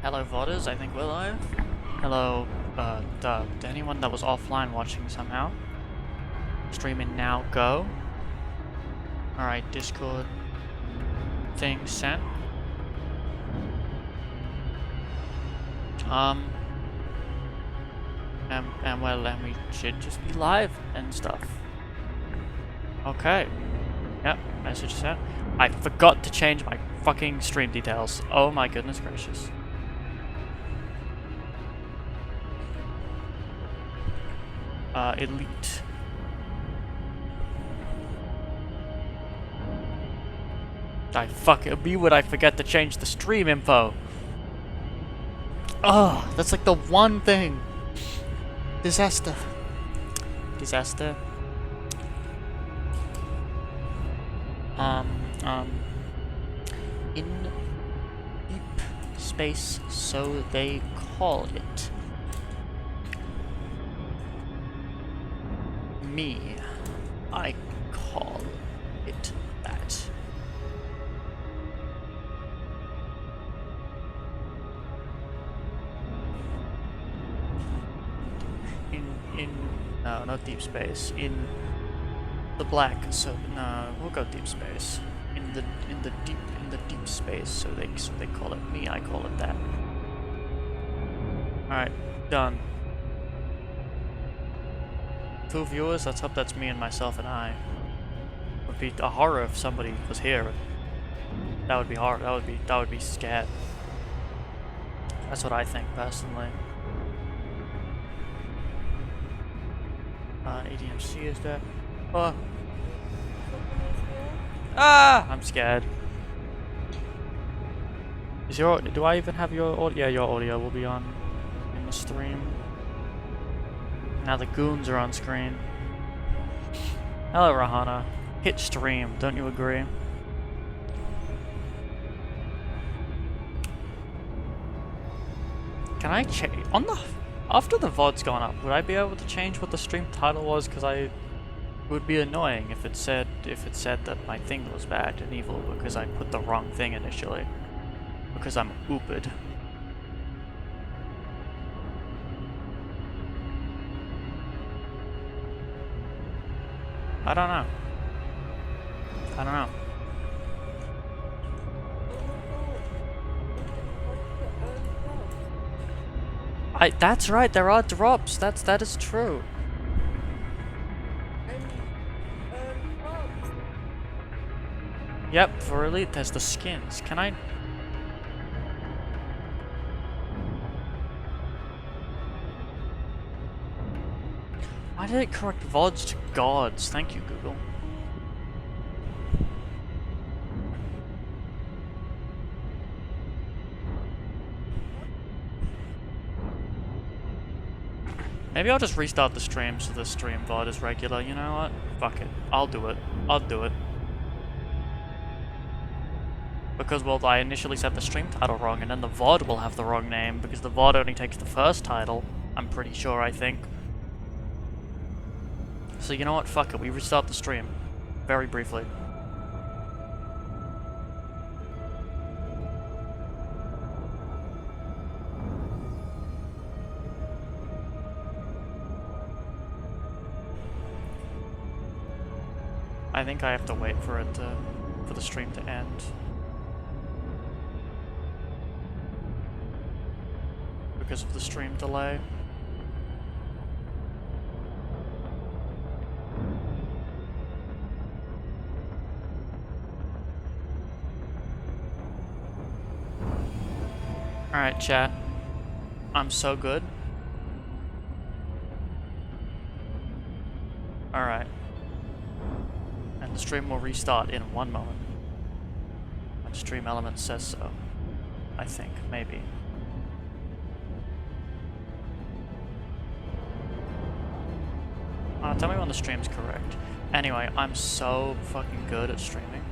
Hello VODers, I think we're live. Hello, to anyone that was offline watching somehow. Streaming now, go. Alright, Discord thing sent. And we should just be live and stuff. Okay. Yep, message sent. I forgot to change my fucking stream details. Oh my goodness gracious. Elite. It'd be would I forget to change the stream info. Oh, that's like the one thing. Disaster. Disaster. In deep space, so they call it. Me, I call it that. No, not deep space. In the black, so no, we'll go deep space. In the deep space, so they call it me, I call it that. Alright, done. 2 viewers, let's hope that's me and myself and I. Would be a horror if somebody was here. That would be hard. That would be scared. That's what I think personally. ADMC is there. Oh. Ah! I'm scared. Is do I even have your audio? Yeah, your audio will be on in the stream. Now the goons are on screen. Hello, Rahana. Hit stream, don't you agree? Can I change on the after the VOD's gone up? Would I be able to change what the stream title was? Because it would be annoying if it said that my thing was bad and evil because I put the wrong thing initially. Because I'm ooped. I don't know. I don't know. That's right, there are drops. That is true. Yep, for Elite there's the skins. Can I... Why did it correct VODs to gods? Thank you, Google. Maybe I'll just restart the stream so the stream VOD is regular. You know what? Fuck it. I'll do it. I'll do it. Because, well, I initially set the stream title wrong, and then the VOD will have the wrong name, because the VOD only takes the first title. I'm pretty sure, I think. So you know what? Fuck it. We restart the stream. Very briefly. I think I have to wait for the stream to end. Because of the stream delay. Alright, chat. I'm so good. Alright. And the stream will restart in 1 moment. And Stream Element says so. I think, maybe. Tell me when the stream's correct. Anyway, I'm so fucking good at streaming.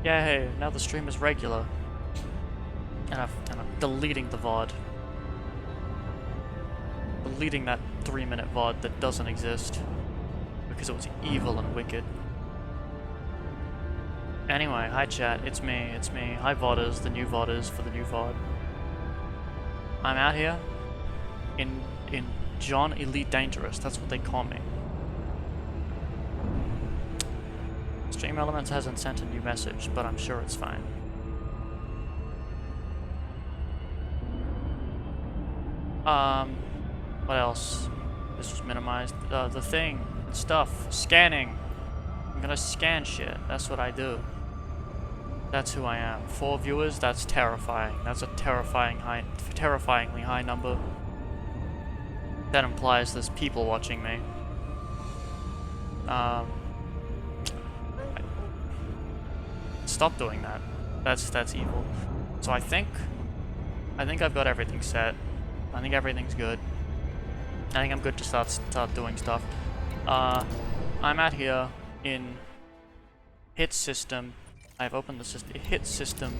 Yeah, hey, now the stream is regular. And I'm deleting the VOD. Deleting that 3-minute VOD that doesn't exist. because it was evil and wicked. Anyway, hi chat, it's me. Hi VODers, the new VODers for the new VOD. I'm out here in John Elite Dangerous, that's what they call me. Stream Elements hasn't sent a new message, but I'm sure it's fine. What else? This was minimized. The thing, stuff, scanning. I'm gonna scan shit, that's what I do. That's who I am. 4 viewers, that's terrifying. That's a terrifyingly high number. That implies there's people watching me. Stop doing that. That's evil. So I think I've got everything set. I think everything's good. I think I'm good to start doing stuff. I'm out here in hit system. I've opened the system. Hit system.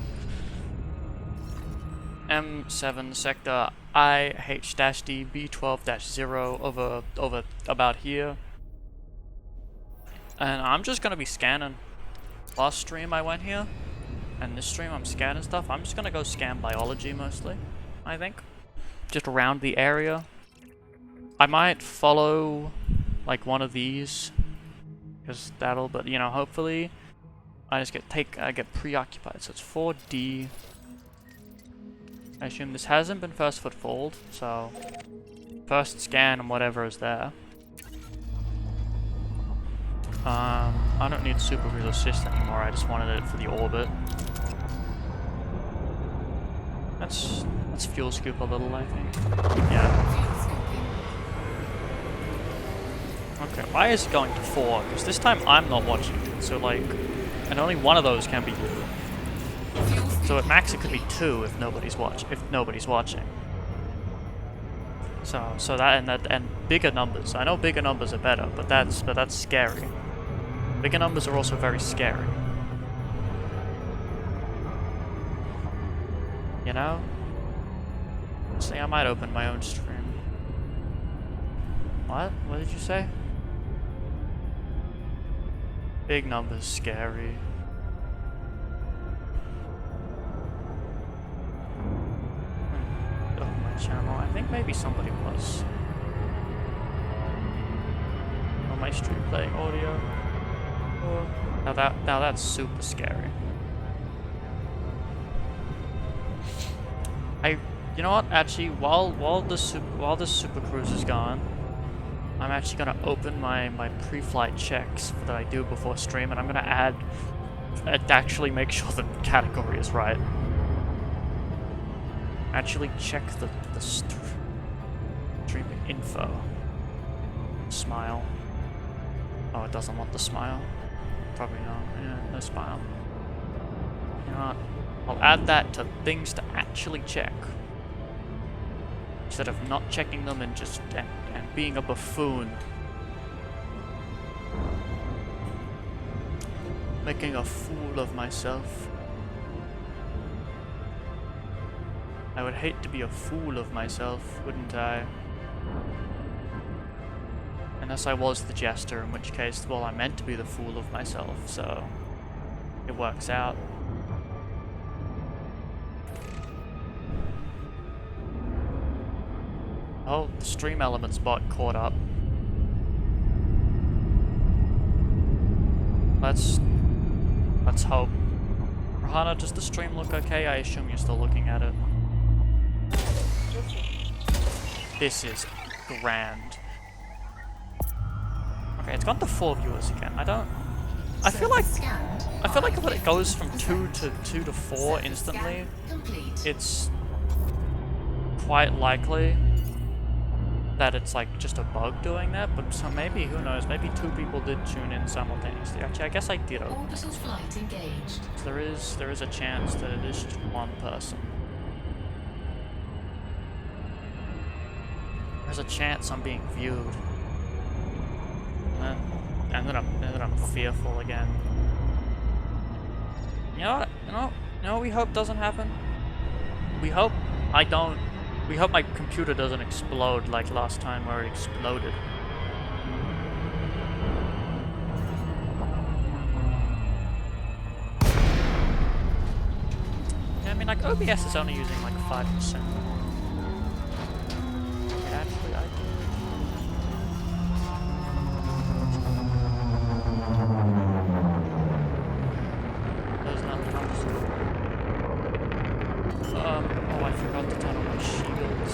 M7 sector IH-D B12-0 over about here. And I'm just gonna be scanning. Last stream I went here, and this stream I'm scanning stuff. I'm just gonna go scan biology mostly, I think. Just around the area. I might follow like one of these, because that'll, but you know, hopefully I get preoccupied. So it's 4D. I assume this hasn't been first footfalled, so first scan and whatever is there. I don't need Super Cruise Assist anymore, I just wanted it for the orbit. Let's fuel scoop a little, I think. Yeah. Okay, why is it going to 4? Because this time I'm not watching it, so like, and only one of those can be you. So at max it could be 2 if nobody's watching. So that and bigger numbers. I know bigger numbers are better, but that's scary. Bigger numbers are also very scary. You know? See, I might open my own stream. What? What did you say? Big numbers scary. Open my channel. I think maybe somebody was. On my stream playing audio. Now that's super scary. You know what? Actually, while this Super Cruise is gone, I'm actually gonna open my pre-flight checks that I do before stream, and I'm gonna actually make sure the category is right. Actually check the stream info. Smile. Oh, it doesn't want the smile. Probably not. Yeah, no smile. You know what? I'll add that to things to actually check. Instead of not checking them and just and being a buffoon. Making a fool of myself. I would hate to be a fool of myself, wouldn't I? Unless I was the jester, in which case, well, I meant to be the fool of myself, so it works out. Oh, the Stream Elements bot caught up. Let's hope. Rahana, does the stream look okay? I assume you're still looking at it. This is grand. Okay, it's gone to 4 viewers again. I feel like when it goes from 2 to 4 instantly, it's quite likely that it's like just a bug doing that, but so maybe, who knows, maybe 2 people did tune in simultaneously. Actually, I guess I did open it. Flight engaged. So there is a chance that it is just one person. There's a chance I'm being viewed. And then I'm fearful again. You know what we hope doesn't happen? We hope my computer doesn't explode like last time where it exploded. like OBS is only using like 5%. It actually, I do. There's nothing else. Oh, I forgot to turn on my shields.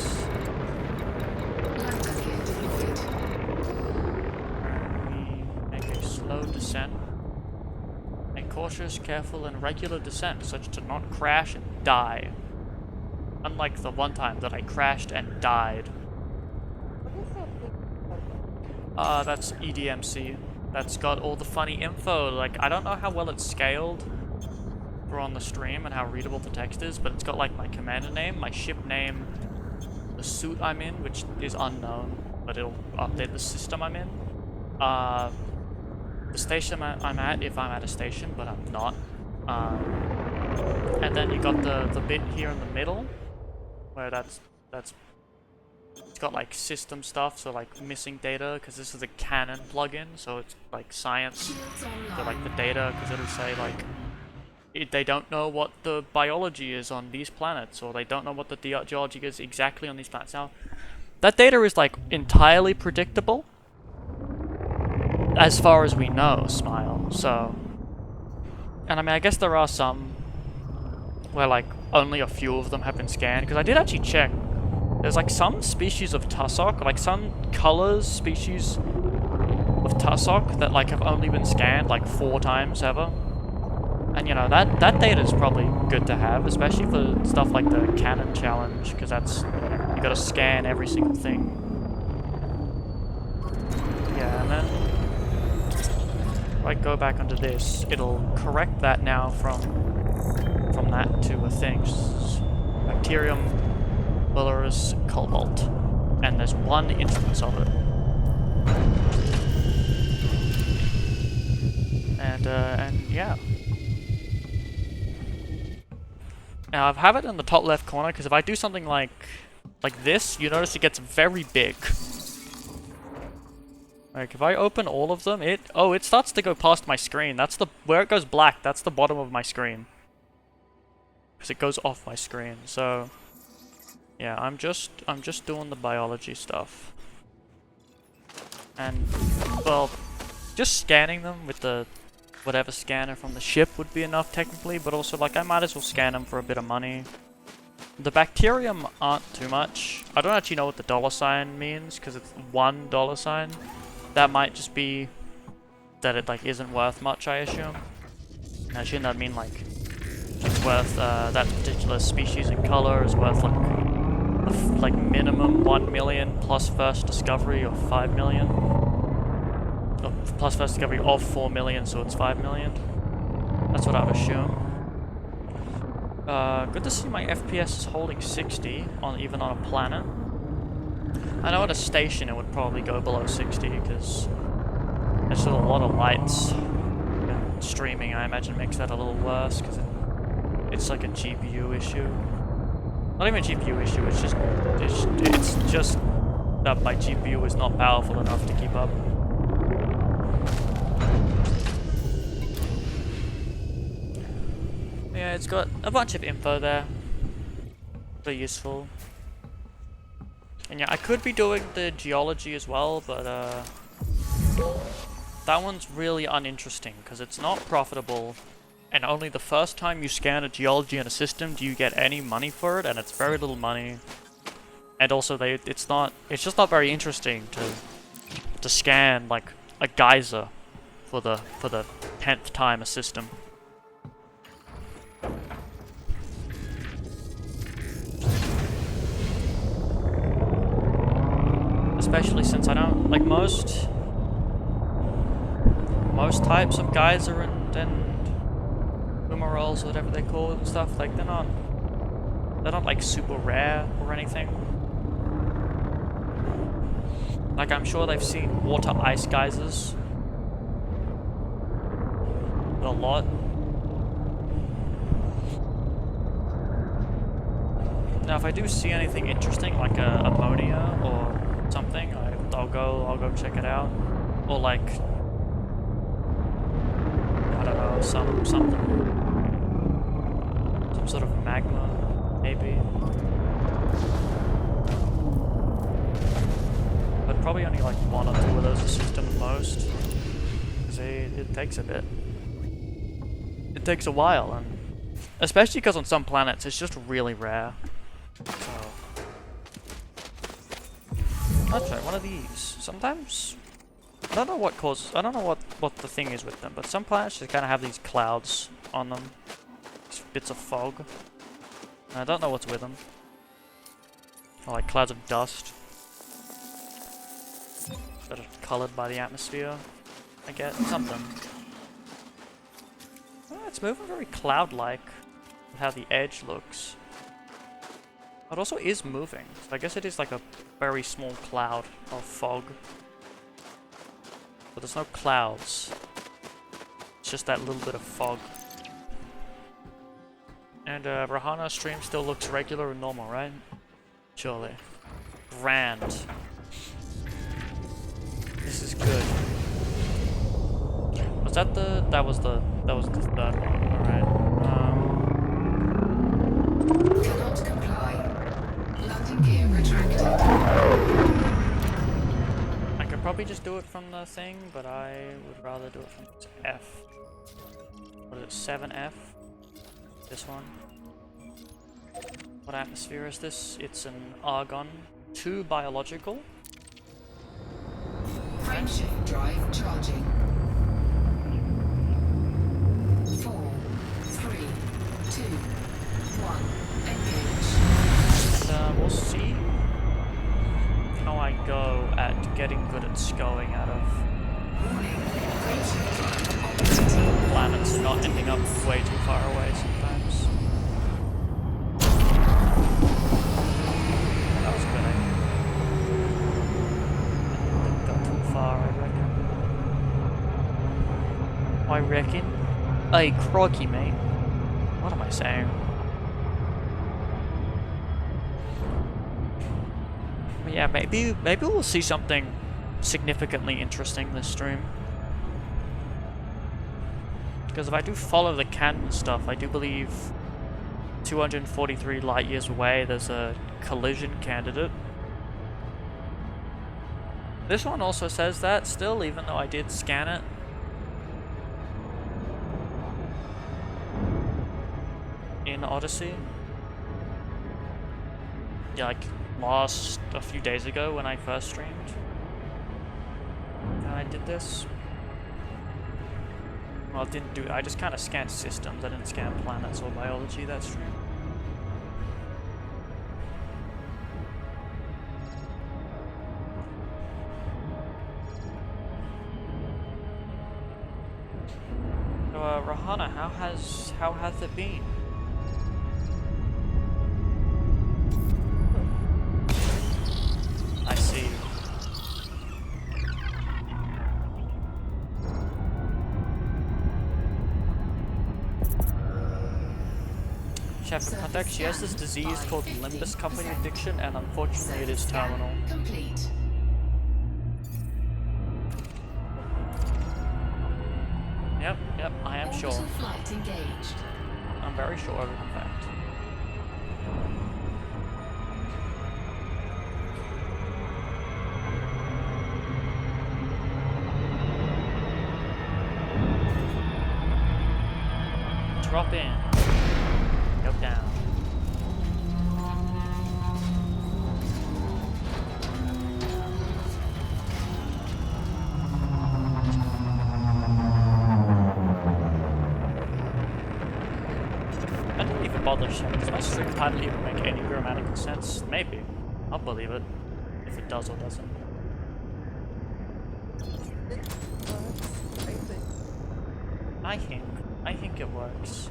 We make a slow descent. A cautious, careful, and regular descent, such to not crash and die. Unlike the one time that I crashed and died. That's EDMC. That's got all the funny info. Like, I don't know how well it's scaled for on the stream and how readable the text is, but it's got like my commander name, my ship name, the suit I'm in, which is unknown, but it'll update the system I'm in. The station I'm at, if I'm at a station, but I'm not. And then you got the bit here in the middle, where it's got like system stuff, so like missing data, because this is a Canon plugin, so it's like science, so like the data, because it'll say like, they don't know what the biology is on these planets, or they don't know what the geology is exactly on these planets. Now, that data is like entirely predictable, as far as we know, Smile, so... And I mean, I guess there are some where like only a few of them have been scanned, because I did actually check. There's like some species of tussock, like some colors species of tussock that like have only been scanned like 4 times ever. And you know, that data is probably good to have, especially for stuff like the Canon challenge, because that's, you gotta scan every single thing. Yeah, and then if I go back onto this, it'll correct that now from that to a thing. Bacterium Bullerus Cobalt. And there's 1 instance of it. And yeah. Now I have it in the top left corner, because if I do something like this, you notice it gets very big. Like if I open all of them, it starts to go past my screen. That's where it goes black, that's the bottom of my screen. Because it goes off my screen, so yeah, I'm just doing the biology stuff. And well, just scanning them with the whatever scanner from the ship would be enough technically, but also like I might as well scan them for a bit of money. The bacterium aren't too much. I don't actually know what the $ means, because it's $1. That might just be that it like isn't worth much, I assume. Now, shouldn't that mean like it's worth that particular species and color is worth like minimum 1 million plus first discovery of 5 million? Oh, plus first discovery of 4 million, so it's 5 million. That's what I would assume. Good to see my FPS is holding 60 even on a planet. I know at a station it would probably go below 60 because there's still a lot of lights. And streaming, I imagine, makes that a little worse because it's like a GPU issue. Not even a GPU issue. It's just that my GPU is not powerful enough to keep up. Yeah, it's got a bunch of info there. Very useful. And yeah, I could be doing the geology as well, but that one's really uninteresting because it's not profitable, and only the first time you scan a geology in a system do you get any money for it, and it's very little money. And also it's just not very interesting to scan like a geyser for the 10th time a system. Especially since I don't like most types of geyser and fumaroles, whatever they call it and stuff, like they're not like super rare or anything. Like I'm sure they've seen water ice geysers a lot. Now if I do see anything interesting like ammonia or something, I'll go check it out, or like I don't know, some some sort of magma, maybe. But probably only like 1 or 2 of those a system at most. Because it takes a bit. It takes a while, and especially because on some planets it's just really rare. So let's try one of these. Sometimes I don't know what the thing is with them, but some planets just kind of have these clouds on them, these bits of fog. And I don't know what's with them. Or like clouds of dust that are colored by the atmosphere. I get something. Oh, it's moving very cloud-like with how the edge looks. It also is moving, so I guess it is like a very small cloud of fog. But there's no clouds. It's just that little bit of fog. And Rahana's stream still looks regular and normal, right? Surely. Grand. This is good. Was that the... that was the third one. Alright. Cannot comply. Landing gear retracted. I could probably just do it from the thing, but I would rather do it from F. What is it, 7F? This one. What atmosphere is this? It's an Argon 2 biological. Frameshift drive charging. 4, 3, 2, 1. Engage. And we'll see how I go at getting good at sculling out of Warning. Frameshift operating. planets not ending up way too far away sometimes. That was good, I didn't go too far, I reckon. I reckon? Hey, crikey, mate. What am I saying? But yeah, maybe we'll see something significantly interesting this stream. Because if I do follow the canon stuff, I do believe 243 light years away there's a collision candidate. This one also says that still, even though I did scan it. In Odyssey. Yeah, like a few days ago when I first streamed. And I did this. Well, I just kind of scanned systems, I didn't scan planets or biology that stream. So, Rahana, how has it been? I see. Chapter context, she has this disease called Limbus Company addiction, and unfortunately it is terminal. Complete. Yep, I am sure. Orbital flight engaged. I'm very sure of it, in fact. Drop in. Go down. I didn't even bother checking. Does my stream title even make any grammatical sense? Maybe. I'll believe it. If it does or doesn't. I think it works.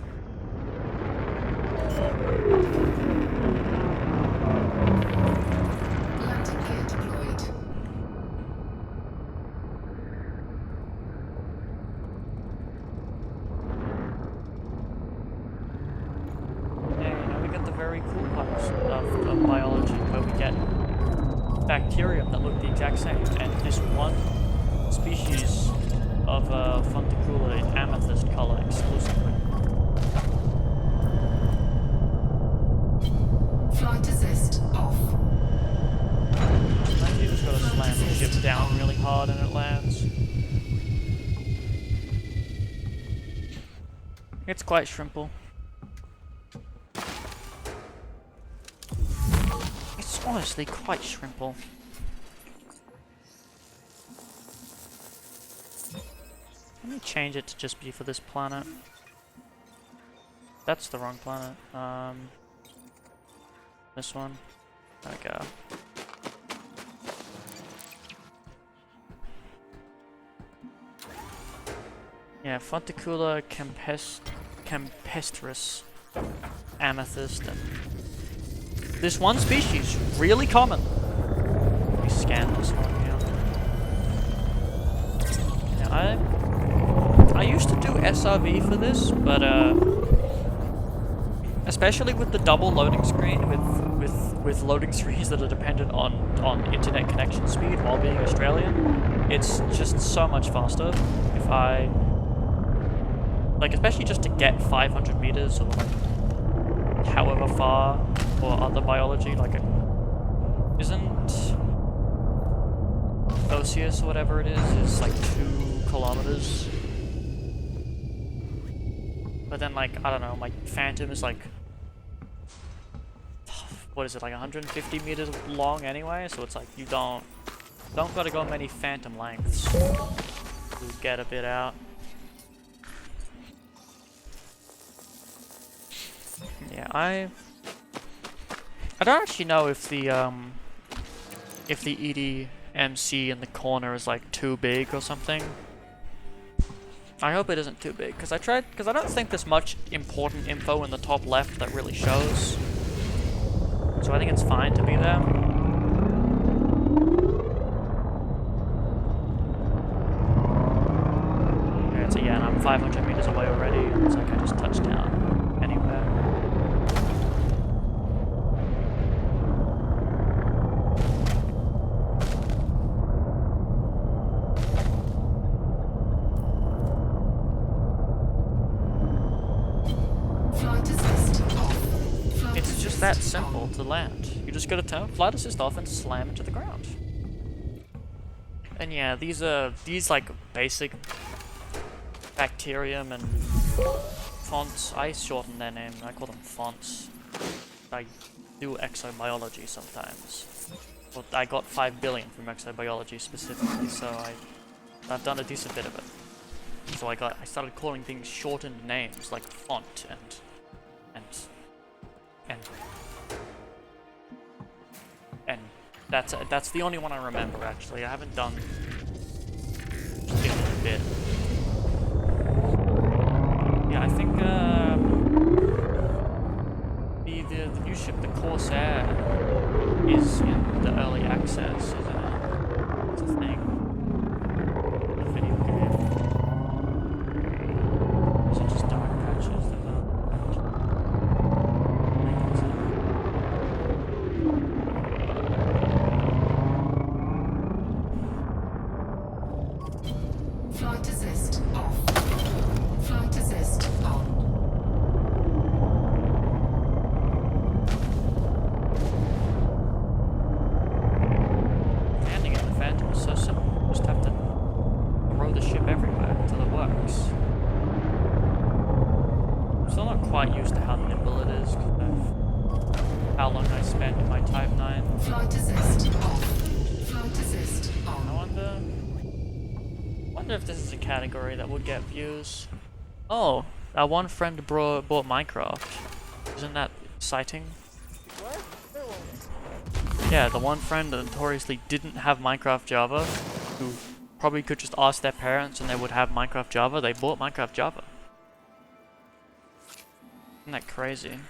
Landing gear deployed. Yeah, we get the very cool parts of biology where we get bacterium that look the exact same, and this one species of Funticula in amethyst color exclusively. gotta slam the ship down really hard and it lands. It's quite shrimple. It's honestly quite shrimple. Let me change it to just be for this planet. That's the wrong planet. This one. There we go. Yeah, Fonticula campestris, amethyst, and this one species, really common. Let me scan this one here. Yeah, I used to do SRV for this, but especially with the double loading screen with loading screens that are dependent on internet connection speed while being Australian, it's just so much faster if I like, especially just to get 500 meters or like however far for other biology, like isn't Theseus or whatever it is like 2 kilometers. But then, like, I don't know, my Phantom is like, what is it, like 150 meters long anyway? So it's like you don't gotta go many Phantom lengths to get a bit out. Yeah, I don't actually know if the EDMC in the corner is like too big or something. I hope it isn't too big, because I don't think there's much important info in the top left that really shows. So I think it's fine to be there. Okay, so yeah, and I'm 500 meters away already, and it's like I just touched down anywhere. That simple to land. You just gotta turn flight assist off and slam into the ground. And yeah, these like basic bacterium and fonts. I shorten their name. I call them fonts. I do exobiology sometimes. Well, I got 5 billion from exobiology specifically, so I've done a decent bit of it. So I started calling things shortened names like font and that's the only one I remember actually. I haven't done just the other bit. Yeah, I think the new ship, the Corsair, is in the early access, isn't it? It's a thing. The video game. Is it just dark patches that are Flight assist off. Flight assist on. Landing in the Phantom is so simple. You just have to throw the ship everywhere until it works. I'm still not quite used to how nimble it is because of how long I spent in my Type 9. Flight assist off. Flight assist on. I wonder if this is a category that would get views. Oh, our one friend bought Minecraft. Isn't that exciting? What? Yeah, the one friend that notoriously didn't have Minecraft Java, who probably could just ask their parents and they would have Minecraft Java, they bought Minecraft Java. Isn't that crazy?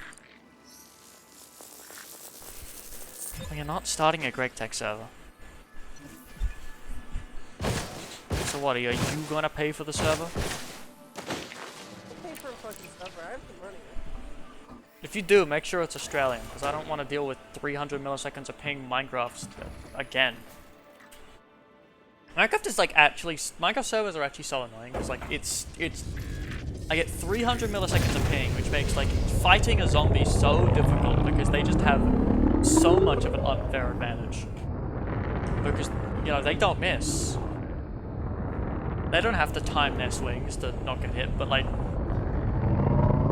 Well, you're not starting a GregTech server. So what, are you gonna pay for the server? I'll pay for a fucking server. I have the money. If you do, make sure it's Australian, because I don't want to deal with 300 milliseconds of ping Minecraft again. Minecraft is like Minecraft servers are actually so annoying, because like I get 300 milliseconds of ping, which makes like fighting a zombie so difficult, because they just have so much of an unfair advantage. because, you know, they don't miss. They don't have to time their swings to not get hit, but like,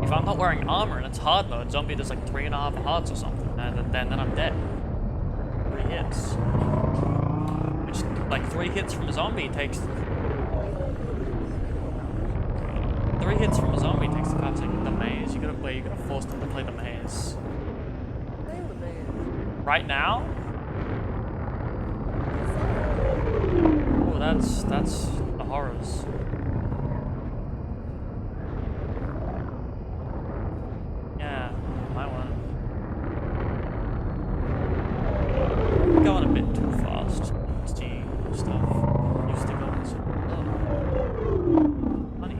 if I'm not wearing armor and it's hard mode, zombie does like 3.5 hearts or something, and then I'm dead. 3 hits. Which, like, 3 hits from a zombie takes... 3 hits from a zombie takes the cutscene. The maze, you gotta force them to play the maze. Play the maze. Right now? Oh, that's the horrors. Yeah, might want. Going a bit too fast. See stuff. Used to go so funny.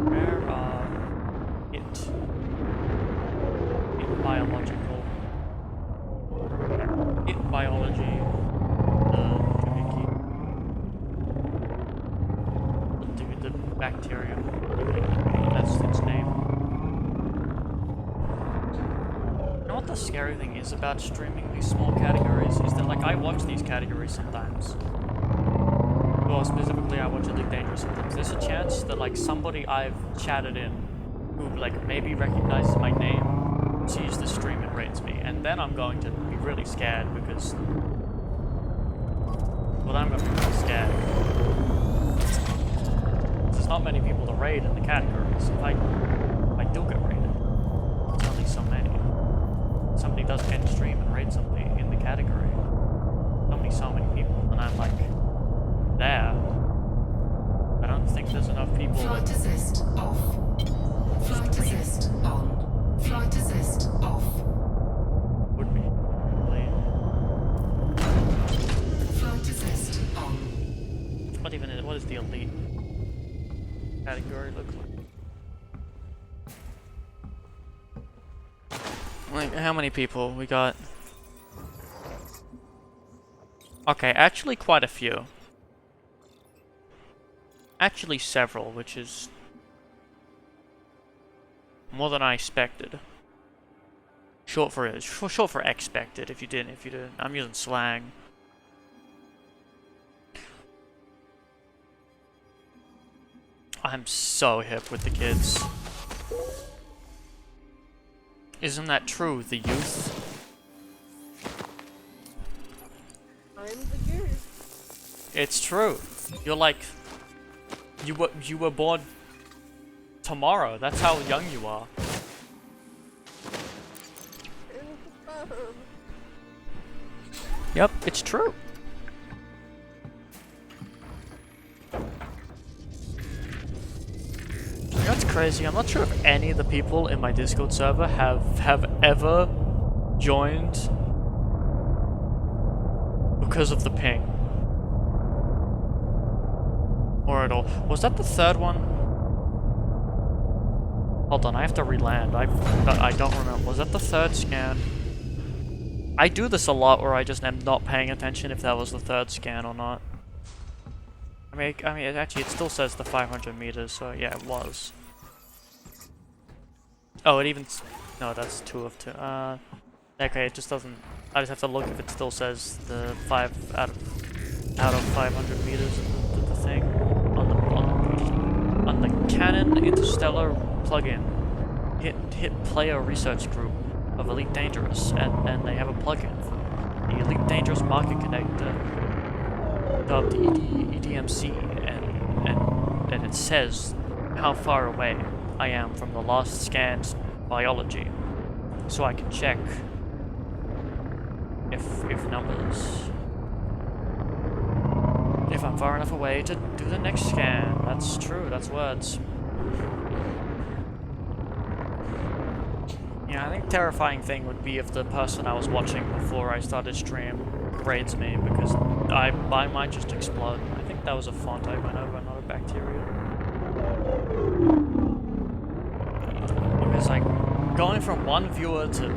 Where are it biological? It biology. The bacterium. That's its name. You know what the scary thing is about streaming these small categories? Is that, like, I watch these categories sometimes. Well, specifically I watch Elite Dangerous sometimes. There's a chance that, like, somebody I've chatted in who, like, maybe recognizes my name sees the stream and rates me. And then I'm going to be really scared because... well, I'm going to be really scared. There's not many people to raid in the categories. If I do get raided, there's only so many. Somebody does end stream and raid somebody in the category. Only so many people, and I'm like, there. I don't think there's enough people. Flight assist off. Flight assist on. Flight assist off. Would be. Flight assist on. What is the elite category look like? Like, how many people we got? Okay, actually quite a few. Actually several, which is more than I expected. Short for expected. If you didn't, I'm using slang. I'm so hip with the kids. Isn't that true, the youth? I'm the youth. It's true. You're like, you were born tomorrow. That's how young you are. Yep, it's true. You know what's crazy? I'm not sure if any of the people in my Discord server have ever joined because of the ping. Or at all. Was that the third one? Hold on, I have to re-land. I don't remember. Was that the third scan? I do this a lot where I just am not paying attention if that was the third scan or not. I mean, it still says the 500 meters, so yeah, it was. Oh, it even... no, that's 2 of 2. Okay, it just doesn't... I just have to look if it still says the 5 out of 500 meters of the thing. On the Canon Interstellar plugin. Hit player research group of Elite Dangerous, and they have a plugin for the Elite Dangerous market connector dubbed EDMC, and it says how far away I am from the last scanned biology, so I can check if I'm far enough away to do the next scan. That's true, that's words. Yeah, I think terrifying thing would be if the person I was watching before I started stream raids me, because I might just explode. I think that was a font I went over, not a bacteria. Because, like, going from one viewer to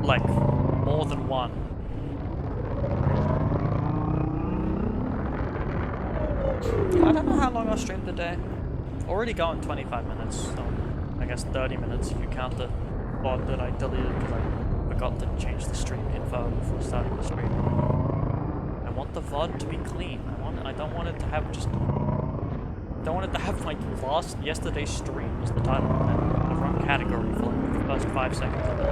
like more than one. I don't know how long I streamed today. Already going 25 minutes, so I guess 30 minutes if you count the VOD that I deleted because I forgot to change the stream info before starting the stream. I want the VOD to be clean. I don't want it to have just. I don't want it to have like yesterday's stream as the title and the wrong category for like the first 5 seconds of it.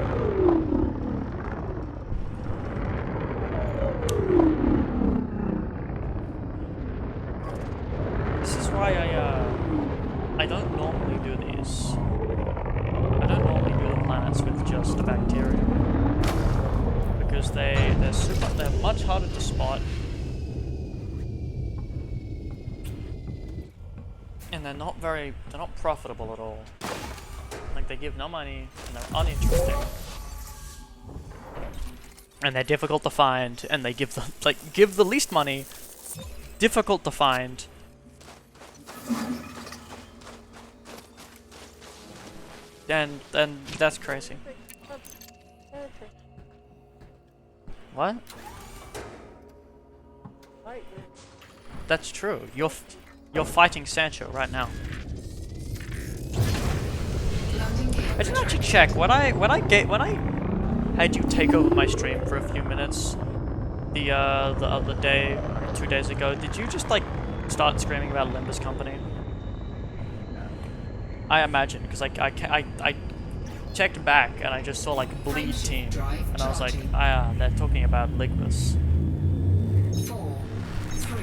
This is why I don't normally do these. I don't normally do the planets with just bacteria because they're much harder to spot, and they're not profitable at all. Like, they give no money and they're uninteresting. And they're difficult to find, and they give the least money, difficult to find. And that's crazy. What? That's true. You're fighting Sancho right now. I didn't actually check when I had you take over my stream for a few minutes the other day, 2 days ago. Did you just like start screaming about Limbus Company? I imagine, because I checked back and I just saw like Bleed Team, and I was like, ah, they're talking about Limbus,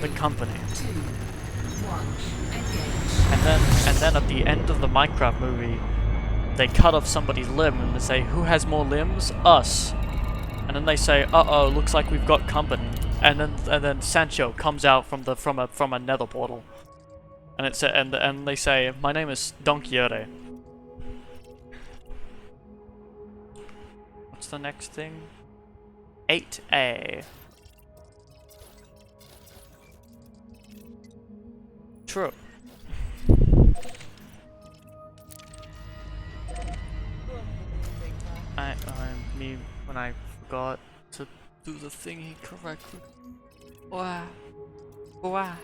the company. And then at the end of the Minecraft movie, they cut off somebody's limb and they say, who has more limbs? Us. And then they say, uh-oh, looks like we've got company. And then Sancho comes out from a nether portal. And and they say, my name is Don Quixote. What's the next thing? 8A. True. Me when I forgot to do the thingy correctly. Wow. Wow.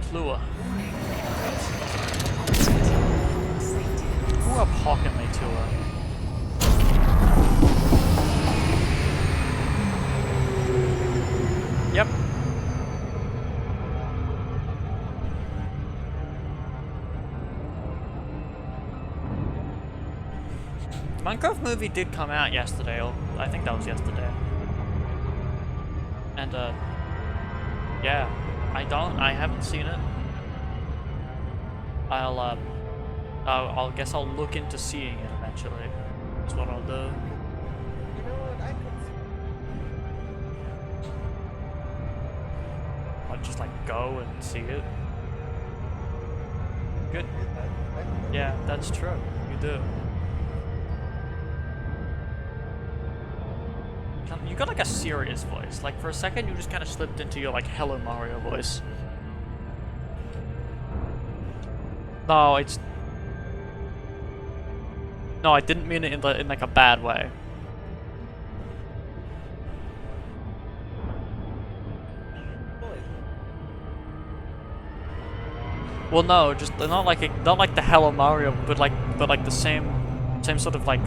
Plua. Who are Hawking they to her? Yep. Minecraft movie did come out yesterday, or I think that was yesterday. And yeah, I haven't seen it. I'll guess I'll look into seeing it eventually. That's what I'll do. You know what? I could see. I'll just like go and see it. Good. Yeah, that's true. You do. You got like a serious voice. Like for a second, you just kind of slipped into your like Hello Mario voice. No, it's. No, I didn't mean it in like a bad way. Well, no, just not like the Hello Mario, but like the same sort of like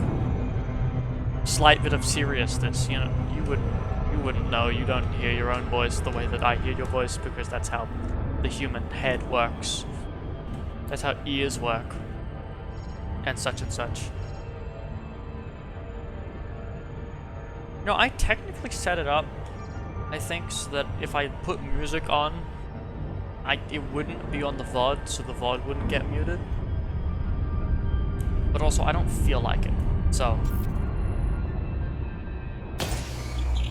slight bit of seriousness. You know, you wouldn't know. You don't hear your own voice the way that I hear your voice, because that's how the human head works. That's how ears work, and such and such. You know, I technically set it up, I think, so that if I put music on, it wouldn't be on the VOD, so the VOD wouldn't get muted. But also, I don't feel like it, so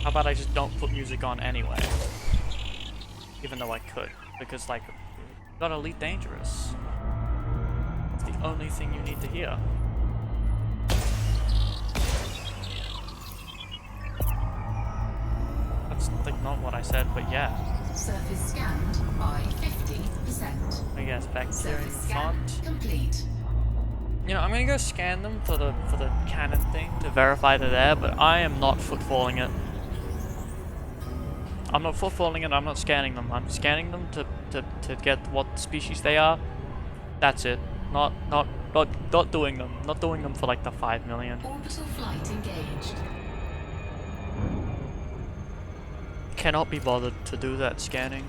how about I just don't put music on anyway? Even though I could, because like, got Elite Dangerous. It's the only thing you need to hear. That's like not what I said, but yeah. Surface scanned by 50%. I guess bacteria Surface scan font. complete. You know, I'm gonna go scan them for the cannon thing to verify they're there, but I am not footfalling it. I'm not footfalling it, I'm not scanning them. I'm scanning them to get what species they are, That's it. Not doing them. Not doing them for like the 5 million. Orbital flight engaged. Cannot be bothered to do that scanning.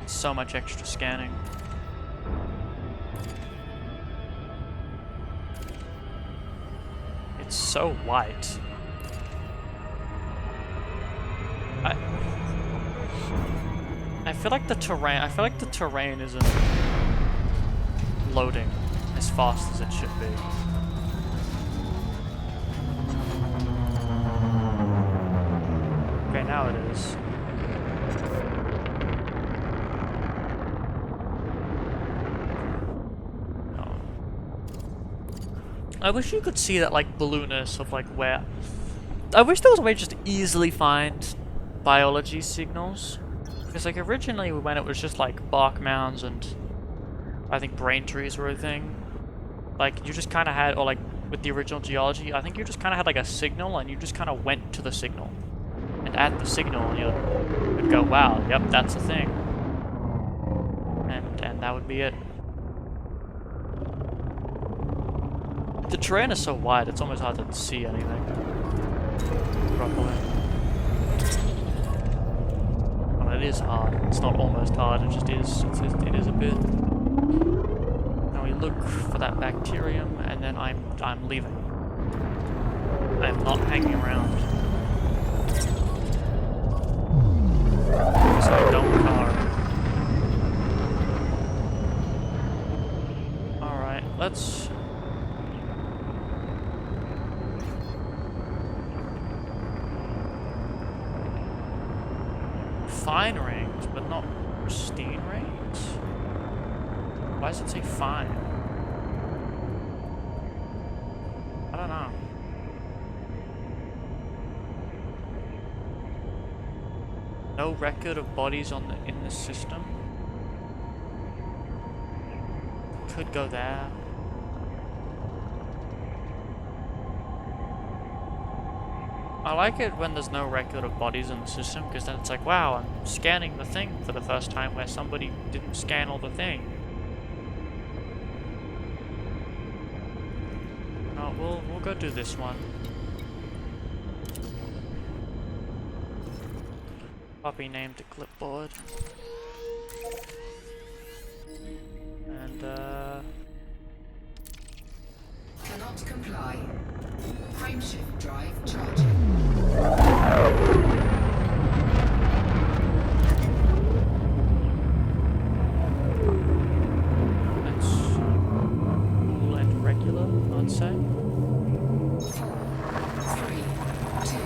It's so much extra scanning. It's so white. I feel like the terrain isn't loading as fast as it should be. Okay, now it is. No. I wish you could see that like blueness of like where. I wish there was a way to just easily find biology signals. Because like originally when it was just like bark mounds and I think brain trees were a thing, like you just kind of had, or like with the original geology, I think you just kind of had like a signal and you just kind of went to the signal. And at the signal you'd go, wow, yep, that's a thing. And that would be it. The terrain is so wide, it's almost hard to see anything properly. It is hard. It's not almost hard. It just is. It is a bit. Now we look for that bacterium, and then I'm leaving. I'm not hanging around. So I don't car. All right, let's. Fine rings, but not pristine rings? Why does it say fine? I don't know. No record of bodies in the system. Could go there. I like it when there's no record of bodies in the system, because then it's like, wow, I'm scanning the thing for the first time where somebody didn't scan all the thing. No, we'll go do this one. Puppy named to clipboard. And Cannot comply. Frameshift drive charging. that's cool and regular, I'd say. 3, 2,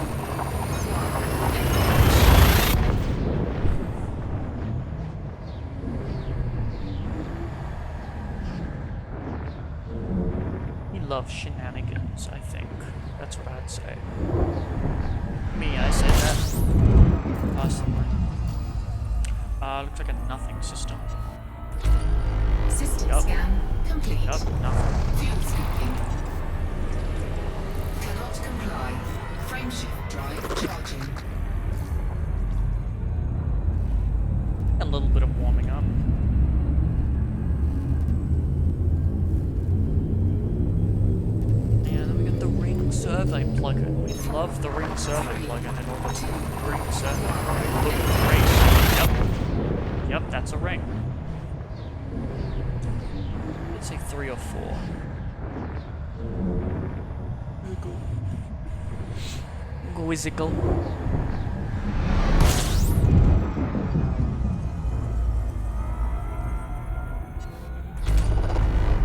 1. He loves shenanigans, I think. That's what I'd say. Me, I say that. Personally. Looks like a nothing system. System Yup. scan complete. Yup, nothing. Fuel scooping. Cannot comply. Frameshift drive charging. A little bit of warming up. And then we got the ring survey plugin. We love the ring survey plugin and all the ring survey. Look at the ring. Yep, that's a ring. Let's say 3 or 4. Quizzical.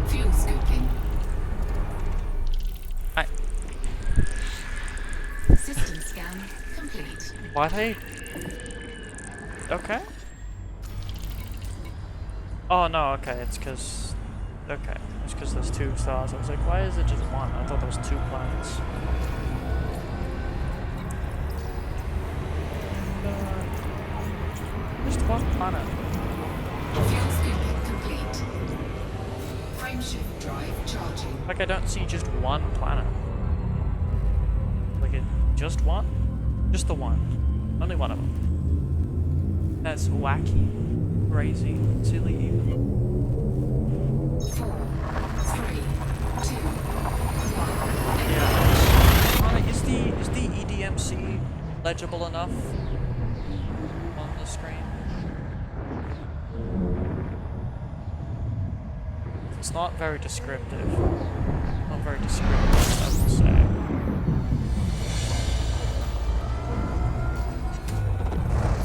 Fuel scooping. System scan complete. Why'd I? Okay. Oh no, okay, it's because. Okay, it's because there's 2 stars. I was like, why is it just 1? I thought there was 2 planets. Just 1 planet. Fuel scooping complete. Frameshift drive charging. Like, I don't see just 1 planet. Like, just 1? Just the 1. Only 1 of them. That's wacky, crazy, silly even. Yeah. Is the EDMC legible enough on the screen? It's not very descriptive. Not very descriptive, I would say.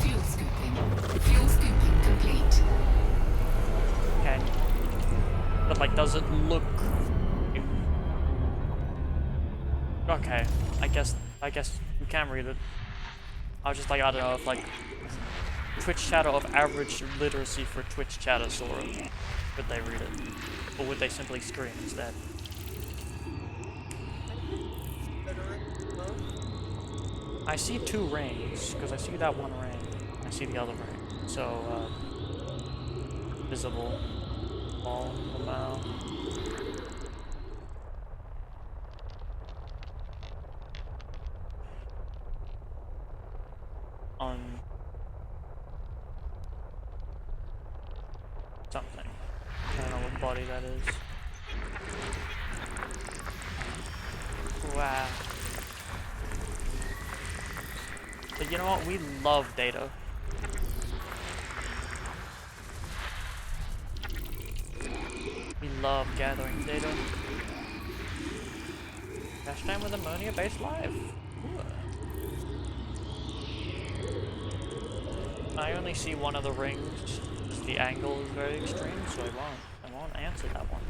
Fuel scooping. Fuel scooping complete. Okay. But like, does it look... Okay, I guess you can read it. I was just like, I don't know if like Twitch chatter of average literacy for Twitch chatter saw it. Would they read it? Or would they simply scream instead? I see 2 rings, because I see that one ring. I see the other ring. So, visible. All about. On something. I don't know what body that is. Wow. But you know what? We love data. We love gathering data. Crash time with ammonia-based life. Ooh. I only see one of the rings. The angle is very extreme, so I won't answer that one.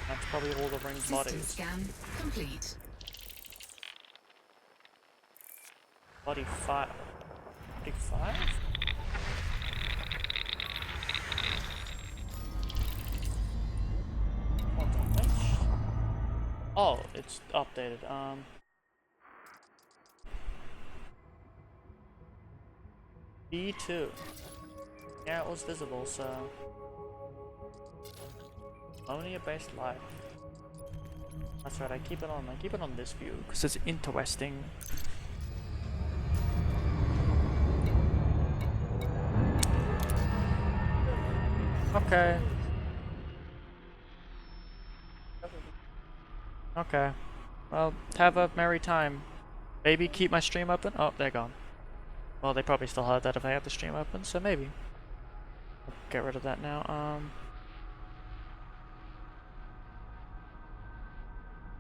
That's probably all the ring's System bodies. scan complete. Body 5. Body 5? Hold on, which? Oh, it's updated. B2. Yeah, it was visible, so... Ammonia-based life. That's right, I keep it on this view, because it's interesting. Okay. Okay. Well, have a merry time. Maybe keep my stream open? Oh, they're gone. Well, they probably still had that if I had the stream open, so maybe. Get rid of that now.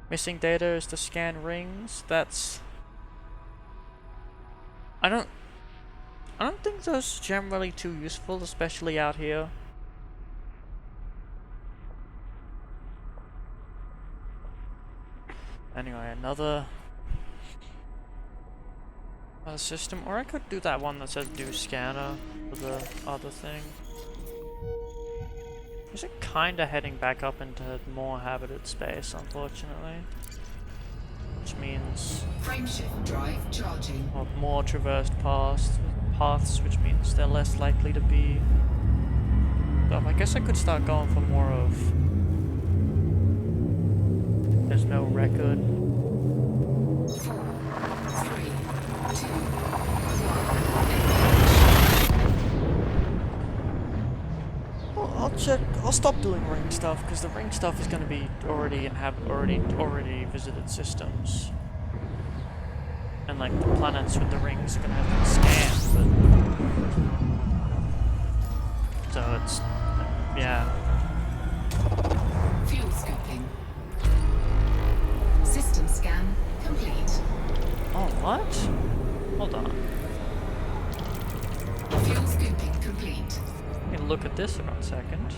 Missing data is to scan rings. That's... I don't think those are generally too useful, especially out here. Anyway, another system, or I could do that one that says do scanner for the other thing. Is it kinda heading back up into more habited space, unfortunately? Which means Frameshift drive charging. well, more traversed paths, which means they're less likely to be. I guess I could start going for more of. There's no record. 4, 3, 2, 1. Well, I'll check. I'll stop doing ring stuff because the ring stuff is going to be already already visited systems, and like the planets with the rings are going to have been scanned. But so it's yeah. Fuel scooping. System scan complete. Oh what? Hold on. Fuel scooping complete. Let me look at this for a second.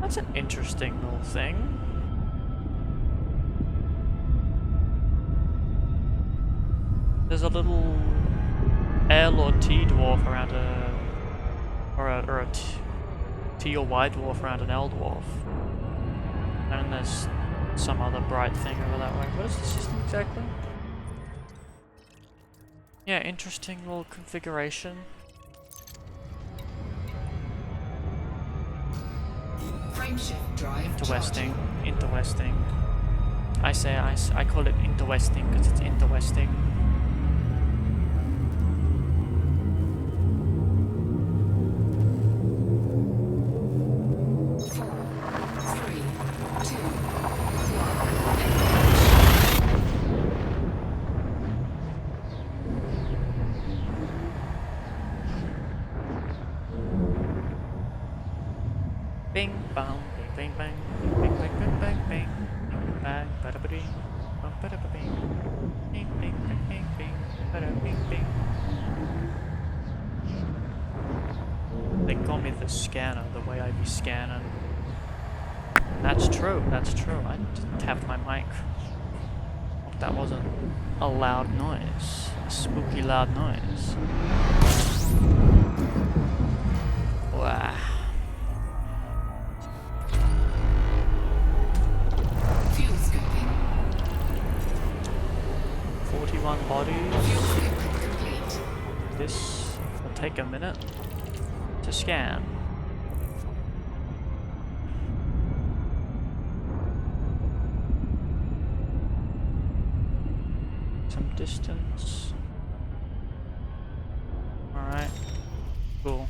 That's an interesting little thing. There's a little L or T dwarf around a T or Y dwarf around an L dwarf. And there's some other bright thing over that way. What is the system exactly? Yeah, interesting little configuration. Frameshift drive Interwesting, charging. interwesting. I call it interwesting because it's interwesting. Bing bong, bing bang bang, bing bang bang bang bang, bang bada ba ding, bum bada ba bing, bing bing bing bing bing, bada bing bing. They call me the scanner, the way I be scanning. That's true, that's true. I just tapped my mic. Hope that wasn't a loud noise. A spooky loud noise. Wow. Fuel scoping. 41 bodies. Fuel scoping complete. This will take a minute to scan. Some distance. Alright. Cool.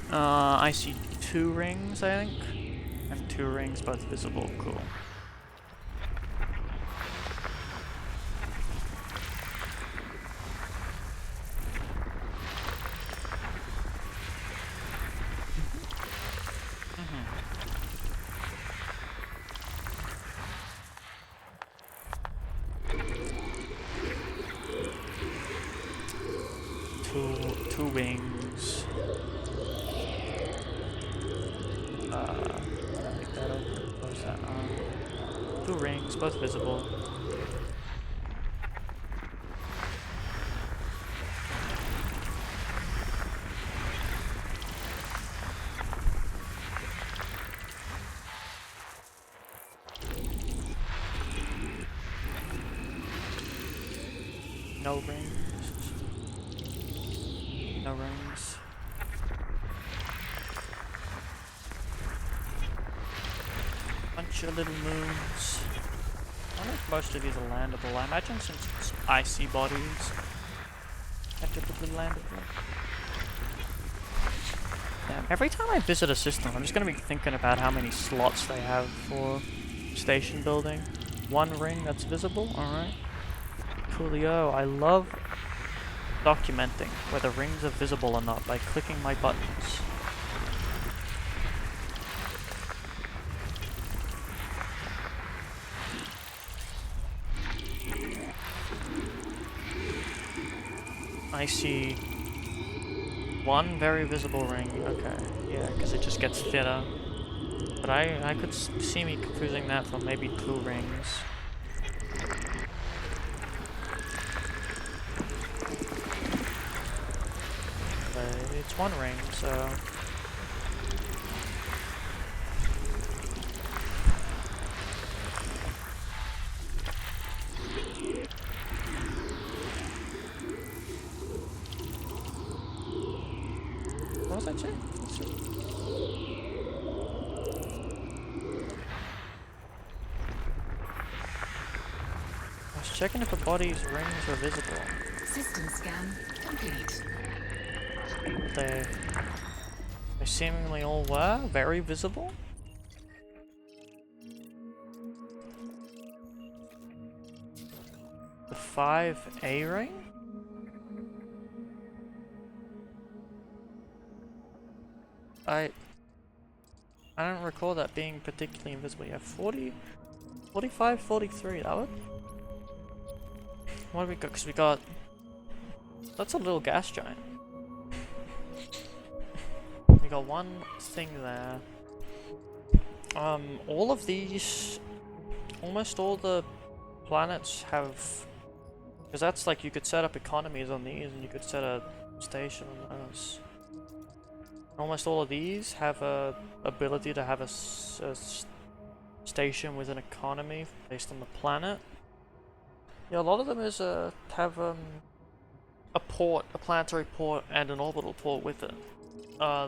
I see 2 rings, I think. And 2 rings, both visible. Cool. Two wings. Make that open. Close that on. 2 rings, both visible. No rings. No rings. Bunch of little moons. I wonder if most of these are landable. I imagine since it's icy bodies, they're typically landable. Damn, every time I visit a system, I'm just gonna be thinking about how many slots they have for station building. 1 ring that's visible, alright. Coolio, I love documenting whether rings are visible or not by clicking my buttons. I see 1 very visible ring. Okay, yeah, because it just gets thinner. But I could see me confusing that for maybe 2 rings. But it's 1 ring, so... What was I saying? Let's see. I was checking if a body's rings were visible. System scan complete. They seemingly all were very visible. The 5A ring? I don't recall that being particularly invisible. Yeah, 40, 45, 43, that would... What do we got? Because we got... That's a little gas giant. We got 1 thing there. All of these... Almost all the planets have... Because that's like, you could set up economies on these, and you could set a station on those. Almost all of these have a ability to have a station with an economy based on the planet. Yeah, a lot of them is have a port, a planetary port, and an orbital port with it.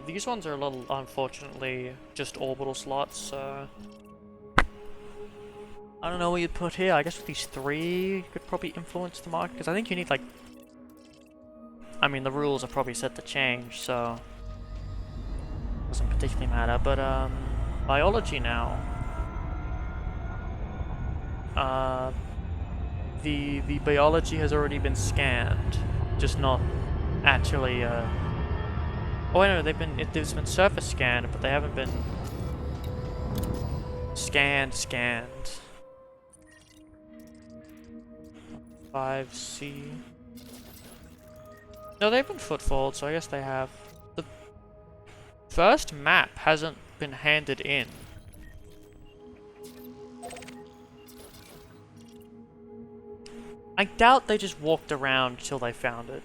These ones are a little, unfortunately, just orbital slots. I don't know what you'd put here. I guess with these 3, you could probably influence the market, because I think you need like... I mean, the rules are probably set to change, so... Doesn't particularly matter, but biology now. The biology has already been scanned, just not actually, oh no, there's been surface scanned, but they haven't been scanned. 5C. No, they've been footfalled, so I guess they have. The first map hasn't been handed in. I doubt they just walked around till they found it.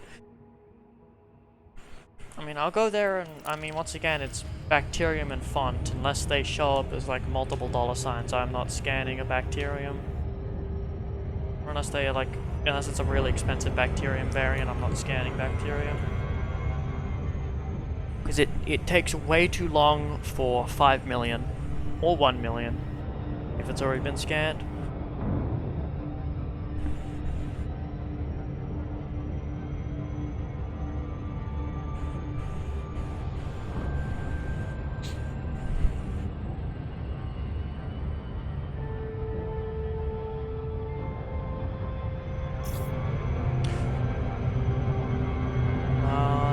I mean, I'll go there and, I mean, once again, it's bacterium and font. Unless they show up as like multiple $signs, I'm not scanning a bacterium. Or unless they are like, unless it's a really expensive bacterium variant, I'm not scanning bacterium. Because it takes way too long for 5 million or 1 million if it's already been scanned.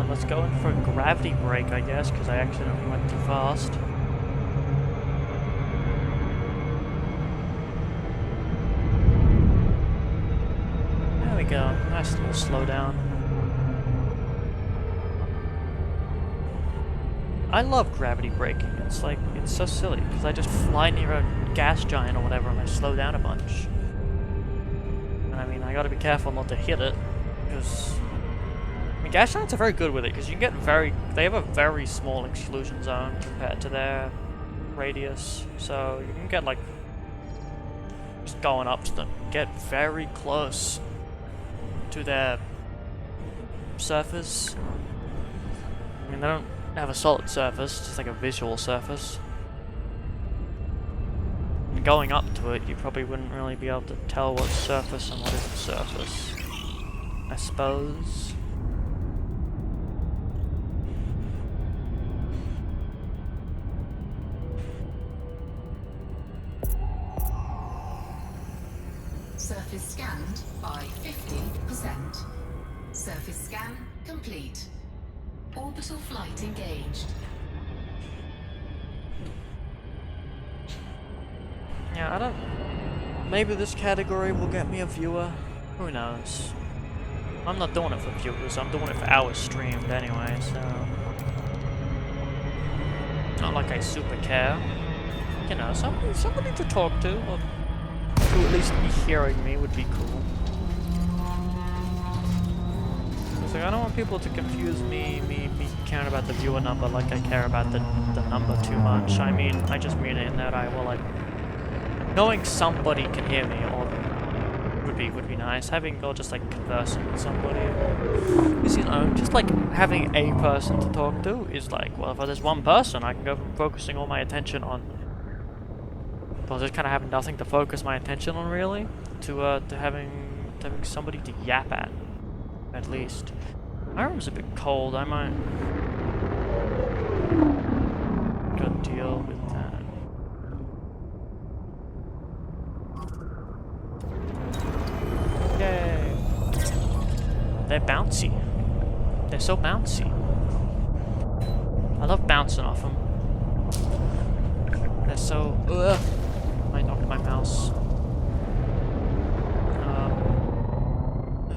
Let's go in for a gravity break, I guess, because I accidentally went too fast. There we go. Nice little slowdown. I love gravity braking. It's like, it's so silly, because I just fly near a gas giant or whatever and I slow down a bunch. And I mean, I gotta be careful not to hit it, because I mean, gas giants are very good with it because you can get they have a very small exclusion zone compared to their radius, so you can get like, just going up to them, get very close to their surface. I mean, they don't have a solid surface, just like a visual surface. And going up to it, you probably wouldn't really be able to tell what's surface and what isn't surface, I suppose. Surface scanned by 50%. Surface scan complete. Orbital flight engaged. Yeah, I don't... Maybe this category will get me a viewer. Who knows? I'm not doing it for viewers, I'm doing it for hours streamed anyway, so... Not like I super care. You know, somebody to talk to, or to at least be hearing me would be cool. It's like, I don't want people to confuse me caring about the viewer number like I care about the number too much. I mean, I just mean it in that I will, like... Knowing somebody can hear me, or would be nice. Having, or just like conversing with somebody. Because, you know, just like having a person to talk to is like, well, if there's one person, I can go from focusing all my attention on, well, just kind of having nothing to focus my attention on really, to having somebody to yap at least. My room's a bit cold. I might go deal with that. Yay! They're bouncy. They're so bouncy. I love bouncing off them. They're so... Ugh! I knocked my mouse.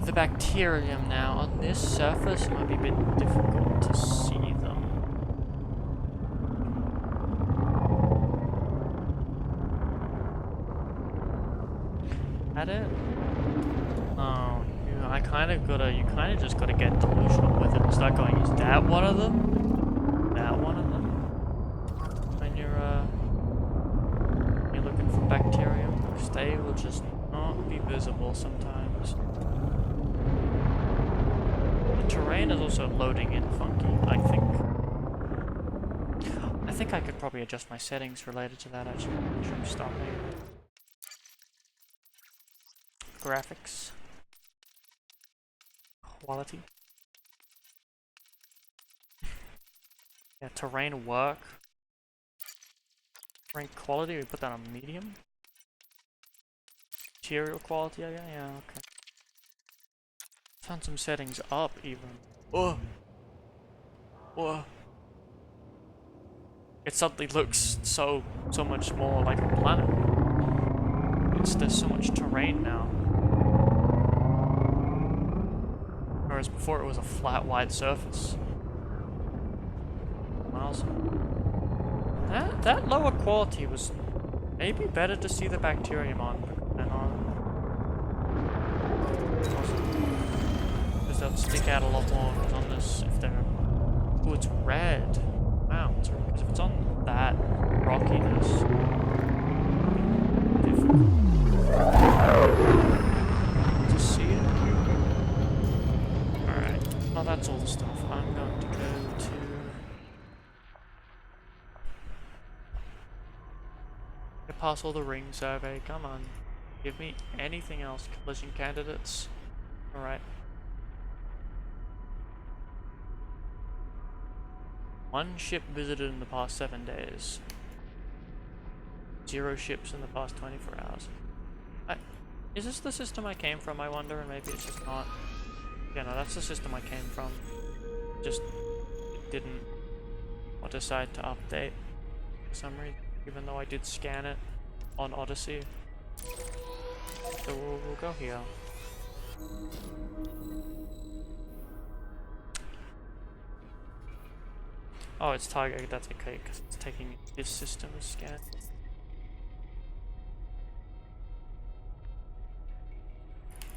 The bacterium now. On this surface, it might be a bit difficult to see them. At it? Oh, you kinda just gotta get delusional with it and start going, is that one of them? That one of them? When you're looking for bacterium, because they will just not be visible sometimes. The terrain is also loading in funky, I think. I think I could probably adjust my settings related to that, actually. Should stop me. Graphics. Quality. Yeah, terrain work. Terrain quality, we put that on medium. Material quality, yeah, okay. Turn some settings up even. Oh. Whoa. It suddenly looks so much more like a planet. There's so much terrain now. Whereas before it was a flat, wide surface. Miles. That lower quality was maybe better to see the bacterium on than on. Because they'll stick out a lot more if it's on this. If they're. Oh, it's red. Wow, because if it's on that rockiness. To see it. Alright. Well, that's all the stuff. I'm going to go to. Get past all the ring survey. Come on. Give me anything else. Collision candidates. Alright. 1 ship visited in the past 7 days. 0 ships in the past 24 hours. Is this the system I came from, I wonder? And maybe it's just not. Yeah, no, that's the system I came from. Just it didn't decide to update for some reason, even though I did scan it on Odyssey. So we'll go here. Oh, it's target. That's okay because it's taking this system as scan.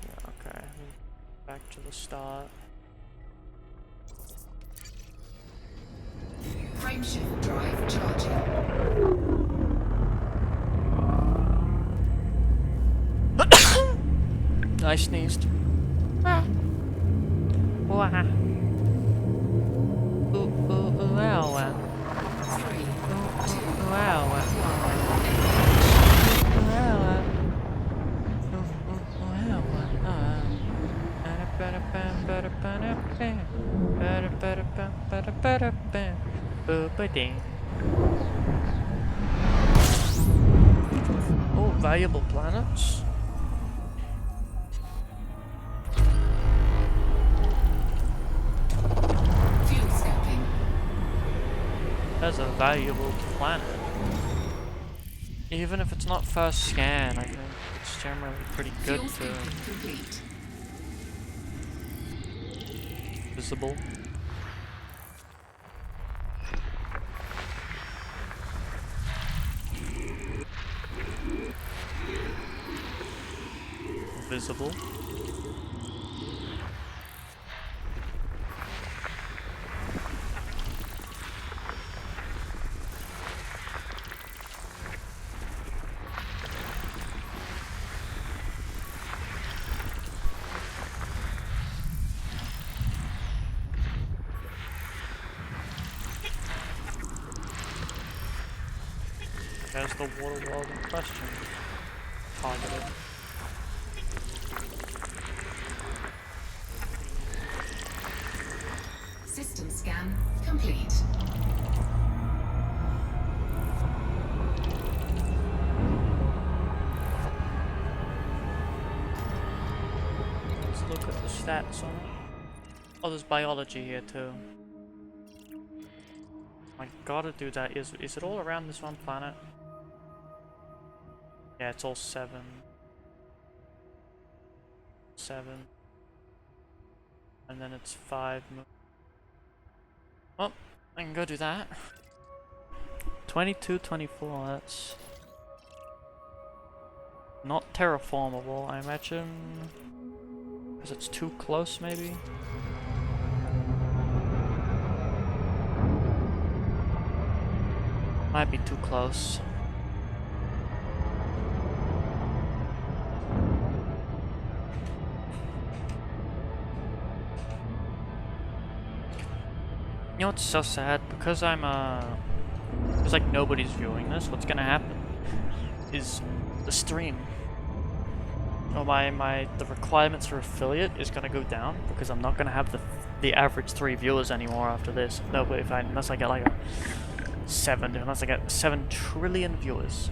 Yeah, okay. Back to the start. Frameshift drive charging. I sneezed. Ah. Wow. Wow. 3, 2, Wow. Oh, valuable planets. fuel scoping. That's a valuable planet. Even if it's not first scan, I think it's generally pretty good Fuel to scoping complete. visible. Visible. There's the water world in question. Targeted. System scan complete. Let's look at the stats on it. Oh, there's biology here too. I gotta do that. Is it all around this one planet? Yeah, it's all 7. 7. And then it's 5. Well, I can go do that. 22, 24, that's not terraformable, I imagine. Because it's too close, maybe? Might be too close. You know what's so sad? Because I'm because like nobody's viewing this, what's gonna happen is the stream. Or the requirements for affiliate is gonna go down because I'm not gonna have the average 3 viewers anymore after this. No, but unless I get like unless I get 7 trillion viewers.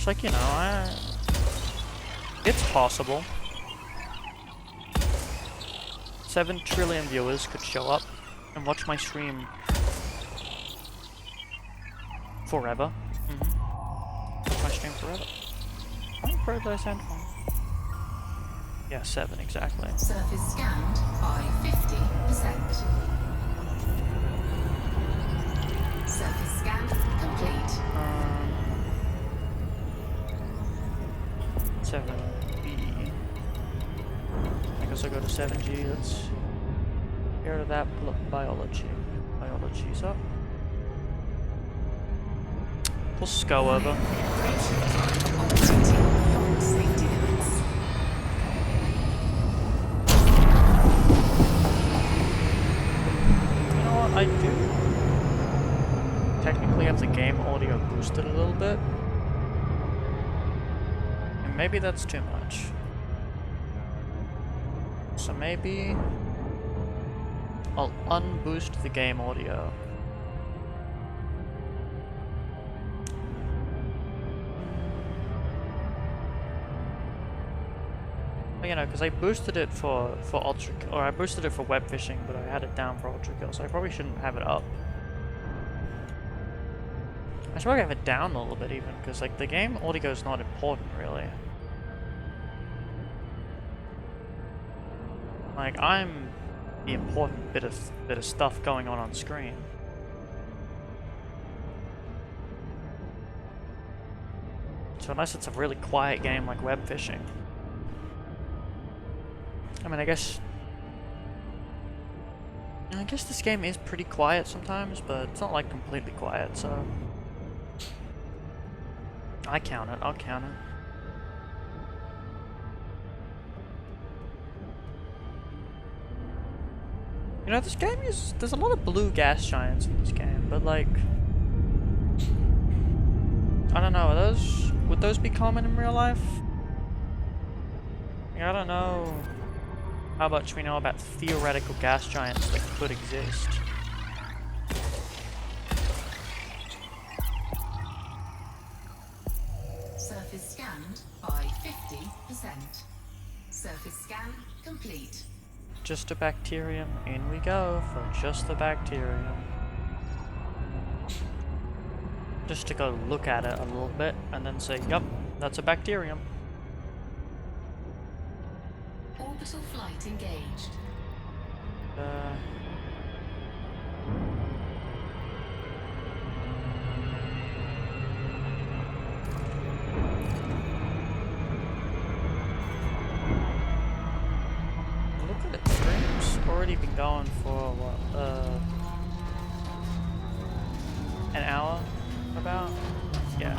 Just like, you know, it's possible. 7 trillion viewers could show up and watch my stream forever. Watch my stream forever. How many probes did I send one? Yeah, 7 exactly. Surface scanned by 50%. Surface scan complete. 7B. I guess I'll go to 7G. Let's get rid of that. Pull up biology. Biology's up. Let's go over. Operating beyond safety limits. You know what? I do technically have the game audio boosted a little bit. And maybe that's too much. So maybe I'll unboost the game audio. You know, because I boosted it for ultra, or I boosted it for web fishing, but I had it down for ultra kill, so I probably shouldn't have it up. I should probably have it down a little bit even, because like the game audio is not important really. Like I'm the important bit of stuff going on screen. So unless it's a really quiet game like web fishing. I mean, I guess this game is pretty quiet sometimes, but it's not like completely quiet, so I count it. I'll count it. You know, this game there's a lot of blue gas giants in this game, but like, I don't know, would those be common in real life? I don't know how much we know about theoretical gas giants that could exist. Surface scanned by 50%. Surface scan complete. Just a bacterium, in we go for just the bacterium. Just to go look at it a little bit and then say, yup, that's a bacterium. Orbital flight engaged. Look at it, the stream's already been going for what, an hour about? Yeah.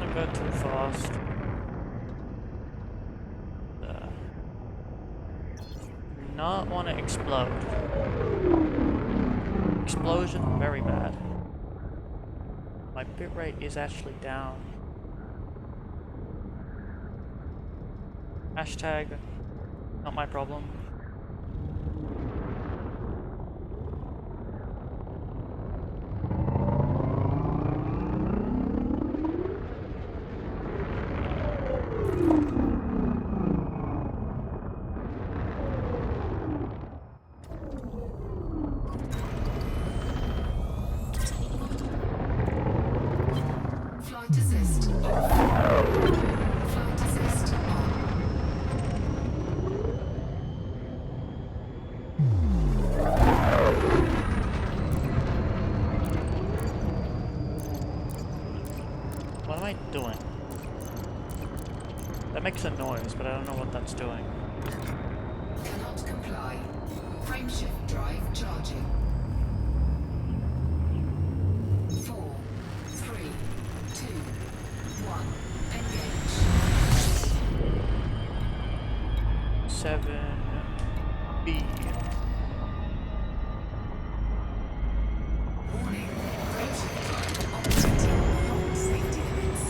Don't go too fast. Not want to explode. Explosion, very bad. My bitrate is actually down. Hashtag, not my problem. Flight assist off. Flight assist on. What am I doing? That makes a noise, but I don't know what that's doing. Cannot comply. Frameshift drive charging. 4, 3, 2, 1. Engage. 7B. Warning. Frameshift drive operating beyond safety limits.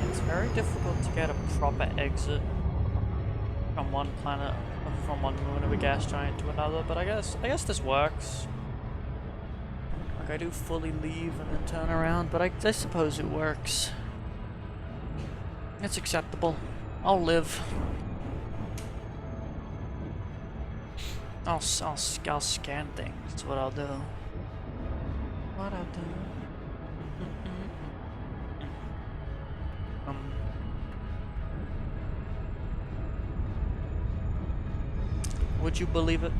It's very difficult to get a proper exit from one planet, from one moon of a gas giant to another, but I guess this works. Like, I do fully leave and then turn around, but I suppose it works. It's acceptable. I'll live. I'll scan things. That's what I'll do. What I'll do. Would you believe it?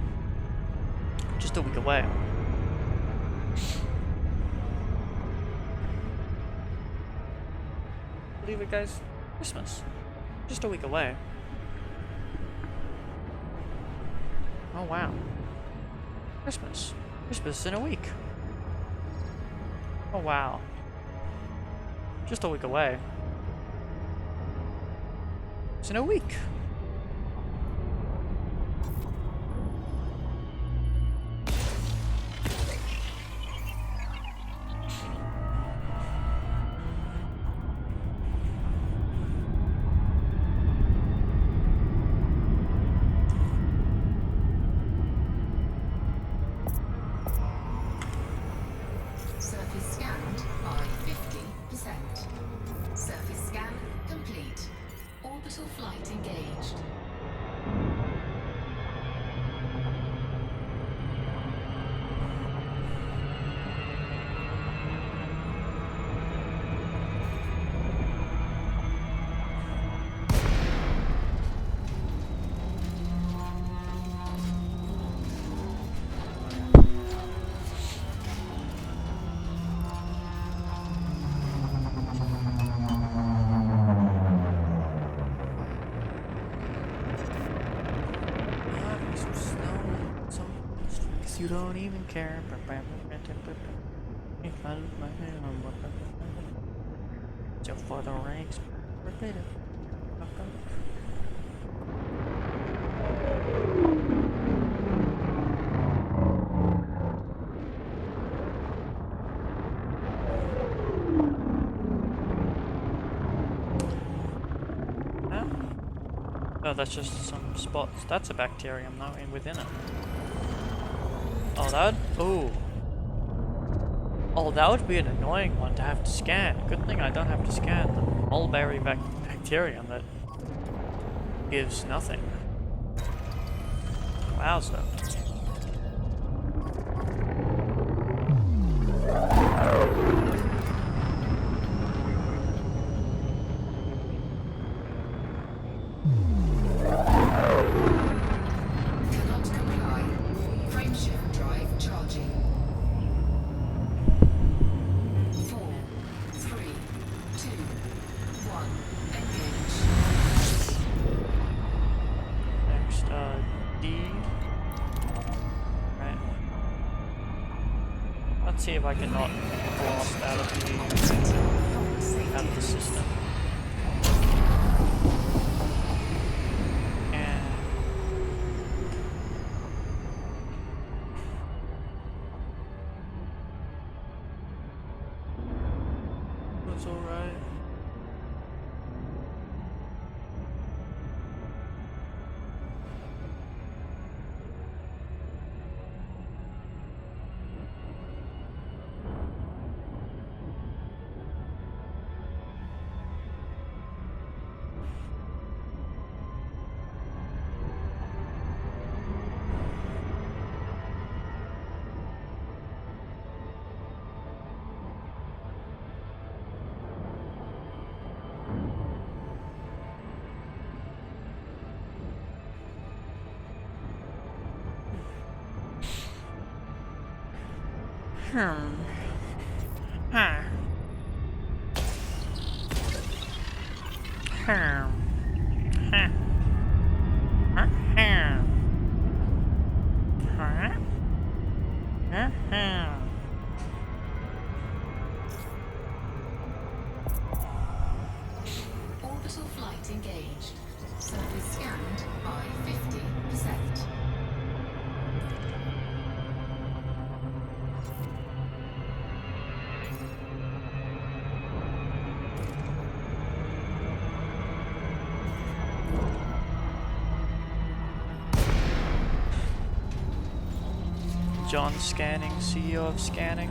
Just a week away. Believe it, guys? Christmas. Just a week away. Oh wow. Christmas. Christmas in a week. Oh wow. Just a week away. It's in a week. Surface scanned by 50%. Surface scan complete. Orbital flight engaged. You don't even care. So for the ranks, repeated. Oh, that's just some spots. That's a bacterium though, in within it. Oh, that would... Ooh. Oh, that would be an annoying one to have to scan. Good thing I don't have to scan the mulberry bacterium that gives nothing. Wowza. Cannot comply. Frameshift drive charging. 4, 3, 2, 1. Engage. Next, D. Right. Let's see if I can not blast out of the system. And that's alright. Huh. Huh. Huh. Huh. Huh. Huh. Orbital flight engaged. Surface scanned by 50%. John Scanning, CEO of Scanning.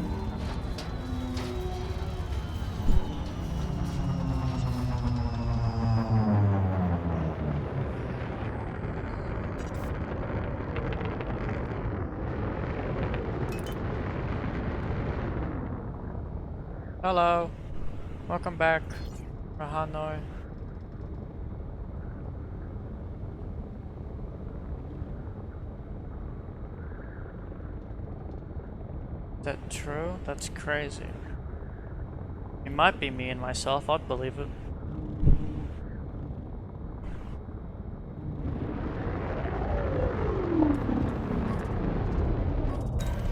Hello. Welcome back, Rahanoi. Is that true? That's crazy. It might be me and myself, I'd believe it.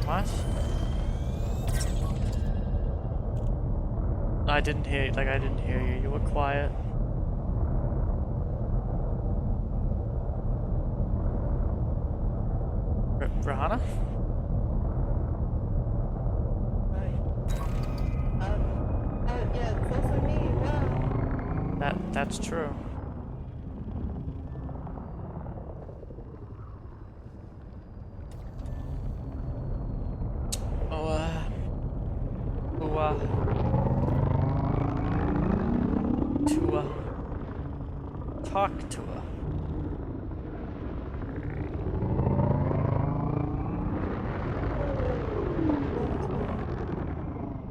What? I didn't hear you, like I didn't hear you, you were quiet. Rahana? Yeah, it's also me, yeah. That's true. Oh, talk to her.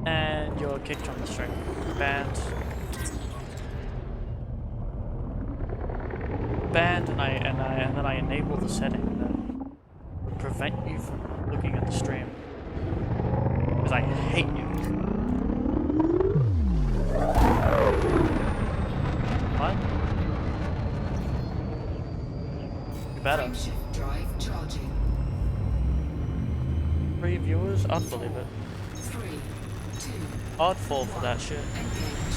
And you're kicked from the string. Banned. Banned, and then I enable the setting that would prevent you from looking at the stream. Because I hate you. What? You better. Frameshift drive charging. 3 viewers? I'd believe it. 3, 2, I'd fall for that shit. engage.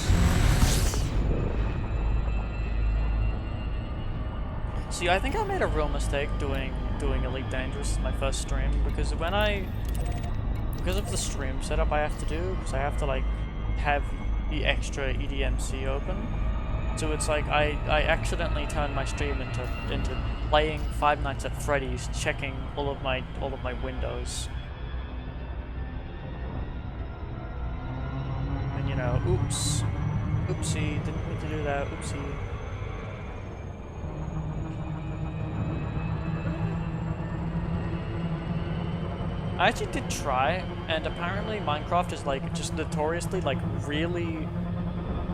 See, I think I made a real mistake doing Elite Dangerous as my first stream, because because of the stream setup I have to do, because I have to like have the extra EDMC open. So it's like I accidentally turned my stream into playing Five Nights at Freddy's, checking all of my windows. And you know, oops. Oopsie, didn't mean to do that, oopsie. I actually did try, and apparently Minecraft is like just notoriously like really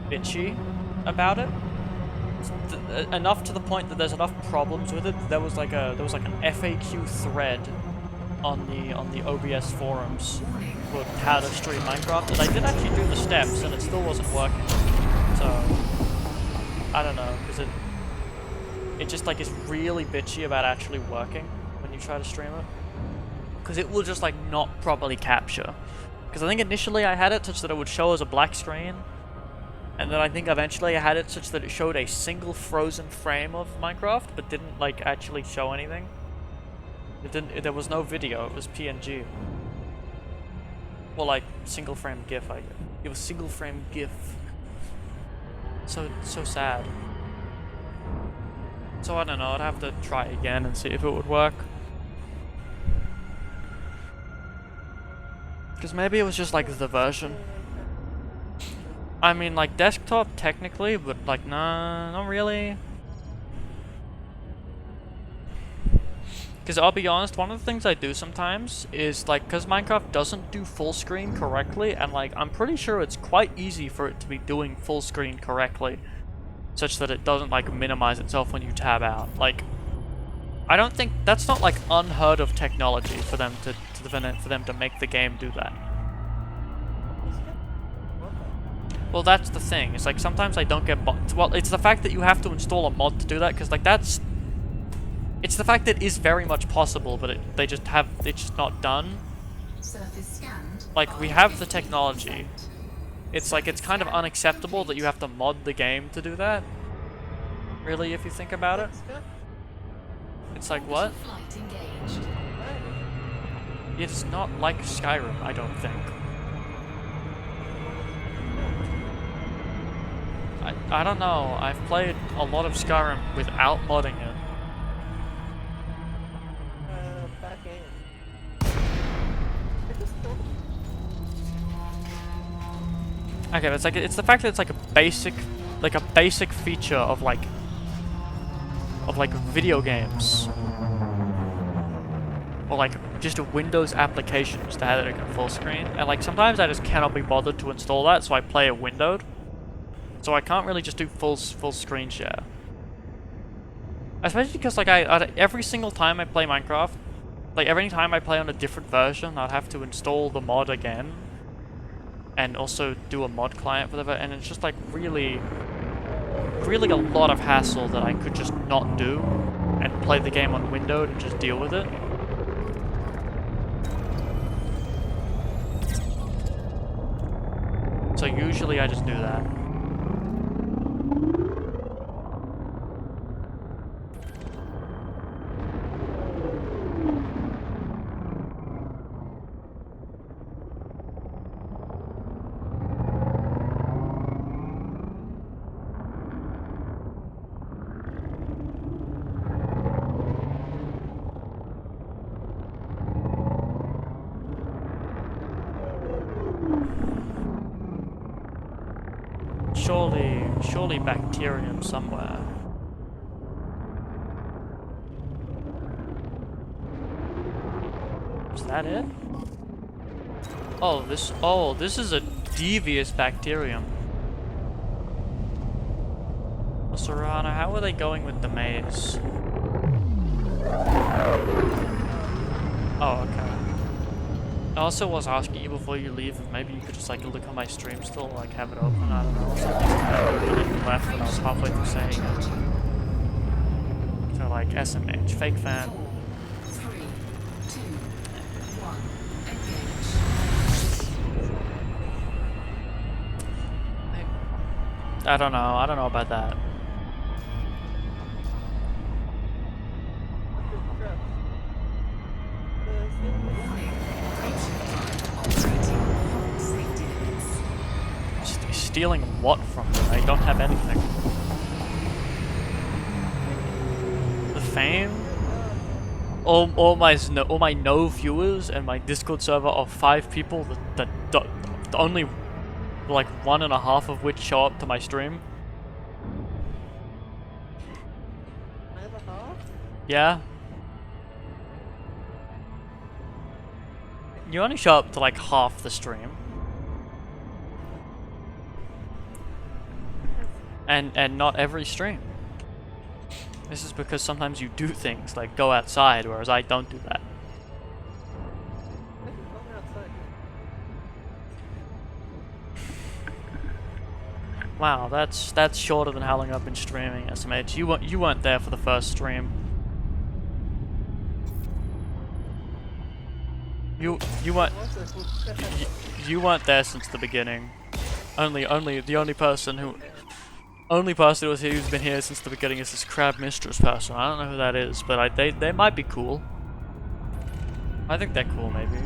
bitchy about it. Enough to the point that there's enough problems with it. There was like an FAQ thread on the OBS forums for how to stream Minecraft, and I did actually do the steps, and it still wasn't working. So I don't know, because it just like is really bitchy about actually working when you try to stream it. Because it will just like not properly capture. Because I think initially I had it such that it would show as a black screen, and then I think eventually I had it such that it showed a single frozen frame of Minecraft, but didn't like actually show anything. It didn't. There was no video. It was PNG. Well, like single frame GIF. It was single frame GIF. So sad. So I don't know. I'd have to try again and see if it would work. Because maybe it was just like the version. I mean, like desktop technically, but like nah, not really. Because I'll be honest, one of the things I do sometimes is like, because Minecraft doesn't do full screen correctly, and like I'm pretty sure it's quite easy for it to be doing full screen correctly, such that it doesn't like minimize itself when you tab out. Like, I don't think that's not like unheard of technology for them to make the game do that. Well, that's the thing. It's like sometimes I don't get well, it's the fact that you have to install a mod to do that, because like it's the fact that it is very much possible, but it's just not done. Surface scanned. Like, we have the technology. It's like it's kind of unacceptable that you have to mod the game to do that. Really, if you think about it. It's like, what? Flight engaged. It's not like Skyrim, I don't think. I don't know. I've played a lot of Skyrim without modding it. Back in. Okay, but it's the fact that it's like a basic feature of like video games or like just Windows applications to have it in full screen, and like sometimes I just cannot be bothered to install that, so I play it windowed. So I can't really just do full screen share. Especially because like every single time I play Minecraft, like every time I play on a different version, I'd have to install the mod again, and also do a mod client for the and it's just like really a lot of hassle that I could just not do and play the game on windowed and just deal with it. So usually I just do that. Surely bacterium somewhere. Is that it? Oh, this is a devious bacterium. Serrano, how are they going with the maze? Oh, okay. I also was asking you before you leave if maybe you could just like look at my stream still, like have it open, I don't know, or something. I left when I was halfway through saying it. So like SMH, fake fan. 4, 3, 2, 1, engage. I don't know about that. Stealing what from me? I don't have anything. The fame? All my no viewers and my Discord server of 5 people that only like 1.5 of which show up to my stream. Yeah. You only show up to like half the stream. And not every stream. This is because sometimes you do things like go outside, whereas I don't do that. Wow, that's shorter than how long I've been streaming, SMH. You weren't there for the first stream. You weren't there since the beginning. The only person who was here who's been here since the beginning is this Crab Mistress person. I don't know who that is, but they might be cool. I think they're cool, maybe.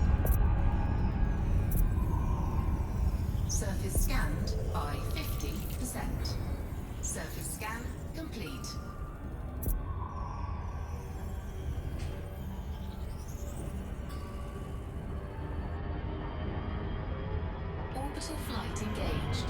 Surface scanned by 50%. Surface scan complete. Orbital flight engaged.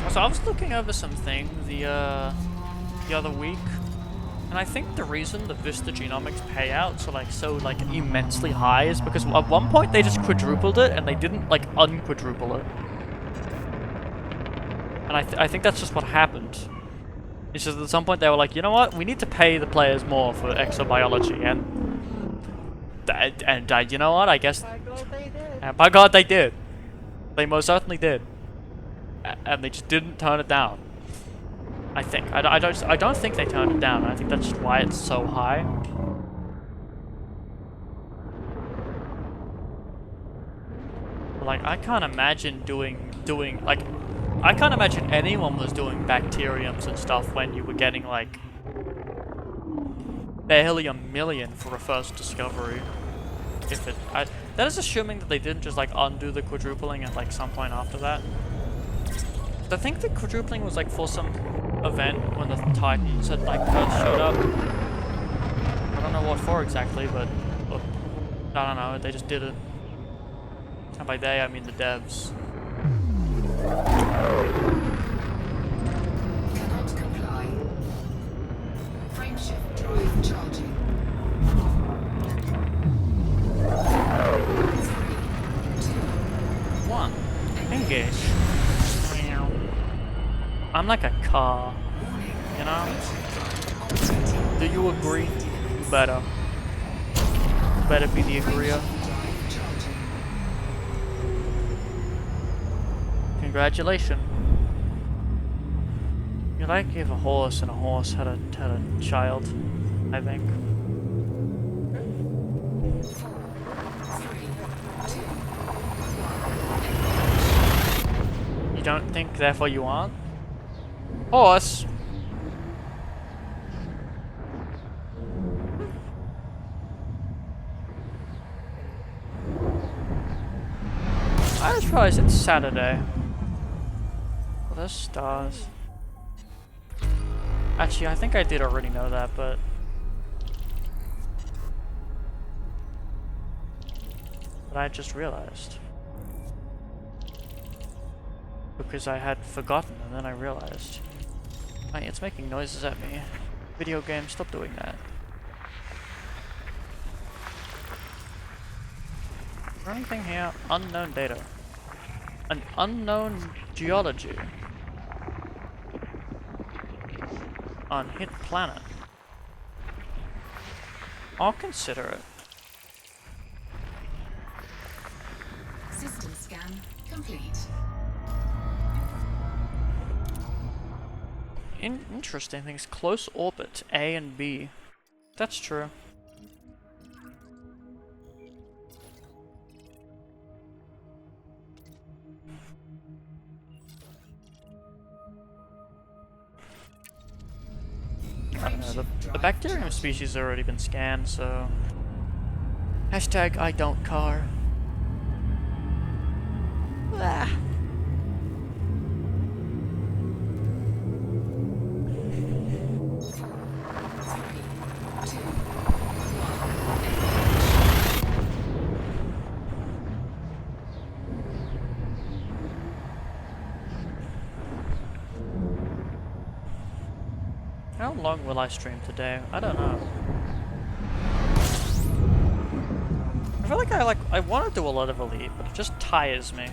So I was looking over something the other week, and I think the reason the Vista Genomics payouts are like so immensely high is because at one point they just quadrupled it and they didn't like unquadruple it. And I think that's just what happened. It's just at some point they were like, you know what, we need to pay the players more for exobiology, and you know what, I guess. And by God they did. They most certainly did. And they just didn't turn it down. I think. I don't think they turned it down. I think that's just why it's so high. Like I can't imagine I can't imagine anyone was doing bacteriums and stuff when you were getting like barely 1 million for a first discovery. That is assuming that they didn't just like undo the quadrupling at like some point after that. I think the quadrupling was like for some event when the Titans had like first showed up. I don't know what for exactly, but I don't know, they just did it. And by they, I mean the devs. Cannot comply. Frameshift drive charging. 3, 2, 1. Engage. I'm like a car, you know? Do you agree? You better. You better be the agreeer. drive charging. Congratulations. You're like if a horse and a horse had a child, I think. 4, 3, 2. You don't think, therefore you aren't? Horse! I just realized it's Saturday. Well, there's stars. Actually, I think I did already know that, but I just realized. Because I had forgotten and then I realized. Hey, it's making noises at me. Video game, stop doing that. Is there anything here? Unknown data. An unknown geology. On hit planet. I'll consider it. System scan complete. Interesting things. Close orbit, A and B. That's true. I don't know, the bacterium species have already been scanned, so... Hashtag I don't car. Ah. How long will I stream today? I don't know. I feel like I want to do a lot of Elite, but it just tires me.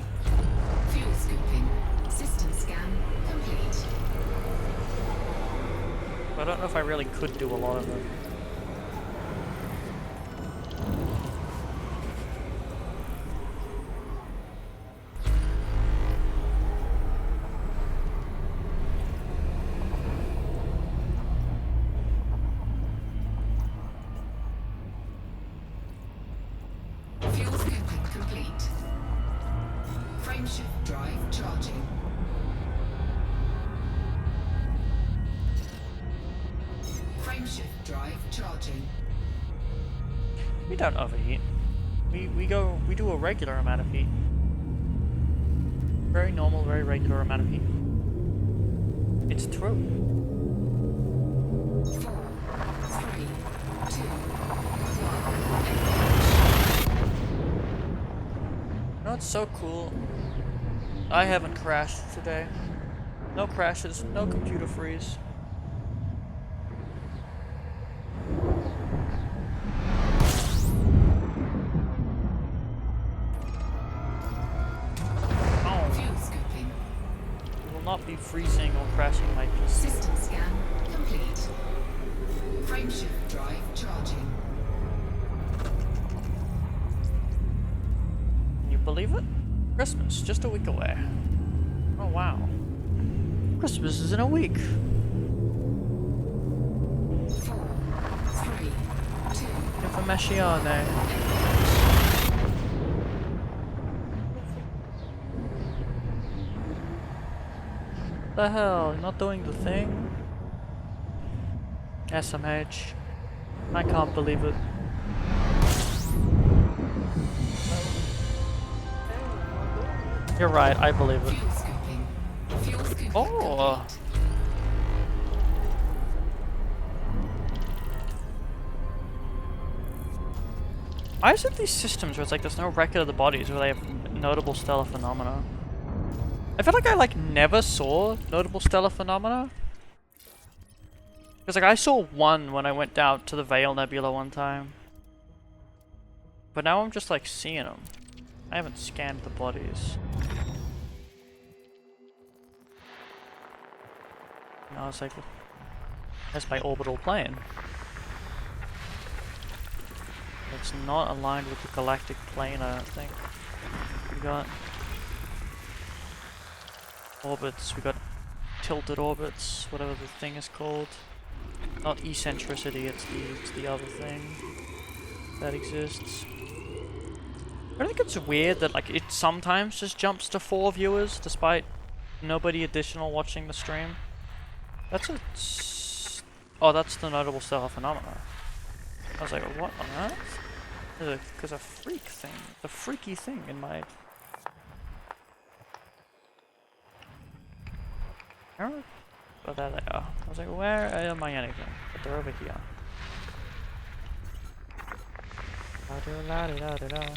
Fuel scooping. System scan complete. I don't know if I really could do a lot of it. Fuel scooping complete. Frameshift drive charging. Frameshift drive charging. We don't overheat. We do a regular amount of heat. Very normal, very regular amount of heat. It's true. 4, 3, 2, 1. You know what's so cool? I haven't crashed today. No crashes, no computer freeze. Fuel scooping. Will not be freezing or crashing my PC. System scan complete. Frameshift drive charging. Can you believe it? Christmas, just a week away. Oh wow. Christmas is in a week. 4, 3, 2. Informazione. The hell, you're not doing the thing? SMH. I can't believe it. You're right, I believe it. Fuel scooping. Fuel Oh! Why is it these systems where it's like there's no record of the bodies where they have notable stellar phenomena? I feel like I like never saw notable stellar phenomena. Because like I saw one when I went down to the Veil Nebula one time. But now I'm just like seeing them. I haven't scanned the bodies. No, it's like, that's my orbital plane. It's not aligned with the galactic plane, I don't think. We got orbits, we got tilted orbits, whatever the thing is called. Not eccentricity, it's the other thing that exists. I think it's weird that like it sometimes just jumps to 4 viewers despite nobody additional watching the stream. That's a... Oh, that's the notable stellar phenomena. I was like, what on earth? Because a freak thing. The freaky thing in my... Where? Oh, there they are. I was like, where am I anything? But they're over here. La-do-la-di-da-di-da.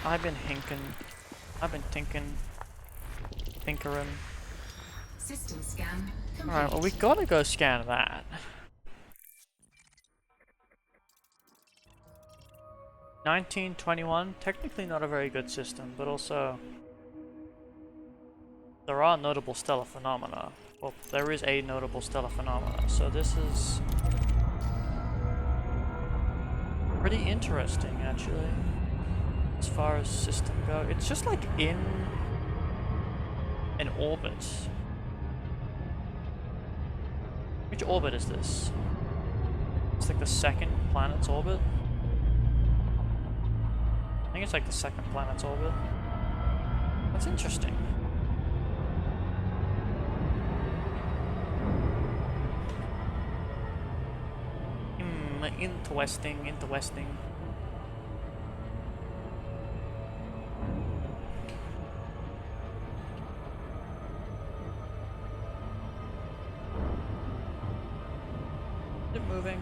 I've been tinkering. System scan complete. Alright, well we gotta go scan that. (1921), technically not a very good system, but also there are notable stellar phenomena. Well, there is a notable stellar phenomena, so this is pretty interesting actually. As far as system go, it's just like in an orbit. Which orbit is this? It's like the second planet's orbit. I think it's like the second planet's orbit. That's interesting. Interesting. Is it moving?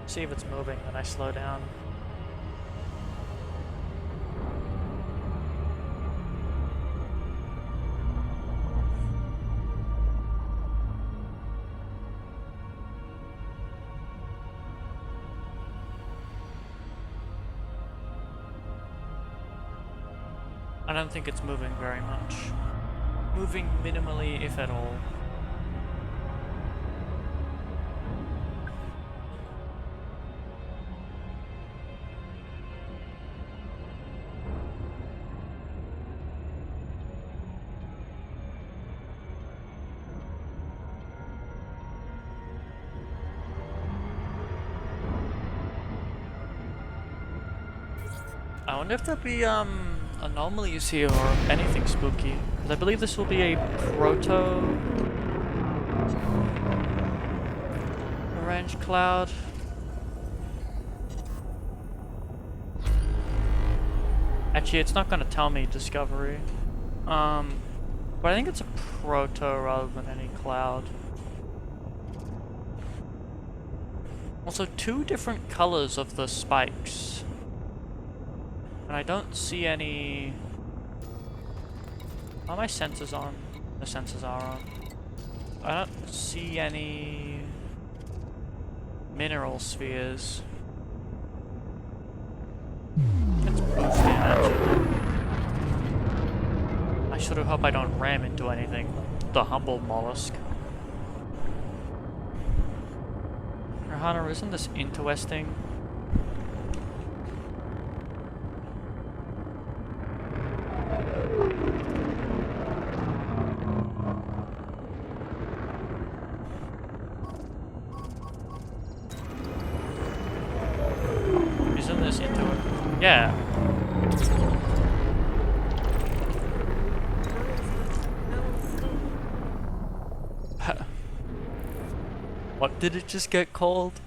See if it's moving, then I slow down. I don't think it's moving very much. Moving minimally, if at all. I wonder if there'll be anomalies here or anything spooky. Because I believe this will be a proto-orange cloud. Actually, it's not going to tell me discovery. But I think it's a proto rather than any cloud. Also, 2 different colors of the spikes. And I don't see any... Are my sensors on? The sensors are on. I don't see any mineral spheres. Let's move in, actually. I sort of hope I don't ram into anything. The humble mollusk. Rahana, isn't this interesting? Yeah. What did it just get called?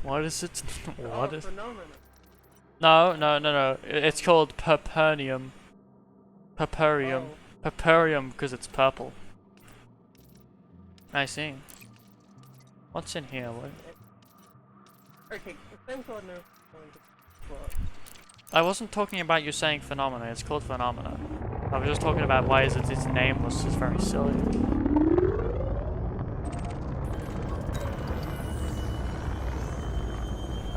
What is it? What is? Phenomenon. No. It's called Purpurnium. Purpurium. Oh. Purpurium because it's purple. I see. What's in here? What? Okay, depends on the what. I wasn't talking about you saying phenomena. It's called phenomena. I was just talking about why is its name was just very silly.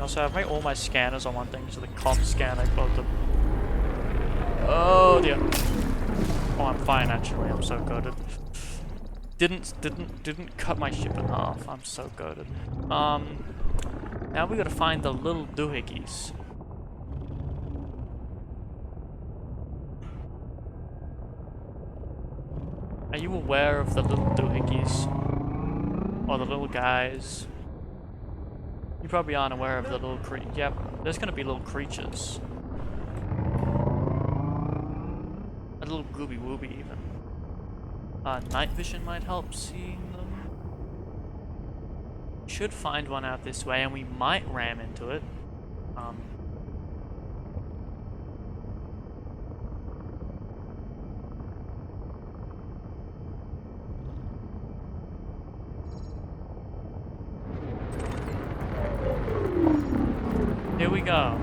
Also, I've made all my scanners on one thing, so the comp scanner got the. Oh dear. Oh, I'm fine actually. I'm so goated. Didn't cut my ship in half. I'm so goated. Now we gotta find the little doohickeys. Are you aware of the little doohickeys? Or the little guys? You probably aren't aware of the little Yep, there's gonna be little creatures. A little gooby wooby even. Night vision might help seeing them. Should find one out this way and we might ram into it. Here we go.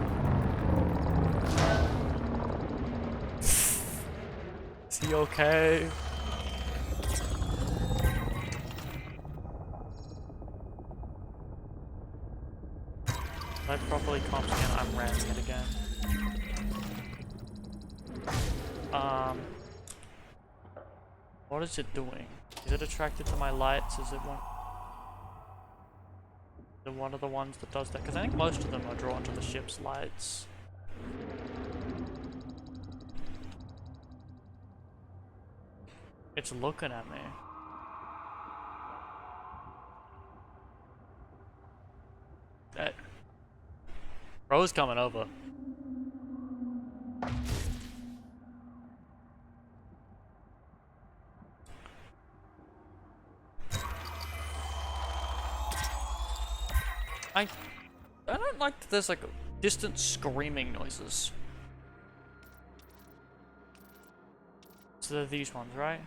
Is he okay? If I properly comp scan, I'm ramming it again. What is it doing? Is it attracted to my lights? Is it one of the ones that does that? Because I think most of them are drawn to the ship's lights. It's looking at me. Bro's coming over. I don't like that there's like distant screaming noises. So they're these ones, right?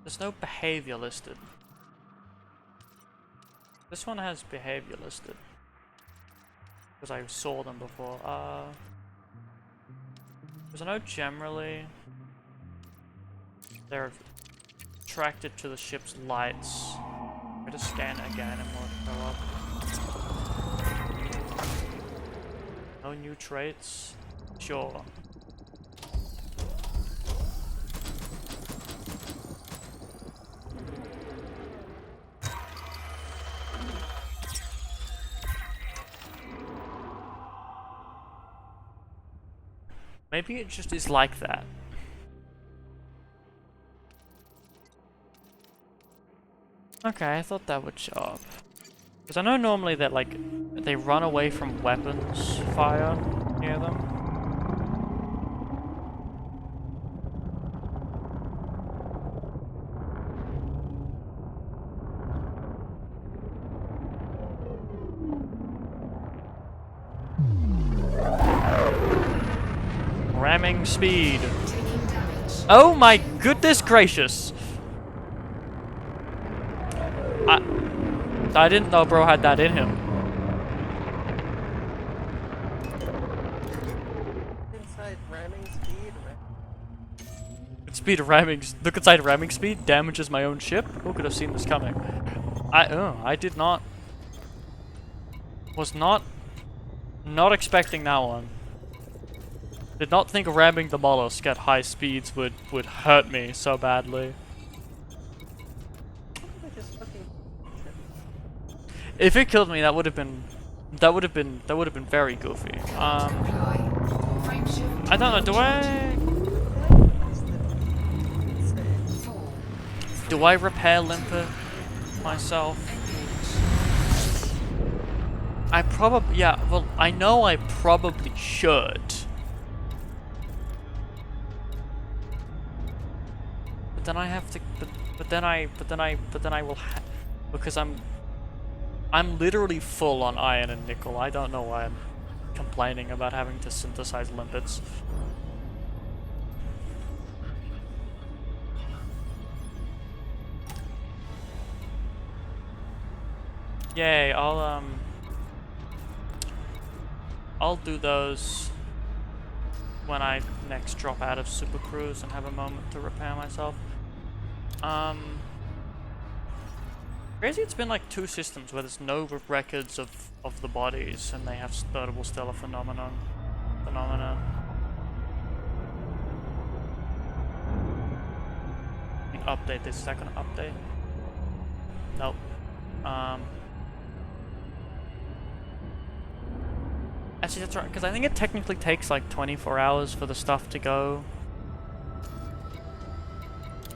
There's no behavior listed. This one has behavior listed. Because I saw them before. Because I know generally they're attracted to the ship's lights. I'm gonna scan again and we'll go up. No new traits? Sure. Maybe it just is like that. Okay, I thought that would show up. Because I know normally that, like, they run away from weapons fire near them. Ramming speed. Taking damage. Oh my goodness gracious! I didn't know bro had that in him. Inside ramming speed. Speed of ramming. Look inside ramming speed. Damages my own ship. Who could have seen this coming? I did not. Was not expecting that one. Did not think ramming the mollusk at high speeds would hurt me so badly. If it killed me, that would have been very goofy. I don't know. Do I repair Limpet myself? I probably well, I know I probably should. then I have to, but then I will because I'm literally full on iron and nickel. I don't know why I'm complaining about having to synthesize limpets. Yay, I'll do those when I next drop out of Super Cruise and have a moment to repair myself. Crazy it's been like 2 systems where there's no records of the bodies and they have notable stellar phenomena. I think update this, is that gonna update? Nope. Actually, that's right, because I think it technically takes like 24 hours for the stuff to go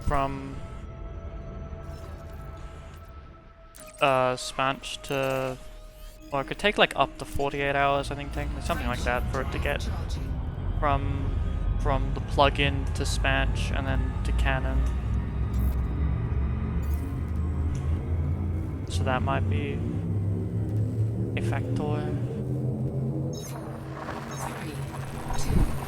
from Spanch to, or it could take like up to 48 hours, I think, technically, something like that, for it to get from the plugin to Spanch and then to Canon. So that might be a factor. 3, 2, 1.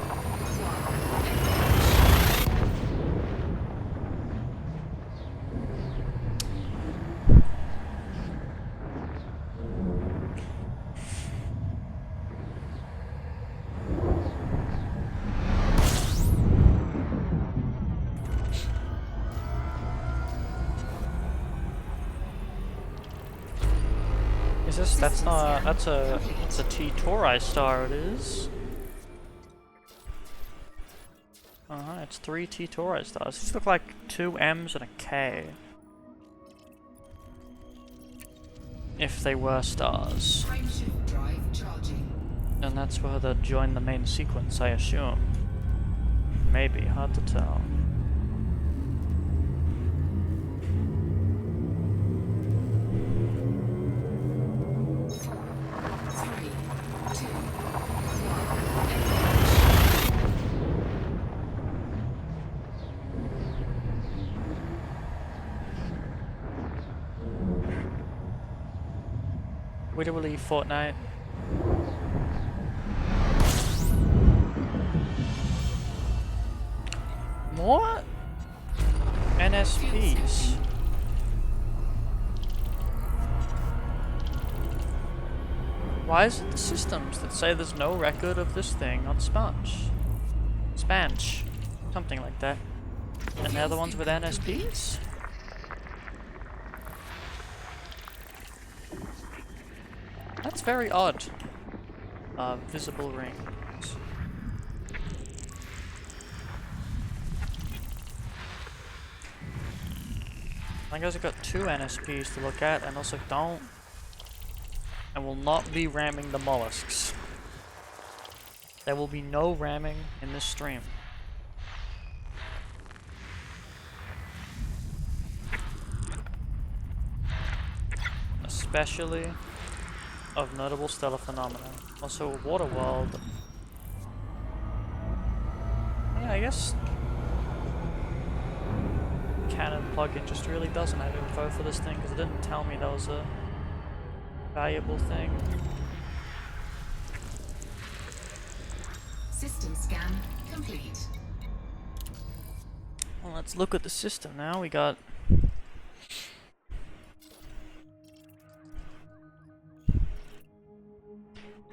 Is this, that's not, that's a T Tori star it is. It's 3 T Tori stars. These look like 2 M's and a K. If they were stars. Frameshift drive charging. And that's where they'd join the main sequence, I assume. Maybe, hard to tell. Literally Fortnite. More NSPs. Why is it the systems that say there's no record of this thing on Spanch? Spanch. Something like that. And they're the ones with NSPs? That's very odd. Visible rings. I guess I've got 2 NSPs to look at, and also don't and will not be ramming the mollusks. There will be no ramming in this stream. Especially of notable stellar phenomena. Also, Water World. Yeah, I guess Canon plugin just really doesn't have info for this thing because it didn't tell me that was a valuable thing. System scan complete. Well, let's look at the system now. We got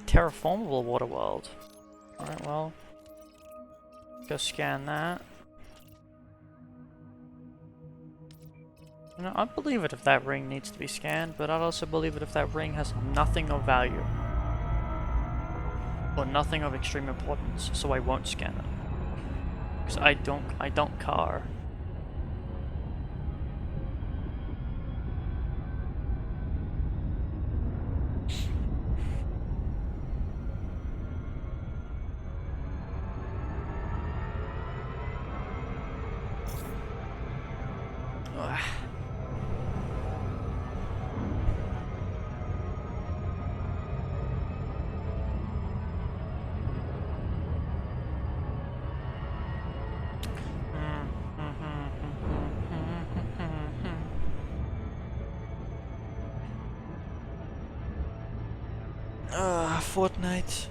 terraformable water world. Alright, well, go scan that. You know, I'd believe it if that ring needs to be scanned, but I'd also believe it if that ring has nothing of value. Or nothing of extreme importance, so I won't scan it. Because I don't car. Ugh. Fortnite.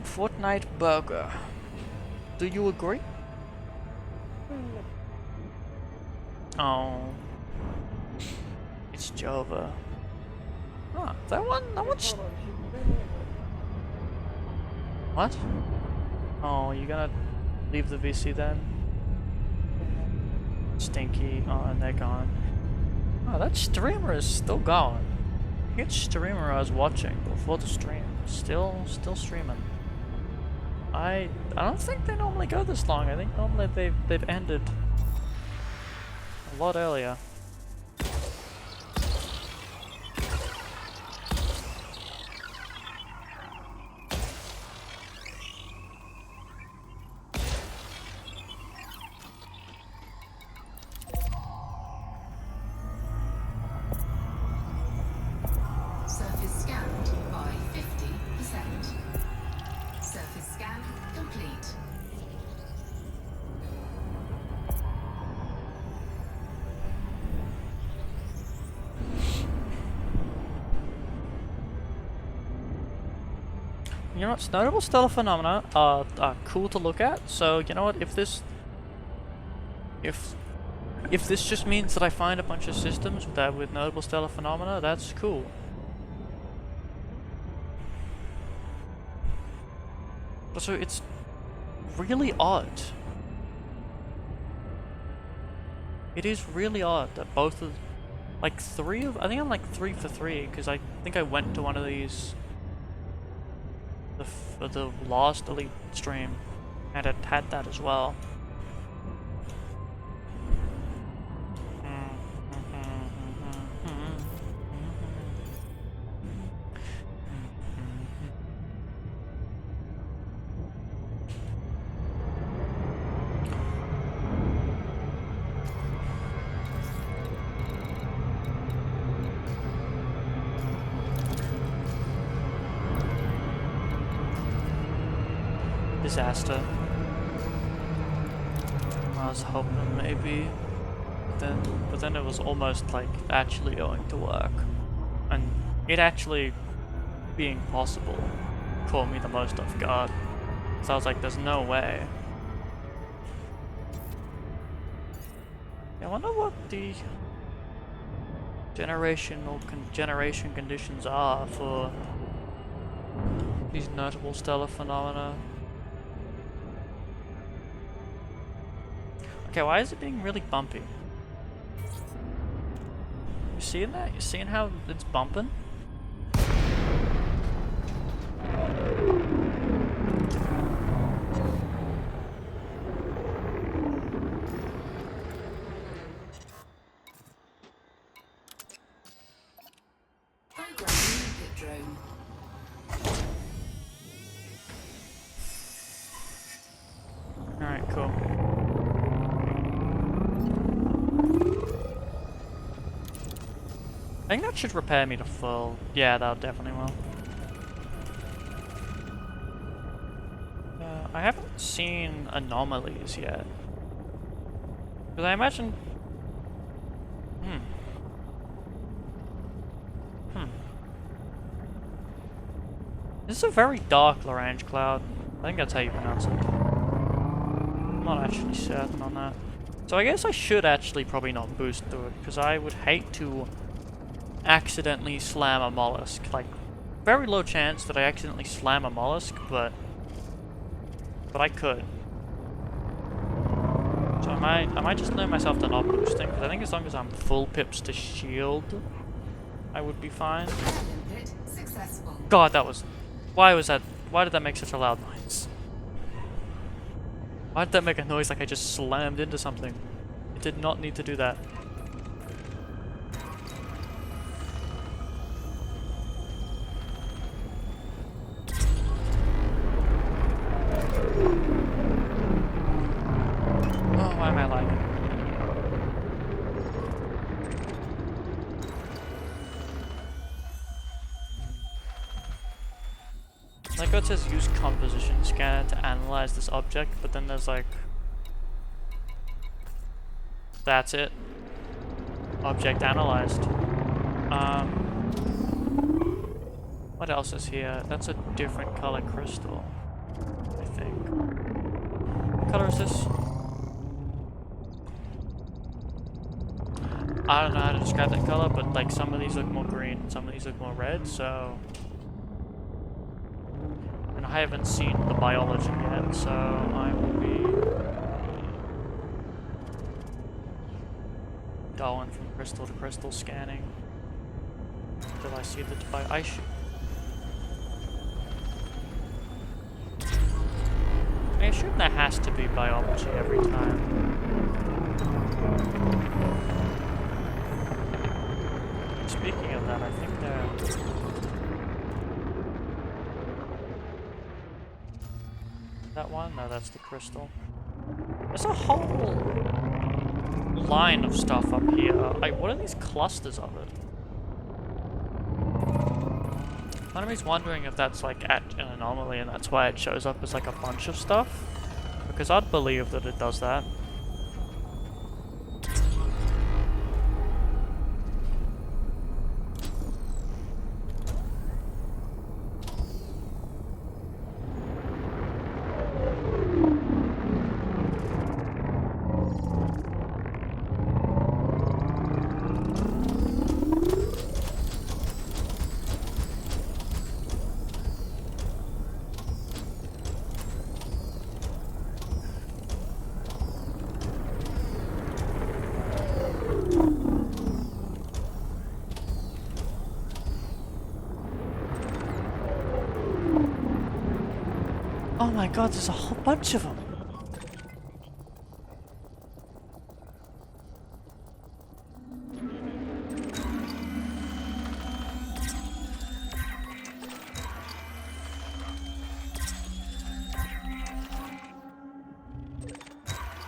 Fortnite burger. Do you agree? Oh. It's Jova. Ah, that one's... Hold on, she's been in. What? Oh, you gonna leave the VC then? Stinky. Oh, and they're gone. Oh, that streamer is still going. Each streamer I was watching before the stream, still streaming. I don't think they normally go this long. I think normally they've ended a lot earlier. Surface scanned by 50%. Surface scan complete. You know what? Notable stellar phenomena are cool to look at. So you know what? If this just means that I find a bunch of systems with notable stellar phenomena, that's cool. Also, it's really odd. It is really odd that both of, I think I'm like 3 for 3 because I think I went to one of these. The last Elite stream, and it had that as well. Disaster. I was hoping maybe, but then it was almost like actually going to work, and it actually being possible caught me the most off guard. So I was like, "There's no way." I wonder what the generation conditions are for these notable stellar phenomena. Okay, why is it being really bumpy? You seeing that? You seeing how it's bumping? Programming input drone. Alright, cool. I think that should repair me to full. Yeah, that definitely will. I haven't seen anomalies yet. Because I imagine... This is a very dark Lagrange cloud. I think that's how you pronounce it. I'm not actually certain on that. So I guess I should actually probably not boost through it, because I would hate to accidentally slam a mollusk. Like, very low chance that I accidentally slam a mollusk, but I could. So I might just learn myself to not boosting, because I think as long as I'm full pips to shield, I would be fine. Input successful. God, that was... Why did that make such a loud noise? Why did that make a noise like I just slammed into something? It did not need to do that. Oh, why am I lagging? Like it says use composition scanner to analyze this object, but then there's like... That's it. object analyzed. What else is here? That's a different color crystal, I think. What color is this? I don't know how to describe that color, but like some of these look more green, some of these look more red, so... And I haven't seen the biology yet, so I will be going from crystal to crystal scanning until I see the I assume there has to be biology every time. Speaking of that, I think there... That one? No, that's the crystal. There's a whole line of stuff up here. Like, what are these clusters of it? Part of me's wondering if that's like at an anomaly and that's why it shows up as like a bunch of stuff. Because I'd believe that it does that. Oh my god, there's a whole bunch of them.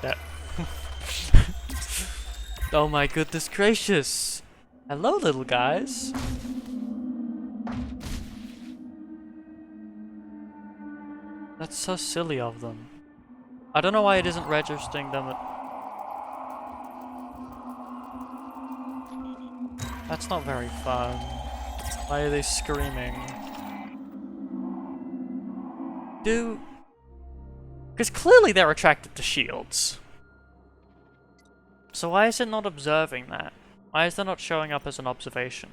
That. Oh my goodness gracious. Hello, little guys. That's so silly of them. I don't know why it isn't registering them. That's not very fun. Why are they screaming? Because clearly they're attracted to shields. So why is it not observing that? Why is that not showing up as an observation?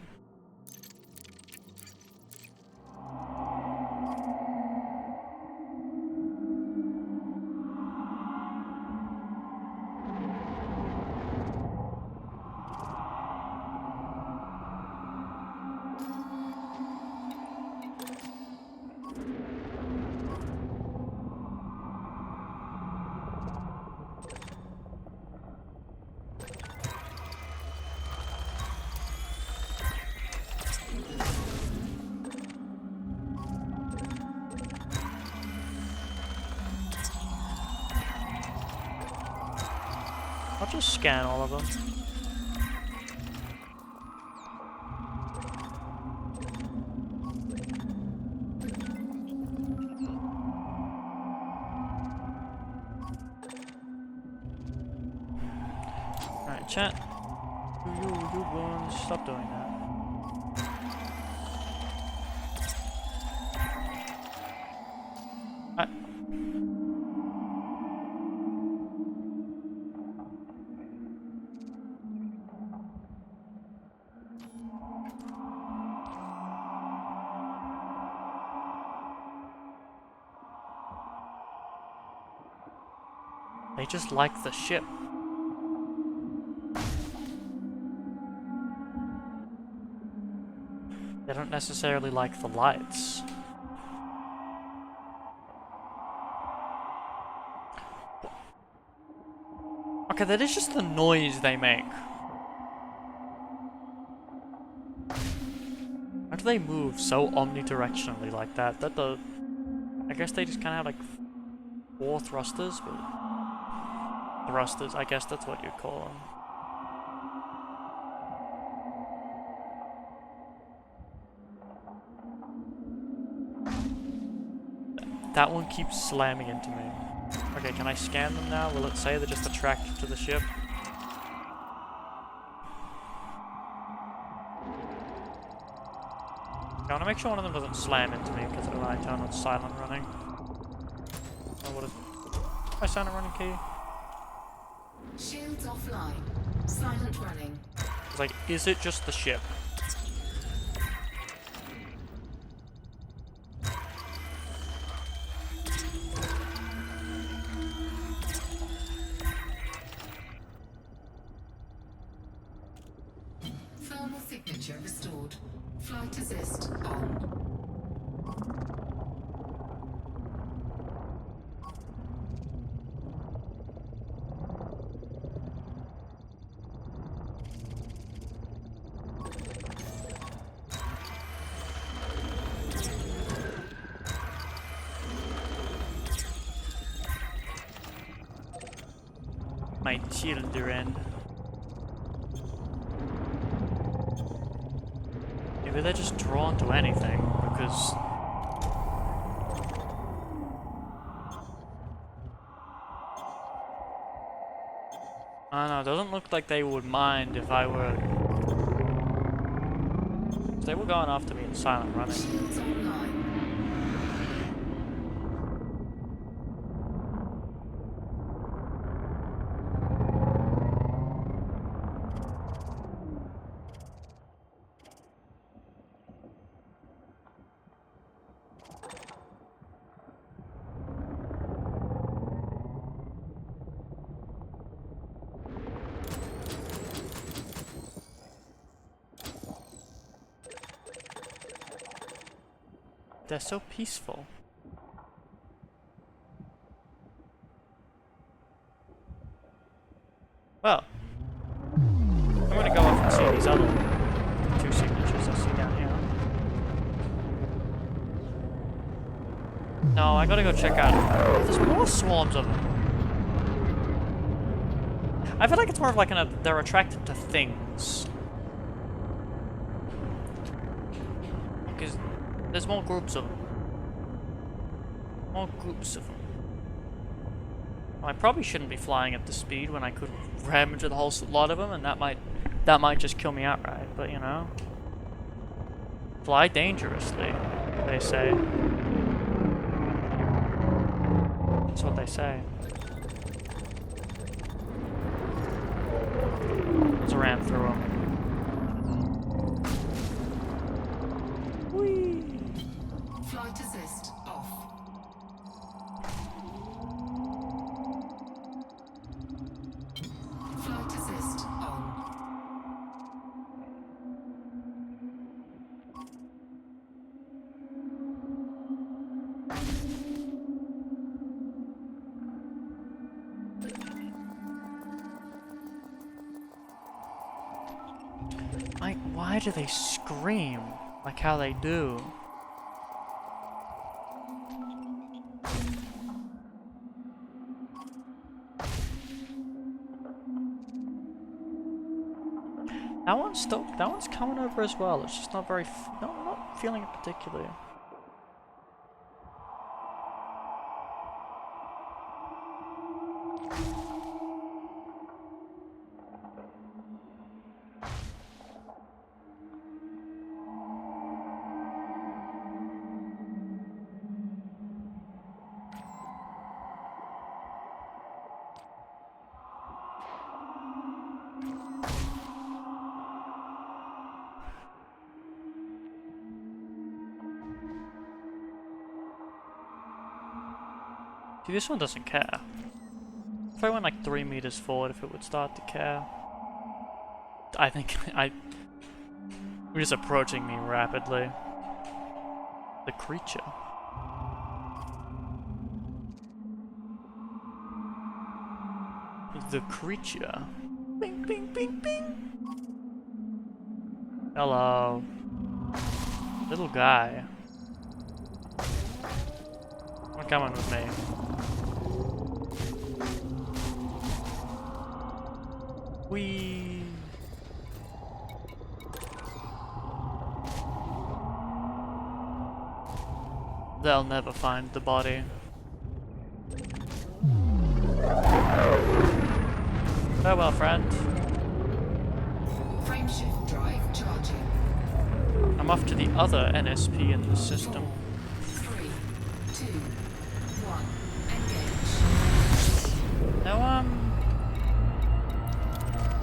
I'll just scan all of them. Alright, chat. You bones, stop doing that. They just like the ship. They don't necessarily like the lights. Okay, that is just the noise they make. How do they move so omnidirectionally like that? I guess they just kind of have like 4 thrusters, but... Thrusters, I guess that's what you'd call them. That one keeps slamming into me. Okay, can I scan them now? Will it say they're just attracted to the ship? I want to make sure one of them doesn't slam into me because when I turn on silent running. Oh, what is my silent running key? Shields offline. Silent running. It's like, is it just the ship? Thermal signature restored. Flight assist on. My children. Maybe they're just drawn to anything because I don't know, it doesn't look like they would mind if I were. They were going after me in silent running. Shields online. They're so peaceful. Well, I'm gonna go off and see these other two signatures I see down here. No, I gotta go check out. There's more swarms of them. I feel like it's more of like they're attracted to things. Because there's more groups of them. More groups of them. I probably shouldn't be flying at this speed when I could ram into the whole lot of them, and that might just kill me outright. But you know, fly dangerously, they say. That's what they say. Let's ram through them. Flight assist off. Flight assist on. Why do they scream like how they do? That one's coming over as well. It's just not very, not feeling it particularly. See, this one doesn't care. If I went like 3 meters forward, if it would start to care. I think we're just approaching me rapidly. The creature. The creature. Bing, bing, bing, bing. Hello. Little guy. You're coming with me. Whee! They'll never find the body. Farewell, friend. Frameshift drive charging. I'm I'm off to the other NSP in the system. 4, 3, 2, 1. Engage.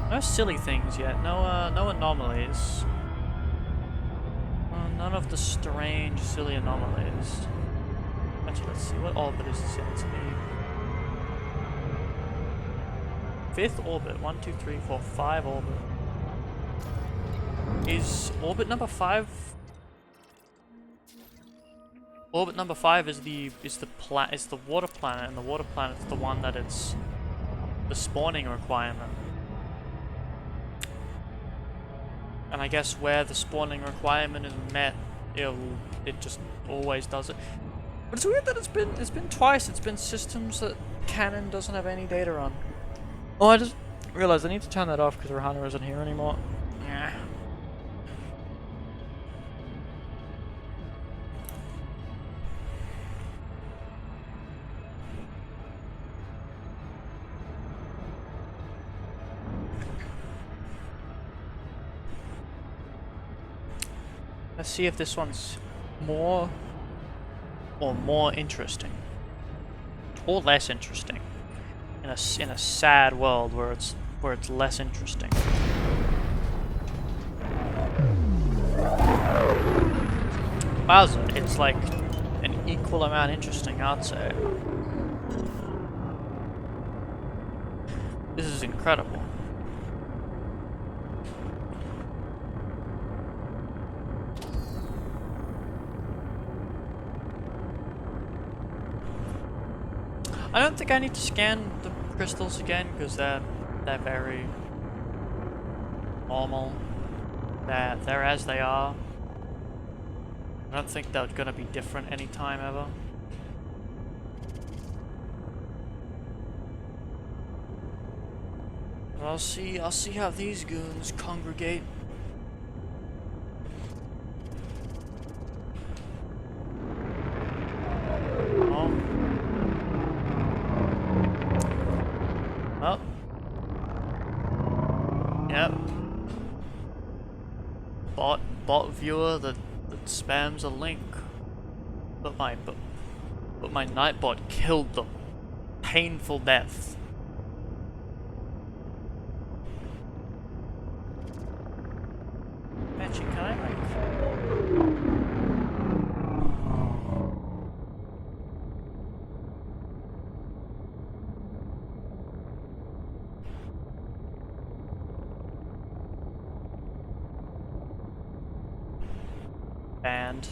No silly things yet. No anomalies. None of the strange, silly anomalies. Actually, let's see. What orbit is this in? It's the 5th orbit. 1, 2, 3, 4, 5 orbit. Is orbit number 5? Orbit number 5 is the water planet, and the water planet is the one that it's the spawning requirement. And I guess where the spawning requirement is met, it just always does it. But it's weird that it's been twice. It's been systems that Canon doesn't have any data on. Oh, I just realized I need to turn that off because Rahana isn't here anymore. Yeah. Let's see if this one's more interesting, or less interesting, in a sad world where it's less interesting. Wowza, it's like an equal amount interesting, I'd say. This is incredible. I don't think I need to scan the crystals again because they're very normal. They're as they are. I don't think they're gonna be different anytime ever. But I'll see how these goons congregate. Oh. Yep. Bot viewer that spams a link. But my Nightbot killed them. Painful death. Actually, can I like and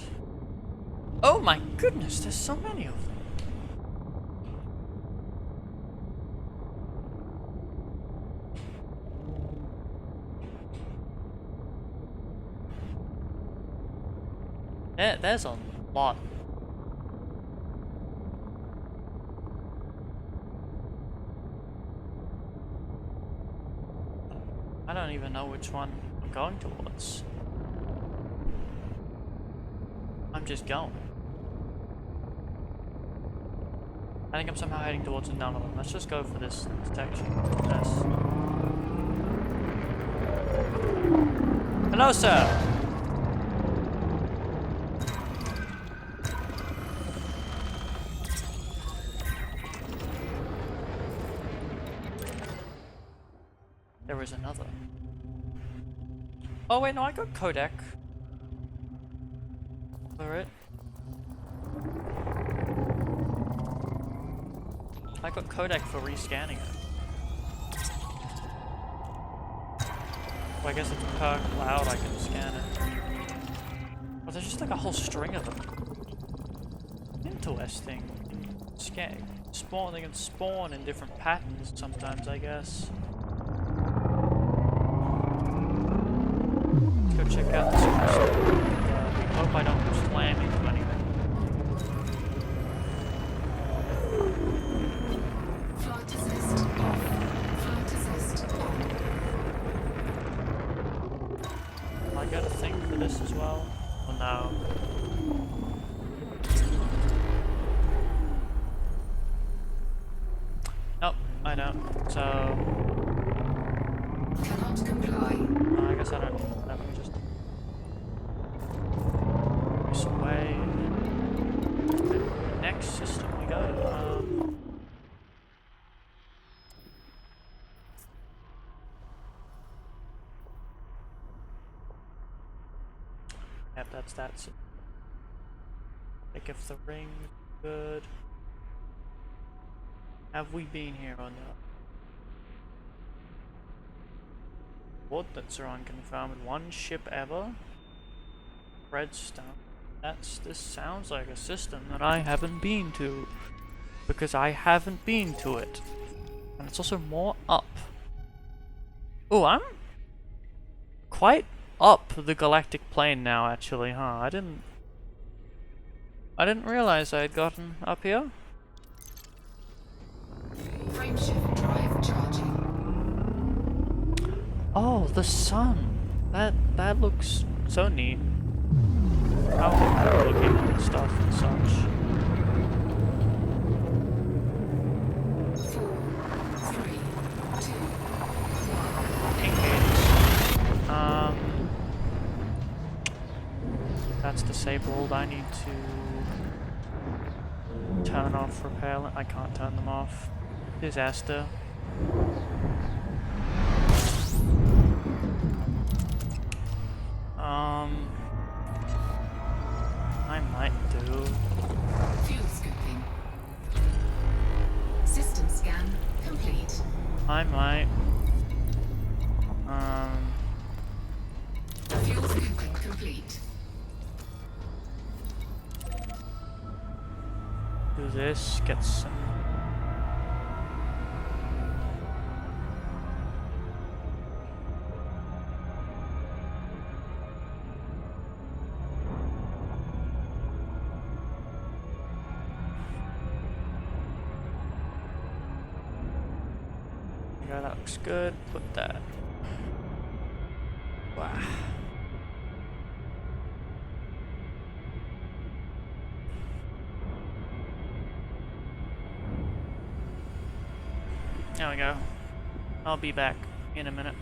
oh my goodness, there's so many of them. There's a lot. I don't even know which one I'm going towards. I'm just going. I think I'm somehow heading towards none of them. Let's just go for this detection. Yes. Hello, sir! There is another. Oh wait, no, I got codec. Alright. I got codec for rescanning it. Well, I guess if it's per cloud I can scan it. But there's just like a whole string of them. Interesting. They can spawn in different patterns sometimes, I guess. Let's go check out this crystal. Hope I don't slam into anything. Flight assist off. Flight assist on. I got a thing for this as well. Oh no. Nope, I don't. So Cannot comply. I guess I don't need that. Let me just next system we go. Yep, that's that. Like if the ring is good. Have we been here or not? Coordinates are unconfirmed. One ship ever. Redstone. This sounds like a system that I haven't been to. Because I haven't been to it. And it's also more up. Oh, I'm quite up the galactic plane now, actually, huh? I didn't realize I had gotten up here. Frameshift drive charging. Oh, the sun. That looks so neat. How we're looking at stuff and such. 4, 3, 2, Engage. That's disabled. I need to turn off repellent. I can't turn them off. Disaster. I might do. fuel scooping. System scan complete. I might. Fuel scooping complete. Do this. Get some. Yeah, that looks good. Put that. Wow. There we go. I'll be back in a minute.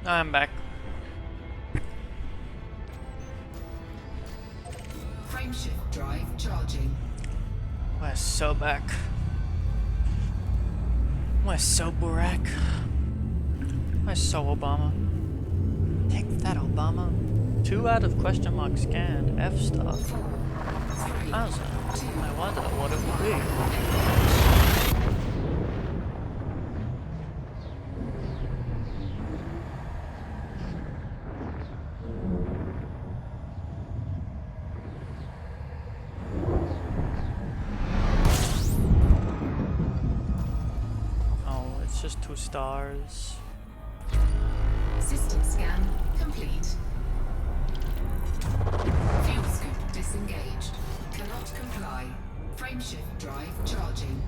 I'm back. Frameshift drive charging. We're so back. We're so Barack. We're so Obama. Take that, Obama. 2 out of question mark scanned. F stuff. 4, 3, I wonder what it would be. Just 2 stars. System scan complete. Fuel scoop disengaged. Cannot comply. Frameshift drive charging.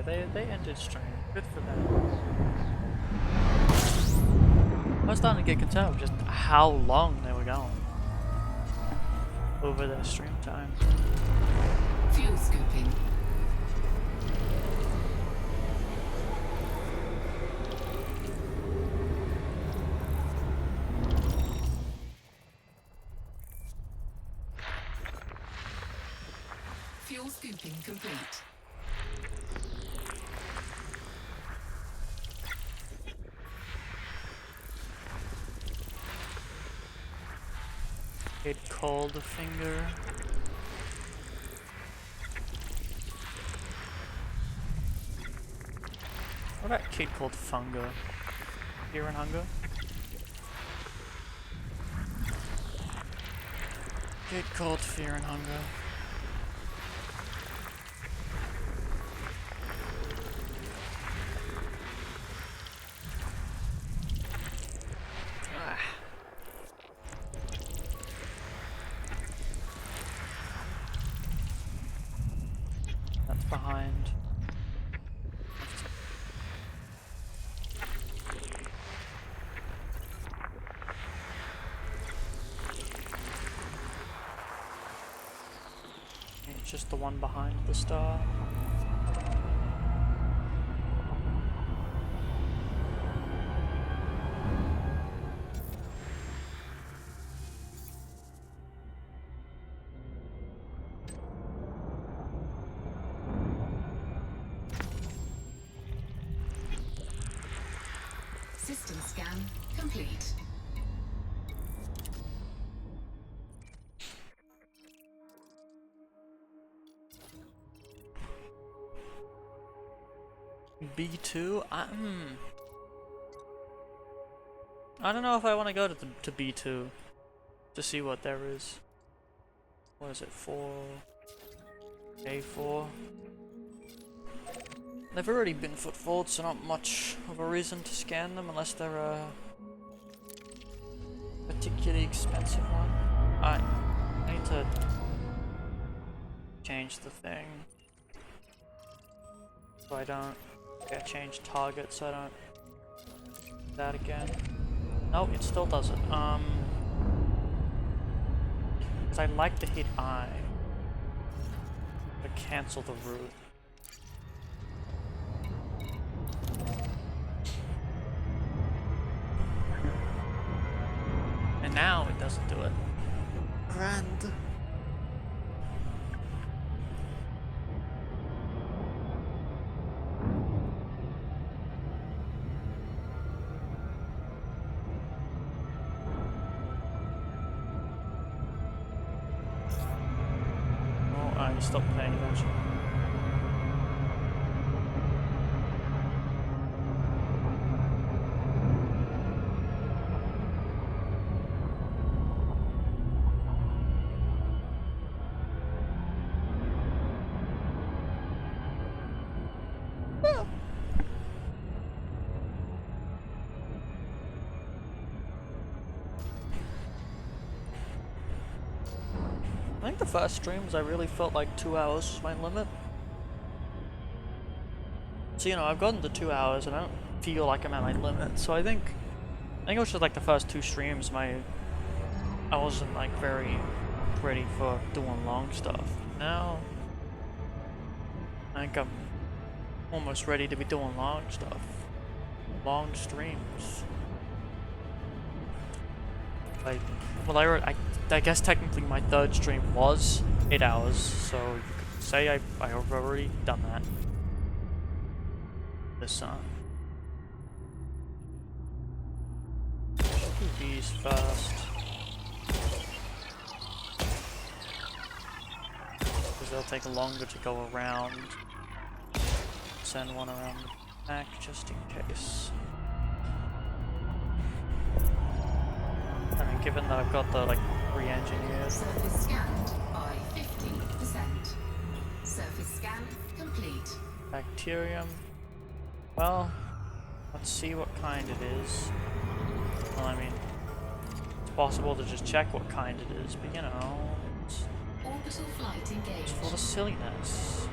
Okay, they ended stream. Good for them. I was starting to get concerned with just how long they were going over their stream time. Fuel scooping. Fuel scooping complete. Kid called a finger. What about a kid called Funga? Fear and Hunger? Kid called Fear and Hunger. Ah. That's behind. It's just the one behind the star. System scan complete. B2? I don't know if I want to go to B2 to see what there is. What is it, 4A4? They've already been footfalled, so not much of a reason to scan them unless they're a particularly expensive one. I need to change the thing so I don't change target so I don't do that again. No, it still doesn't. Because I like to hit I to cancel the route. And now it doesn't do it. Grand. Oh, I stopped paying attention. I think the first streams I really felt like 2 hours was my limit. So you know, I've gotten to 2 hours and I don't feel like I'm at my limit. So I think it was just like the first 2 streams I wasn't like very ready for doing long stuff. Now I think I'm almost ready to be doing long stuff. Long streams. Like, well, I guess technically my third stream was 8 hours, so you could say I've already done that. This do these first. Because they'll take longer to go around. Send one around the back just in case. I mean, given that I've got the, like, re-engineered. Surface scanned by 50%. Surface scan complete. Bacterium. Well, let's see what kind it is. Well, I mean, it's possible to just check what kind it is, but you know, it's Orbital flight engaged. full of silliness.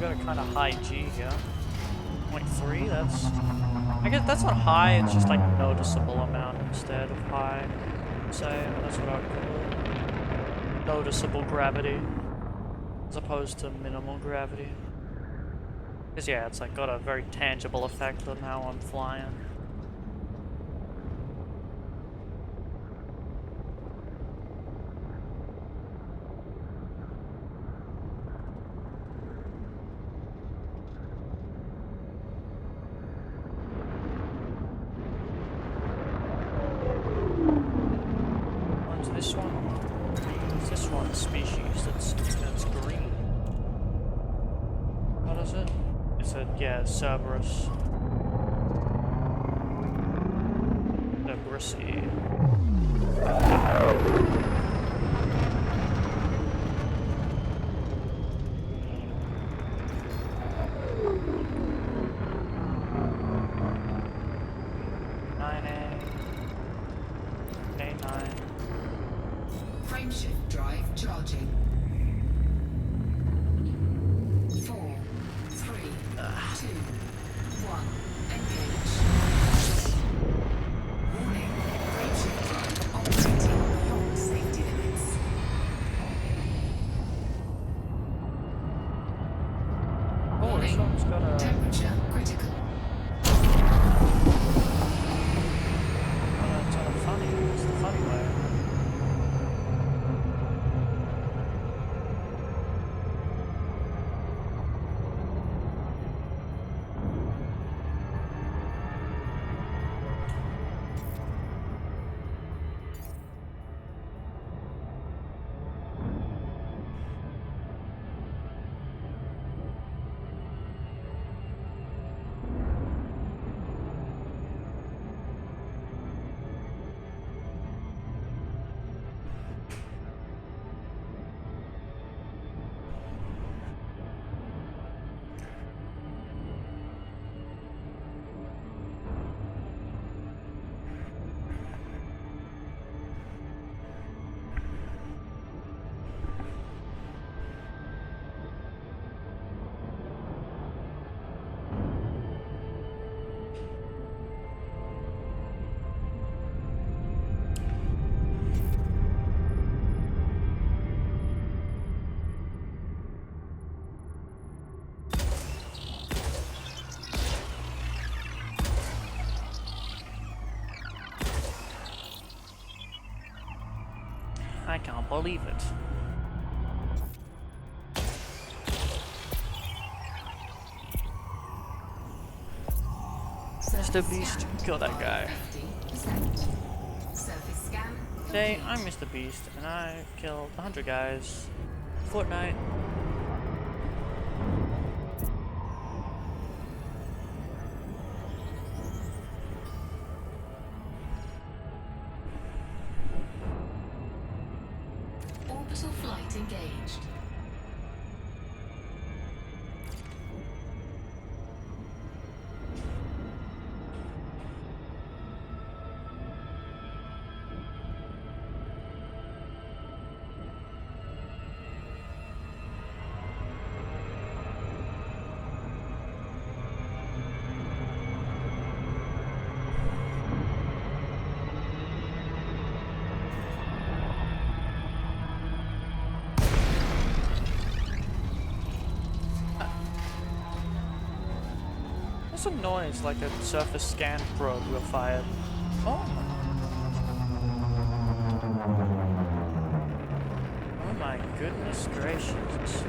got a kind of high G here. 0.3, that's... I guess that's not high, it's just like noticeable amount instead of high. Say, that's what I would call it. Noticeable gravity. As opposed to minimal gravity. Because yeah, it's like got a very tangible effect on how I'm flying. What's this one? What's this one species that's green? What is it? It's a, yeah, Cerberus. Cerberus-y. Frameshift drive charging. 4, 3, 2, 1. Engage. Warning. Frameshift drive operating beyond safety limits. Oh, this one's got a... Temperature critical. It's on a funny. It's the funny way. I can't believe it. Mr. Beast, kill that guy. 50%. Surface scan. Today, I'm Mr. Beast, and I killed 100 guys. Fortnite. Orbital flight engaged. What's a noise like a surface scan probe were fired? Oh. Oh my goodness gracious.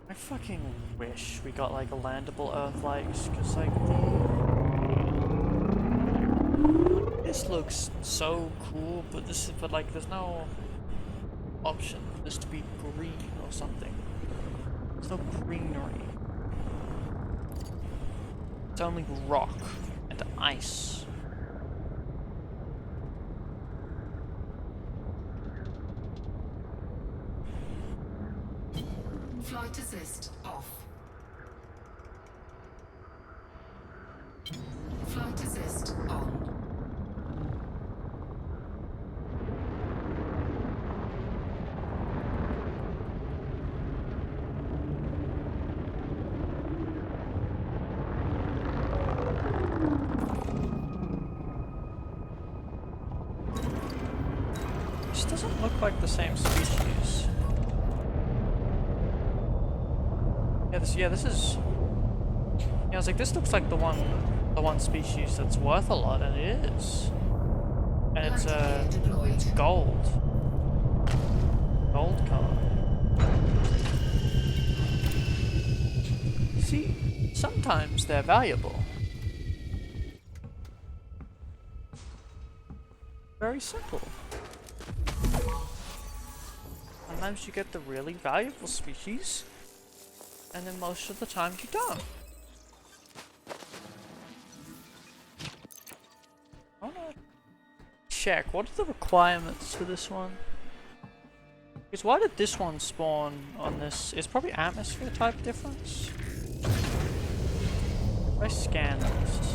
I fucking wish we got like a landable Earth-likes, cause like this looks so cool, but like there's no option for this to be green or something. There's no greenery. It's only rock and ice. Flight assist off. this doesn't look like the same species. This is. Yeah, I was like, this looks like the one species that's worth a lot, and it is. And it's gold color. See, sometimes they're valuable. Very simple. Sometimes you get the really valuable species, and then most of the time you don't. I wanna check, what are the requirements for this one? Because why did this one spawn on this? It's probably atmosphere type difference. If I scan this.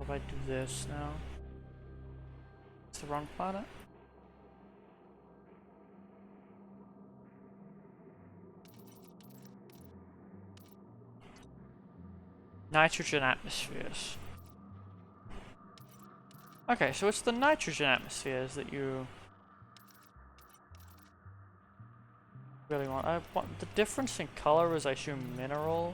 If I do this now. It's the wrong planet. Nitrogen atmospheres. Okay, so it's the nitrogen atmospheres that you really want. The difference in color is, I assume, mineral.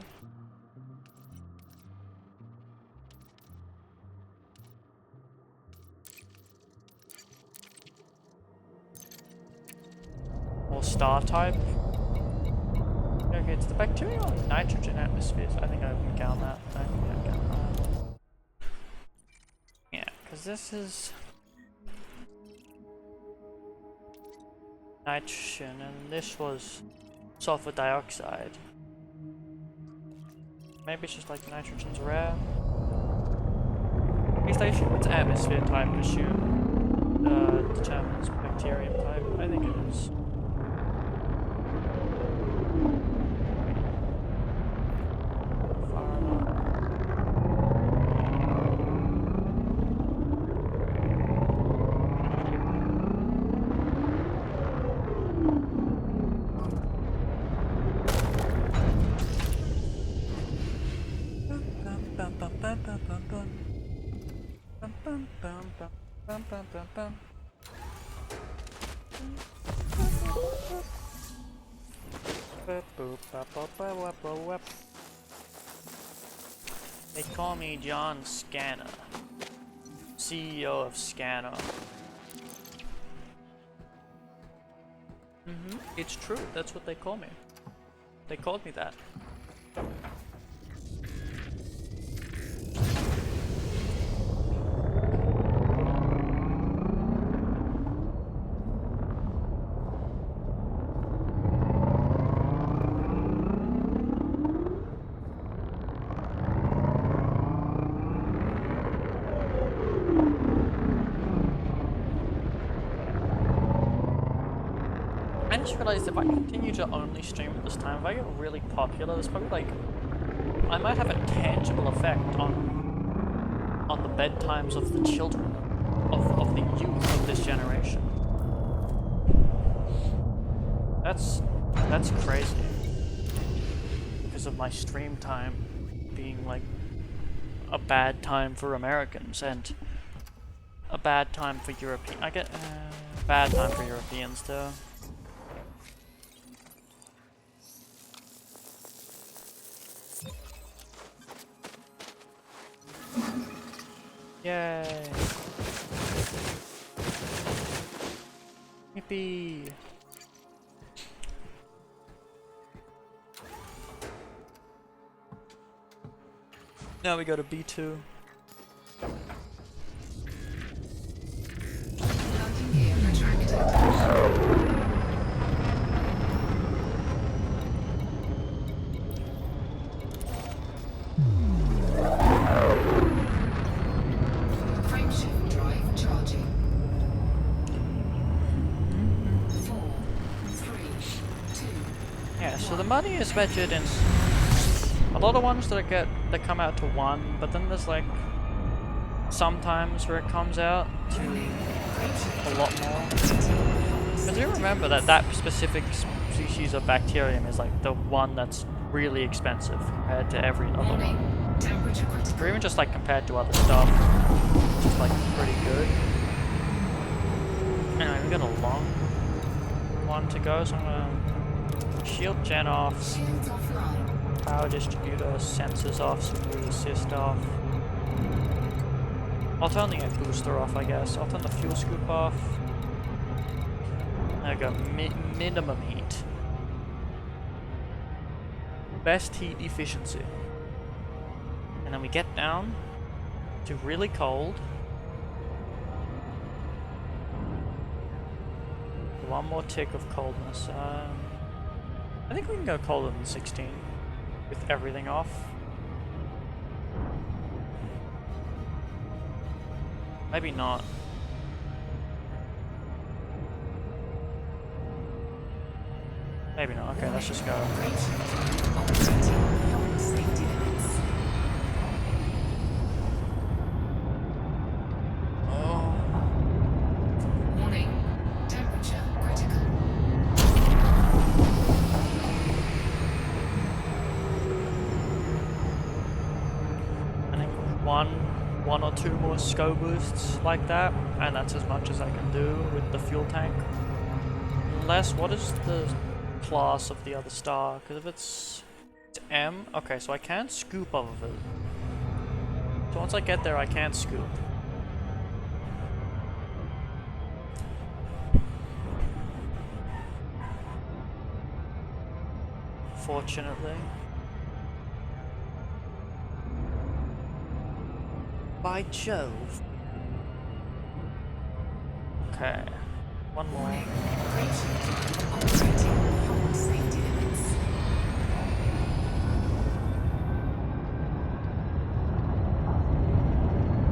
Or star type. Okay, it's the bacterial and nitrogen atmospheres. I think I can count that. Yeah, because this is nitrogen and this was sulfur dioxide. Maybe it's just like nitrogen's rare. At least I assume it's atmosphere type, assume determines bacterium type. I think it is. They call me John Scanner, CEO of Scanner. It's true, that's what they call me. They called me that. I just realized if I continue to only stream at this time, if I get really popular, there's probably like, I might have a tangible effect on the bedtimes of the children, of the youth of this generation. That's crazy. Because of my stream time being like a bad time for Americans and a bad time for Europeans. I get bad time for Europeans too. Yay! Yippee! Now we go to B2. Landing gear retracted. Frameshift drive charging. 4, 3, 2. Yeah, so the money is measured in a lot of ones that come out to 1, but then there's like sometimes where it comes out to a lot more. Because you remember that specific species of bacterium is like the one that's really expensive compared to every other one. Temperature critical. Or even just like compared to other stuff. is like pretty good. Anyway, we got a long one to go, so I'm gonna shield gen off, Shields offline. power distributor, sensors off, speed assist off. I'll turn the booster off, I guess. I'll turn the fuel scoop off. There we go, minimum heat. Best heat efficiency. And then we get down to really cold. One more tick of coldness. I think we can go colder than 16 with everything off. Maybe not. Maybe not. Okay, let's just go. Operating beyond safety limits. Oh. Warning. Temperature critical. I think one or two more SCO boosts like that, and that's as much as I can do with the fuel tank. Unless, what is the class of the other star? Because if it's M, okay, so I can't scoop off of it. So once I get there, I can't scoop. Fortunately. By Jove. Okay. One more. Warning. Operating beyond safety limits.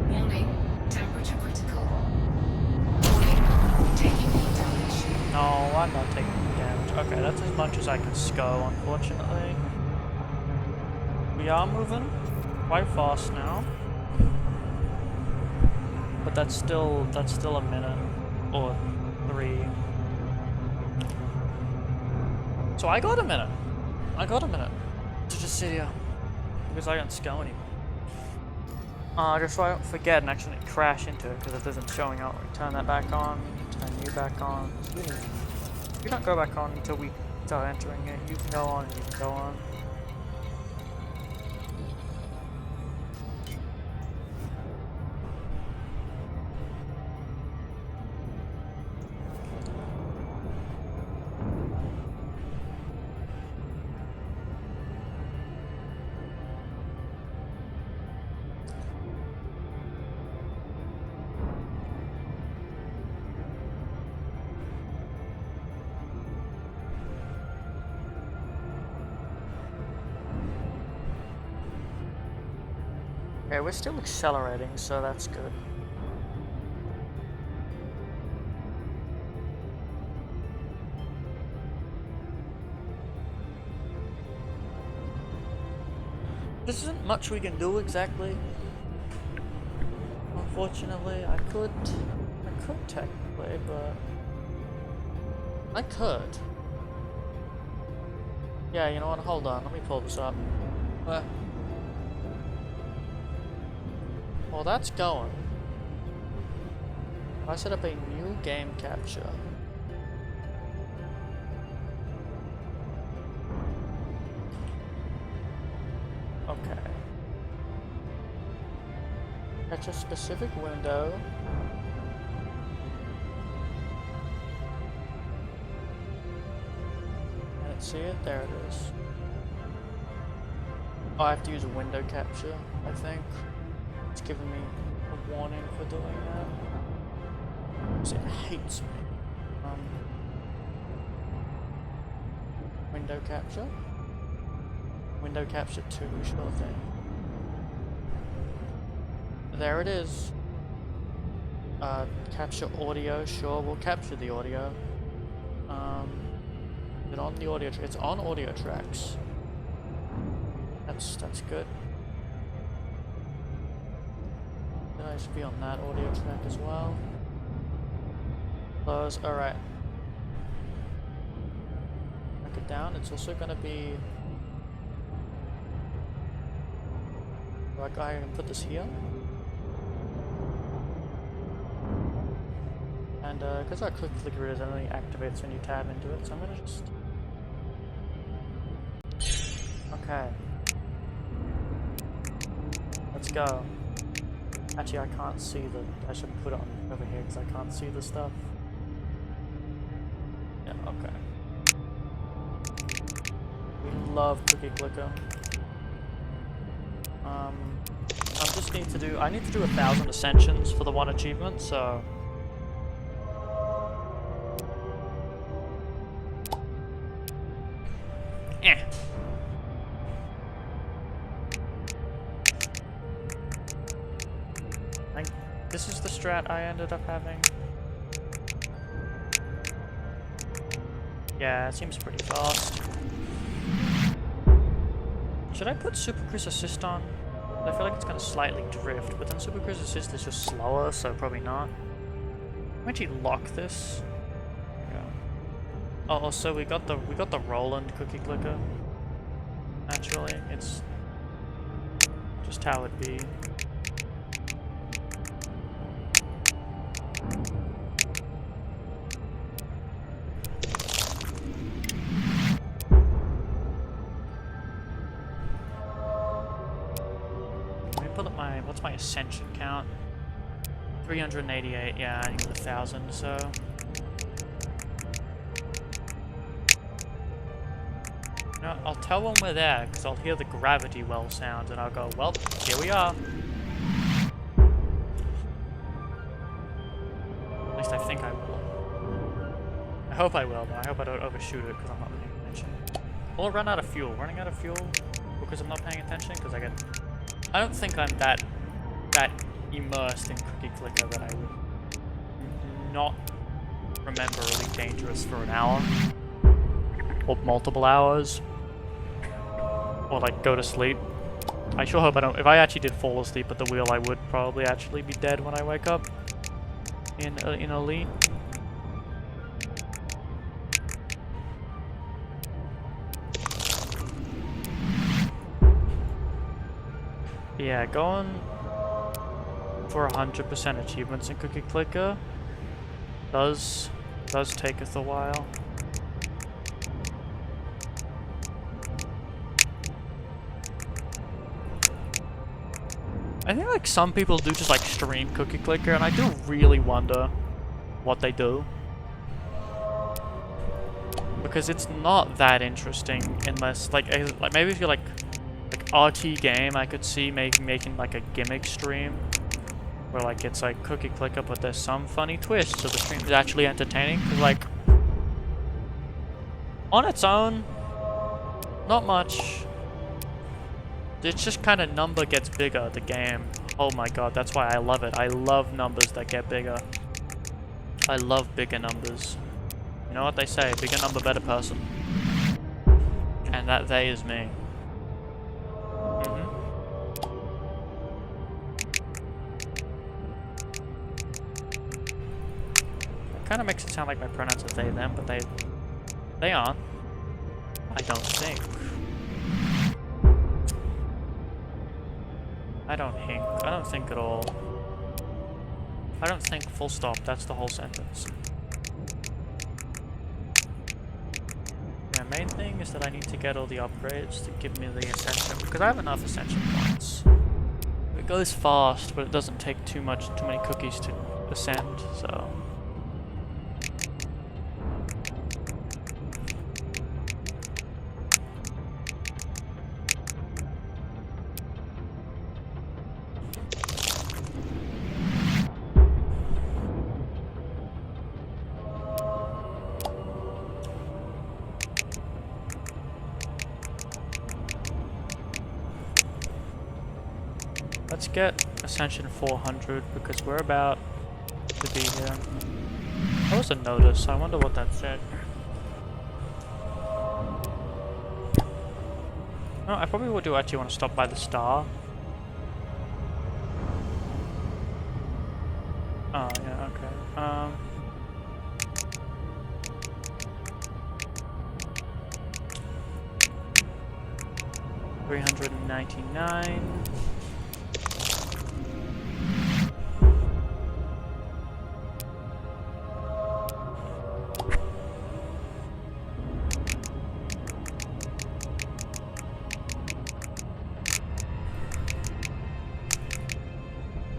Warning. Temperature critical. Warning. Taking heat damage. No, I'm not taking damage. Okay, that's as much as I can SCO, unfortunately. We are moving quite fast now. But that's still a minute or 3. So I got a minute. I got a minute to just sit here because I don't SCO anymore. Just so I don't forget and actually crash into it because it isn't showing up. We turn that back on, turn you back on. You don't go back on until we start entering it. You can go on and you can go on. Okay, we're still accelerating, so that's good. There isn't much we can do exactly. Unfortunately, I could technically, but I could. Yeah, you know what? Hold on, let me pull this up. Well, that's going. I set up a new game capture. Okay. Catch a specific window. Can't see it? There it is. Oh, I have to use a window capture, I think. It's giving me a warning for doing that. Because it hates me. Window capture? Window capture 2, sure thing. There it is. Capture audio, sure, we'll capture the audio. Is it on the audio track? It's on audio tracks. That's good. Then I should be on that audio track as well. Close, alright. Back it down, it's also gonna be... Like I can put this here. And because our quick clicker is only activates when you tab into it, so I'm gonna just... Okay. Let's go. Actually, I can't see the... I should put it on over here because I can't see the stuff. Yeah, okay. We love cookie clicker. I just need to do... I need to do 1,000 ascensions for the one achievement, so... Eh. This is the strat I ended up having. Yeah, it seems pretty fast. Should I put Super Cruise Assist on? I feel like it's gonna slightly drift, but then Super Cruise Assist is just slower, so probably not. I'm actually lock this. There we go. Oh, also we got the Roland cookie clicker. Naturally, it's just how it be. What's my ascension count? 388, yeah, I need 1,000, so... No, I'll tell when we're there, because I'll hear the gravity well sound, and I'll go, well, here we are. At least I think I will. I hope I will, but I hope I don't overshoot it, because I'm not paying attention. Or run out of fuel. Running out of fuel because I'm not paying attention, because I don't think I'm that immersed in cookie clicker that I would not remember Elite Dangerous for an hour or multiple hours or like go to sleep. I sure hope I don't. If I actually did fall asleep at the wheel, I would probably actually be dead when I wake up in Elite. Yeah, going for 100% achievements in Cookie Clicker does take us a while. I think like some people do just like stream Cookie Clicker, and I do really wonder what they do. Because it's not that interesting unless like maybe if you're like RT game, I could see making like a gimmick stream where like it's like cookie clicker but there's some funny twist so the stream is actually entertaining, because like on its own not much. It's just kind of number gets bigger, the game. Oh my god, that's why I love it. I love numbers that get bigger. I love bigger numbers. You know what they say, bigger number better person, and that they is me. Kind of makes it sound like my pronouns are they, them, but they aren't. I don't think. I don't think. I don't think at all. I don't think full stop. That's the whole sentence. My main thing is that I need to get all the upgrades to give me the ascension, because I have enough ascension points. It goes fast, but it doesn't take too many cookies to ascend, so... Let's get Ascension 400 because we're about to be here. That was a notice. I wonder what that said. No, I probably would actually want to stop by the star. Oh, yeah, okay. 399.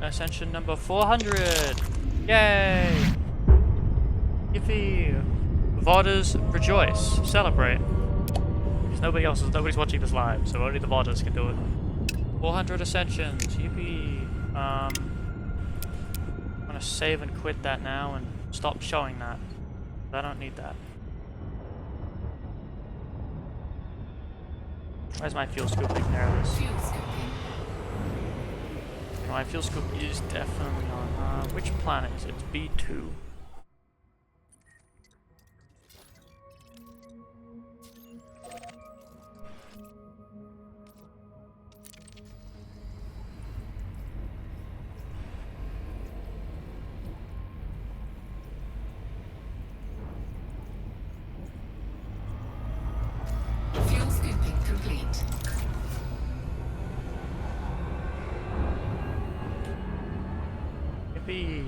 Ascension number 400! Yay! Yippee! VODers rejoice, celebrate. Because nobody's watching this live, so only the VODers can do it. 400 ascensions, yippee! I'm gonna save and quit that now and stop showing that. I don't need that. Where's my fuel scooping? There it is. Fuel scooping. My fuel scoop is definitely on. Which planet is it? It's B2. Fuel scooping complete. Yippee!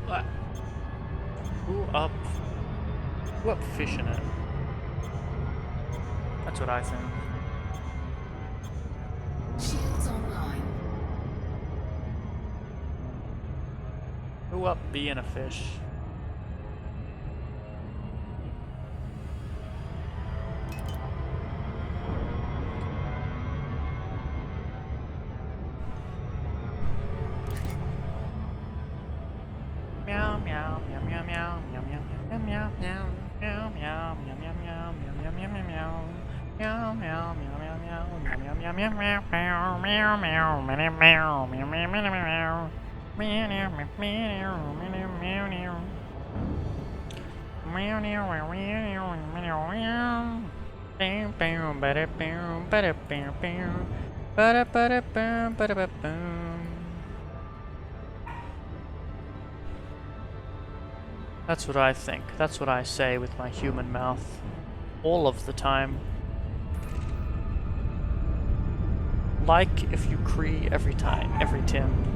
What? Who up fishing it? That's what I think. Shields online. Who up being a fish? Meow meow meow meow meow meow meow meow meow meow meow meow meow meow meow meow meow meow. Meow meow meow meow meow meow meow meow meow meow meow meow meow meow meow meow meow meow meow. Meow meow meow meow meow meow meow. Meow meow meow meow meow meow. Bam bam bada bam bada bam bam. Bada bada bam bada bam. That's what I think. That's what I say with my human mouth. All of the time. Like if you cree every time, every Tim.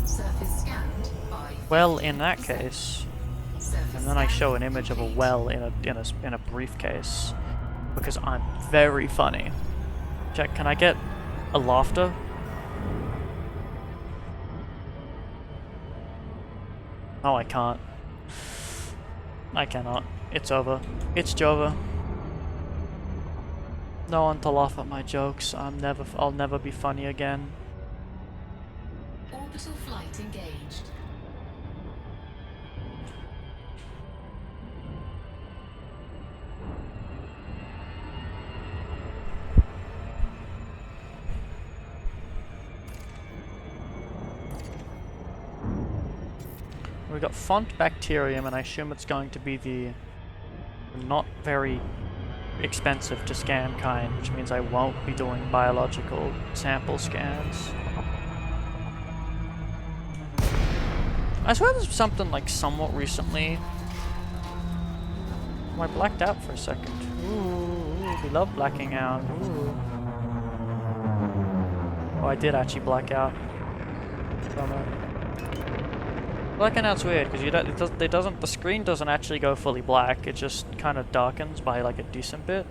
Surface scanned by. Well, in that case, Surface and then I scan show an image of a complete. well in a briefcase because I'm very funny. Check, can I get a laughter? No, I can't. I cannot. It's over. It's Jova. No one to laugh at my jokes. I'll never be funny again. Orbital flight engaged. We got font bacterium, and I assume it's going to be the not very expensive to scan kind, which means I won't be doing biological sample scans. I swear there's something like somewhat recently. Oh, I blacked out for a second. Ooh, we love blacking out. Ooh. Oh, I did actually black out. Bummer. Blacking out's weird because the screen doesn't actually go fully black. It just kind of darkens by like a decent bit.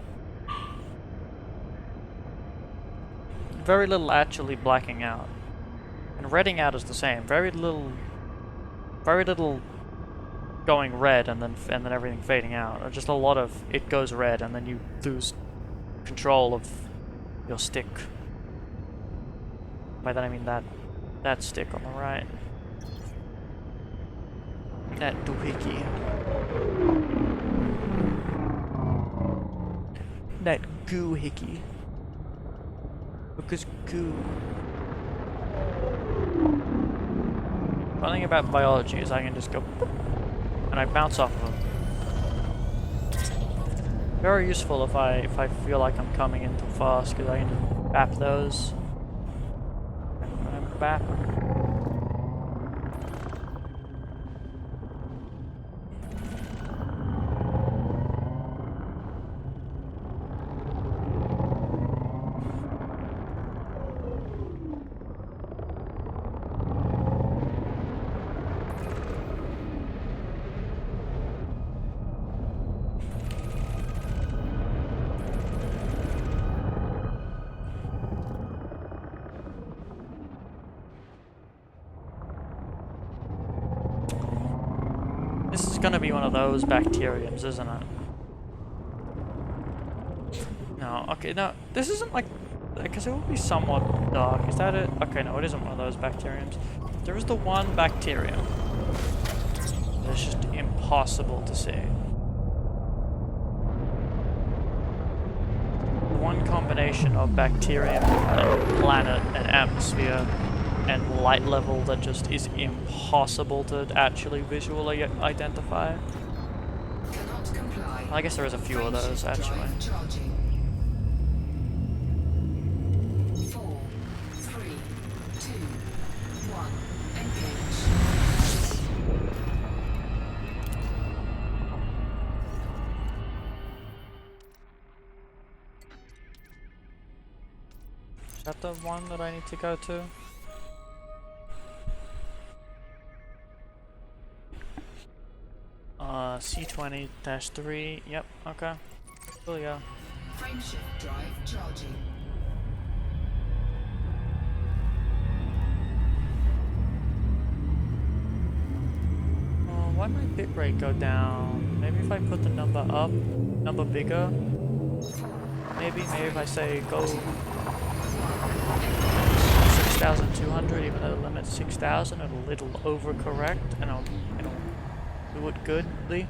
Very little actually blacking out, and redding out is the same. Very little going red and then everything fading out. Or just a lot of it goes red and then you lose control of your stick. By that I mean that stick on the right. That doohickey. That goo hickey. Because goo. One thing about biology is I can just go boop, and I bounce off of them. Very useful if I feel like I'm coming in too fast, because I can just bap those. And bap. This is gonna be one of those bacteriums, isn't it? No, okay, no, this isn't like, because it will be somewhat dark. Is that it? Okay, no, it isn't one of those bacteriums. There is the one bacterium. It's just impossible to see. One combination of bacterium and planet and atmosphere and light level that just is impossible to actually visually identify. Cannot comply. I guess there is a few of those actually. Drive charging. 4, 3, 2, 1. Engage. Is that the one that I need to go to? C20-3, yep, okay. Oh yeah. Frameshift drive charging. Why my bitrate go down? Maybe if I put the number up, number bigger. Maybe if I say go 6,200, even though the limit's 6,000, it'll overcorrect and it'll do it goodly.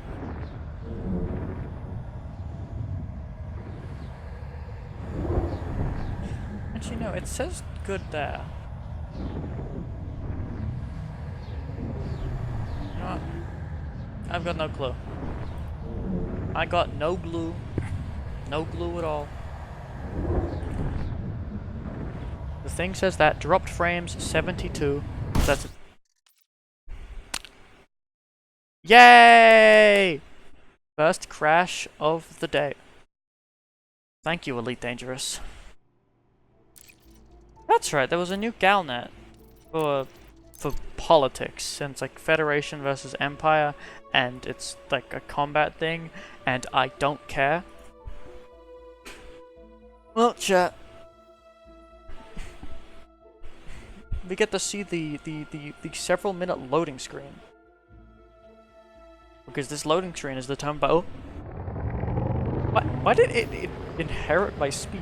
Actually, no, it says good there. You know what? I've got no clue. I got no glue. No glue at all. The thing says that dropped frames 72. That's it. Yay! First crash of the day. Thank you, Elite Dangerous. That's right, there was a new Galnet for politics, and it's like Federation versus Empire, and it's like a combat thing, and I don't care. Well, chat. We get to see the several minute loading screen. Because this loading screen is determined by... Oh! Why did it inherit my speed?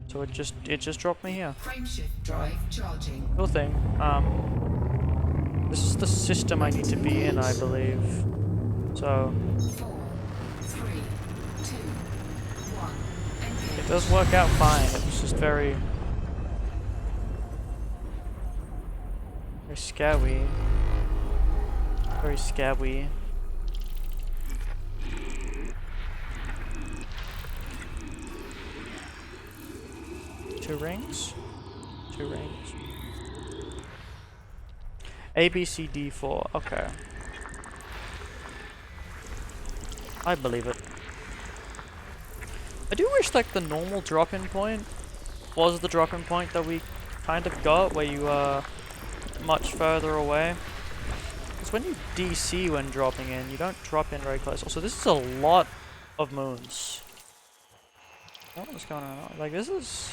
So it just dropped me here. Frameshift drive charging. Cool thing. This is the system I need to be in, I believe. So 4, 3, 2, 1. Engage. it does work out fine. It was just very scabby. Very scabby. Two rings? Two rings. ABCD4, okay. I believe it. I do wish like the normal drop-in point was the drop-in point that we kind of got, where you are much further away. Because when you DC when dropping in, you don't drop in very close. Also, this is a lot of moons. What was going on? Like, this is...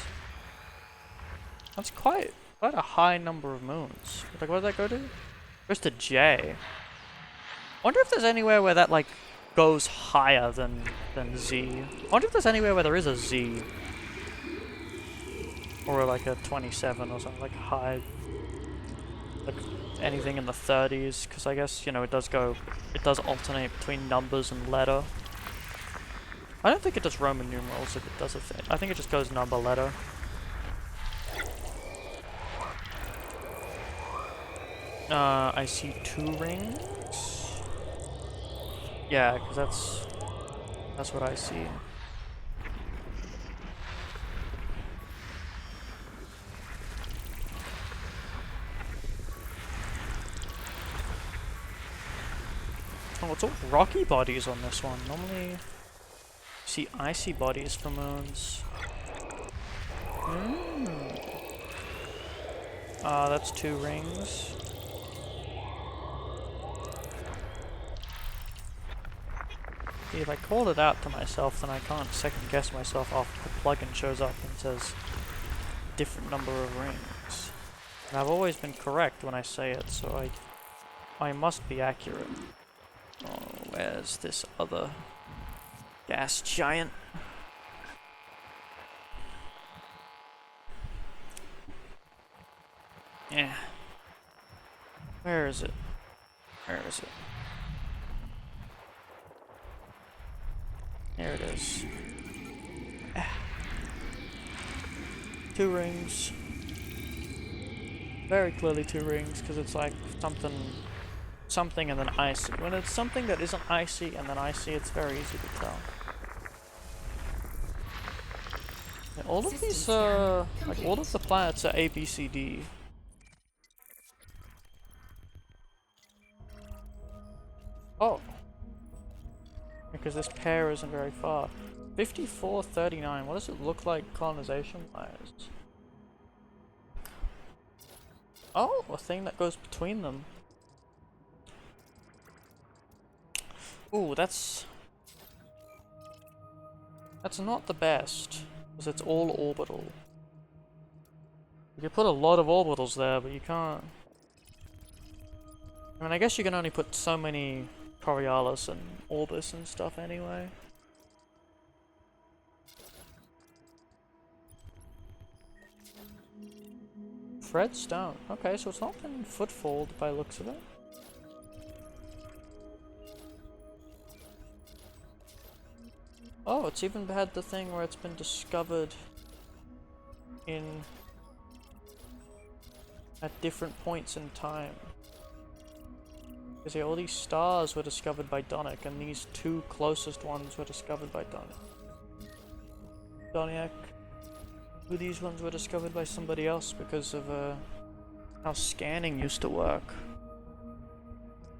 That's quite a high number of moons. Like, what did that go to? It goes to J. Wonder if there's anywhere where that, like, goes higher than Z. Wonder if there's anywhere where there is a Z. Or like a 27 or something, like high. Like anything in the 30s, because I guess, you know, it does alternate between numbers and letter. I don't think it does Roman numerals if it does a thing. I think it just goes number, letter. I see 2 rings. Yeah, because that's what I see. Oh, it's all rocky bodies on this one. Normally, you see icy bodies for moons. That's 2 rings. See, if I called it out to myself, then I can't second guess myself after the plugin shows up and says different number of rings. And I've always been correct when I say it, so I must be accurate. Oh, where's this other gas giant? Yeah. Where is it? Where is it? There it is. 2 rings. Very clearly 2 rings, because it's like something and then icy. When it's something that isn't icy and then icy, it's very easy to tell. Yeah, all of these, like all of the planets are A, B, C, D. Oh. Because this pair isn't very far. 5439, what does it look like colonization-wise? Oh, a thing that goes between them. Ooh, that's not the best, because it's all orbital. You could put a lot of orbitals there, but you can't... I mean, I guess you can only put so many Coriolis and Orbis and stuff anyway. Fred Stone. Okay, so it's not been footfalled by looks of it. Oh, it's even had the thing where it's been discovered at different points in time. Because yeah, all these stars were discovered by Donic, and these 2 closest ones were discovered by Doniak. These ones were discovered by somebody else because of how scanning used to work.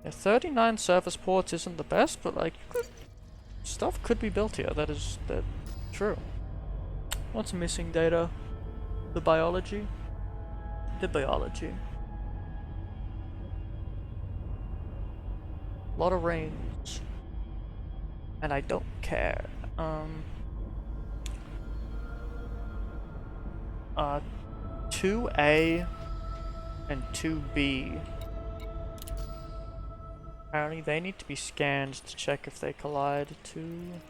Yeah, 39 surface ports isn't the best, but like stuff could be built here. That true. What's missing data? The biology. The biology. A lot of range, and I don't care. 2A and 2B. Apparently they need to be scanned to check if they collide. 2A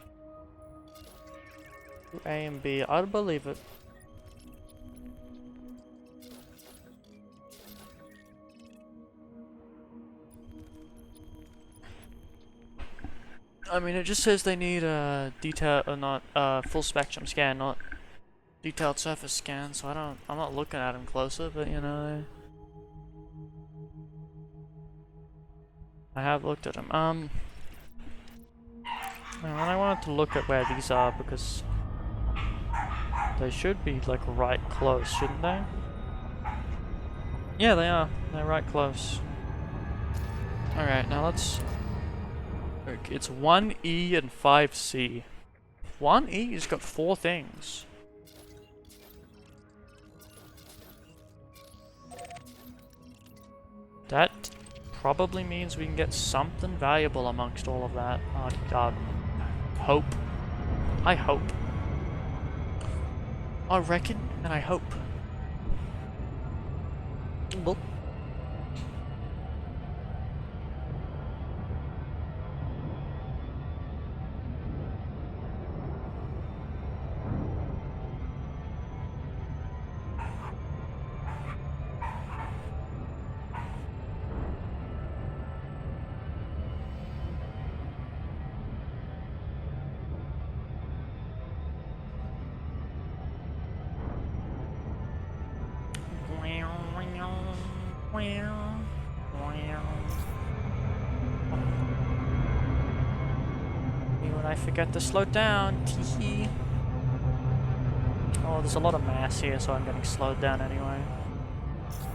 and B. I'd believe it. I mean, it just says they need a detail or not full spectrum scan, not detailed surface scan. So I'm not looking at them closer, but you know, I have looked at them. And I wanted to look at where these are because they should be like right close, shouldn't they? Yeah, they are. They're right close. All right, now let's. It's 1E and 5C. 1E has got 4 things. That probably means we can get something valuable amongst all of that. Oh god. Hope. I hope. I reckon and I hope. Well. When I forget to slow down, teehee. Oh, there's a lot of mass here, so I'm getting slowed down anyway.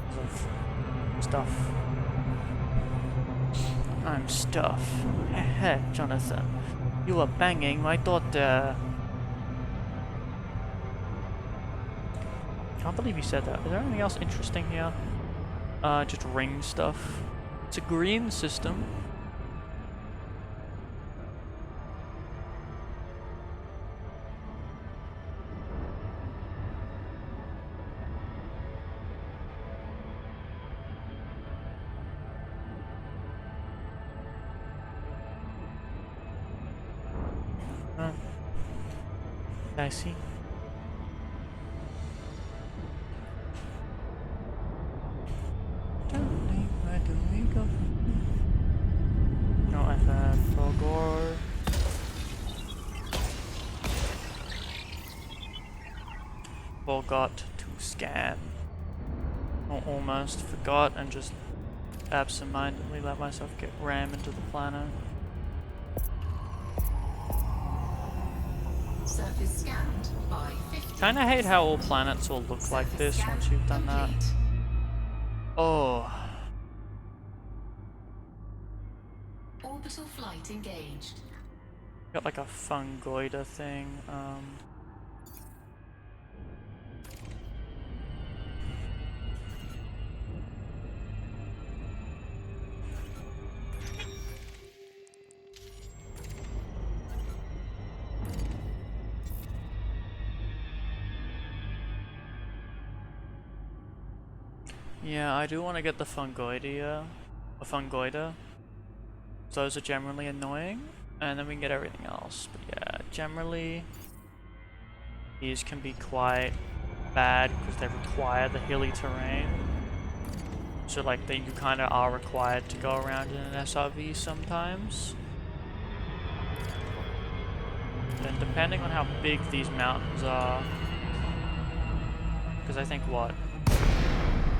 Because of stuff. I'm stuff. Heh, Jonathan. You were banging my daughter. Can't believe you said that. Is there anything else interesting here? Just ring stuff. It's a green system. I see. Darling, where do we go? No, I've had Fulgor. Forgot to scan. Or almost forgot and just absentmindedly let myself get rammed into the planet. Surface scanned by 50. Kinda hate how all planets will look like this once you've done that. Oh. Orbital flight engaged. Got like a fungoida thing. Yeah, I do want to get the fungoida. Those are generally annoying, and then we can get everything else. But yeah, generally these can be quite bad because they require the hilly terrain. So like you kind of are required to go around in an SRV sometimes. And depending on how big these mountains are, because I think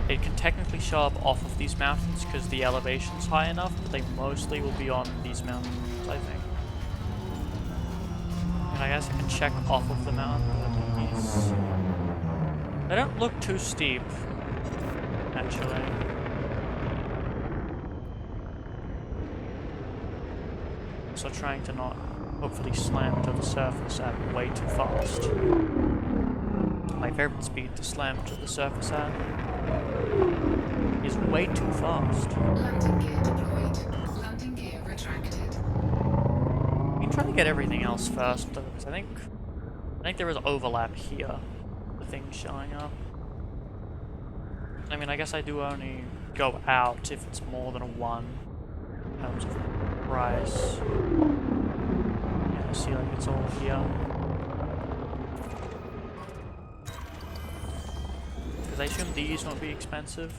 it can technically show up off of these mountains because the elevation's high enough, but they mostly will be on these mountains, I think. And I guess I can check off of the mountain, but they don't look too steep, actually. So trying to not hopefully slam into the surface at way too fast. My favorite speed to slam to the surface at is way too fast. Landing gear deployed. Landing gear retracted. We can try to get everything else first, though, because I think there is overlap here. The things showing up. I mean, I guess I do only go out if it's more than a 1 in terms of price. Yeah, I see, like it's all here. Because I assume these won't be expensive.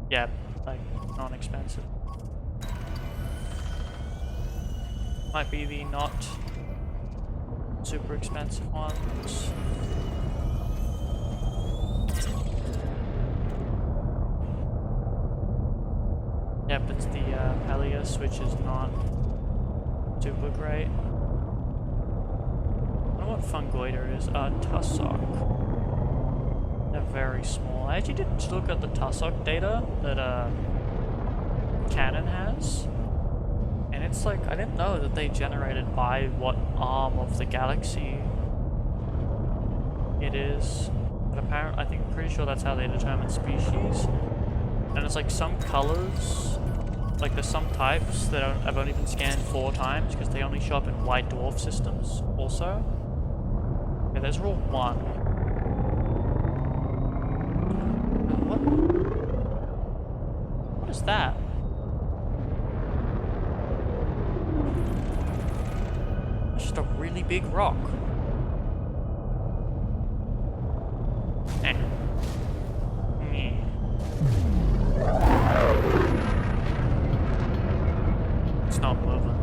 Yeah, like, non-expensive. Might be the not super expensive ones. Yep, it's the Peleus, which is not super great. I don't know what fungoida is. Tussock. They're very small. I actually did look at the Tussock data that Canon has. And it's like, I didn't know that they generated by what arm of the galaxy it is. But apparently, I think, pretty sure that's how they determine species. And it's like some colors, like there's some types that have only been scanned 4 times because they only show up in white dwarf systems also. Okay, there's rule 1. What is that? It's just a really big rock. Eh. It's not moving.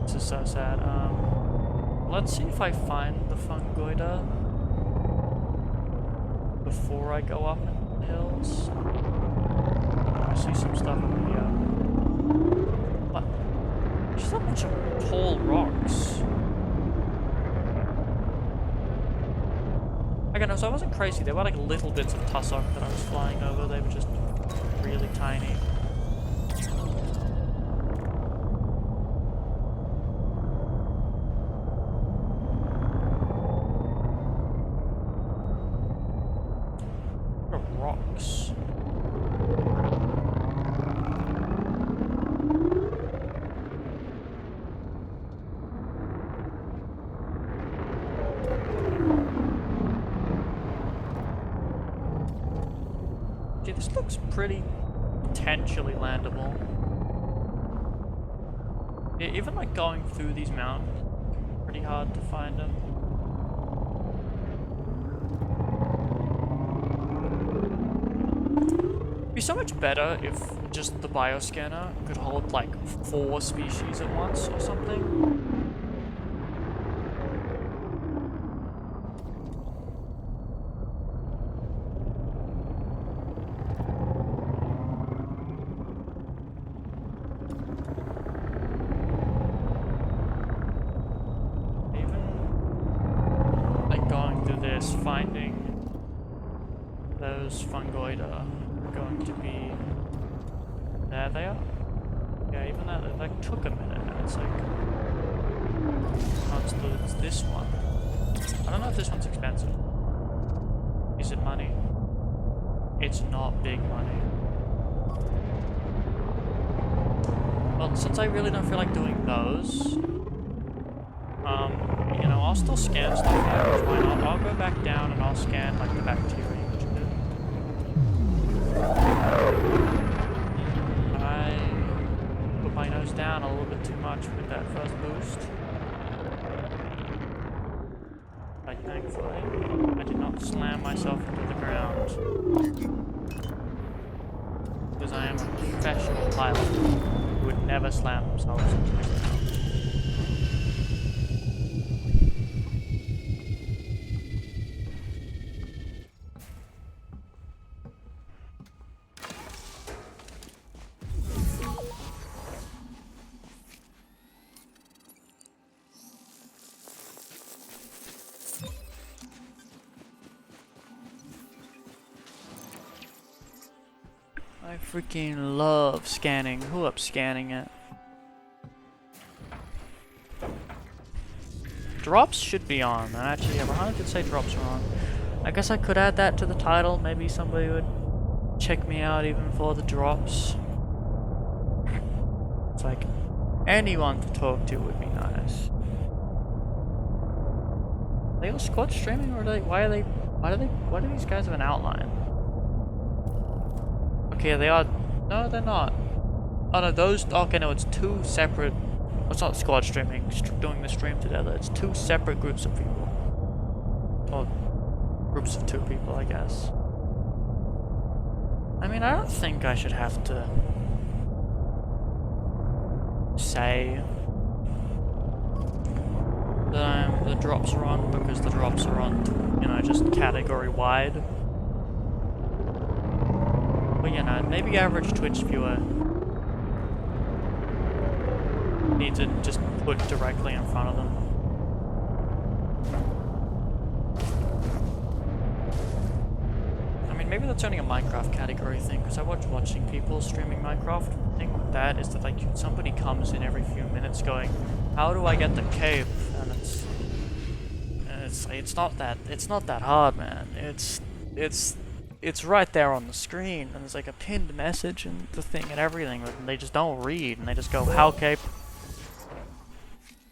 This is so sad. Let's see if I find the fungoida before I go up in the hills. I see some stuff over here. What? There's a bunch of tall rocks. Okay, no, so I wasn't crazy. They were like little bits of tussock that I was flying over. They were just really tiny. What are rocks? Gee, this looks pretty potentially landable. Yeah, even like going through these mountains, pretty hard to find them. It'd be so much better if just the bioscanner could hold like 4 species at once or something. Finding those fungoid are going to be... There they are. Yeah, even that like took a minute, and it's like... Oh, it's this one. I don't know if this one's expensive. Is it money? It's not big money. Well, since I really don't feel like doing those, you know, I'll still scan stuff here, because why not? I'll go back down and I'll scan like the bacteria and shit. I put my nose down a little bit too much with that first boost. But thankfully, I did not slam myself into the ground. Because I am a professional pilot who would never slam themselves into the ground. I freaking love scanning. Who up scanning it? Drops should be on. And actually, yeah, Rahana did say drops are on. I guess I could add that to the title. Maybe somebody would check me out even for the drops. It's like anyone to talk to would be nice. Are they all squad streaming, or why do these guys have an outline? Okay, they are. No, they're not. Oh no, those. Okay, no, it's 2 separate. It's not squad streaming. Doing the stream together. It's 2 separate groups of people. Or groups of 2 people, I guess. I mean, I don't think I should have to say that the drops are on because the drops are on, you know, just category wide. But you know, maybe average Twitch viewer needs it just put directly in front of them. I mean, maybe that's only a Minecraft category thing, because I watching people streaming Minecraft. The thing with that is that like somebody comes in every few minutes going, "How do I get the cape?" And it's not that hard, man. It's right there on the screen, and there's like a pinned message and the thing and everything, and they just don't read, and they just go, "How cape?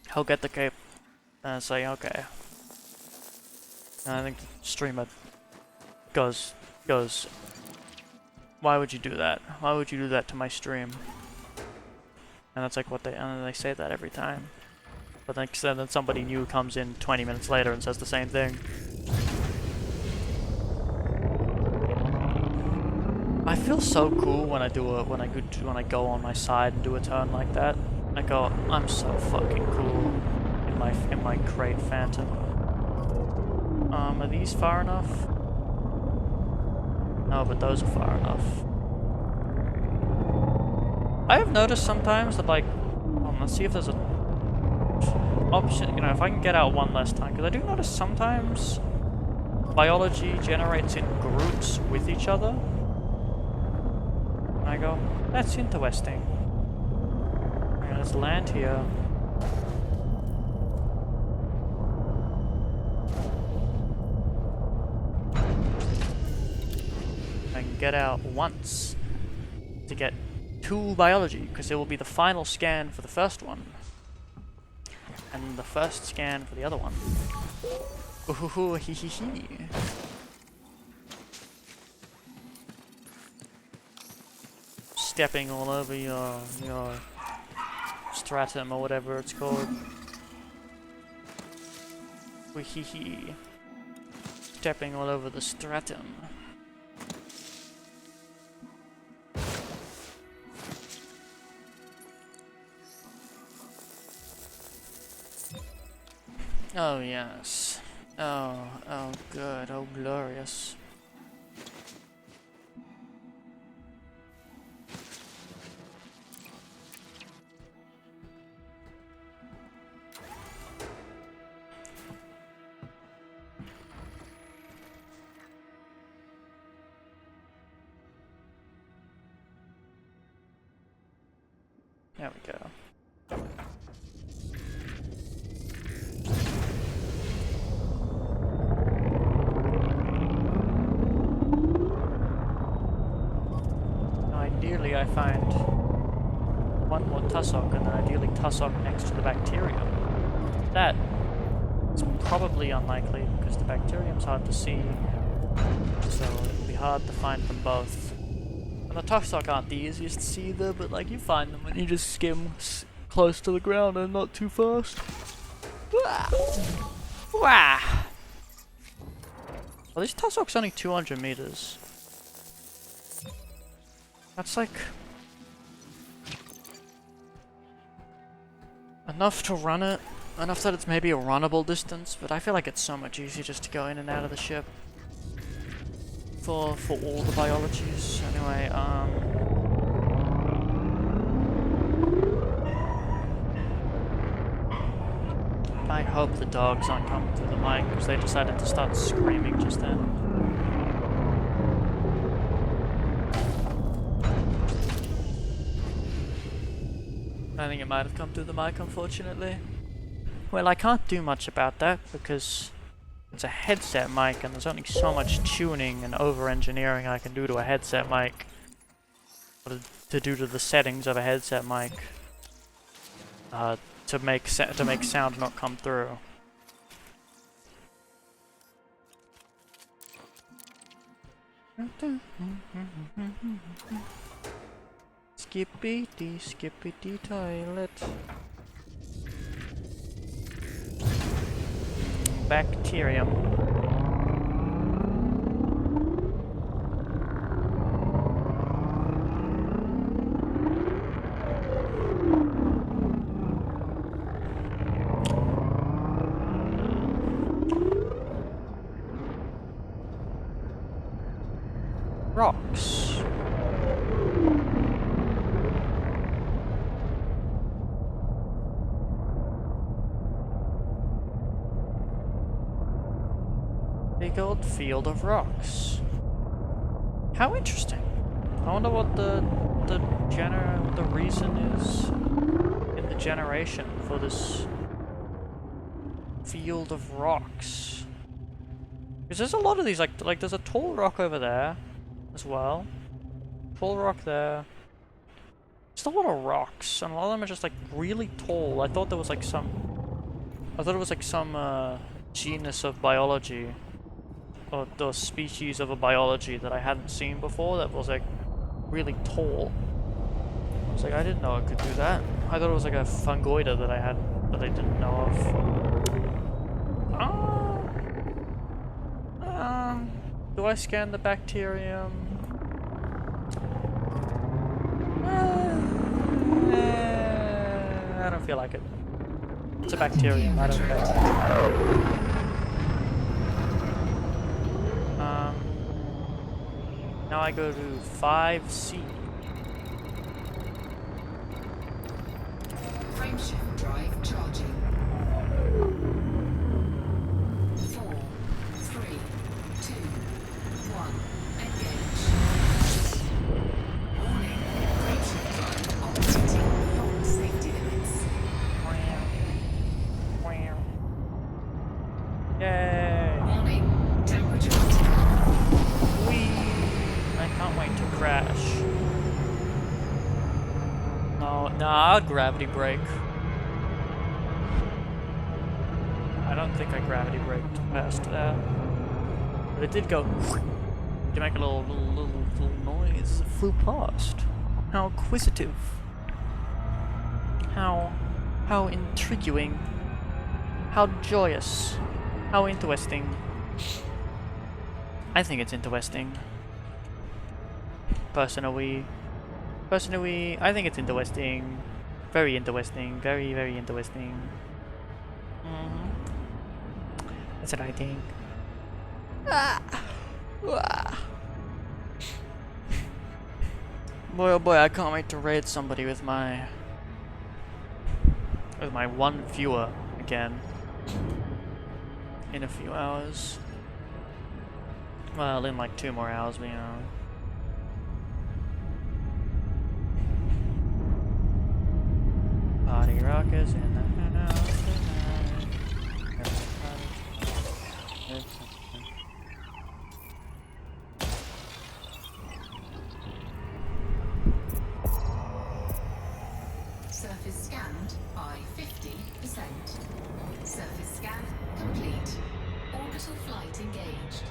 How get the cape?" And it's like, okay. And I think the streamer goes, "Why would you do that? Why would you do that to my stream?" And that's like what and they say that every time. But then somebody new comes in 20 minutes later and says the same thing. I feel so cool when I go on my side and do a turn like that. I go, I'm so fucking cool in my crate Phantom. Are these far enough? No, but those are far enough. I have noticed sometimes that, like, let's see if there's a option, you know, if I can get out one less time, because I do notice sometimes biology generates in groups with each other. And I go, that's interesting. Okay, let's land here. And get out once to get 2 biology, because it will be the final scan for the first one. And the first scan for the other one. Ooh, hee hee hee. Stepping all over your stratum or whatever it's called. Wee hee hee. Stepping all over the stratum. Oh yes. Oh good, oh glorious. There we go. Ideally, I find one more Tussock, and then ideally Tussock next to the bacterium. That is probably unlikely, because the bacterium's hard to see, so it would be hard to find them both. And the Tussock aren't the easiest to see either, but like you find them when you just skim close to the ground and not too fast. Wah! Well, this Tussock's only 200 meters. That's like enough to run it, enough that it's maybe a runnable distance, but I feel like it's so much easier just to go in and out of the ship for all the biologies. Anyway, I hope the dogs aren't coming through the mic because they decided to start screaming just then. I think it might have come through the mic, unfortunately. Well, I can't do much about that because it's a headset mic and there's only so much tuning and over-engineering I can do to a headset mic. Or to do to the settings of a headset mic. To make sound not come through. Skippity, skippity toilet. Bacterium. Rocks. Big old field of rocks. How interesting. I wonder what the reason is in the generation for this field of rocks. Because there's a lot of these, like there's a tall rock over there as well. Tall rock there. Just a lot of rocks, and a lot of them are just like really tall. I thought there was like some genus of biology or species of a biology that I hadn't seen before that was like really tall. I was like, I didn't know it could do that. I thought it was like a fungoida that I didn't know of. Do I scan the bacterium? I don't feel like it. It's a bacterium, I don't care. Now I go to 5C. Frameshift drive charging. 4, 3, 2, 1. Engage. Warning. Frameshift drive operating beyond safety limits. Yay! Warning. Temperature. Whee! I can't wait to crash. No, nah, I'll gravity brake. I don't think I gravity braked past that. But it did go to make a little noise. It flew past. How acquisitive. How intriguing. How joyous. How interesting. I think it's interesting. Personally, I think it's interesting. Very interesting. Very, very interesting. That's what I think. Boy, oh boy, I can't wait to raid somebody with my one viewer again in a few hours. Well, in like 2 more hours, but you know. Party rockers in the house tonight. Surface scanned by 50%. Surface scan complete. Orbital flight engaged.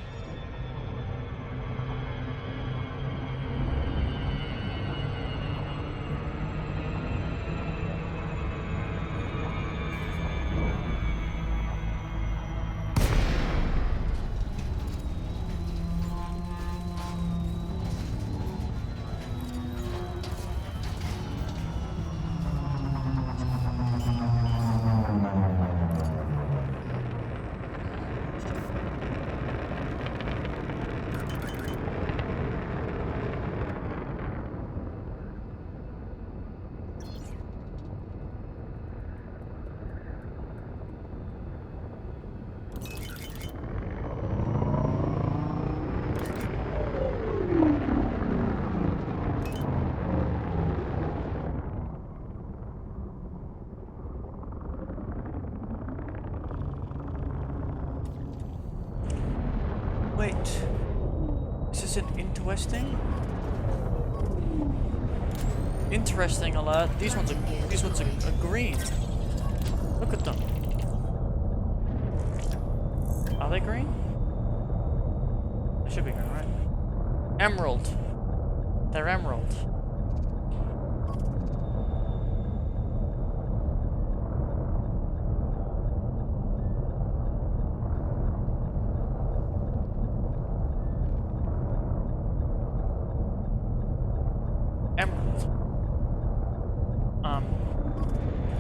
Wait, this isn't interesting? Interesting alert. These ones are green. Look at them. Are they green? They should be green, right? Emerald. They're emerald.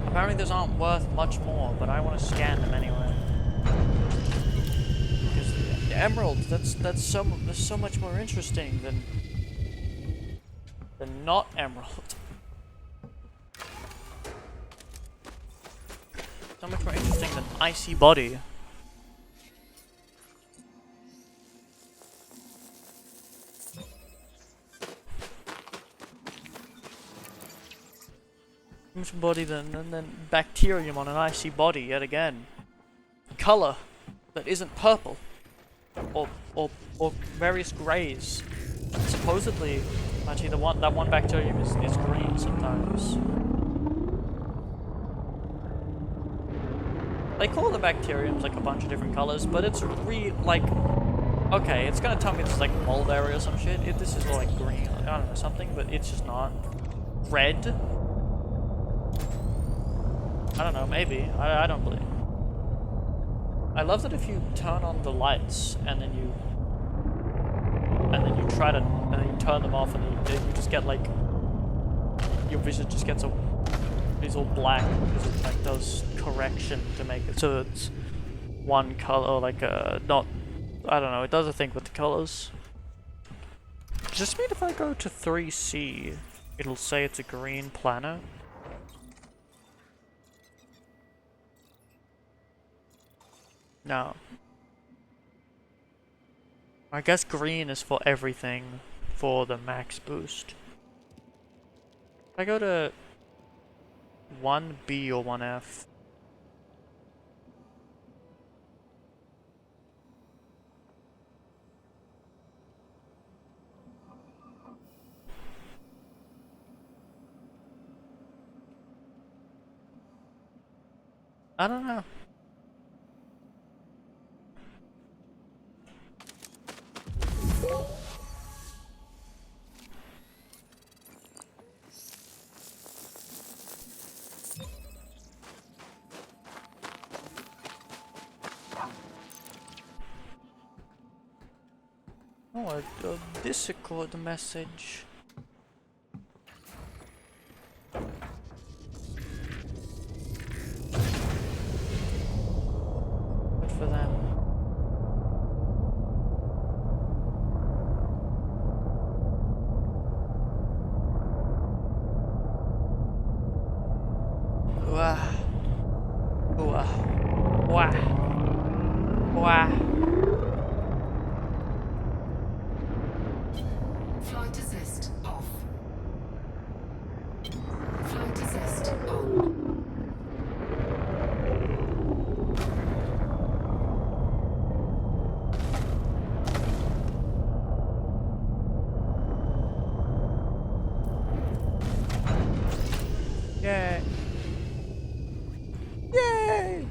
Apparently those aren't worth much more, but I want to scan them anyway. Because the emerald, that's so much more interesting than not emerald. So much more interesting than icy body. Much body than bacterium on an icy body yet again. Color that isn't purple or various grays. Supposedly, actually that one bacterium is green sometimes. They call the bacteriums like a bunch of different colors, but it's like, okay, it's gonna tell me this is like mulberry or some shit. This is like green, I don't know, something, but it's just not. Red? I don't know, maybe. I don't believe. I love that if you turn on the lights and then you turn them off and you just get like your vision just gets all black because it like does correction to make it so it's one color, like not, I don't know, it does a thing with the colors. Does this mean if I go to 3C, it'll say it's a green planet? No. I guess green is for everything for the max boost. If I go to 1B or 1F. I don't know. Oh, a Discord message. Good for them. Wah. Wah. Wah. Wah. Flight assist off. Flight assist on. Yay. Yay!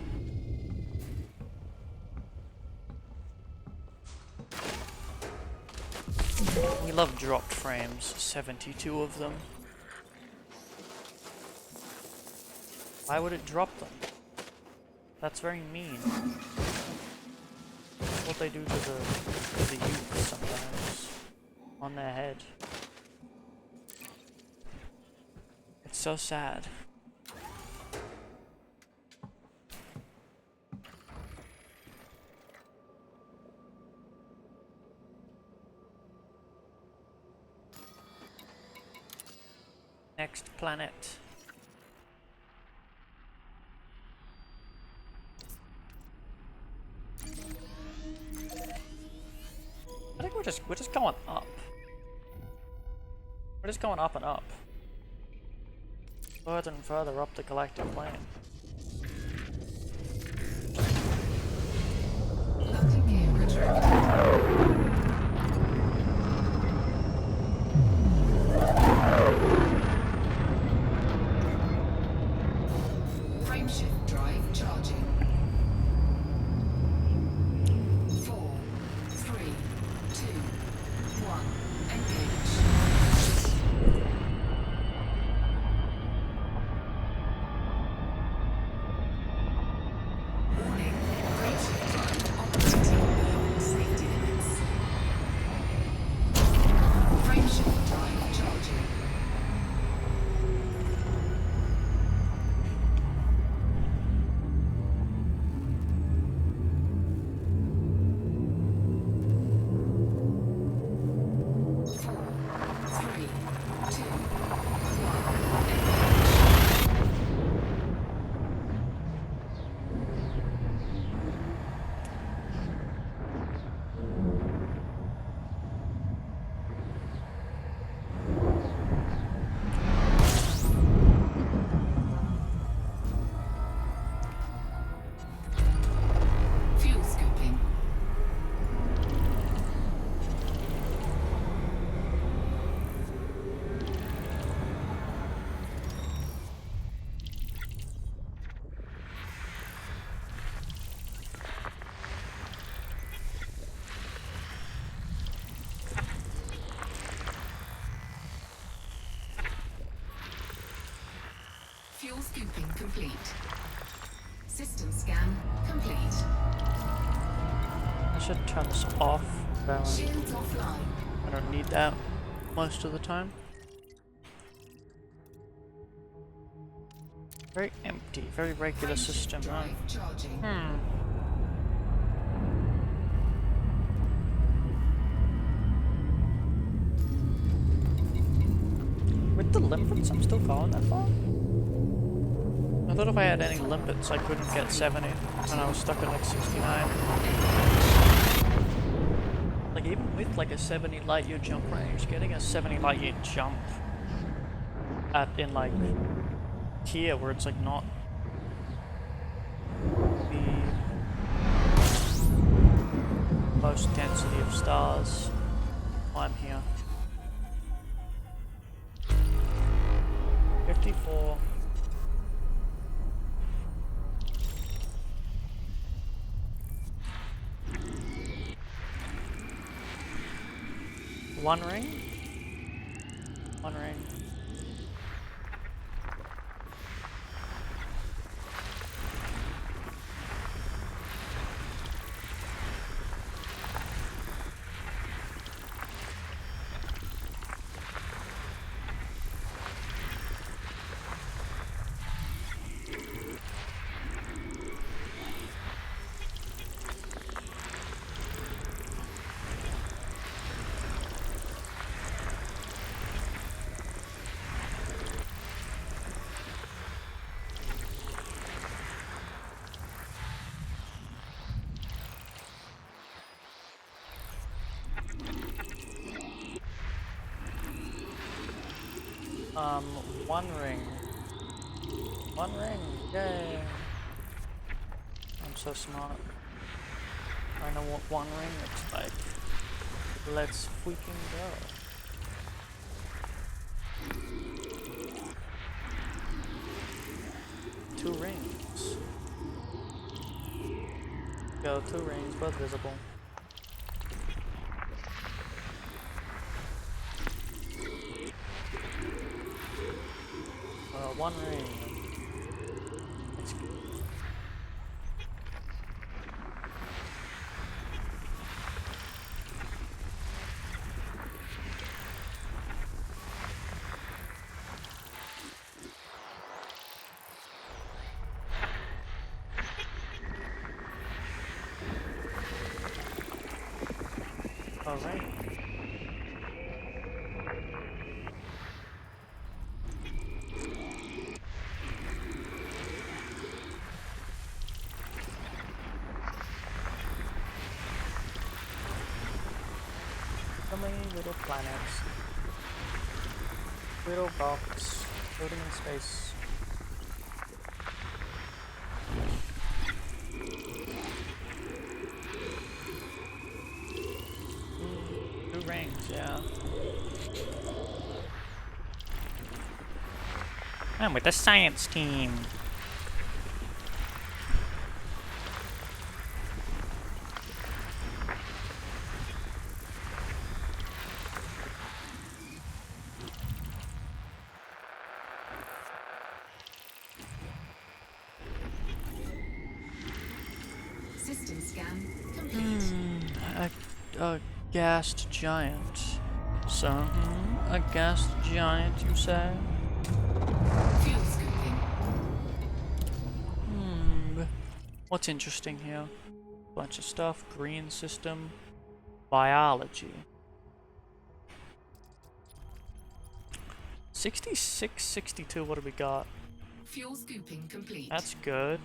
We love dropped frames, 72 of them. Why would it drop them? That's very mean. That's what they do to the youth sometimes. On their head. It's so sad. Next planet. I think we're just going up. We're just going up and up. Further and further up the galactic plane. Landing gear retracted. Frameshift drive charging. 4, 3, 2, 1. Engage. Warning. Frameshift drive operating beyond safety limits. Frameshift drive charging. Fuel scooping. Fuel scooping complete. System scan complete. I should turn this off. Shields offline. I don't need that most of the time. Very empty, very regular system, huh? Drive charging. the limpets? I'm still going that far? I thought if I had any limpets, I couldn't get 70, and I was stuck at like 69. Like even with like a 70 light year jump range, getting a 70 light year jump in like here where it's like not the most density of stars. I'm here. 54. One ring? One ring. One ring. One ring, yay! I'm so smart. I know what one ring looks like. Let's freaking go. 2 rings. Go, 2 rings, both visible. One ring. It's good. All right. So many little planets, little rocks floating in space. Ooh, 2 rings, yeah. I'm with the science team. System scan complete. A gassed giant. So, a gassed giant, you say? Fuel scooping. What's interesting here? Bunch of stuff. Green system. Biology. 66, 62, what do we got? Fuel scooping complete. That's good.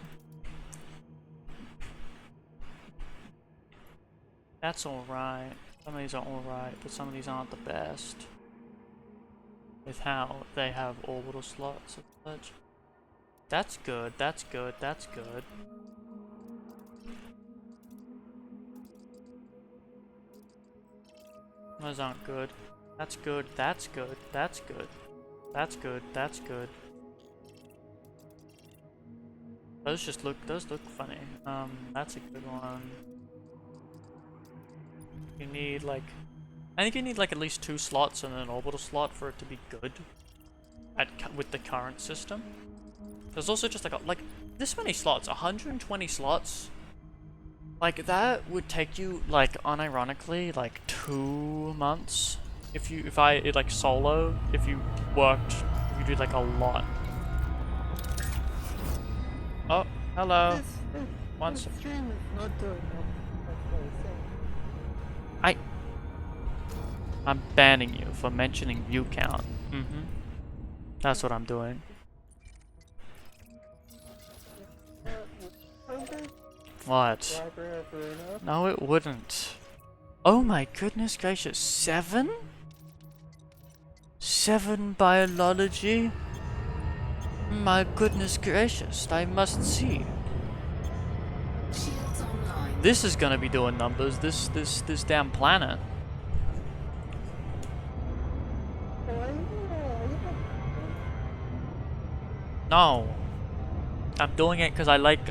That's alright. Some of these are alright, but some of these aren't the best. With how they have orbital slots and such. That's good, that's good, that's good. Those aren't good. That's good, that's good, that's good. That's good, that's good. Those look funny. That's a good one. You need like, I think you need like at least 2 slots and an orbital slot for it to be good. With the current system. There's also just like this many slots, 120 slots. Like that would take you like unironically like 2 months if I like solo, if you did like a lot. Oh, hello. This stream is not doing I'm banning you for mentioning view count. That's what I'm doing. What? Library of Bruno. No, it wouldn't. Oh my goodness gracious, 7? 7 biology? My goodness gracious, I must see. Shields online. This is gonna be doing numbers, this damn planet. No. I'm doing it because I like,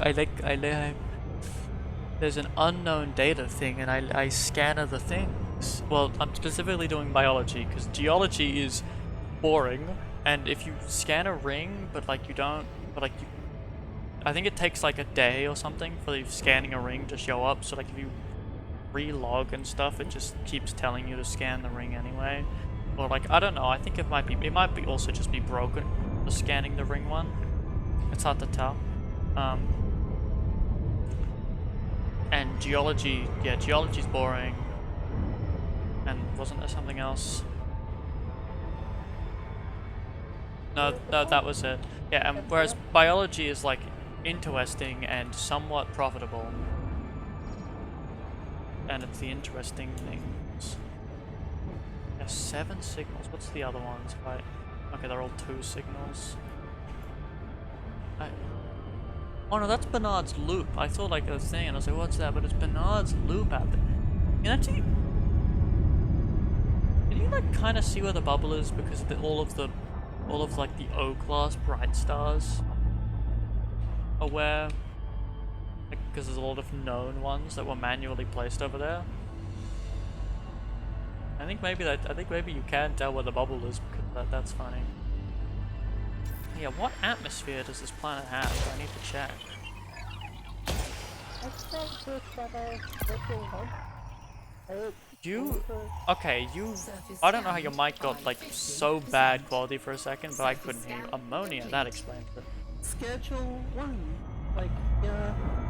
there's an unknown data thing and I scan other things. Well, I'm specifically doing biology because geology is boring, and if you scan a ring but like you don't, but like you, I think it takes like a day or something for the scanning a ring to show up, so like if you re-log and stuff, it just keeps telling you to scan the ring anyway. Or like, I don't know, I think it might be also just be broken, the scanning the ring one. It's hard to tell. And geology, yeah, geology's boring. And wasn't there something else? No, that was it. Yeah, and whereas biology is like interesting and somewhat profitable. And it's the interesting things. Yeah, 7 signals. What's the other ones? Right. Okay, they're all 2 signals. Oh no, that's Bernard's Loop. I thought like a thing, and I was like, what's that? But it's Bernard's Loop out there. You actually, can you like kind of see where the bubble is, because all of like the O-class bright stars are where, like, because there's a lot of known ones that were manually placed over there. I think maybe you can tell where the bubble is, because that's funny. Yeah, what atmosphere does this planet have? I need to check. I don't know how your mic got like so bad quality for a second, but I couldn't hear you. Ammonia, that explains it. Schedule 1. Like,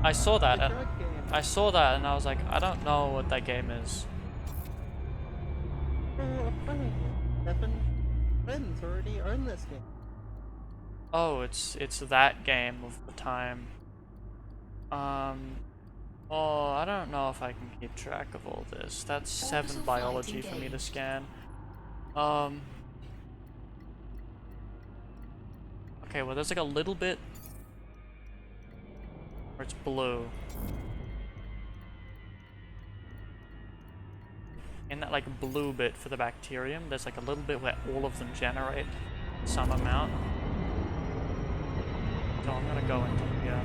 I saw that. the drug game. I saw that and I was like, I don't know what that game is. Oh, funny. 7 friends already earned this game. Oh, it's that game of the time. Oh, I don't know if I can keep track of all this. That's 7 biology for me to scan. Okay, well there's like a little bit where it's blue. In that like blue bit for the bacterium, there's like a little bit where all of them generate some amount. So I'm gonna go into here.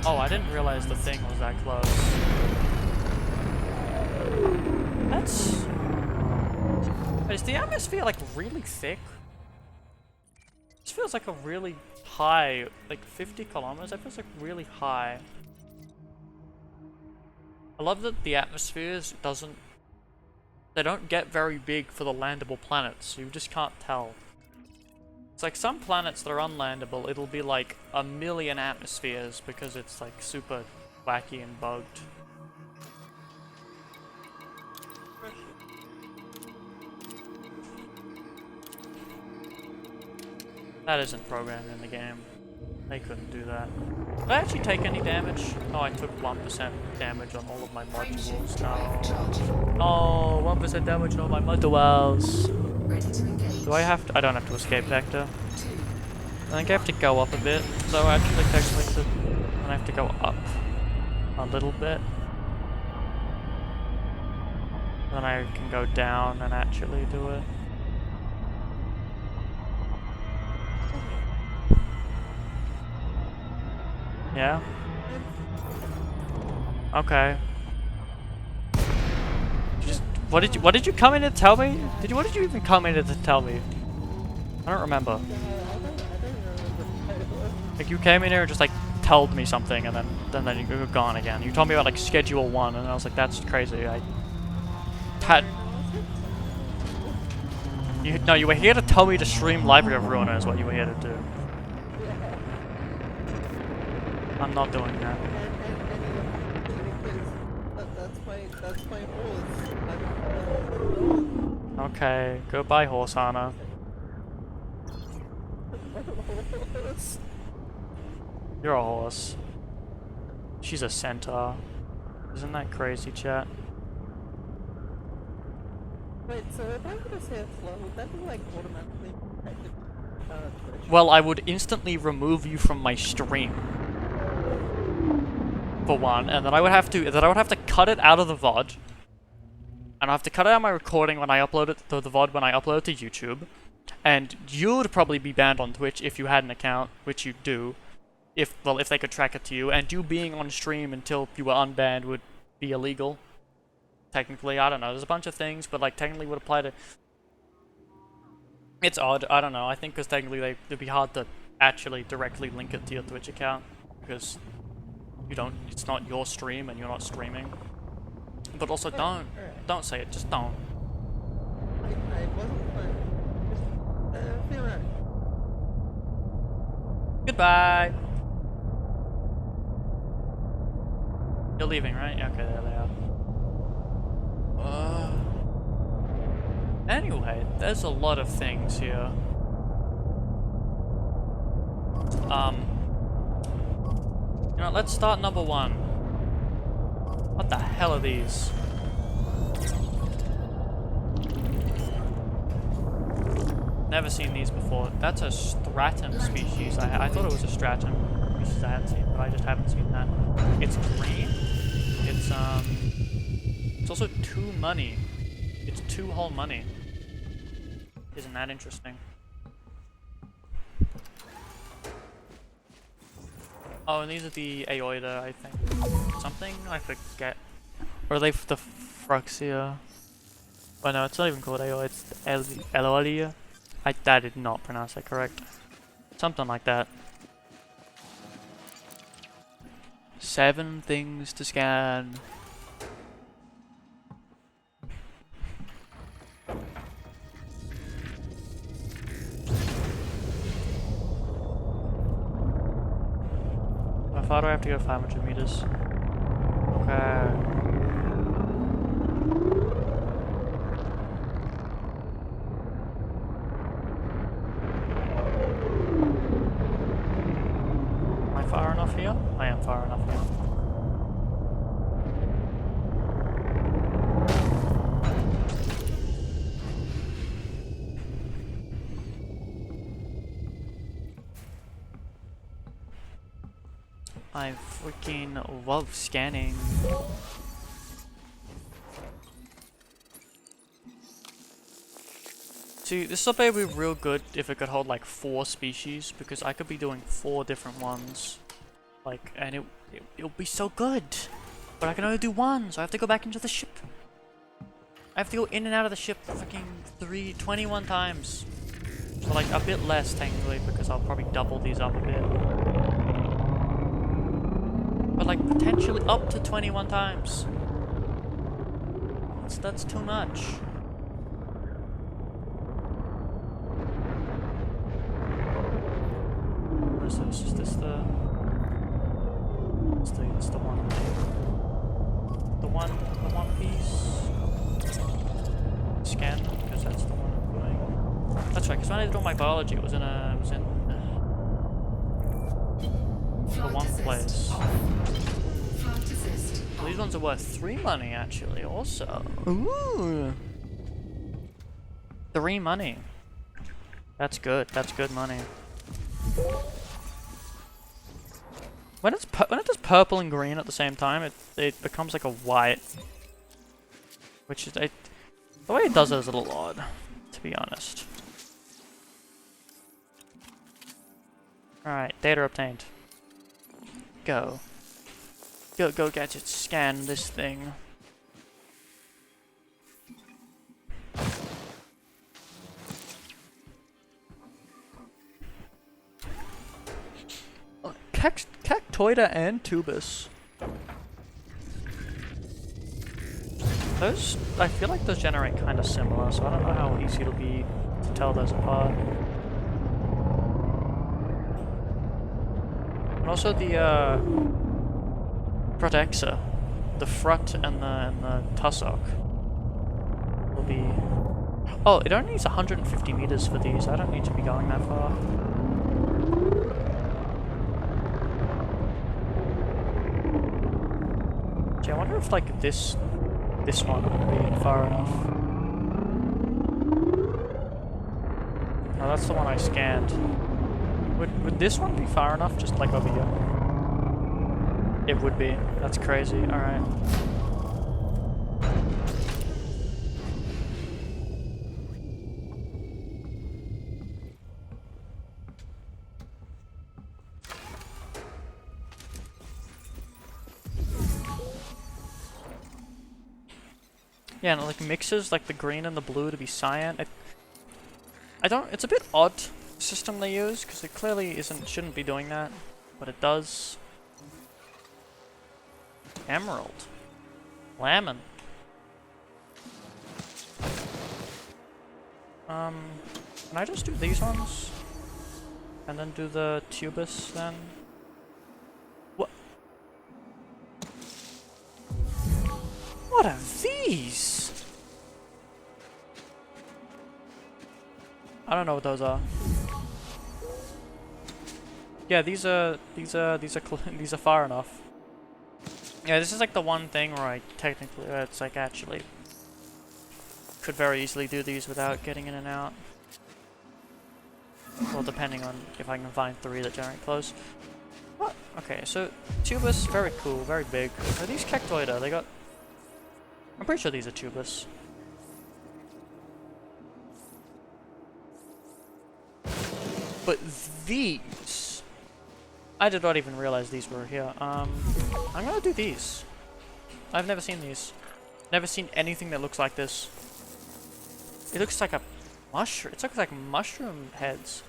Oh, I didn't realize the thing was that close. That's... Is the atmosphere like really thick? This feels like a really high, like 50 kilometers, that feels like really high. I love that the atmospheres they don't get very big for the landable planets, so you just can't tell. It's like some planets that are unlandable, it'll be like 1,000,000 atmospheres because it's like super wacky and bugged. That isn't programmed in the game. They couldn't do that. Did I actually take any damage? Oh, I took 1% damage on all of my modules. No. Oh, 1% damage on all my modules. Do I have to? I don't have to escape vector. I think I have to go up a bit. So actually, technically, I have to go up a little bit. Then I can go down and actually do it. Yeah? Okay. What did you come in to tell me? What did you even come in to tell me? I don't remember. Like you came in here and just like told me something and then you were gone again. You told me about like schedule 1 and I was like, that's crazy. You were here to tell me to stream Library of Ruina is what you were here to do. I'm not doing that. That's my rule. Okay, goodbye, horse Hana. You're a horse. She's a centaur. Isn't that crazy, chat? Wait, so if I were to say a flow, would that be like automatically protected? Twitch? Well, I would instantly remove you from my stream. For one, and then I would have to cut it out of the VOD. And I have to cut out my recording when I upload it to the VOD when I upload it to YouTube. And you'd probably be banned on Twitch if you had an account, which you do. If they could track it to you. And you being on stream until you were unbanned would be illegal. Technically, I don't know. There's a bunch of things, but like technically would apply to... It's odd, I don't know. I think because technically it'd be hard to actually directly link it to your Twitch account. Because it's not your stream and you're not streaming. But also don't say it, just don't. I wasn't playing. Just theoretic. Goodbye! You're leaving, right? Yeah, okay, there they are. Anyway, there's a lot of things here. You know, let's start number 1. What the hell are these? Never seen these before. That's a stratum species. I thought it was a stratum species I hadn't seen, but I just haven't seen that. It's green. It's also 2 money. It's 2 whole money. Isn't that interesting? Oh, and these are the Aoida, I think. Something? I forget. Or are they the Fruxia? Oh no, it's not even called Aoida, it's Elolia. I did not pronounce that correct. Something like that. 7 things to scan. How far do I have to go? 500 meters. Okay. Am I far enough here? I am far enough here. I freaking love scanning. See, this will be real good if it could hold like 4 species, because I could be doing 4 different ones. Like, and it'll be so good. But I can only do 1, so I have to go back into the ship. I have to go in and out of the ship fucking 21 times. So like a bit less technically, because I'll probably double these up a bit. But like potentially up to 21 times. That's too much. What is this? Is this the... It's the one. The one piece. Scan them, because that's the one I'm doing. That's right, because when I did all my biology, it was in the one place. Well, these ones are worth 3 money, actually, also. Ooh! 3 money. That's good. That's good money. When it does purple and green at the same time, it becomes like a white. Which is... the way it does it is a little odd, to be honest. Alright, data obtained. Go. Go gadget, scan this thing. Cactoida and Tubus. Those, I feel like those generate kind of similar, so I don't know how easy it'll be to tell those apart. And also the Protexa, the Frut and the Tussock will be Oh, it only needs 150 meters for these. I don't need to be going that far. Gee, I wonder if like this one would be far enough. Oh, that's the one I scanned. Would this one be far enough? Just like over here. It would be. That's crazy. All right. Yeah, and it like mixes like the green and the blue to be cyan. I don't. It's a bit odd system they use because it clearly shouldn't be doing that, but it does. Emerald, lemon. Can I just do these ones, and then do the tubus then? What? What are these? I don't know what those are. Yeah, these are far enough. Yeah, this is like the one thing where I technically, it's like actually could very easily do these without getting in and out. Well, depending on if I can find 3 that generate close. What? Okay, so tubus, very cool, very big. Are these Cactoida? They got. I'm pretty sure these are tubus. But these, I did not even realize these were here. I'm gonna do these. I've never seen these. Never seen anything that looks like this. It looks like a mushroom. It looks like mushroom heads.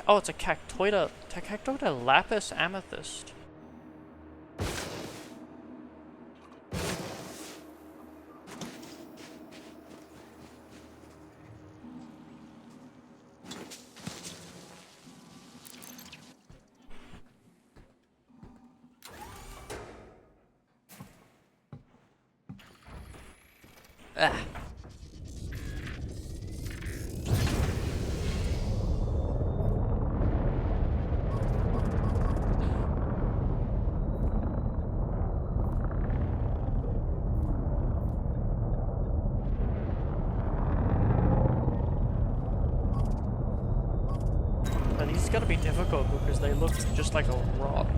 Oh, it's a Cactoida. Cactoida lapis amethyst. Ah. Now these gotta be difficult because they look just like a rock.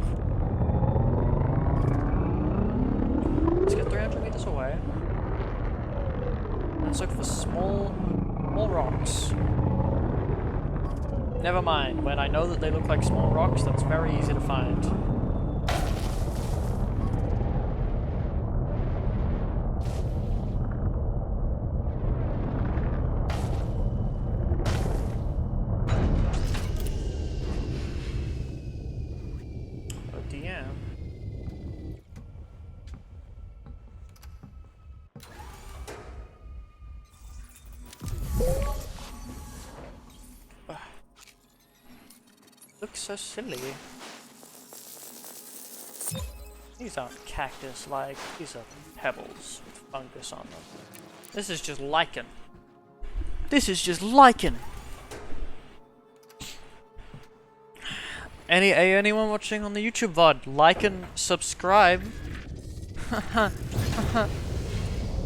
Let's get 300 meters away. Let's look for small rocks. Never mind, when I know that they look like small rocks, that's very easy to find. Oh, DM. Looks so silly. These aren't cactus-like, these are pebbles with fungus on them. This is just lichen. This is just lichen! Anyone watching on the YouTube VOD, like and subscribe.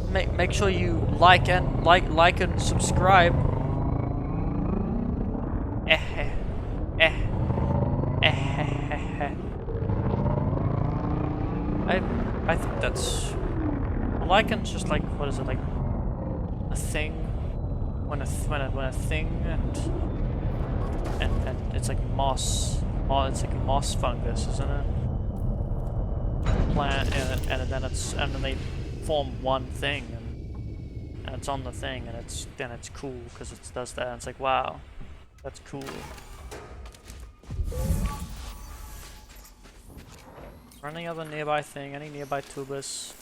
Make sure you like and subscribe. I think that's lichen's just like, what is it, like a thing when a thing and it's like moss. It's like moss fungus, isn't it? Plant and then they form one thing and it's on the thing and it's cool because it does that and it's like, wow, that's cool. Any other nearby thing? Any nearby tubus?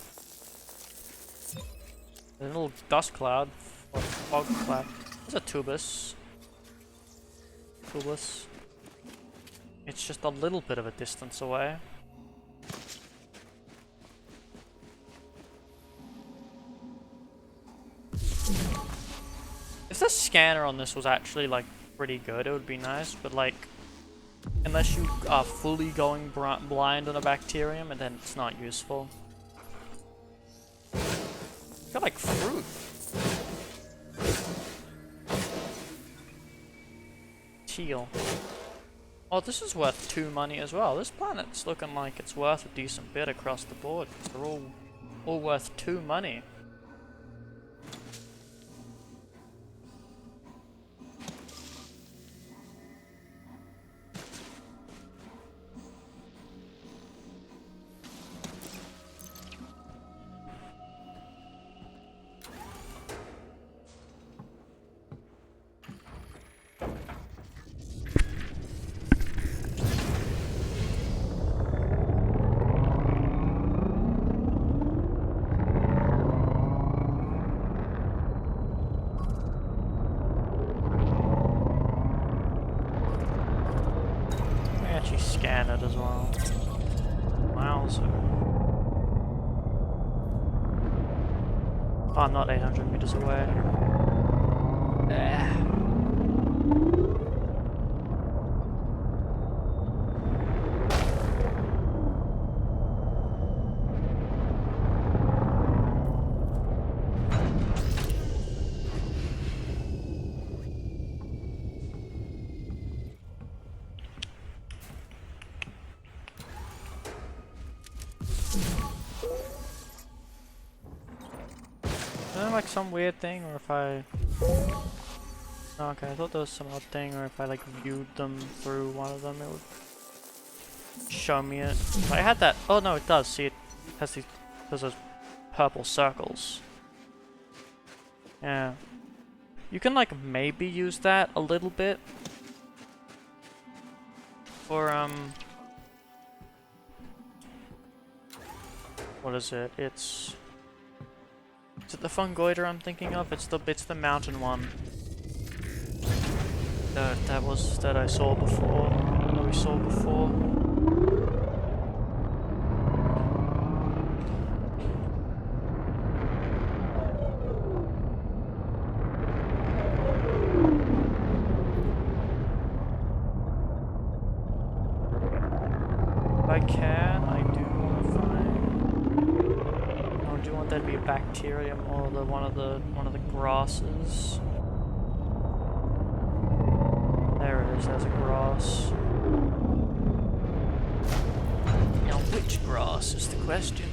A little dust cloud or fog cloud. There's a tubus. Tubus. It's just a little bit of a distance away. If the scanner on this was actually like pretty good, it would be nice, but like, unless you are fully going blind on a bacterium, and then it's not useful. Got like fruit. Teal. Oh, this is worth 2 money as well. This planet's looking like it's worth a decent bit across the board. They're all worth 2 money. Scan it as well. Wowzer. Oh, I'm not 800 meters away. Is there like some weird thing, or if I... Oh, okay, I thought there was some odd thing, or if I like viewed them through one of them, it would show me it. If I had that... Oh no, it does. See, it has these... There's those purple circles. Yeah. You can like maybe use that a little bit for what is it? Is it the fungoider I'm thinking of? It's the mountain one. That I saw before. That we saw before. If I can, I do want to find. I do want that to be a bacterium or one of the grasses. There it is. There's a grass. Now, which grass is the question?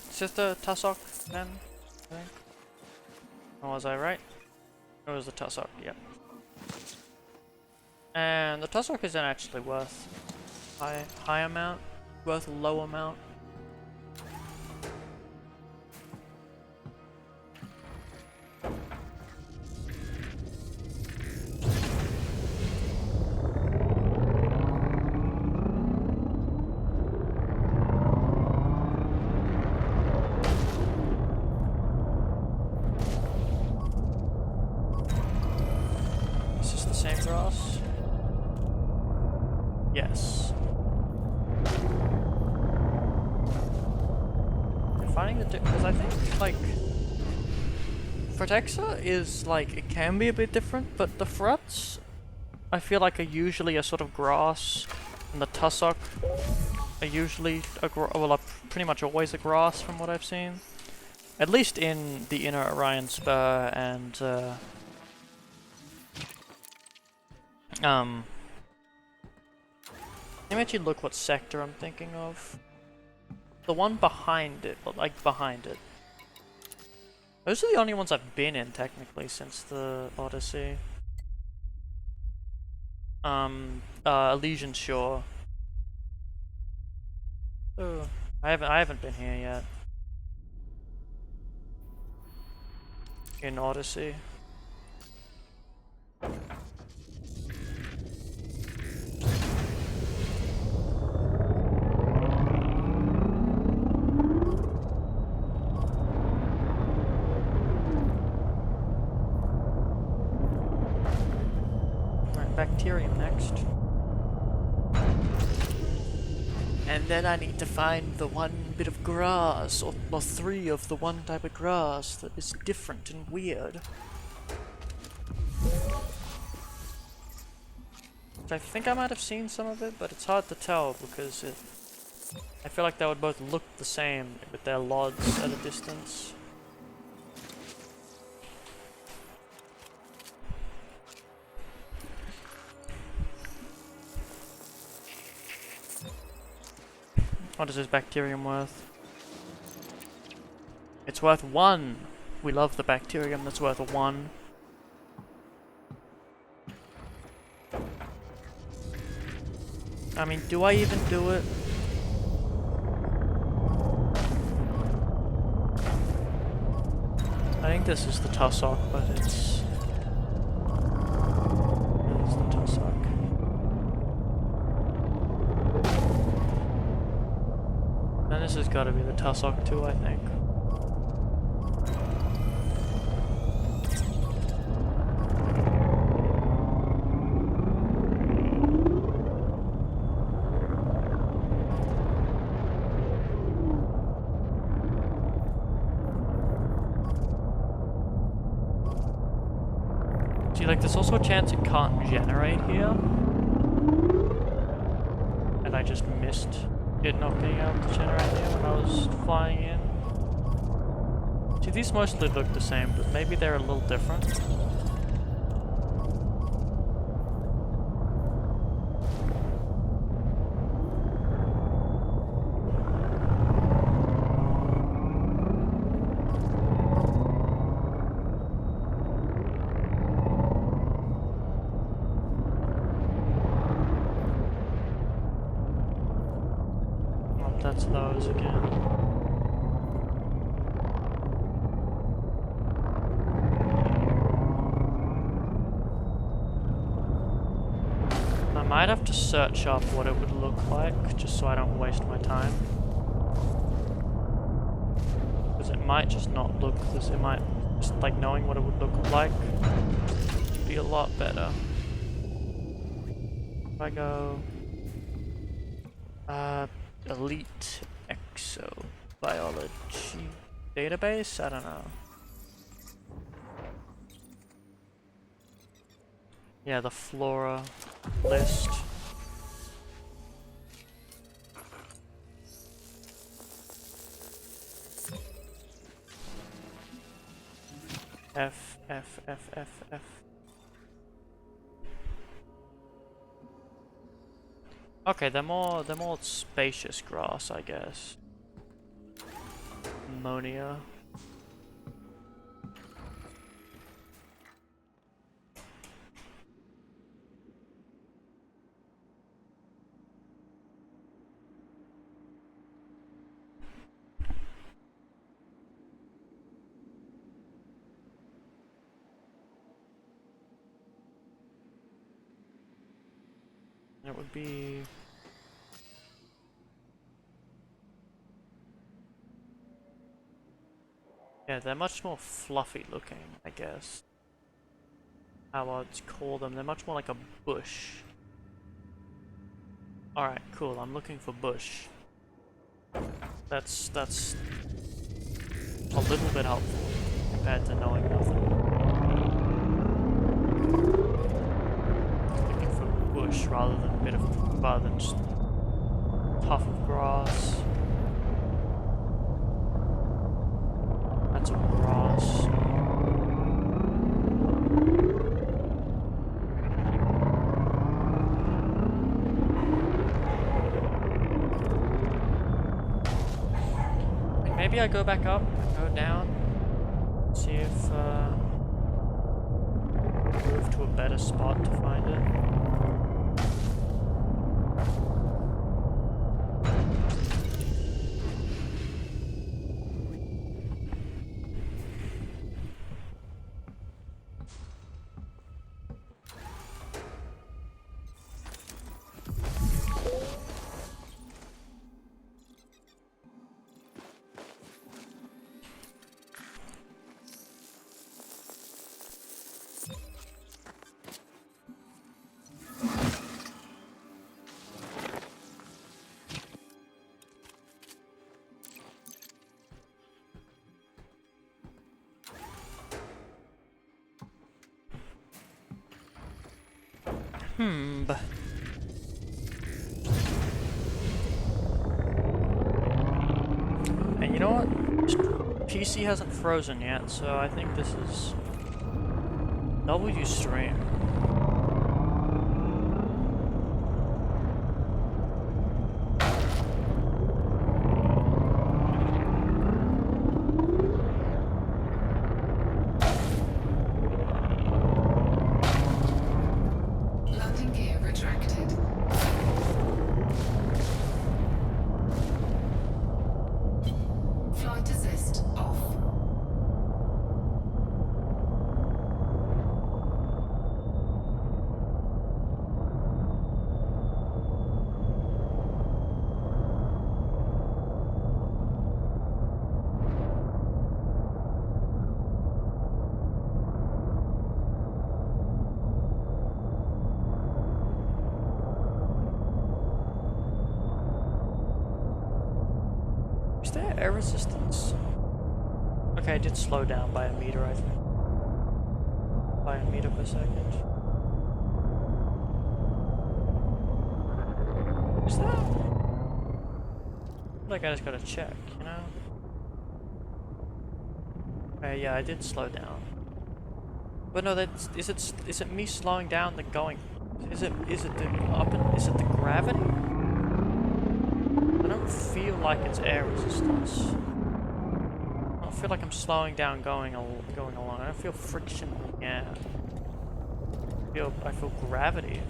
Is this the tussock then? I think. Or was I right? It was the tussock, yep. And the tussock isn't actually worth high amount, worth low amount. Same grass? Yes. I'm finding the because I think like Fratexa is like it can be a bit different, but the Fruts I feel like are usually a sort of grass, and the Tussock are usually pretty much always a grass from what I've seen. At least in the Inner Orion Spur and let me actually look what sector I'm thinking of. The one behind it, but like behind it. Those are the only ones I've been in technically since the Odyssey. Elysian Shore. Oh, I haven't been here yet. In Odyssey. bacterium next. And then I need to find the one bit of grass, or 3 of the one type of grass that is different and weird. I think I might have seen some of it, but it's hard to tell because I feel like they would both look the same with their LODs at a distance. What is this bacterium worth? It's worth 1! We love the bacterium that's worth 1. I mean, do I even do it? I think this is the tussock, but it's... It's the tussock. And this has got to be the tussock too, I think. See, like, there's also a chance it can't generate here. And I just missed it not being able to generate here when I was flying in. See, these mostly look the same, but maybe they're a little different. That's those again. I might have to search up what it would look like, just so I don't waste my time. Because it might just not look this, it might, just like knowing what it would look like, be a lot better. If I go... Elite Exobiology database? I don't know. Yeah, the flora list. F. Okay, they're more spacious grass, I guess. Ammonia. It would be... Yeah, they're much more fluffy looking, I guess. How I'd call them. They're much more like a bush. Alright, cool. I'm looking for bush. That's a little bit helpful compared to knowing nothing. Looking for bush rather than just tuft of grass. That's all grass. Maybe I go back up, go down, see if move to a better spot to find it. And you know what? PC hasn't frozen yet, so I think this is W stream. Landing gear retracted. Flight assist off. Is there air resistance? Okay, I did slow down by a meter, I think. By a meter per second. Is that? Like I just gotta check, you know? Okay, yeah, I did slow down. But no, that's is it me slowing down then going? Is it the gravity? I don't feel like it's air resistance. I don't feel like I'm slowing down going along. I don't feel friction in the air. I feel gravity.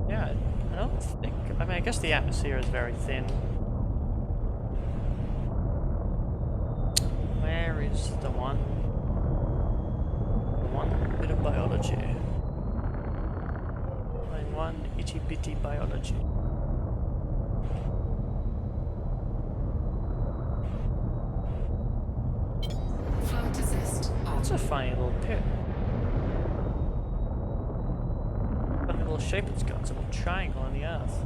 Yeah, I don't think. I mean, I guess the atmosphere is very thin. Where is the one bit of biology? Line one itty bitty biology. Flight assist on. That's a funny little pit. Funny little shape it's got. It's a little triangle on the earth.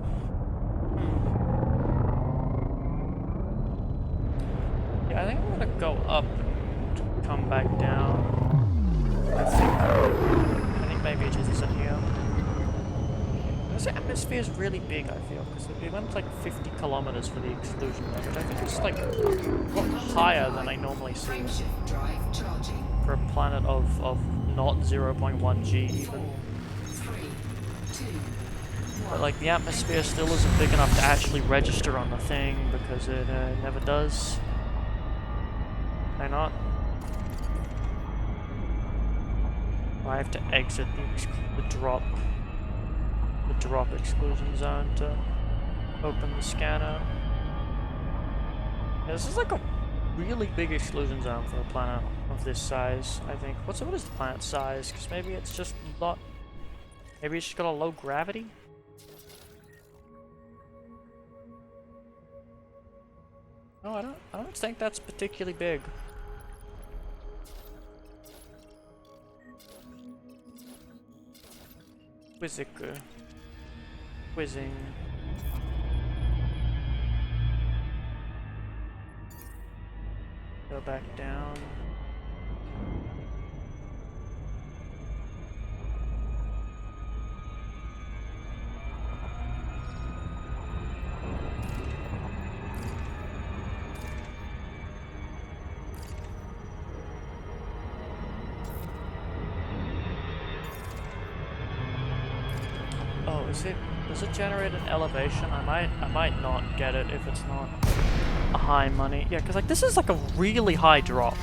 Yeah, I think I'm gonna go up and come back down. I think maybe it is in here. This atmosphere is really big, I feel, because we went like 50 kilometers for the exclusion zone, which I think is like a lot higher than I normally see Frameshift drive charging. for a planet of not 0.1 G even. 3, 2, But like the atmosphere still isn't big enough to actually register on the thing because it never does. Why not? I have to exit the drop exclusion zone to open the scanner. Yeah, this is like a really big exclusion zone for a planet of this size, I think. What is the planet size? Because maybe it's just not. Maybe it's just got a low gravity. No, I don't think that's particularly big. Quizzing. Go back down. Oh, does it generate an elevation? I might not get it if it's not a high money. Yeah, because like this is like a really high drop.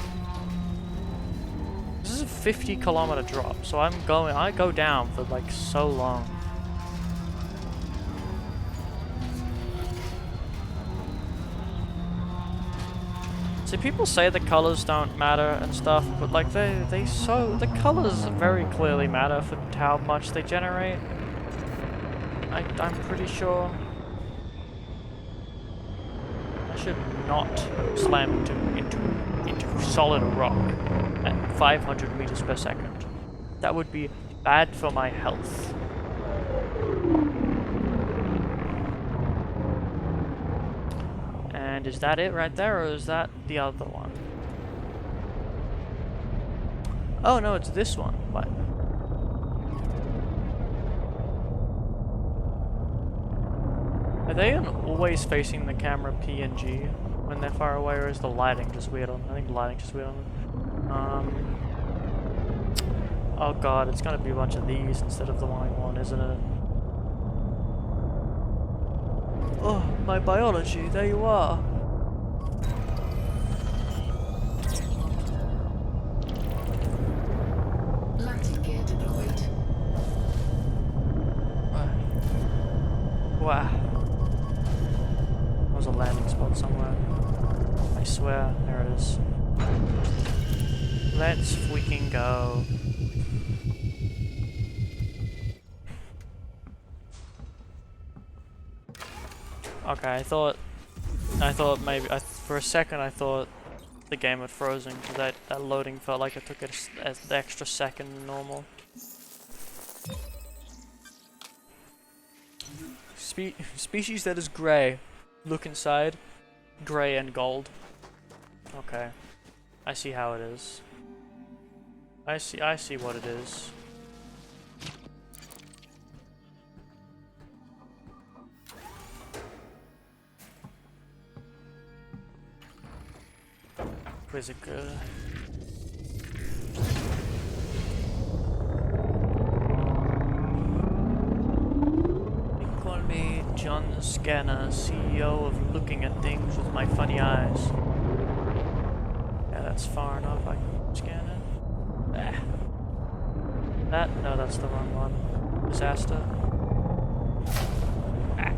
This is a 50-kilometer drop, so I go down for like so long. See, people say the colors don't matter and stuff, but like the colors very clearly matter for how much they generate. I'm pretty sure I should not slam into solid rock at 500 meters per second. That would be bad for my health. And is that it right there, or is that the other one? Oh no, it's this one. What? Are they always facing the camera PNG when they're far away, or is the lighting just weird on them? I think the lighting just weird on them. Oh god, it's gonna be a bunch of these instead of the one I want, isn't it? Oh, my biology, there you are. Landing gear deployed. Wow. There was a landing spot somewhere. I swear, there it is. Let's freaking go. Okay, I thought maybe, for a second I thought the game had frozen, because that loading felt like it took it as the extra second than normal. Species that is grey. Look inside. Grey and gold. Okay. I see how it is. I see what it is. Quizzical. Call me John Scanner, CEO of Looking at Things with My Funny Eyes. Yeah, that's far enough. I can scan it. Ah. That? No, that's the wrong one. Disaster. Ah.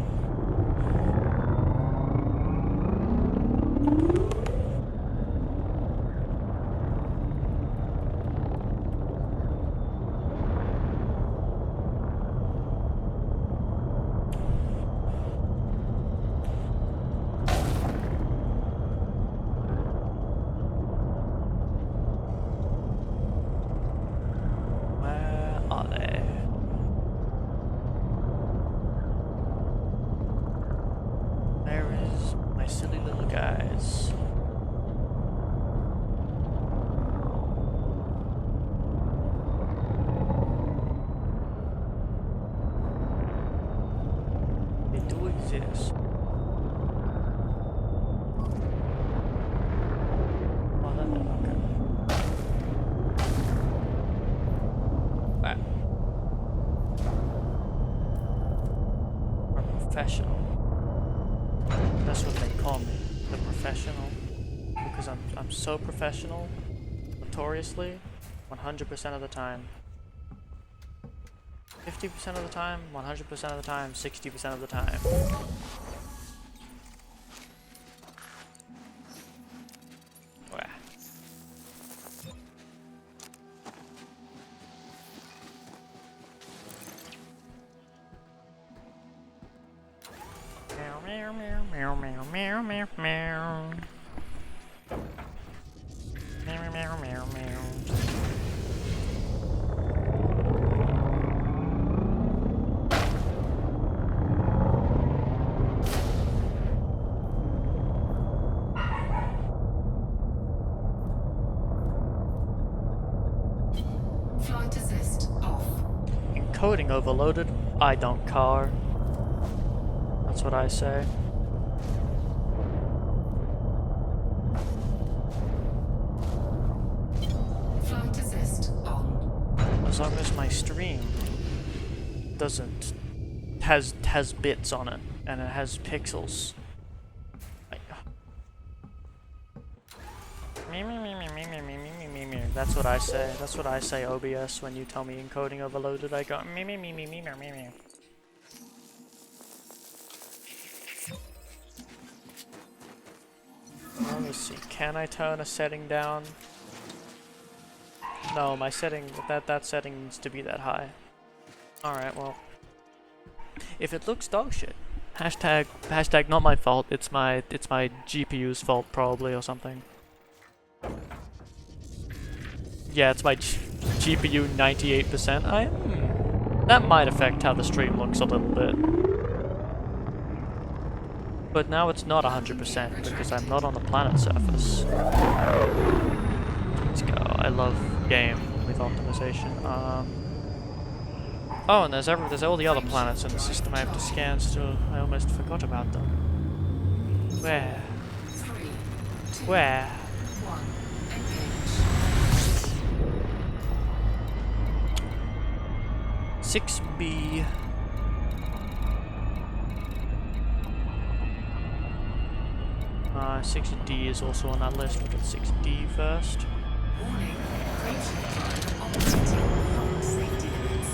Professional. That's what they call me, the professional, because I'm so professional, notoriously, 100% of the time. 50% of the time, 100% of the time, 60% of the time. Wah. Meow, meow, meow, meow, meow, meow, meow. Meow, meow, meow, meow. Flight assist off. Encoding overloaded. I don't care. That's what I say. Flight assist on. As long as my stream doesn't has bits on it and it has pixels. That's what I say. That's what I say, OBS, when you tell me encoding overloaded. I go me. Let me see. Can I turn a setting down? No, my setting, that setting needs to be that high. Alright, well. If it looks dog shit, hashtag not my fault, it's my GPU's fault probably or something. Yeah, it's my GPU 98%. That might affect how the stream looks a little bit. But now it's not 100% because I'm not on the planet surface. Let's go. I love game with optimization. Oh, and there's all the other planets in the system I have to scan still. I almost forgot about them. Where? 3, 2, Where? 1. Engage. 6B. Uh, 6D is also on that list. Look at 6D first. Warning. Frameshift drive operating beyond safety limits.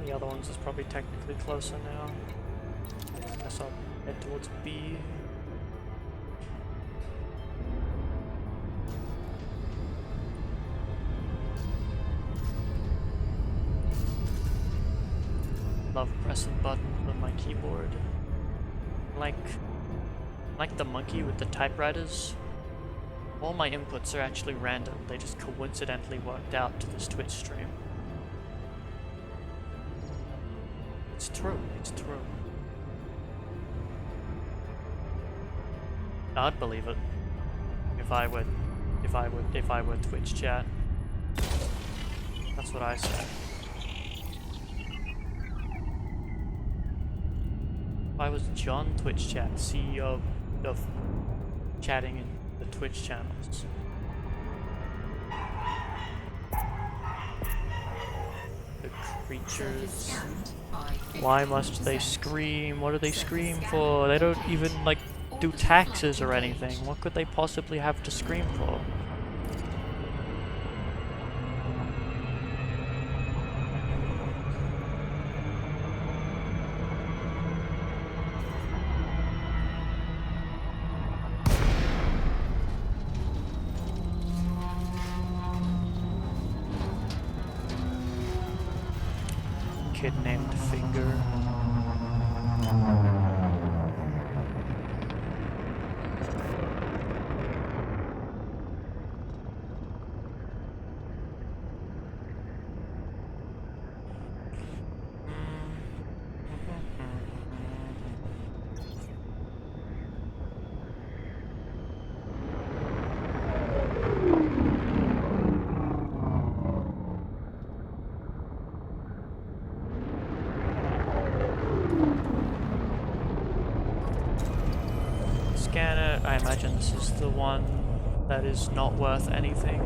The other ones is probably technically closer now. I guess I'll head towards B. Love pressing buttons on my keyboard. Like the monkey with the typewriters. All my inputs are actually random. They just coincidentally worked out to this Twitch stream. It's true, it's true. I'd believe it if I were Twitch chat. That's what I say. If I was John Twitch Chat, CEO of chatting in the Twitch channels. The creatures. Why must they scream? What do they scream for? They don't even, like, do taxes or anything. What could they possibly have to scream for? Kid named Finger. Scan it. I imagine this is the one that is not worth anything.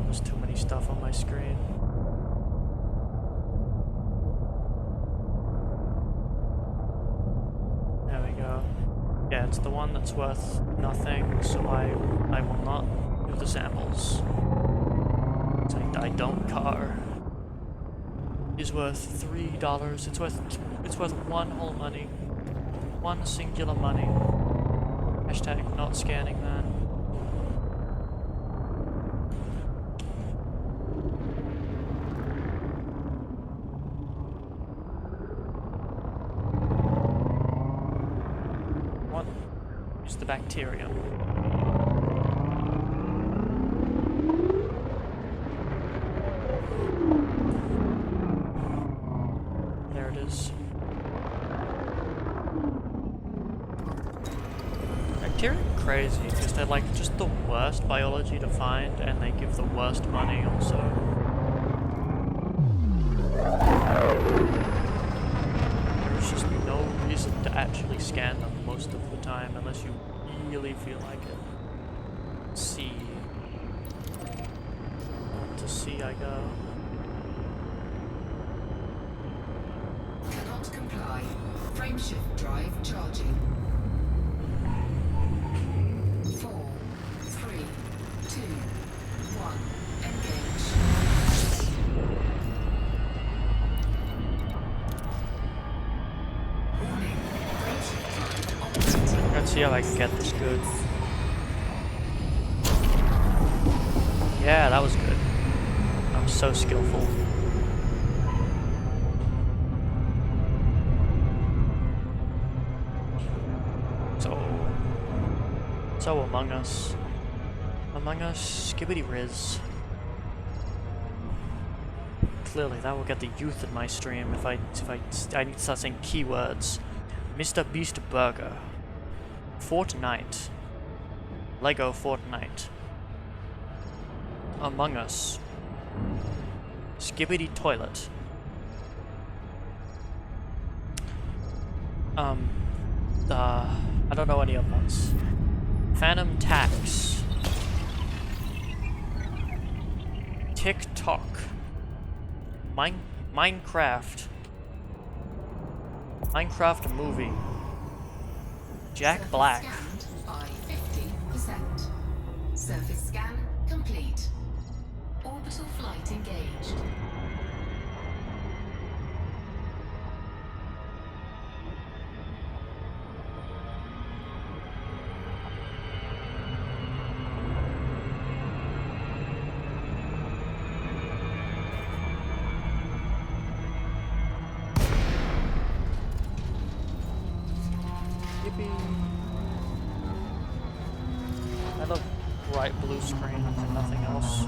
There's too many stuff on my screen. There we go. Yeah, it's the one that's worth nothing, so I will not do the samples. I don't car. Is worth $3. It's worth one whole money. One singular money. Hashtag not scanning man. What is the bacterium? There it is. Bacteria are crazy because they're like just the worst biology to find, and they give the worst money also. There's just no reason to actually scan them most of the time unless you really feel like it. C. To C I go. Cannot comply. Frameshift drive charging. 4, 3, 2, see how I can get this good. Yeah, that was good. I'm so skillful. So Among Us. Among Us, Skibbity Riz. Clearly, that will get the youth in my stream if I need to start saying keywords. Mr. Beast Burger. Fortnite. Lego Fortnite. Among Us. Skibbity Toilet. I don't know any of those. Phantom Tax. TikTok. Minecraft. Minecraft movie. Jack Surface Black. Scanned by 50%. Surface scan complete. Orbital flight engaged. I love bright blue screen and nothing else.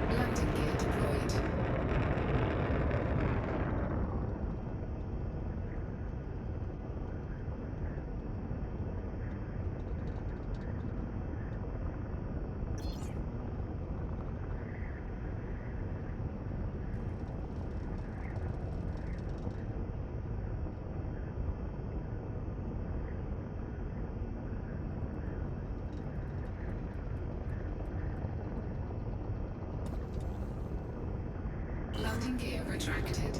Landing gear deployed. Landing gear retracted.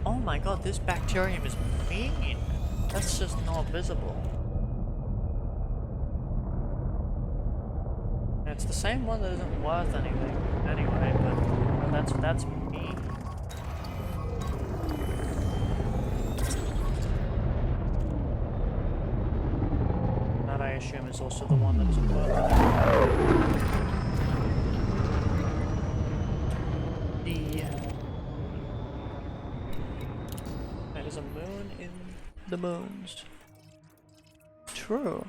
Oh my god, this bacterium is mean. That's just not visible. And it's the same one that isn't worth anything anyway, but that's mean. That I assume is also the one that isn't worth anything. There's a moon in the moons. True.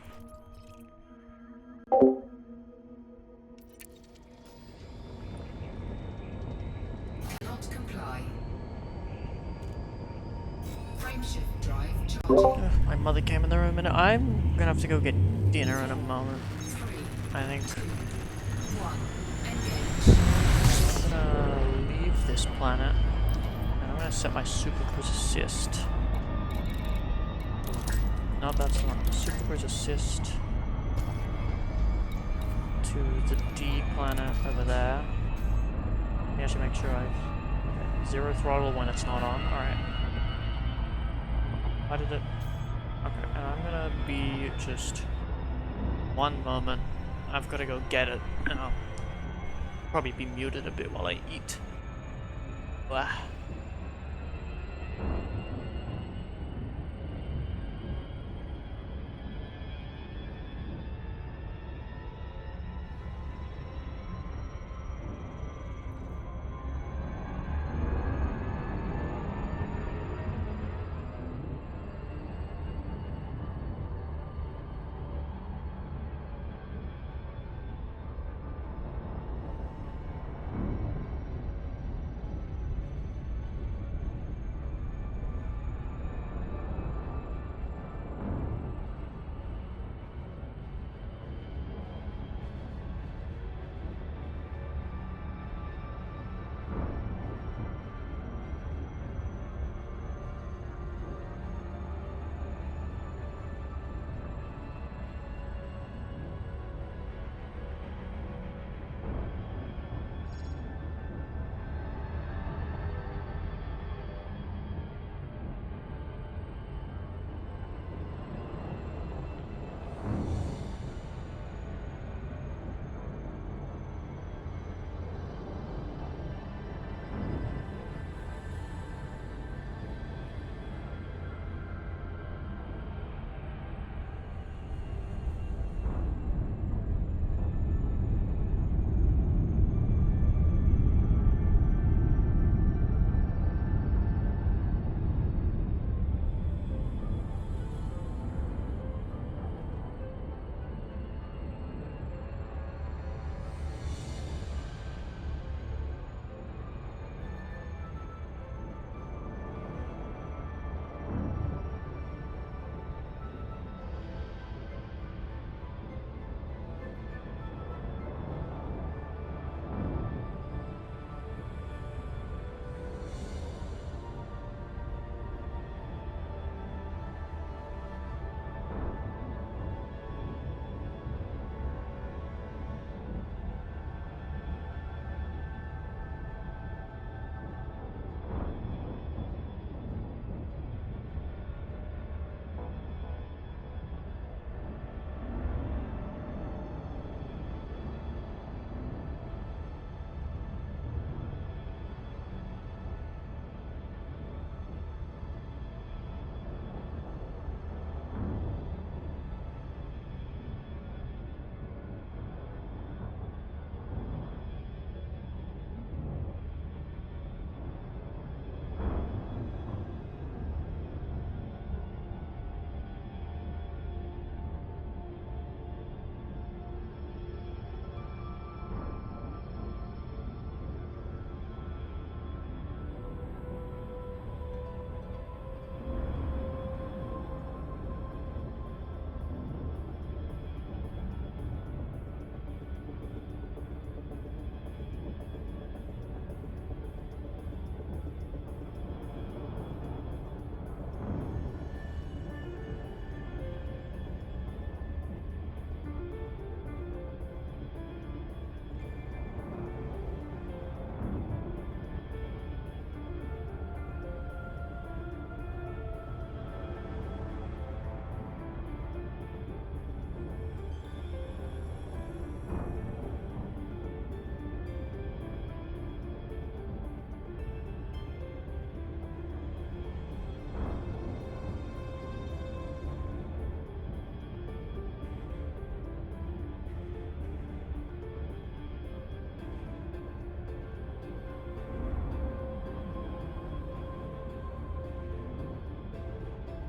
Not comply. Frameshift drive charging. My mother came in the room and I'm gonna have to go get dinner in a moment. 3, I think 1, engage. I'm gonna leave this planet and I'm gonna set my Super Cruise Assist. No, that's the one. Super Cruise Assist to the D planet over there. Let me actually make sure I've zero throttle when it's not on. Alright. Why did it? Okay, and I'm gonna be just one moment. I've gotta go get it, and I'll probably be muted a bit while I eat. Blah.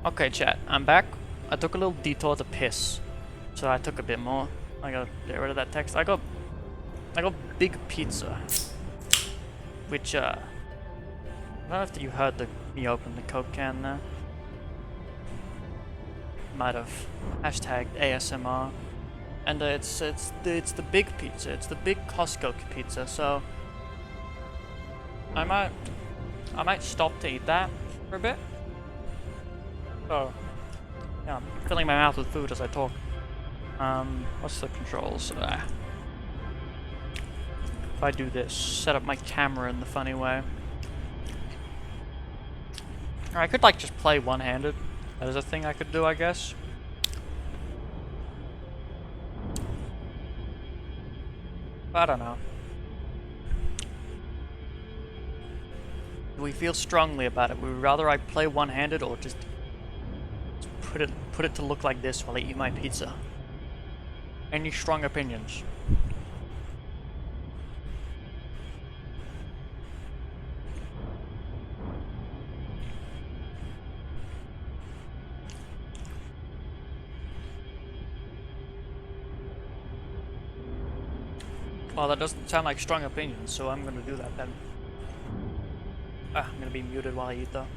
Okay, chat, I'm back. I took a little detour to piss, so I took a bit more. I gotta get rid of that text. I got big pizza, which I don't know if you heard me open the Coke can there. Might have hashtagged ASMR, and it's the big pizza. It's the big Costco pizza. So I might stop to eat that for a bit. So yeah, I'm filling my mouth with food as I talk. What's the controls? If I do this, set up my camera in the funny way. Or I could like just play one-handed. That is a thing I could do, I guess. I don't know. Do we feel strongly about it? Would we rather I play one-handed or just put it to look like this while I eat my pizza? Any strong opinions? Well, that doesn't sound like strong opinions, so I'm gonna do that then. I'm gonna be muted while I eat though.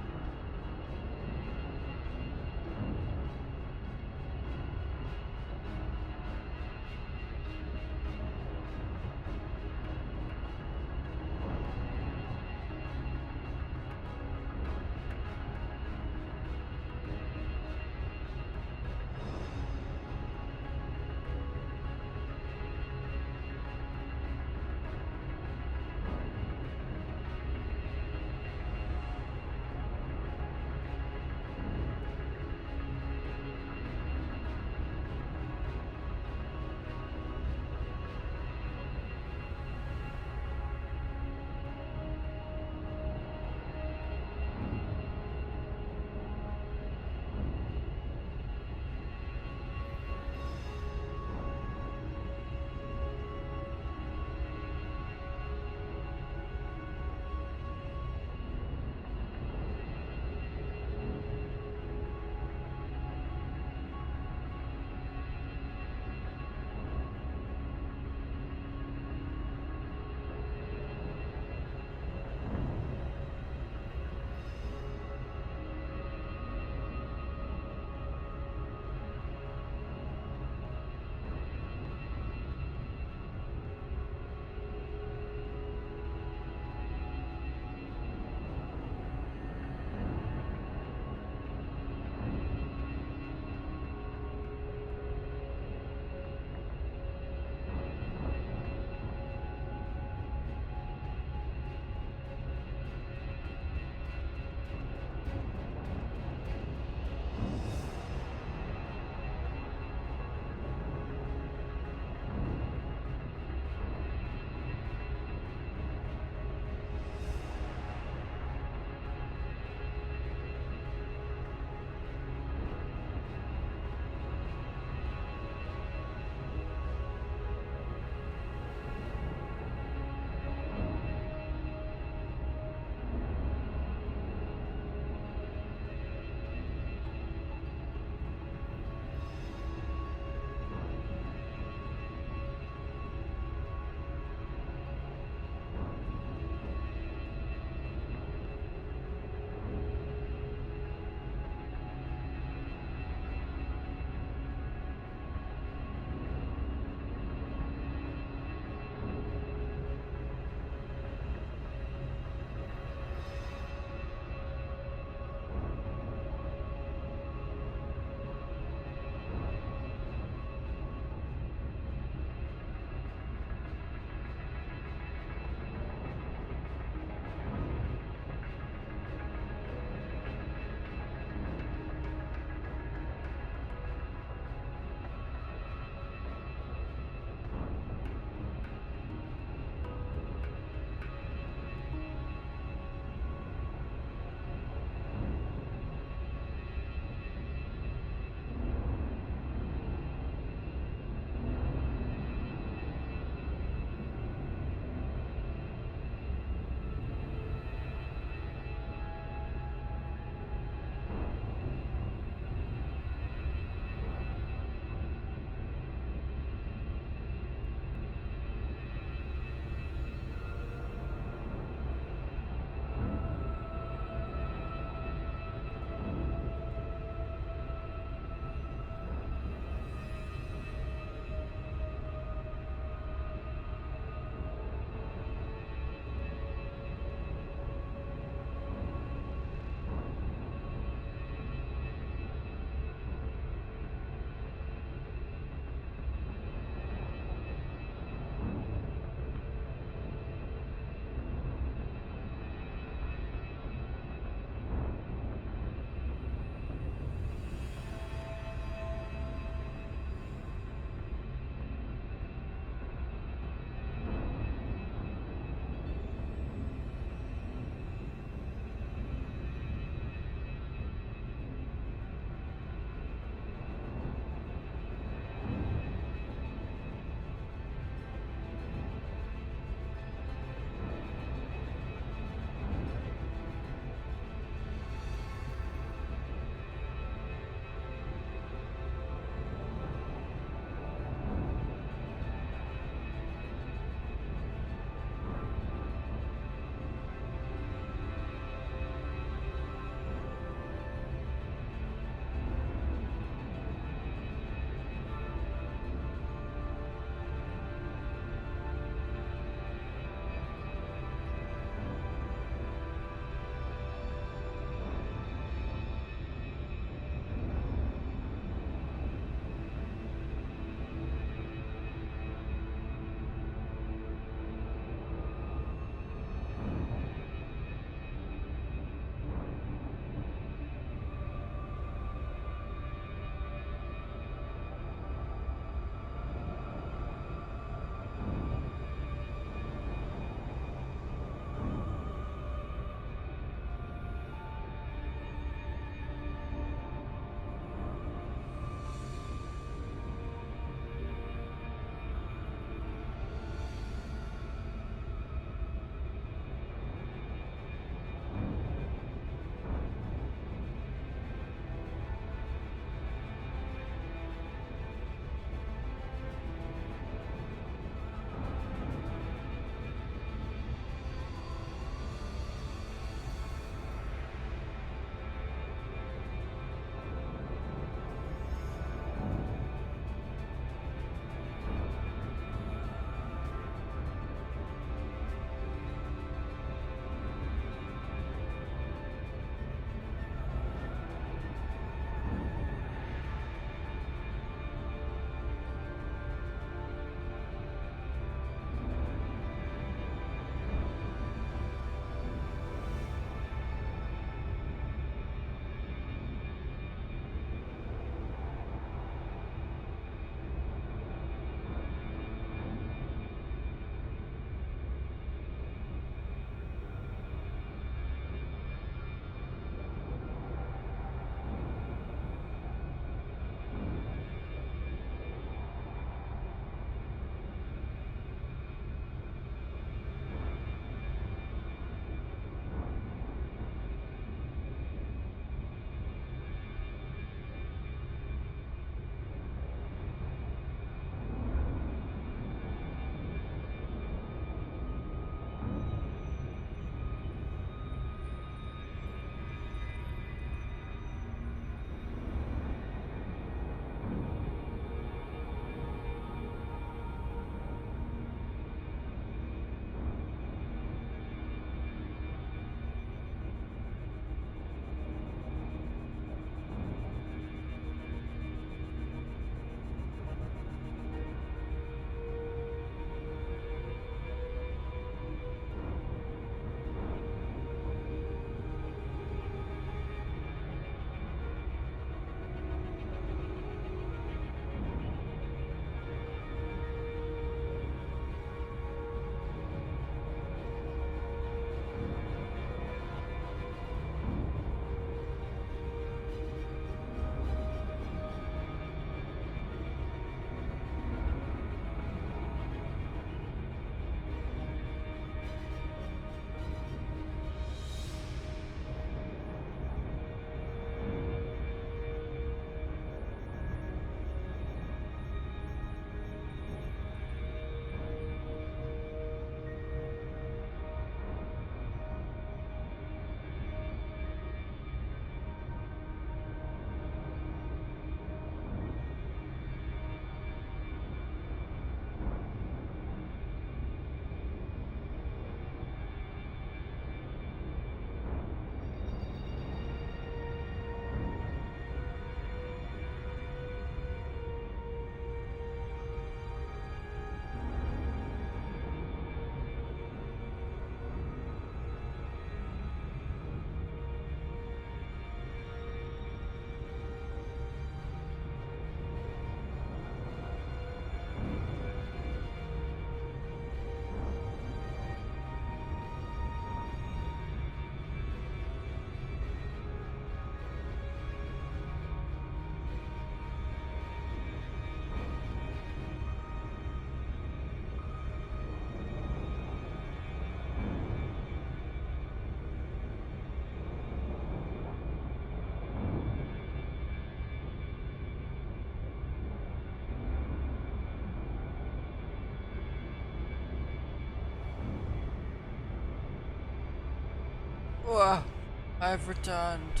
I've returned.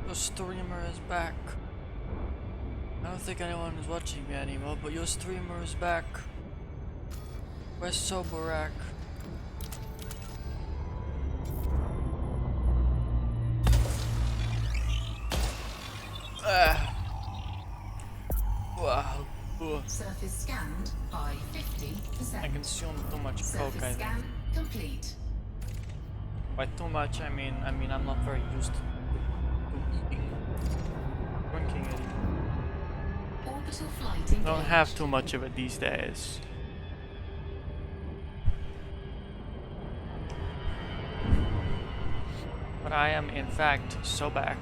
Your streamer is back. I don't think anyone is watching me anymore, but your streamer is back. Where's Soberak? Wow. Surface scanned by 50%. I consumed too much coke, Surface I think. scan complete. By too much, I mean I'm not very used to eating, drinking it. Orbital flight engaged. Don't have too much of it these days. But I am in fact so back.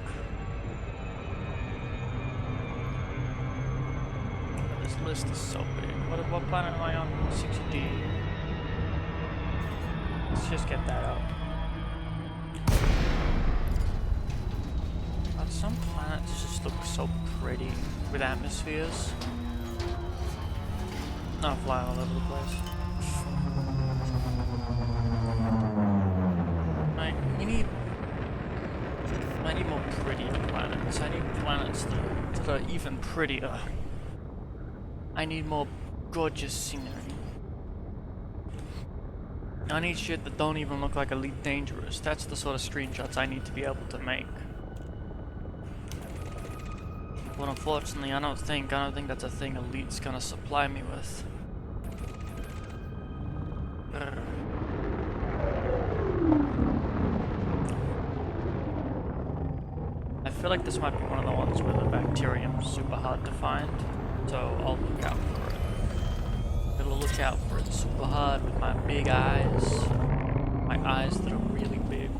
This list is so big. What planet am I on? 6D. Let's just get that out. Some planets just look so pretty with atmospheres. Not flying all over the place. Like, I need more pretty planets. I need planets that are even prettier. I need more gorgeous scenery. I need shit that don't even look like Elite Dangerous. That's the sort of screenshots I need to be able to make. But unfortunately, I don't think that's a thing Elite's gonna supply me with. I feel like this might be one of the ones where the bacterium's super hard to find, so I'll look out for it. Gotta look out for it super hard with my big eyes. My eyes that are really big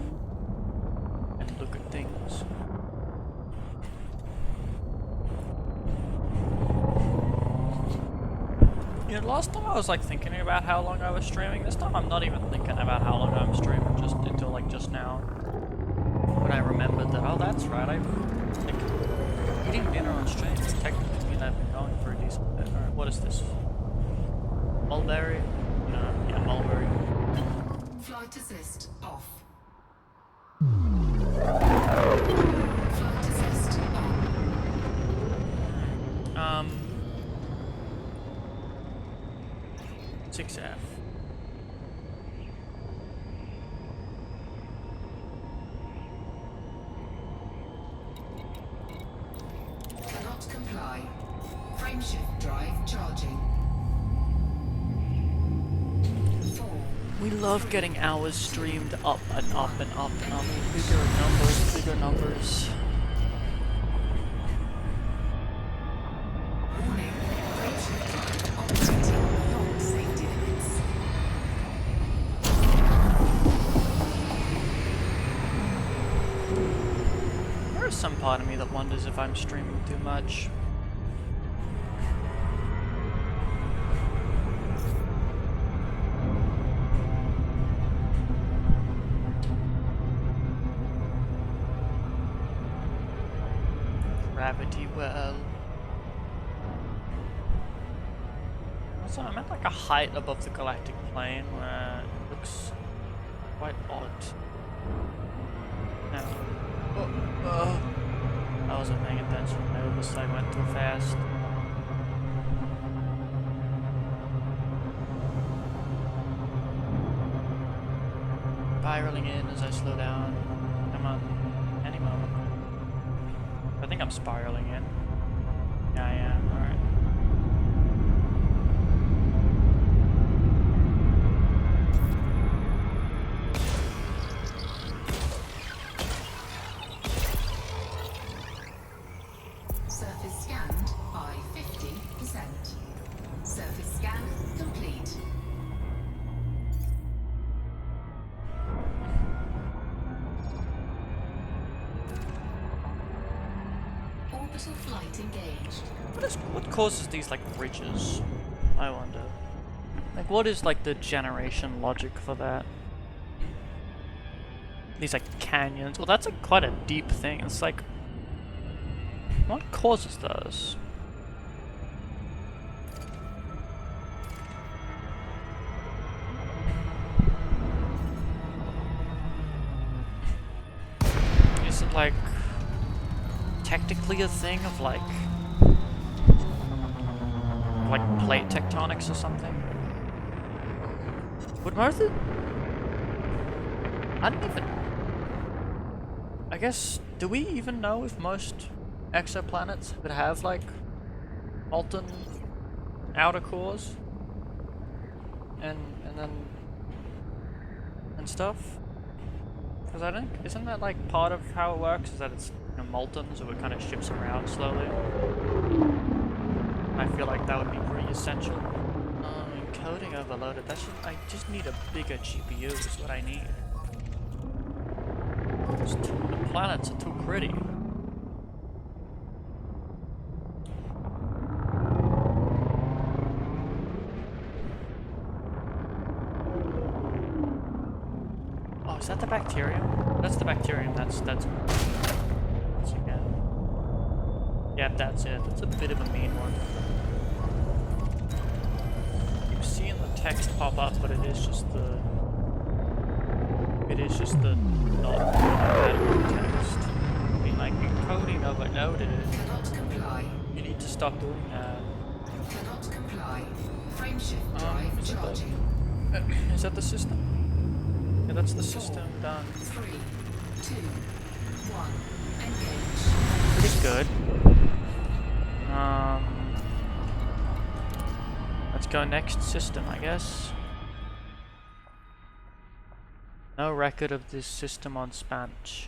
and look at things. You know, last time I was like thinking about how long I was streaming. This time I'm not even thinking about how long I'm streaming, just until like just now. When I remembered that, oh that's right, I've like eating dinner on stream has technically mean I've been going for a decent bit. Alright, what is this? Mulberry? Yeah, mulberry. Flight assist off. Flight assist on. 6F. Cannot comply. Frameshift drive charging. 4. We love getting hours streamed up and up and up and up. Bigger numbers, bigger numbers. Warning. Frameshift drive operating beyond safety limits. There is some part of me that wonders if I'm streaming too much. Gravity well. Also, I'm at like a height above the galactic plane where it looks quite odd. Now, I wasn't paying attention. I oversight went too fast. Spiraling in as I slow down. Come on, any moment. I think I'm spiraling in. Yeah, I am. Alright. Surface scanned by 50%. Surface scan complete. Orbital flight engaged. What causes these like ridges? I wonder. Like, what is like the generation logic for that? These like canyons. Well, that's like quite a deep thing. It's like, what causes those? like technically a thing of like plate tectonics or something? Would most of... I don't even... I guess, do we even know if most exoplanets would have like molten outer cores and then and stuff? Because I don't, isn't that like part of how it works? Is that it's, you know, molten, so it kind of shifts around slowly? I feel like that would be pretty essential. Encoding overloaded. That's just, I just need a bigger GPU. Is what I need. The planets are too pretty. Oh, is that the bacterium? That's the bacterium. That's again. Yeah, that's it. That's a bit of a mean one. Keep seeing the text pop up, but it is just the not adequate text. I mean, like encoding overloaded. Cannot comply. You need to stop doing that. Cannot comply. Frameshift drive charging. Is that the system? Yeah, that's the system done. 3, 2, 1. Engage. Pretty good. Let's go next system, I guess. No record of this system on Spanch.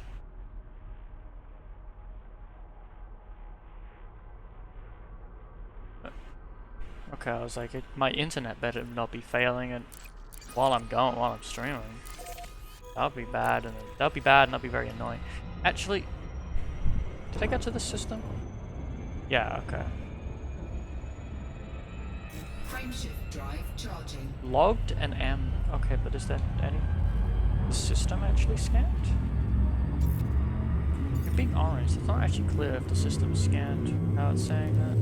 Okay, I was like, my internet better not be failing it while I'm streaming. That'll be bad, and that'll be very annoying. Actually, did I get to the system? Yeah, okay. Frameshift drive charging. Logged and M. Okay, but is that any? The system actually scanned? It being orange, it's not actually clear if the system is scanned. How it's saying that.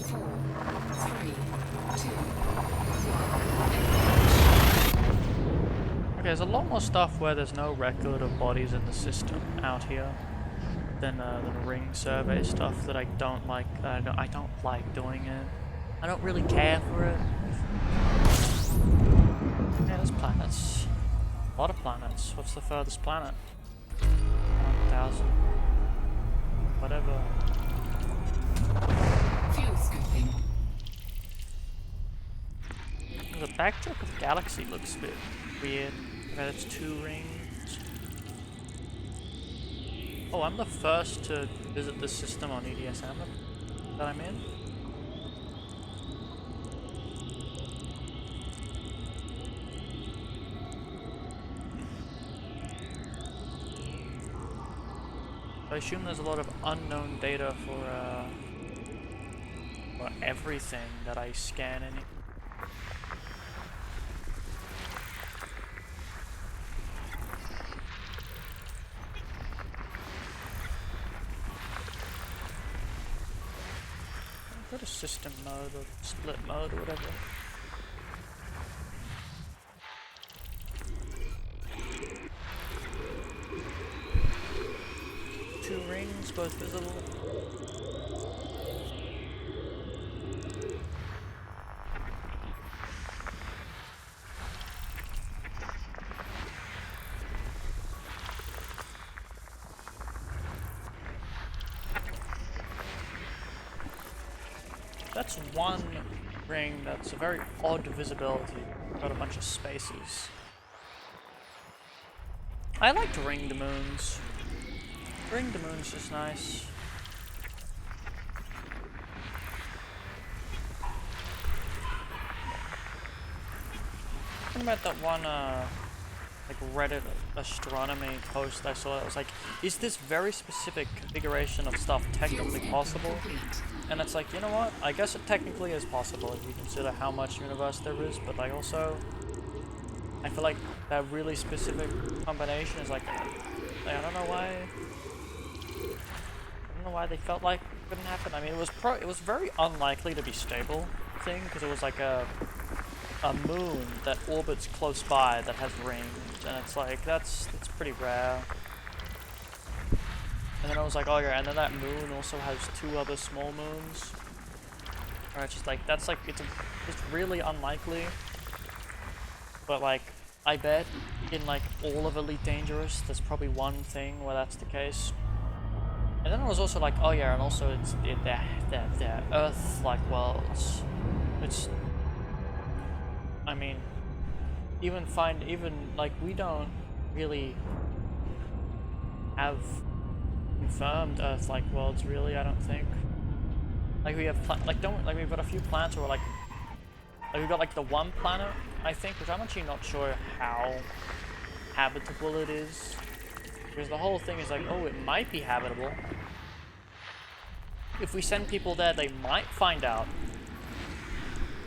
4, 3, 2, 1. Okay, there's a lot more stuff where there's no record of bodies in the system out here than ring survey stuff that I don't like. I don't like doing it. I don't really care for it. Yeah, there's planets. A lot of planets. What's the furthest planet? 1,000. Whatever. Fuel scooping. The backdrop of the galaxy looks a bit weird. Okay, it's 2 rings. Oh, I'm the first to visit this system on EDSM that I'm in. I assume there's a lot of unknown data for everything that I scan in. Go to system mode or split mode or whatever. Two rings, both visible. That's one ring that's a very odd visibility. Got a bunch of spaces. I liked ringed moons. Ringed moon's just nice. What about that one like Reddit astronomy post I saw that was like, is this very specific configuration of stuff technically possible? And it's like, you know what? I guess it technically is possible if you consider how much universe there is, but I I feel like that really specific combination is like I don't know why. I don't know why they felt like it couldn't happen. I mean, it was very unlikely to be stable thing because it was like a moon that orbits close by that has rings, and it's like that's pretty rare. was like, oh yeah, and then that moon also has 2 other small moons. Or it's just like, that's like, it's really unlikely. But like, I bet in like all of Elite Dangerous, there's probably one thing where that's the case. And then it was also like, oh yeah, and also it's they're Earth-like worlds. Which, I mean, even like, we don't really have confirmed Earth-like worlds, really, I don't think. Like, we have, we've got a few planets where like we've got like the one planet, I think, which I'm actually not sure how habitable it is. Because the whole thing is like, oh, it might be habitable. If we send people there, they might find out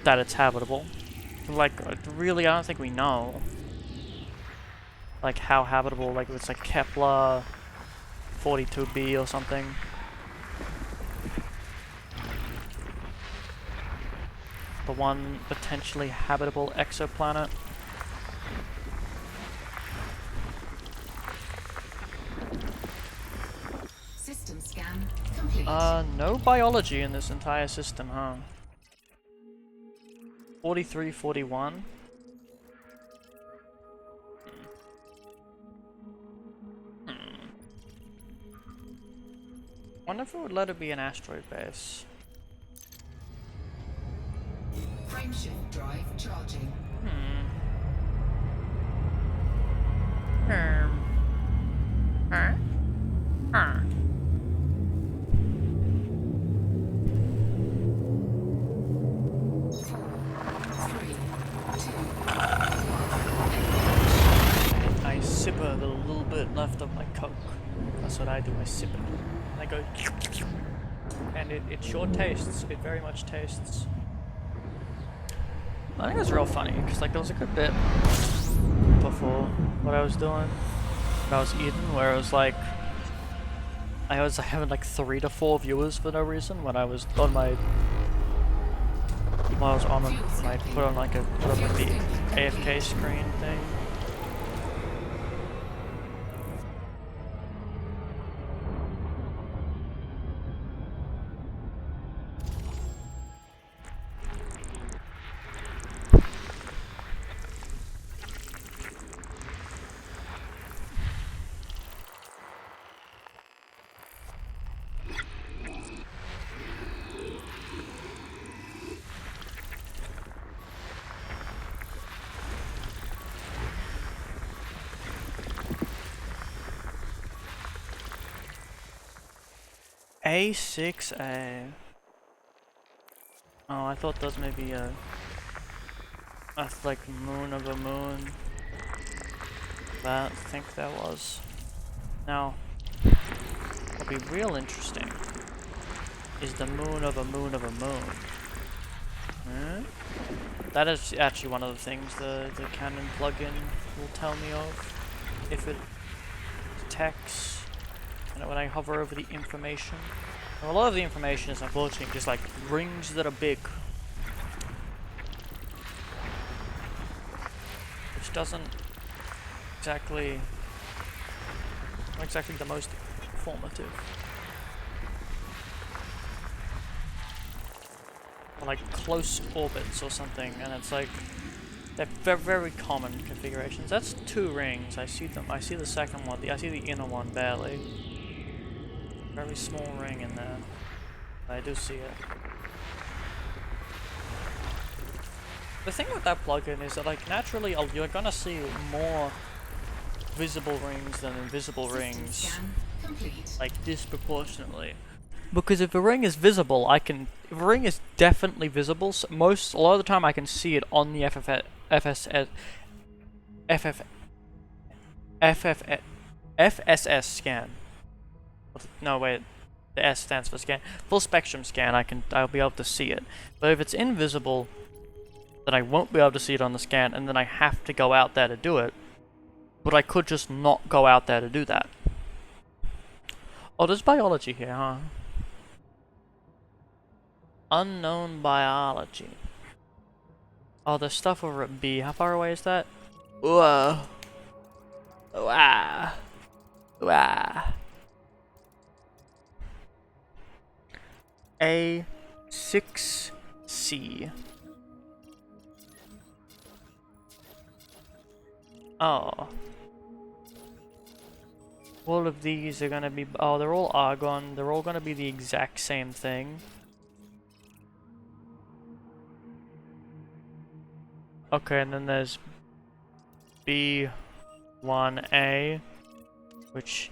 that it's habitable. Like, really, I don't think we know. Like, how habitable, like, if it's like Kepler 42b or something. The one potentially habitable exoplanet. System scan complete. No biology in this entire system, huh? 43, 41. Wonder if it would let it be an asteroid base. Frameshift drive charging. I sip the little bit left of my Coke. That's what I do, I sip it. And I go... And it sure tastes. It very much tastes. I think it was real funny, because like there was a good bit before what I was doing, what I was eating, where it was like I was having like 3 to 4 viewers for no reason when I was on my put on like the AFK screen thing. A6A. Oh, I thought that was maybe a like moon of a moon. That I think that was. Now, what'll be real interesting is the moon of a moon of a moon. That is actually one of the things the Canon plugin will tell me of if it detects. And when I hover over the information, and a lot of the information is unfortunately just like rings that are big, which doesn't exactly not exactly the most informative. Or like close orbits or something, and it's like they're very, very common configurations. That's 2 rings. I see them. I see the second one. I see the inner one barely. Very small ring in there. I do see it. The thing with that plugin is that, like, naturally you're gonna see more visible rings than invisible rings, like disproportionately. Because if a ring is visible, if a ring is definitely visible, so a lot of the time I can see it on the FSS scan. No, wait, the S stands for scan. Full spectrum scan, I'll be able to see it. But if it's invisible, then I won't be able to see it on the scan, and then I have to go out there to do it. But I could just not go out there to do that. Oh, there's biology here, huh? Unknown biology. Oh, there's stuff over at B. How far away is that? Whoa. Wow. Wow. A6C. Oh. All of these are gonna be... Oh, they're all argon. They're all gonna be the exact same thing. Okay, and then there's B1A, which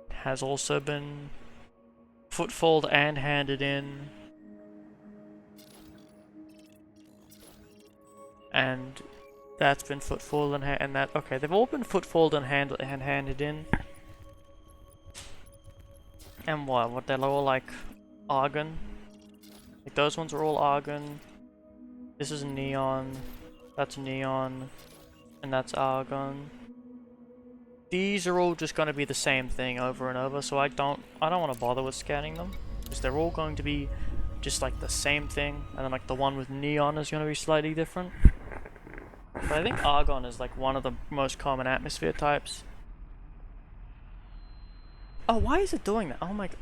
has also been footfold and handed in. And that's been footfold and that... Okay, they've all been footfold and handed in. And what? They're all like argon. Like those ones are all argon. This is neon. That's neon. And that's argon. These are all just going to be the same thing over and over, so I don't want to bother with scanning them, because they're all going to be just like the same thing, and then like the one with neon is going to be slightly different. But I think argon is like one of the most common atmosphere types. Oh, why is it doing that? Oh my god.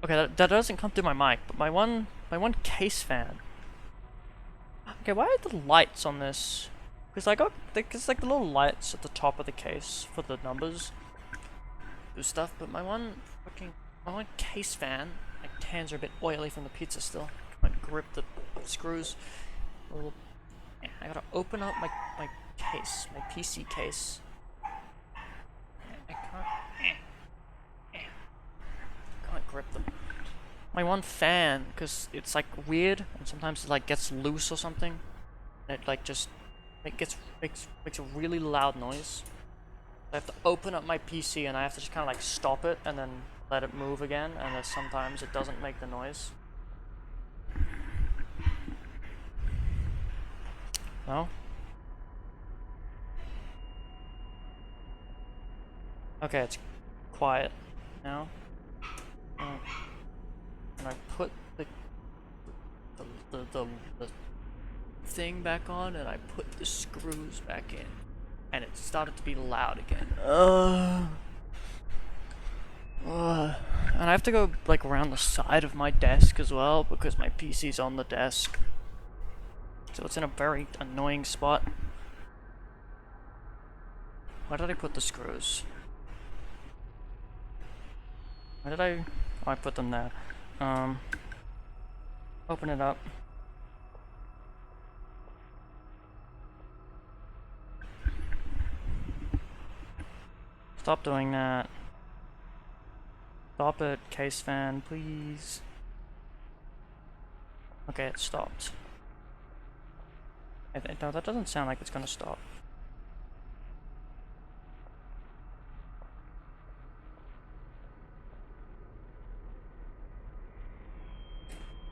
Okay, that doesn't come through my mic, but my one case fan. Okay, why are the lights on this? Because it's like the little lights at the top of the case for the numbers do stuff, but my one case fan, like hands are a bit oily from the pizza still. Can't grip the screws. Yeah, I gotta open up my case, my PC case. I can't grip them. My one fan, because it's like weird, and sometimes it like gets loose or something, and it like just makes a really loud noise. I have to open up my PC and I have to just kind of like stop it and then let it move again, and then sometimes it doesn't make the noise. No? Okay, it's quiet now. And I put the thing back on, and I put the screws back in, and it started to be loud again. And I have to go like around the side of my desk as well, because my PC's on the desk, so it's in a very annoying spot. Why did I put the screws? Why did I... Oh, I put them there. Open it up. Stop doing that. Stop it, case fan, please. Okay, it stopped. No, that doesn't sound like it's gonna stop.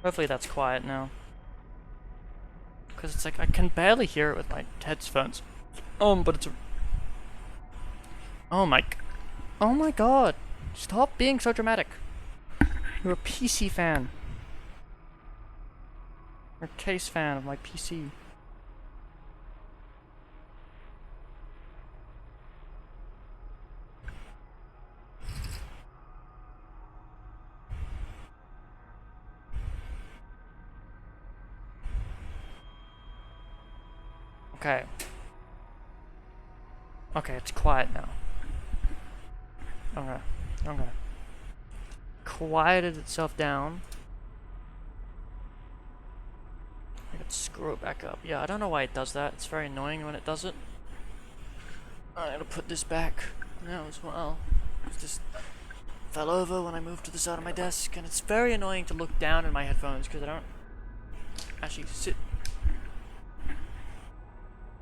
Hopefully that's quiet now. Because it's like, I can barely hear it with my headphones. But it's... Oh my god. Stop being so dramatic. You're a PC fan. You're a case fan of my PC. Okay. Okay, it's quiet now. Okay. Quieted itself down. I could screw it back up. Yeah, I don't know why it does that. It's very annoying when it does it. I'm gonna put this back now as well. It just fell over when I moved to the side of my desk, and it's very annoying to look down in my headphones because I don't actually sit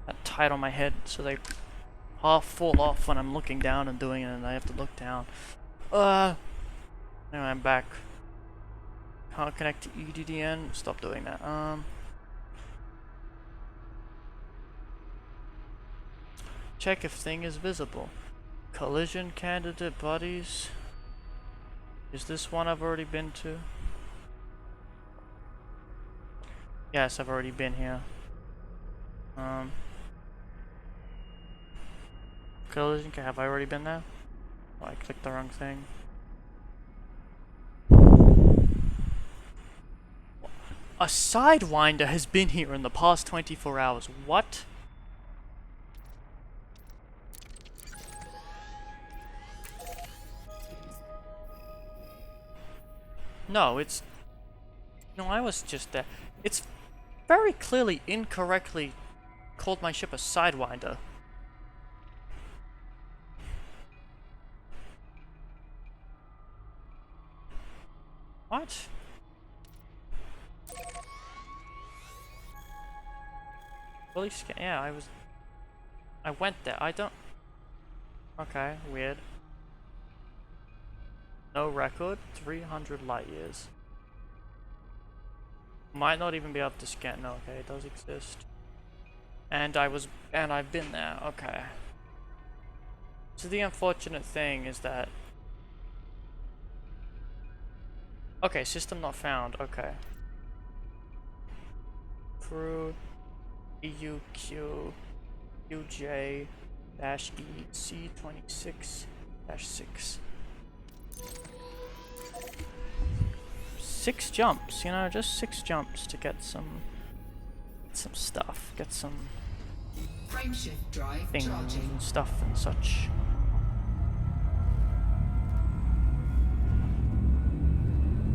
that tight on my head, so they half fall off when I'm looking down and doing it, and I have to look down. Anyway, I'm back. Can't connect to EDDN. Stop doing that. Check if thing is visible. Collision candidate bodies. Is this one I've already been to? Yes, I've already been here. Collision, have I already been there? Oh, I clicked the wrong thing. A Sidewinder has been here in the past 24 hours. What? No, it's... No, I was just there. It's very clearly incorrectly called my ship a Sidewinder. What? Fully scan. Yeah, I went there. I don't. Okay, weird. No record. 300 light years. Might not even be able to scan. No, okay, it does exist. And I've been there. Okay. So the unfortunate thing is that. Okay, system not found. Okay. Crew. EUQ UJ -E C26-6. 6 jumps, you know, just 6 jumps to get some stuff, get some Frameshift drive things charging. and stuff and such.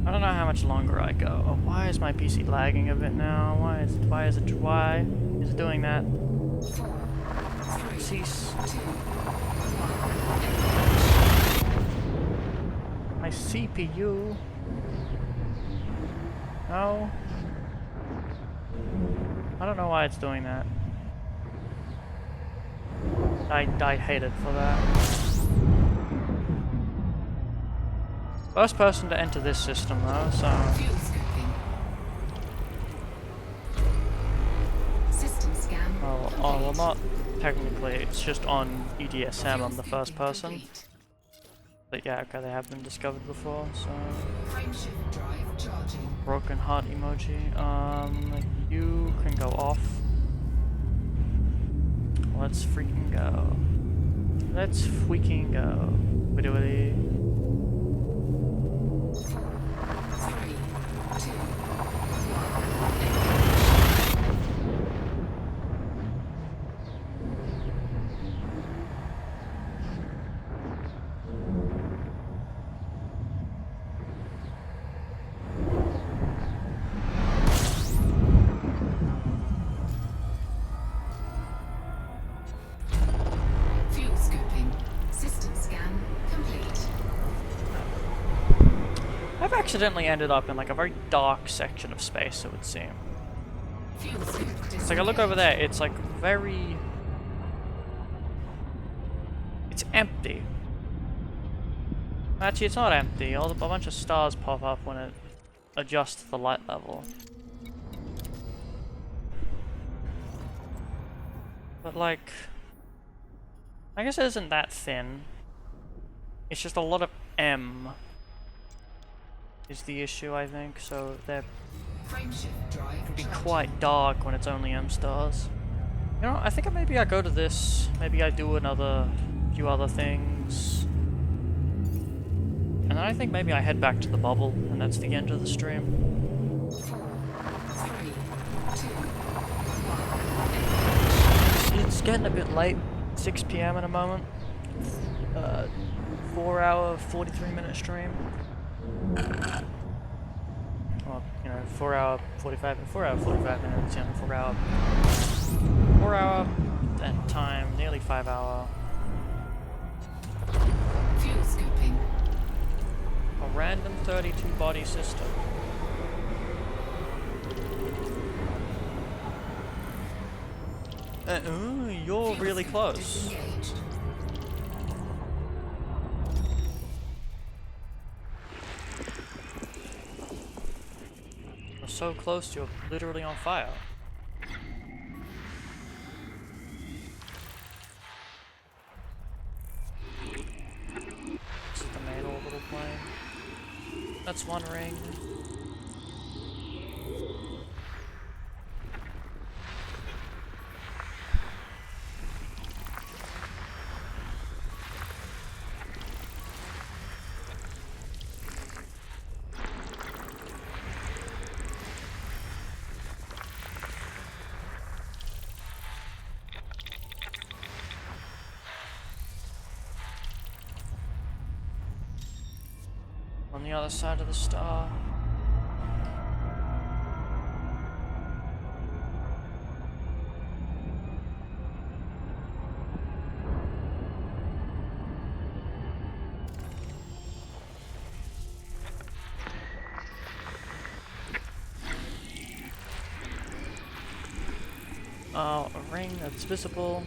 I don't know how much longer I go. Oh, why is my PC lagging a bit now? Why is it doing that? 4, 3, Cease. 2. My CPU. No. I don't know why it's doing that. I hate it for that. First person to enter this system though, so... Fuel scoping. System scan. Oh, well not technically, it's just on EDSM on the first person. But yeah, okay, they have been discovered before, so... Frameshift drive charging. Broken heart emoji. You can go off. Let's freaking go. Let's freaking go. Widdly. 4, 3, 2, 1. Fuel scoping. System scan complete. I've accidentally ended up in like a very dark section of space, it would seem. Fuel scope It's like I look over there, it's like very... It's empty. Actually, it's not empty. A bunch of stars pop up when it adjusts the light level. But like... I guess it isn't that thin. It's just a lot of M is the issue, I think, so they're Frameshift drive can be charging. quite dark when it's only M stars. You know, I think maybe I go to this, maybe I do few other things. And then I think maybe I head back to the bubble, and that's the end of the stream. 4, 3, 2, 1. It's getting a bit late, 6 PM in a moment. 4 hour, 43-minute stream. Well, you know, 4 hour 45 minutes, you know, 4 hour at time, nearly 5 hour. Fuel scoping. A random 32 body system. Ooh, you're Fuel really scope close. disengaged. You're so close, you're literally on fire. This is the main orbital plane. That's one ring. On the other side of the star. Oh, a ring that's visible.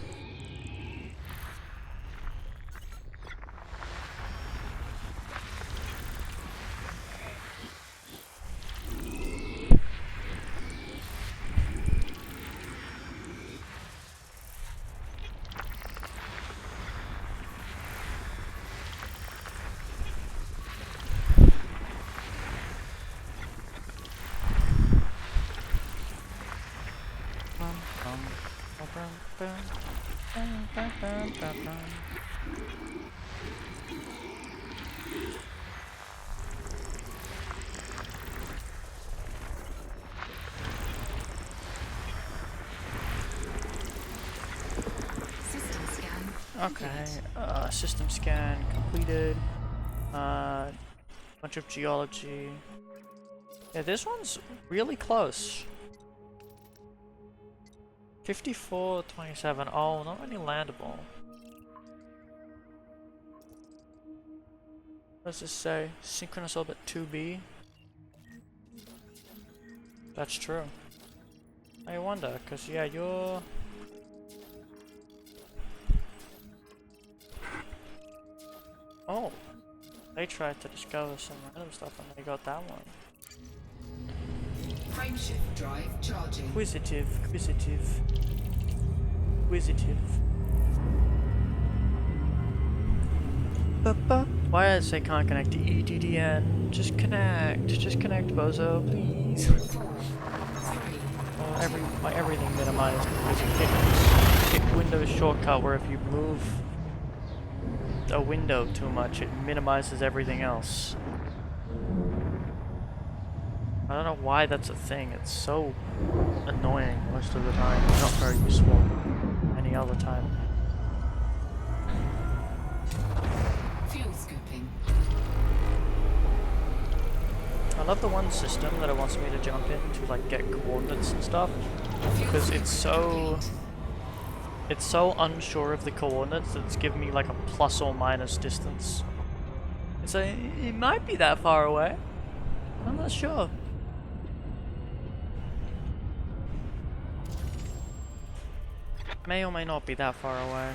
System scan. Okay, system scan completed. Bunch of geology. Yeah, this one's really close. 54-27. Oh, not really landable. Let's just say synchronous orbit 2B. That's true. I wonder, cause yeah, you're. Oh, they tried to discover some random stuff and they got that one. Frameshift drive charging. Inquisitive. Why does they can't connect to EDDN? Just connect, bozo, please. 4, 3, Everything minimized because it hit Windows shortcut where if you move a window too much, it minimizes everything else. I don't know why that's a thing. It's so annoying most of the time. It's not very useful any other time. fuel scooping. I love the one system that it wants me to jump in to like get coordinates and stuff because it's so unsure of the coordinates that it's giving me like a plus or minus distance. It's a, it might be that far away. I'm not sure. May or may not be that far away.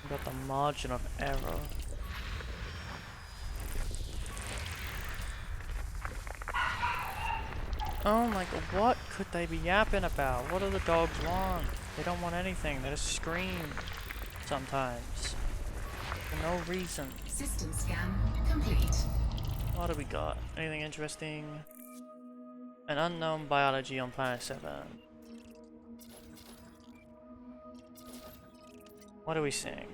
Got the margin of error. Oh my god, what could they be yapping about? What do the dogs want? They don't want anything, they just scream sometimes. For no reason. System scan complete. What do we got? Anything interesting? An unknown biology on planet 7. What do we think?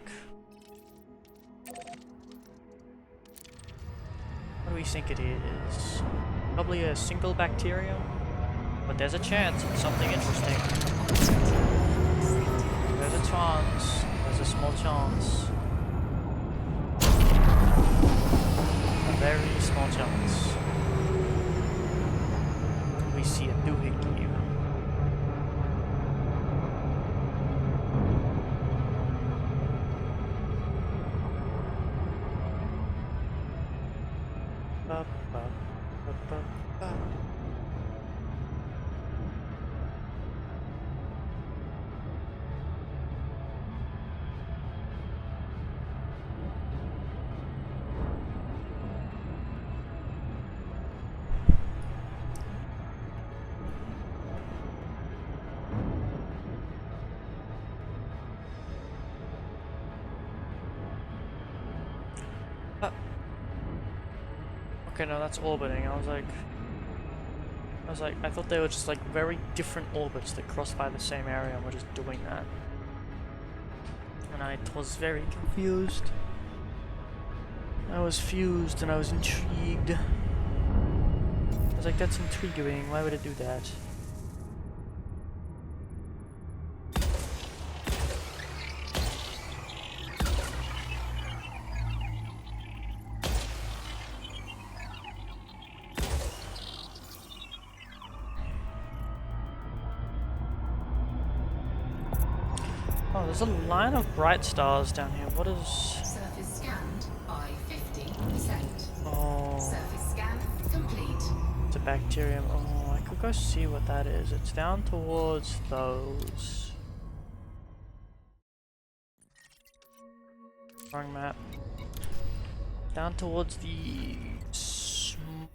What do we think it is? Probably a single bacterium, but there's a chance it's something interesting. There's a chance. There's a small chance. A very small chance. We see a doohickey even. Okay, no, that's orbiting. I thought they were just like very different orbits that cross by the same area and we're just doing that. And I was very confused. I was fused and I was intrigued. I was like, that's intriguing. Why would it do that? Oh, there's a line of bright stars down here. What is... Surface scanned by 50%. Oh, Surface scan complete. it's a bacterium. Oh, I could go see what that is. It's down towards those. Wrong map. Down towards the small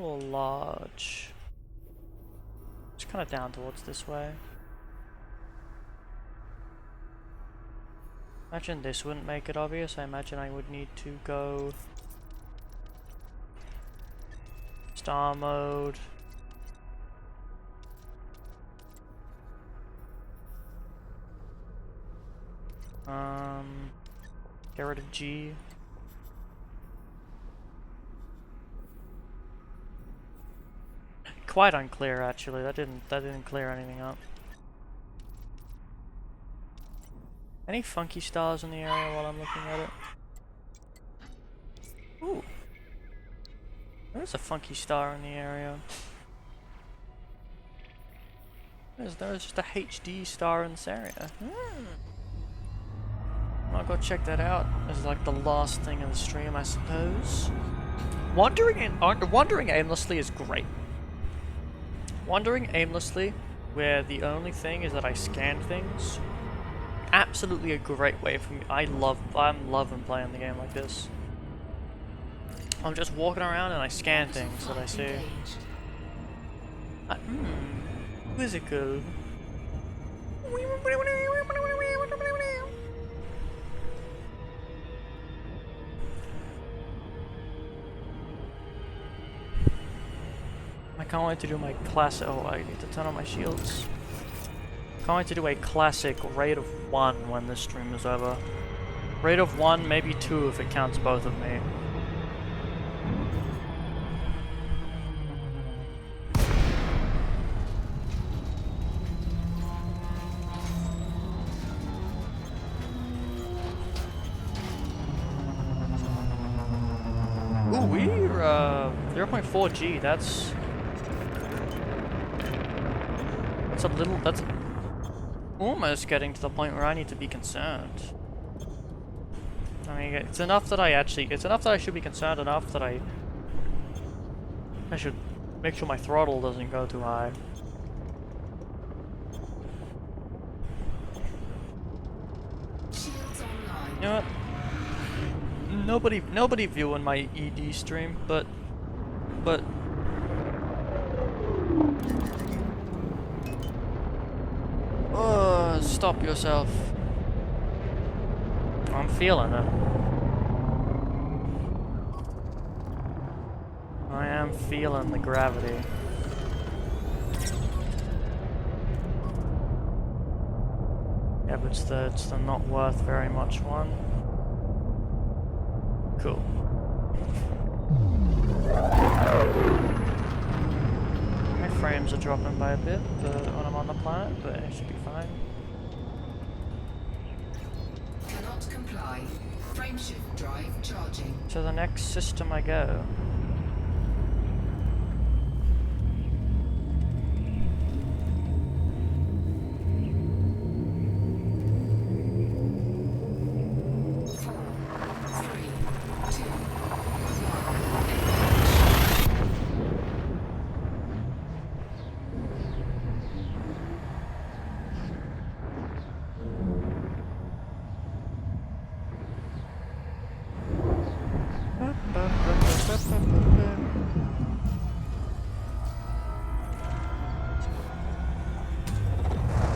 or large? It's kind of down towards this way. Imagine this wouldn't make it obvious. I imagine I would need to go star mode. Get rid of G. Quite unclear actually. That didn't clear anything up. Any funky stars in the area while I'm looking at it? Ooh. There's a funky star in the area. There's just a HD star in this area. I'll go check that out as like the last thing in the stream, I suppose. Wandering aimlessly is great. Wandering aimlessly, where the only thing is that I scan things, absolutely a great way for me. I'm loving playing the game like this. I'm just walking around and I scan things that I see. Quizzical. I can't wait to do my classic. Oh, I need to turn on my shields. Can't wait to do a classic raid of 1 when this stream is over. Raid of 1, maybe 2 if it counts both of me. Ooh, we're 0.4 G. That's a little. That's almost getting to the point where I need to be concerned. I mean, it's enough that it's enough that I should be concerned enough that I should make sure my throttle doesn't go too high. Shields online. You know what? Nobody viewing my ED stream, but stop yourself. I'm feeling it. I am feeling the gravity. Yeah, but it's the not worth very much one. Cool. My frames are dropping by a bit when I'm on the planet, but it should be fine. Cannot comply. Frameshift drive charging. To the next system I go.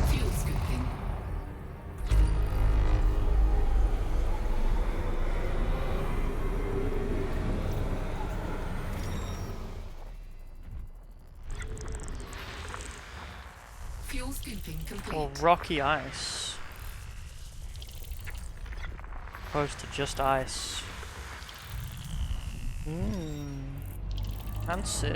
Fuel scooping. Fuel scooping complete. Or rocky ice. Opposed to just ice. Fancy.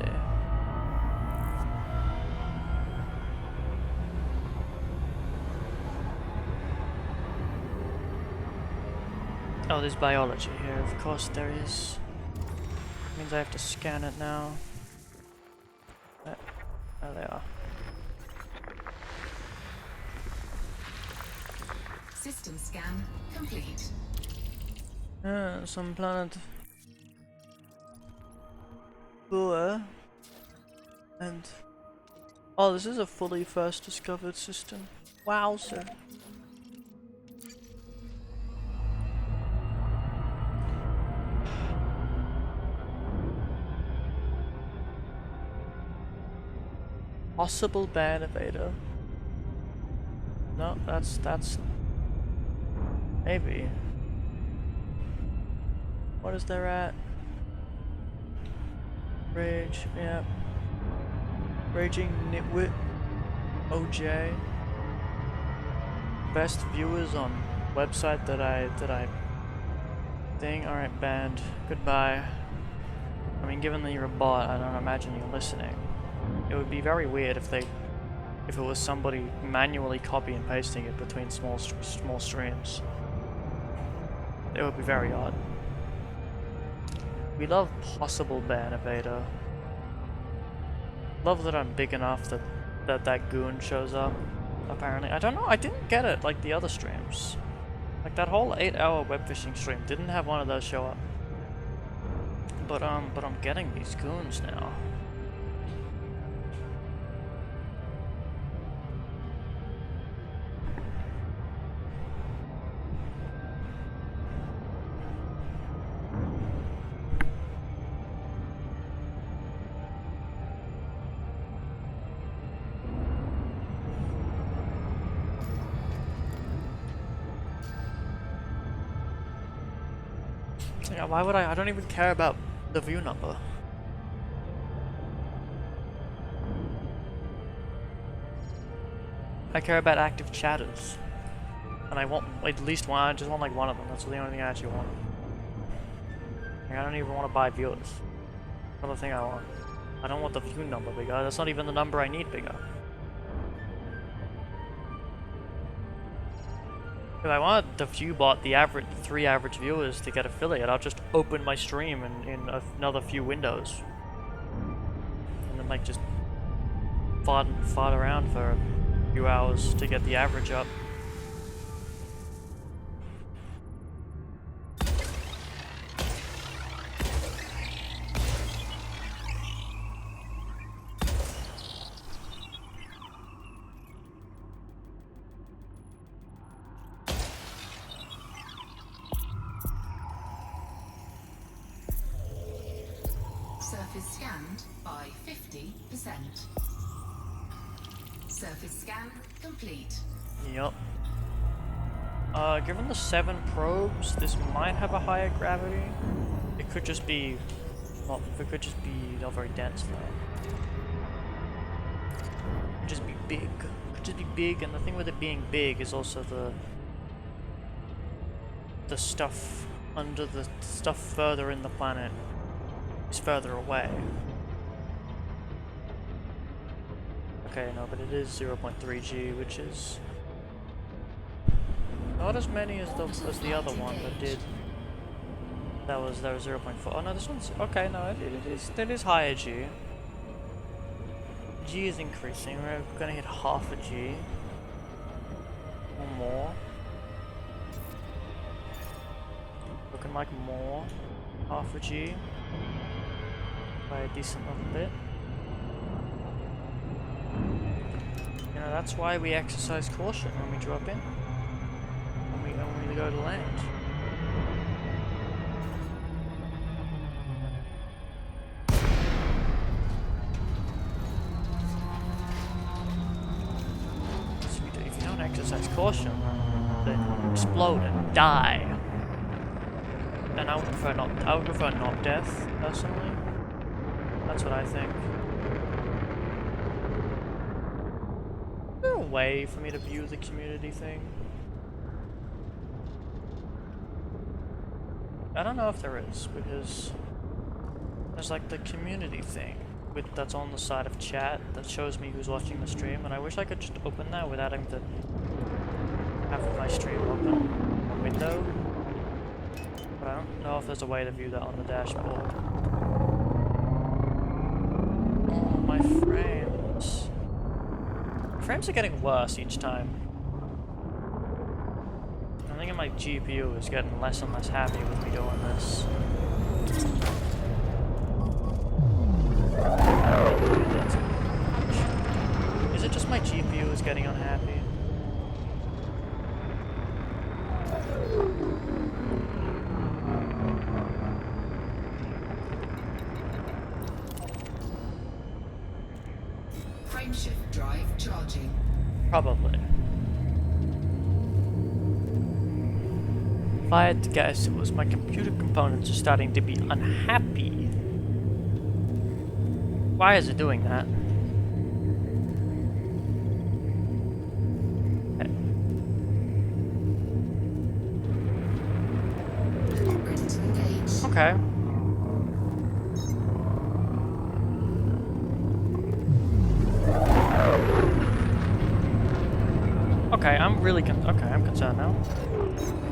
Oh, there's biology here. Of course there is. Means I have to scan it now. There they are. System scan complete. Some planet Bua, and oh, this is a fully first discovered system. Wow, sir. Possible ban evader. No, that's maybe. What is there at? Rage, yeah. Raging Nitwit, OJ. Best viewers on website that I think. Alright, banned. Goodbye. I mean, given that you're a bot, I don't imagine you're listening. It would be very weird if it was somebody manually copy and pasting it between small streams. It would be very odd. We love possible ban evader. Love that I'm big enough that goon shows up. Apparently, I don't know. I didn't get it like the other streams. Like that whole 8-hour web fishing stream didn't have one of those show up. But I'm getting these goons now. Yeah, why would I don't even care about the view number. I care about active chatters. And I want at least one, I just want like one of them. That's the only thing I actually want. Like, I don't even want to buy viewers. Another thing I want. I don't want the view number bigger. That's not even the number I need bigger. If I want the view bot, the 3 average viewers to get affiliate, I'll just open my stream in another few windows. And then like just fart around for a few hours to get the average up. Surface scanned by 50%. Surface scan complete. Yup. Given the 7 probes, this might have a higher gravity. It could just be not very dense though. It could just be big. It could just be big, and the thing with it being big is also the stuff under the stuff further in the planet is further away. Okay, no, but it is 0.3 G, which is not as many as the other one that did. That was 0.4. Oh no, this one's okay. No, it is higher G. G is increasing. We're gonna hit half a G or more. Looking like more. Half a G by a decent little bit. You know, that's why we exercise caution when we drop in. When we go to land. If you don't exercise caution, then you explode and die. And I would prefer not death, personally. That's what I think. Is there a way for me to view the community thing? I don't know if there is, because there's like the community thing that's on the side of chat that shows me who's watching the stream, and I wish I could just open that without having to have my stream open a window. But I don't know if there's a way to view that on the dashboard. Oh, my frames. Frames are getting worse each time. Something in my GPU is getting less and less happy with me doing this. Is it just my GPU is getting unhappy? Frameshift drive charging. Probably. If I had to guess, it was my computer components are starting to be unhappy. Why is it doing that? Ready to engage. Okay. Okay, I'm really I'm concerned now.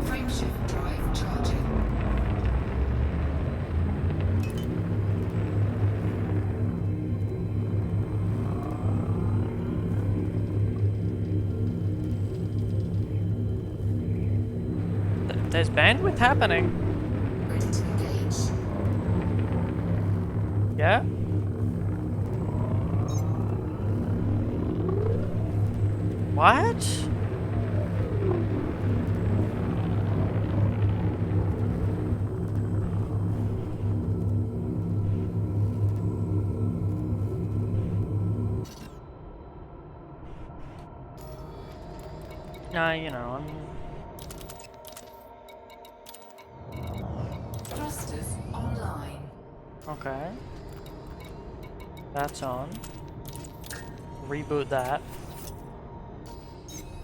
Frameshift drive charging. There's bandwidth happening. Ready to engage. Yeah? What? Nah, you know, Thrusters online. okay. That's on. Reboot that.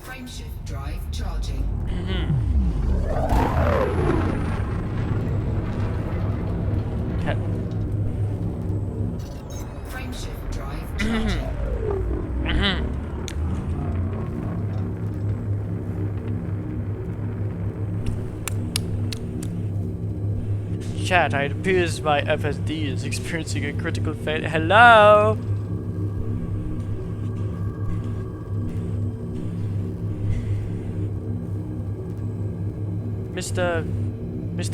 Frameshift drive charging. Okay. Frameshift drive charging. Chat, it appears my FSD is experiencing a critical failure. Hello? Mr.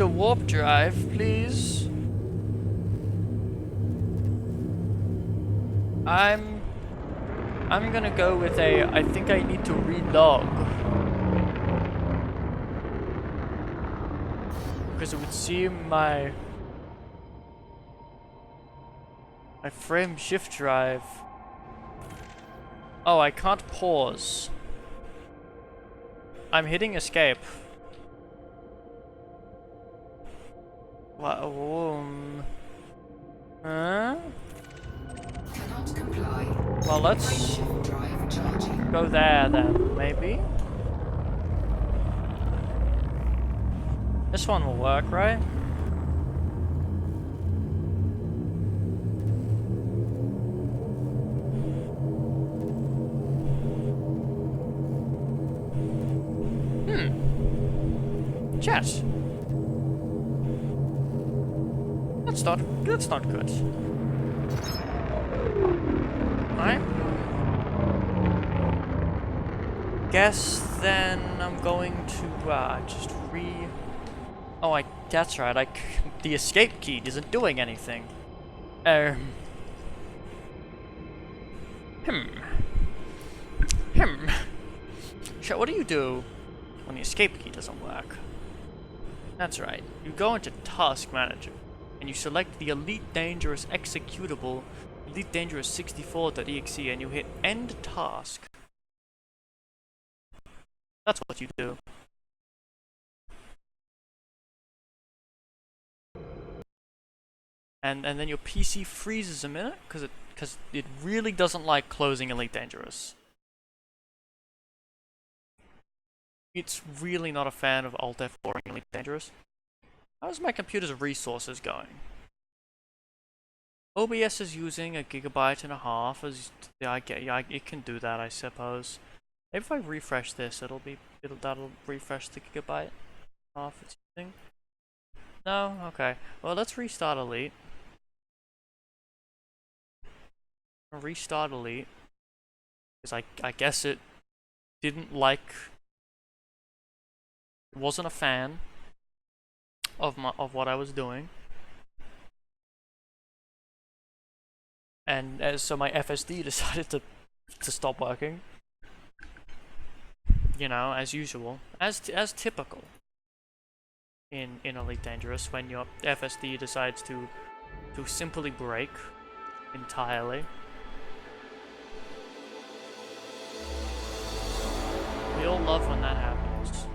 Warp Drive, please. I'm gonna go with I think I need to relog. Because it would seem my frame shift drive. Oh, I can't pause. I'm hitting escape. What? Huh? Cannot comply. Well, let's Frameshift drive charging. go there then, maybe. This one will work, right? Chat. That's not good. Alright. Guess then I'm going to just oh, that's right, the escape key isn't doing anything. Chat, what do you do when the escape key doesn't work? That's right, you go into Task Manager, and you select the Elite Dangerous executable, Elite Dangerous 64.exe, and you hit End Task. That's what you do. And then your PC freezes a minute, because it really doesn't like closing Elite Dangerous. It's really not a fan of Alt F4 and Elite Dangerous. How's my computer's resources going? OBS is using 1.5 GB as it can do that, I suppose. Maybe if I refresh this, that'll refresh the gigabyte half it's using. No, okay. Well, let's restart Elite. Restart Elite because I guess it didn't like wasn't a fan of what I was doing, and so my FSD decided to stop working. You know, as usual, as typical in Elite Dangerous, when your FSD decides to simply break entirely. We all love when that happens.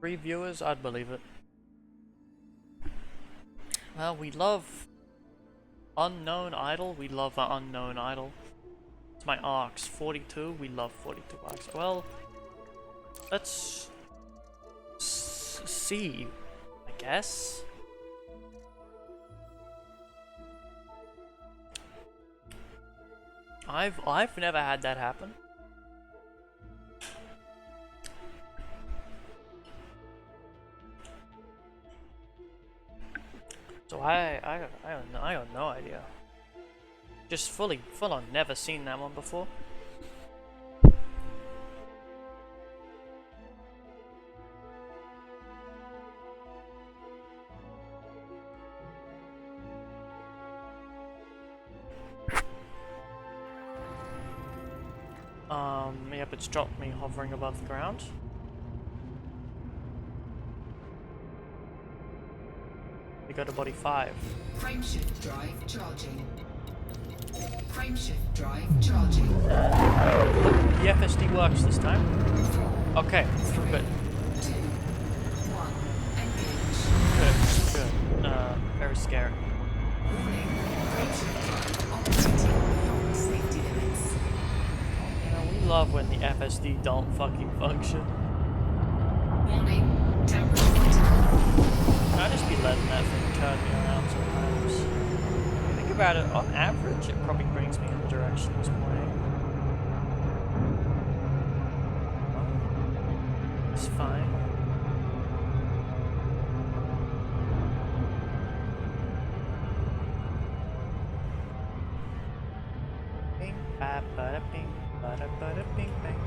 Three viewers, I'd believe it. Well, we love Unknown Idol. We love our Unknown Idol. It's my arcs. 42. We love 42 arcs. Well, let's see, I guess. I've never had that happen. So I got no idea. Just full on never seen that one before. Yep, it's dropped me hovering above the ground. We go to body 5. Frameshift drive charging. Frameshift drive charging. The FSD works this time. 4, Okay, 3, good. 2, 1. Engage. Good. Very scary. Warning. Frameshift drive operating beyond safety limits. You know, we love when the FSD don't fucking function. Warning. Temperature critical. I just be letting that thing turn me around sometimes. When you think about it, on average, it probably brings me in the direction it's pointing. It's fine. Bing, ba, ba, bing, ba, ba, bing, bang.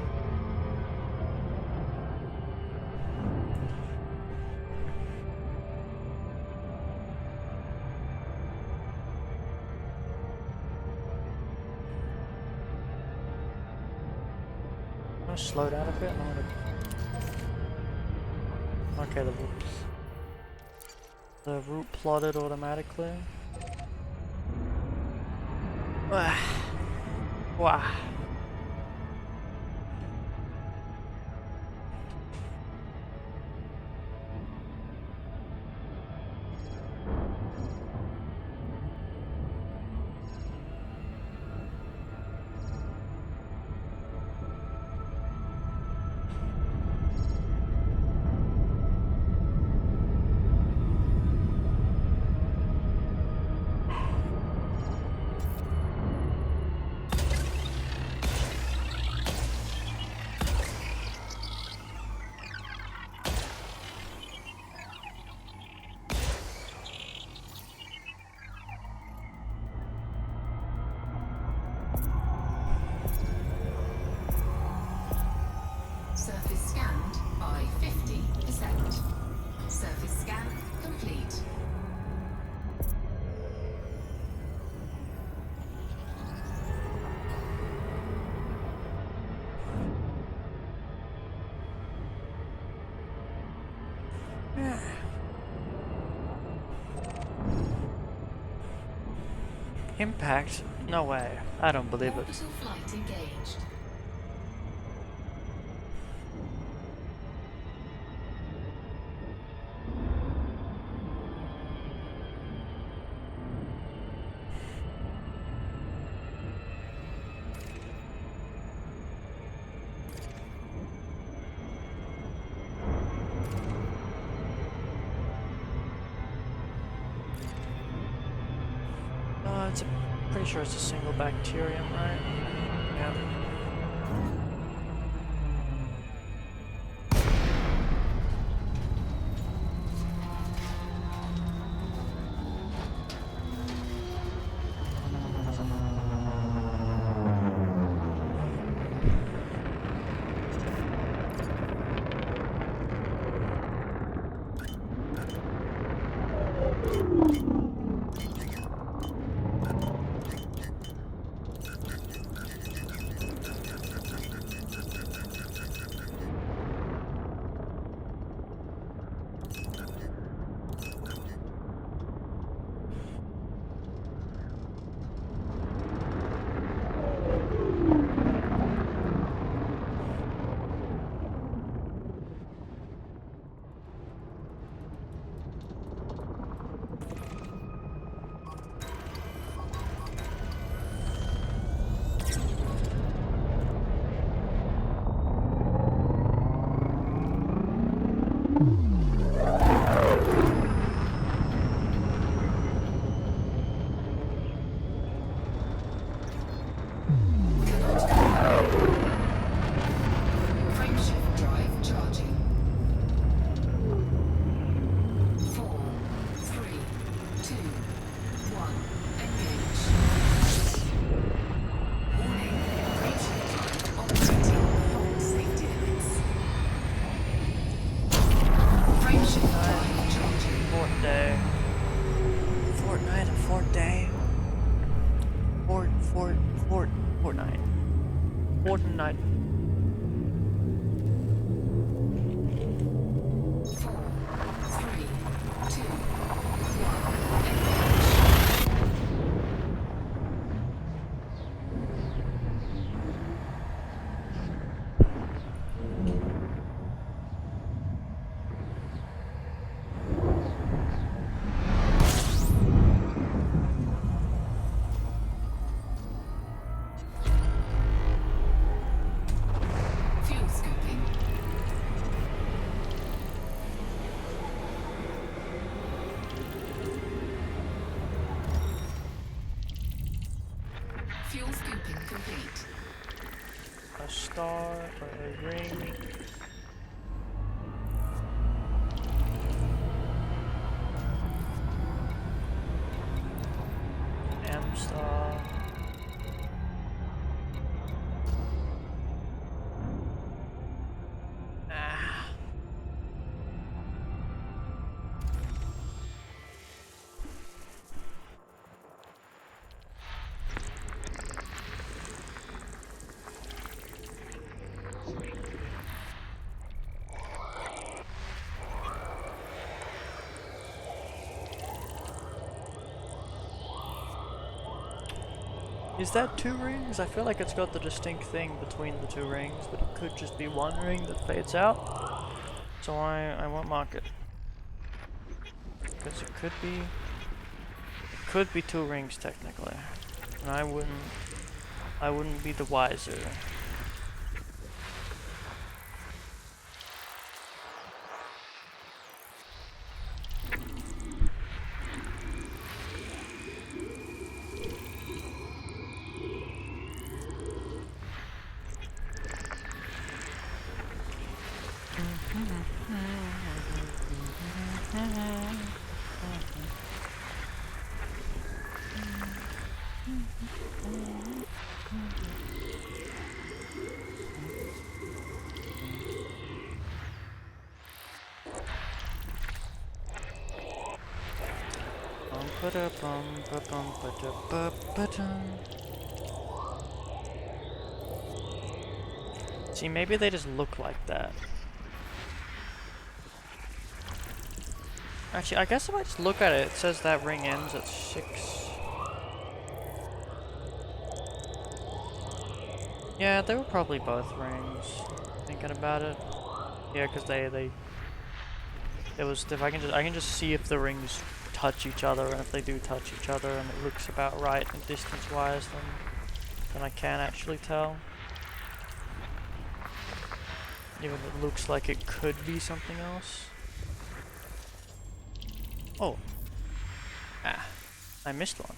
I'm gonna slow down a bit. Okay, the route plotted automatically. Wow. Surface scanned by 50%. Surface scan complete. Impact? No way. I don't believe it. Orbital flight engaged. Pretty sure it's a single bacterium, right? Yeah. Frameshift drive charging. 4, 3, 2, 1. Engage. Warning. Frameshift drive operating beyond safety limits. Frameshift drive charging. Fourth day. Fortnite and fourth day. Fortnite. Fortnite. 4, 3, 2, 1. Engage. Fuel scooping. Fuel scooping complete. A star or a ring. M star. Ah. Is that two rings? I feel like it's got the distinct thing between the two rings, but it could just be one ring that fades out. So I won't mark it. Because it could be two rings technically. And I wouldn't be the wiser. See, maybe they just look like that. Actually, I guess if I just look at it, it says that ring ends at 6. Yeah, they were probably both rings. Thinking about it. Yeah, because there was, if I can just see if the rings touch each other, and if they do touch each other and it looks about right and distance wise, then I can actually tell. Even if it looks like it could be something else. Oh. Ah. I missed one.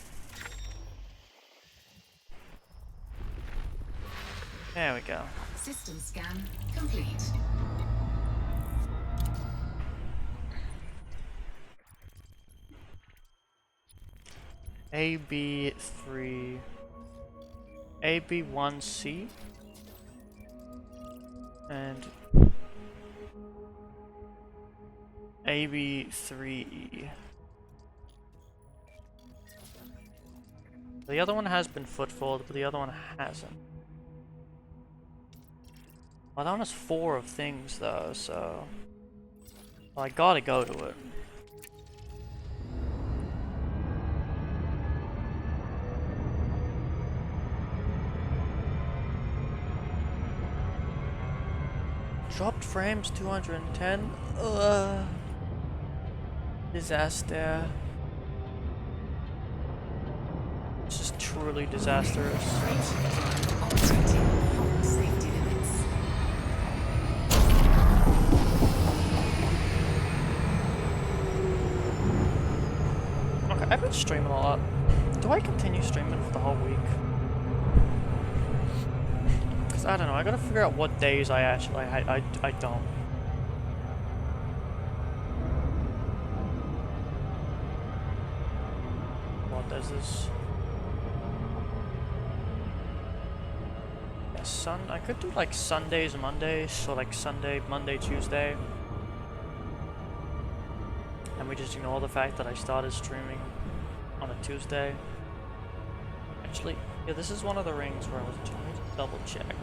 There we go. System scan complete. AB3, AB1C, and AB3E. The other one has been footfalled, but the other one hasn't. Well, that one has 4 of things though, so well, I gotta go to it. Dropped frames 210. Disaster. This is truly disastrous. Operating beyond safety limits. Okay, I've been streaming a lot. Do I continue streaming for the whole week? Because I don't know, I gotta figure out what days I actually, I don't. What does this? Yeah, I could do like Sundays, Mondays, so like Sunday, Monday, Tuesday. And we just ignore the fact that I started streaming on a Tuesday. Actually, yeah, this is one of the rings where I was trying to double check.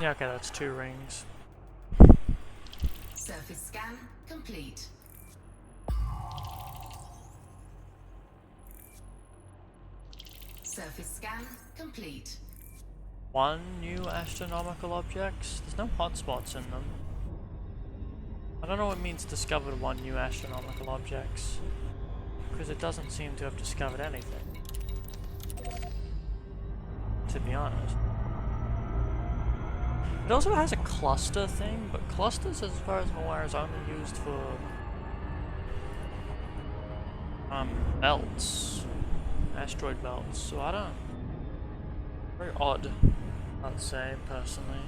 Yeah, okay, that's 2 rings. Surface scan complete. Surface scan complete. 1 new astronomical objects? There's no hotspots in them. I don't know what it means discovered 1 new astronomical objects. Because it doesn't seem to have discovered anything. To be honest. It also has a cluster thing, but clusters, as far as I'm aware, is only used for belts, asteroid belts. So I don't. Very odd, I'd say personally.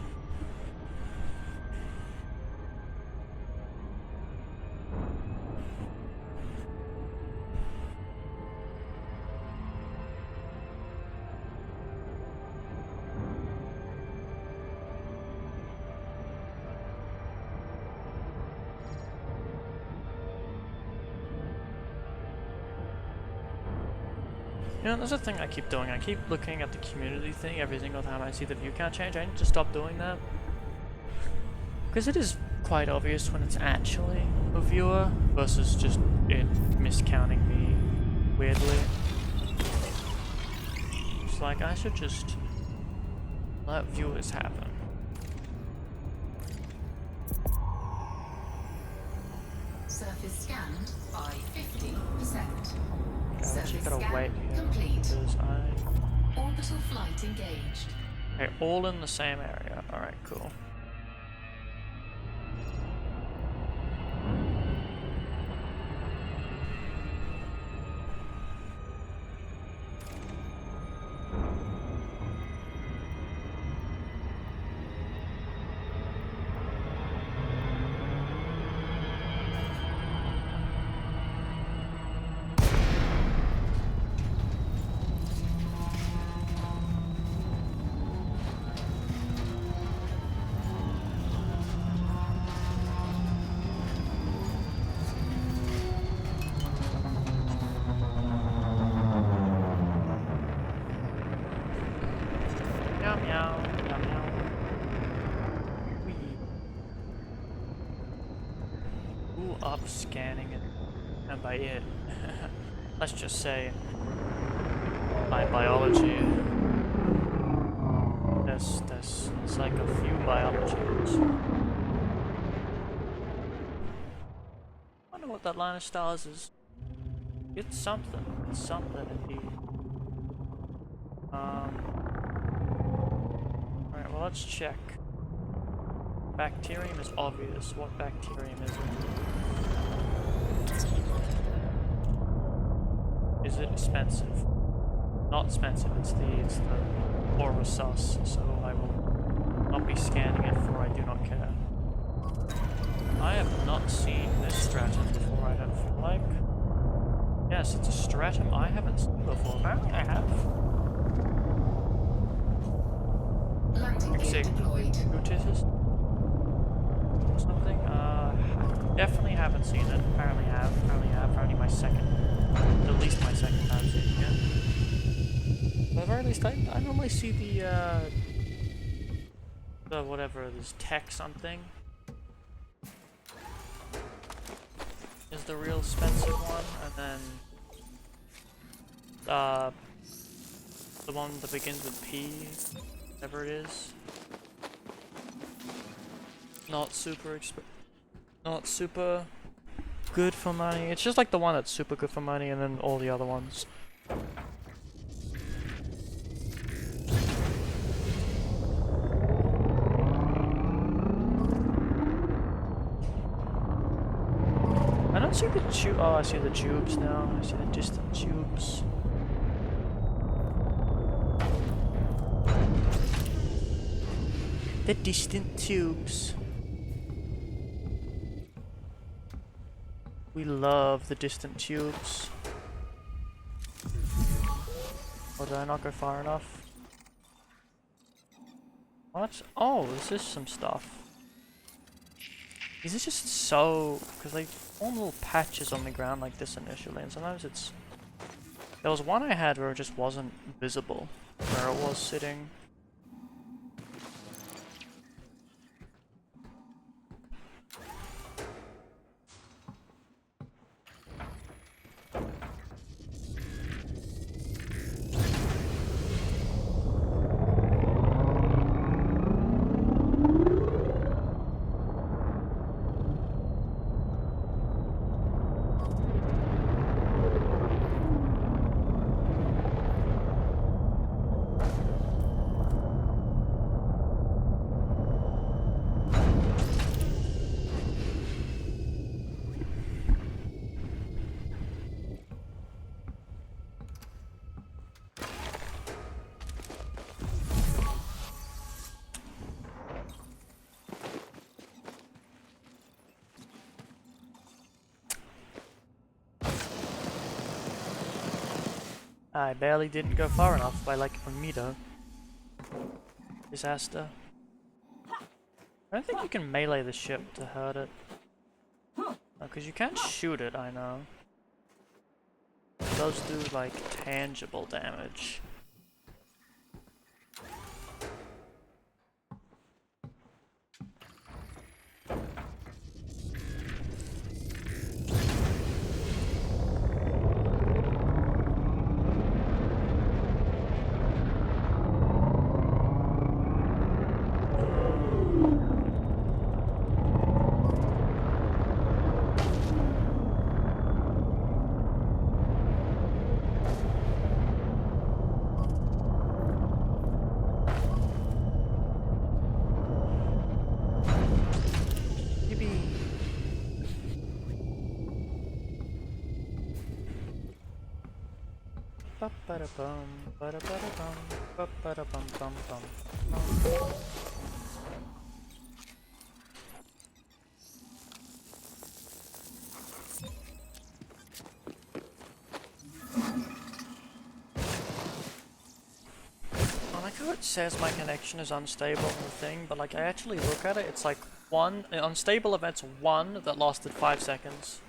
You know, there's a thing I keep doing. I keep looking at the community thing every single time I see the view count change. I need to stop doing that. Because it is quite obvious when it's actually a viewer versus just it miscounting me weirdly. It's like, I should just let viewers happen. Surface scanned by 50%. Okay, I just gotta wait here complete. because Orbital flight engaged. Okay, all in the same area. Alright, cool. Meow meow, meow meow. Wee. Ooh, up scanning it. And by it, let's just say, by biology. There's like a few biologies. what that line of stars is. It's something. It's something indeed. Alright, well let's check. Bacterium is obvious. What bacterium is it? Is it expensive? Not expensive, it's the Orosus, so I will not be scanning it, for I do not care. I have not seen this stratum before, I don't feel like. Yes, it's a stratum I haven't seen before. Apparently I have. Landing gear deployed. Gutises? Or something? I definitely haven't seen it. Apparently have. Apparently my second. At least my second time seeing it. But at the very least, I normally see the whatever, this tech something. Is the real expensive one, and then the one that begins with P, whatever it is. Not super good for money. It's just like the one that's super good for money, and then all the other ones. I don't see the tube. Oh, I see the tubes now. I see the distant tubes. The distant tubes. We love the distant tubes. Or did I not go far enough? What? Oh, this is some stuff. These are just so... because they form little patches on the ground like this initially, and sometimes it's... There was one I had where it just wasn't visible, where it was sitting. I barely didn't go far enough by like 1 meter. Disaster. I don't think you can melee the ship to hurt it. Because you can't shoot it, I know. It does do like tangible damage. Ba-ba-da-bum, ba-da-ba-da-bum, ba-ba-da-bum-bum-bum. I like how it says my connection is unstable on the thing, but like I actually look at it, it's like one unstable events 1 that lasted 5 seconds.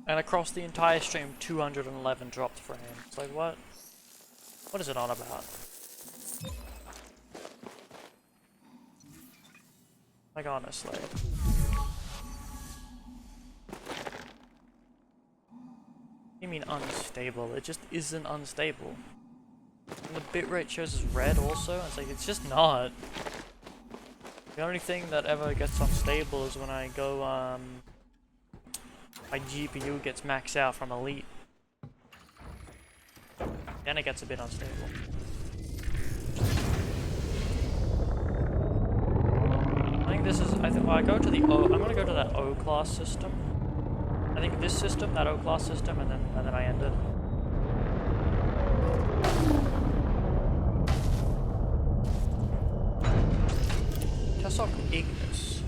And across the entire stream, 211 dropped frames. It's like, what? What is it all about? Like, honestly. You mean unstable? It just isn't unstable. And the bitrate shows as red also. It's like, it's just not. The only thing that ever gets unstable is when I go, my GPU gets maxed out from Elite. Then it gets a bit unstable. I think this is, well, I go to the O, I'm gonna go to that O class system. I think this system, that O class system, and then I end it. Tessoc Ignis.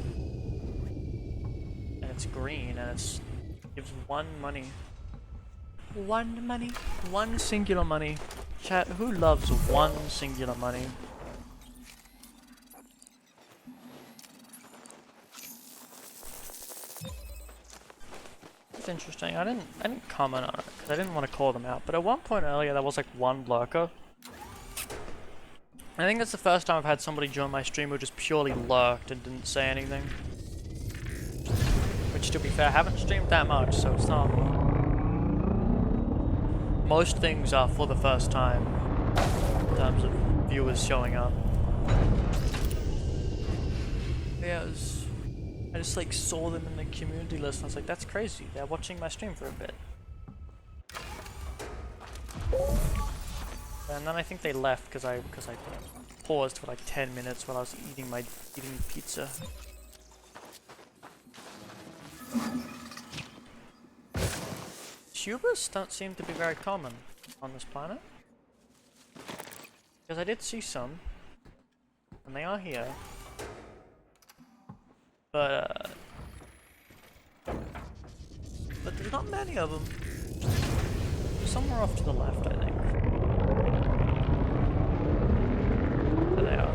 And it's green, and it's gives 1 money. 1 money? 1 singular money. Chat, who loves 1 singular money? It's interesting. I didn't comment on it because I didn't want to call them out. But at one point earlier, there was like 1 lurker. I think that's the first time I've had somebody join my stream who just purely lurked and didn't say anything. Which, to be fair, I haven't streamed that much, so it's not. Most things are for the first time in terms of viewers showing up. Yeah, I just like saw them in the community list and I was like, that's crazy, they're watching my stream for a bit. And then I think they left because I paused for like 10 minutes while I was eating pizza. Tubers don't seem to be very common on this planet. Because I did see some, and they are here. But there's not many of them. Somewhere off to the left, I think. There they are.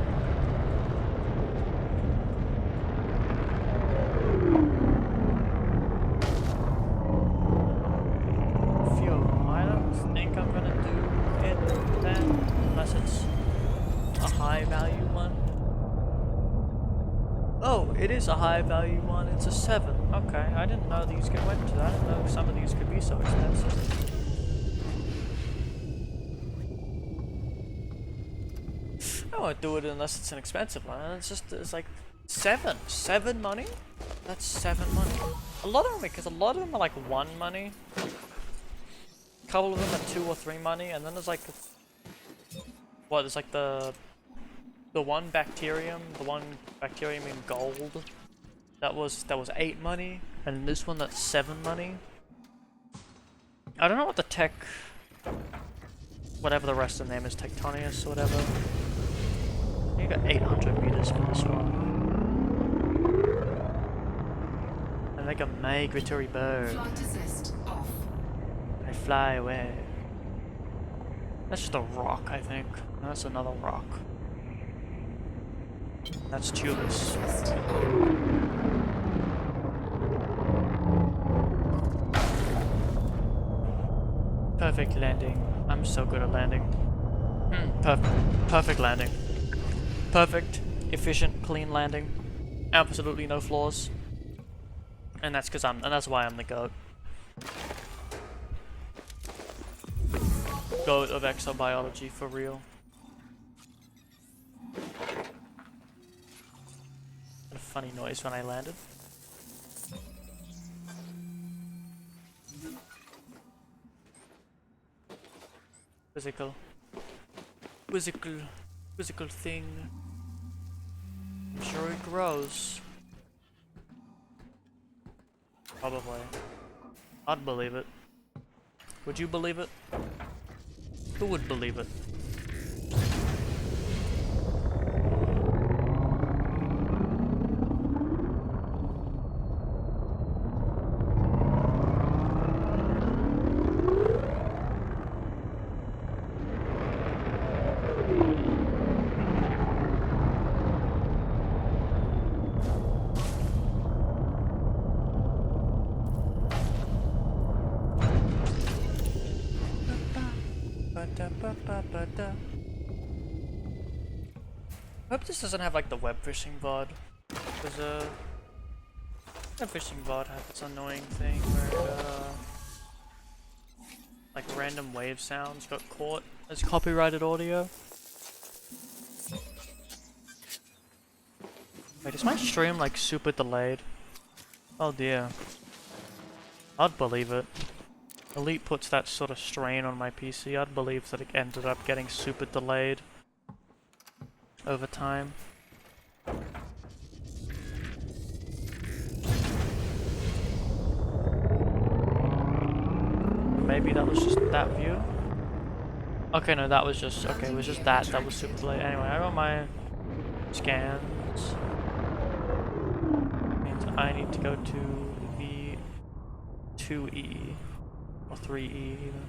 I don't think I'm gonna do it then, unless it's a high value one. Oh, it is a high value one. It's a 7. Okay, I didn't know these could went to that. I didn't know some of these could be so expensive. I won't do it unless it's an expensive one. It's like 7 money. That's 7 money. A lot of them, because a lot of them are like 1 money. A couple of them are 2 or 3 money, and then there's like what? There's like the one bacterium in gold. That was 8 money, and this one that's 7 money. I don't know what the tech, whatever the rest of the name is, Tectonius or whatever. You got 800 meters for this one. I make a migratory bird. Flight assist off. I fly away. That's just a rock, I think. That's another rock. That's Tubus. Assist Perfect landing. I'm so good at landing. Perfect landing. Perfect, efficient, clean landing. Absolutely no flaws. And that's that's why I'm the GOAT. GOAT of exobiology for real. A funny noise when I landed. Physical thing. I'm sure it grows. Probably. I'd believe it. Would you believe it? Who would believe it? I hope this doesn't have like the web fishing VOD. Because web fishing VOD has this annoying thing where like random wave sounds got caught as copyrighted audio. Wait, is my stream like super delayed? Oh dear. I'd believe it. Elite puts that sort of strain on my PC. I'd believe that it ended up getting super delayed over time. Maybe that was just that view. Okay, no, that was just okay. It was just that was super delayed. Anyway, I got my scans. Means I need to go to the 2E or 3E even.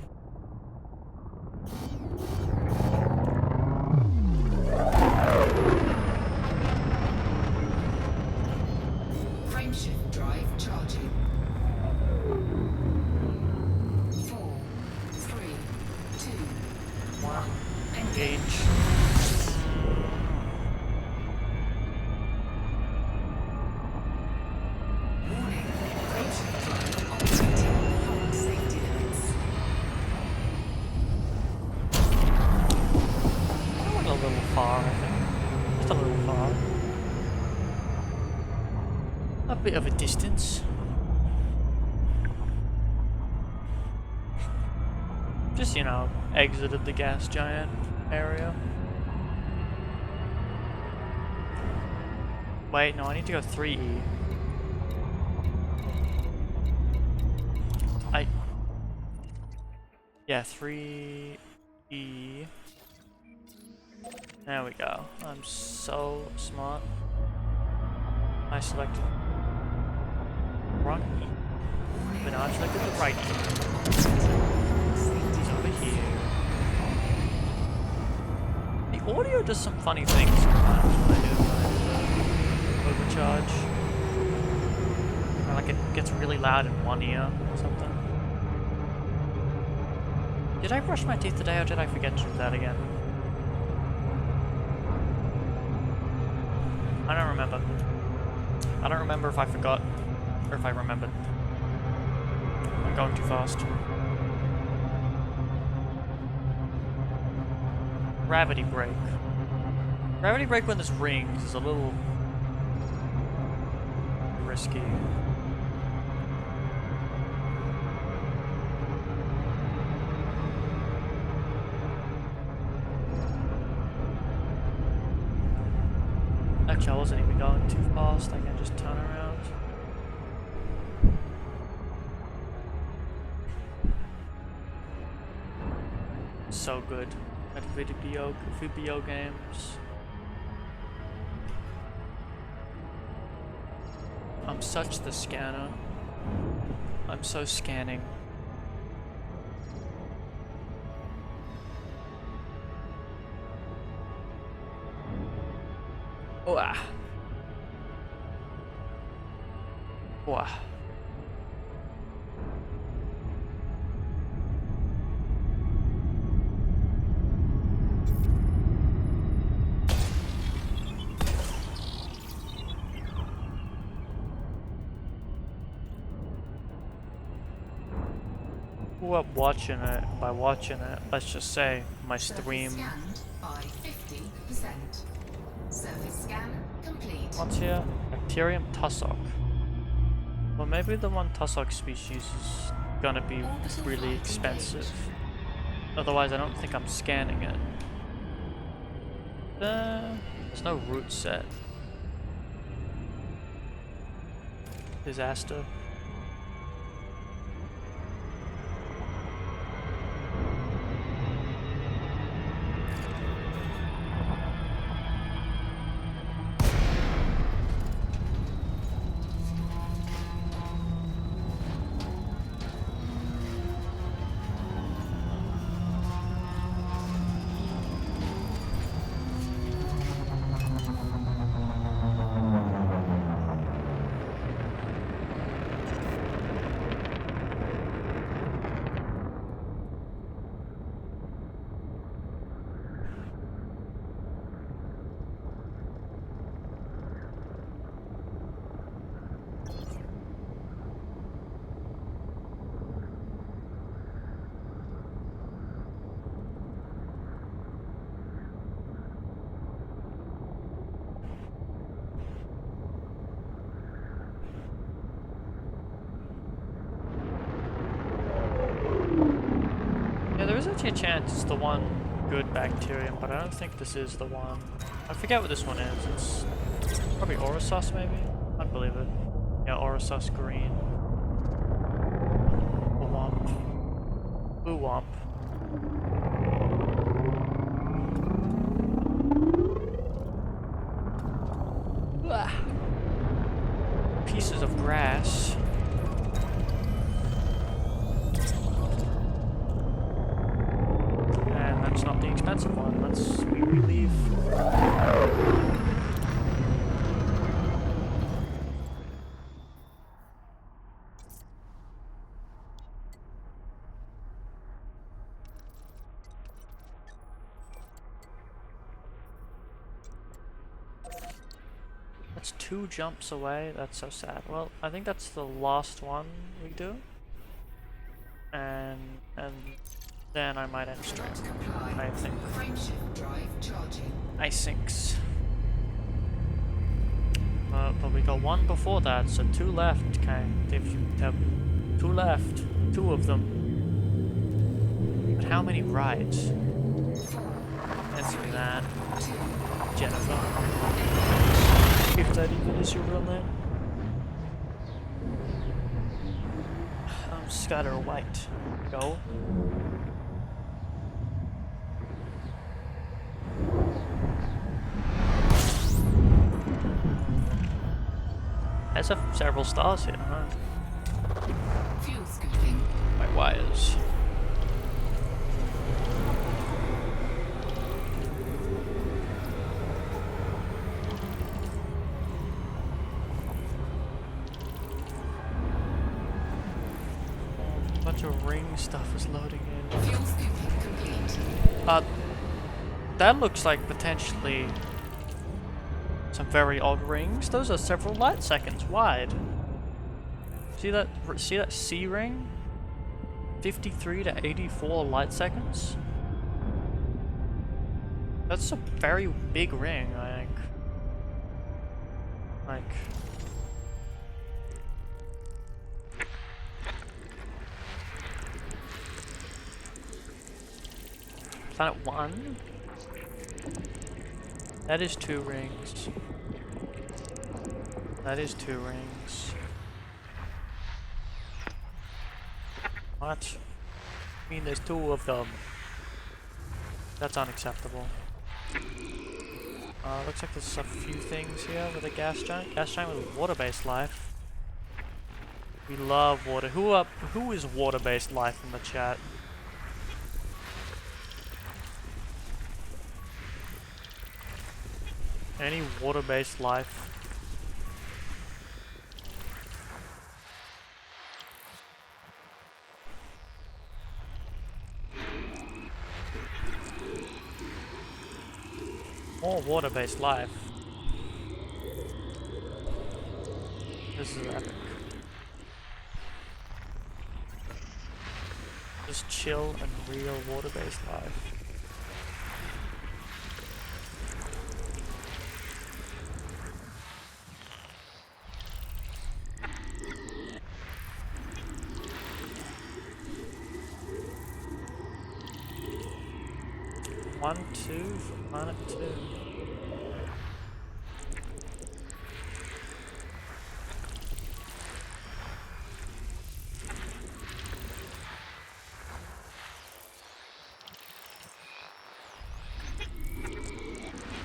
Frameshift drive charging. 4, 3, 2, 1. Engage. Warning. Frameshift drive operating beyond safety limits. I went a little far, I think. Just a little far. A bit of a distance. Just, you know, exited the gas giant area. Wait, no, I need to go 3E. Yeah, 3E. There we go. I'm so smart. I selected wrong E. But now I selected the right E. He's over here. The audio does some funny things sometimes when I do my overcharge. Or like it gets really loud in one ear or something. Did I brush my teeth today or did I forget to do that again? I don't remember. I don't remember if I forgot or if I remembered. I'm going too fast. Gravity brake. Gravity brake when this rings is a little risky. Actually, I wasn't even going too fast. I can just turn around. So good at video games. I'm such the scanner. I'm so scanning. Wah. Wah. Grew up watching it. By watching it, let's just say my stream. Scanned by 50%. Surface scan complete. What's here? Bacterium tussock. Well, maybe the one tussock species is gonna be really expensive. Otherwise, I don't think I'm scanning it. There's no root set. Disaster. a chance it's the one good bacterium, but I don't think this is the one. I forget what this one is. It's probably Orosus, maybe? I'd believe it. Yeah, Orosus green. Womp. Blue Womp. Pieces of grass. And that's not the expensive one. Let's leave. That's 2 jumps away. That's so sad. Well, I think that's the last one we do. And then I might end stream. I think. Frameshift drive charging. I sinks. But we got one before that, so 2 left. Okay, if you have 2 left, 2 of them. But how many rides? Answer me that, Jennifer. If that even is your real name. Skylar White. Go. There's several stars here, huh? Fuel scooping. My wires. Bunch of ring stuff is loading in. Fuel scooping complete. That looks like potentially some very odd rings. Those are several light seconds wide. See that C ring? 53 to 84 light seconds? That's a very big ring, I think. Like... Planet 1? That is 2 rings. That is 2 rings. What? I mean, there's 2 of them. That's unacceptable. Looks like there's a few things here with a gas giant. Gas giant with water-based life. We love water. Who is water-based life in the chat? Any water-based life? More water-based life. This is epic. Just chill and real water-based life. One, 2 for planet 2.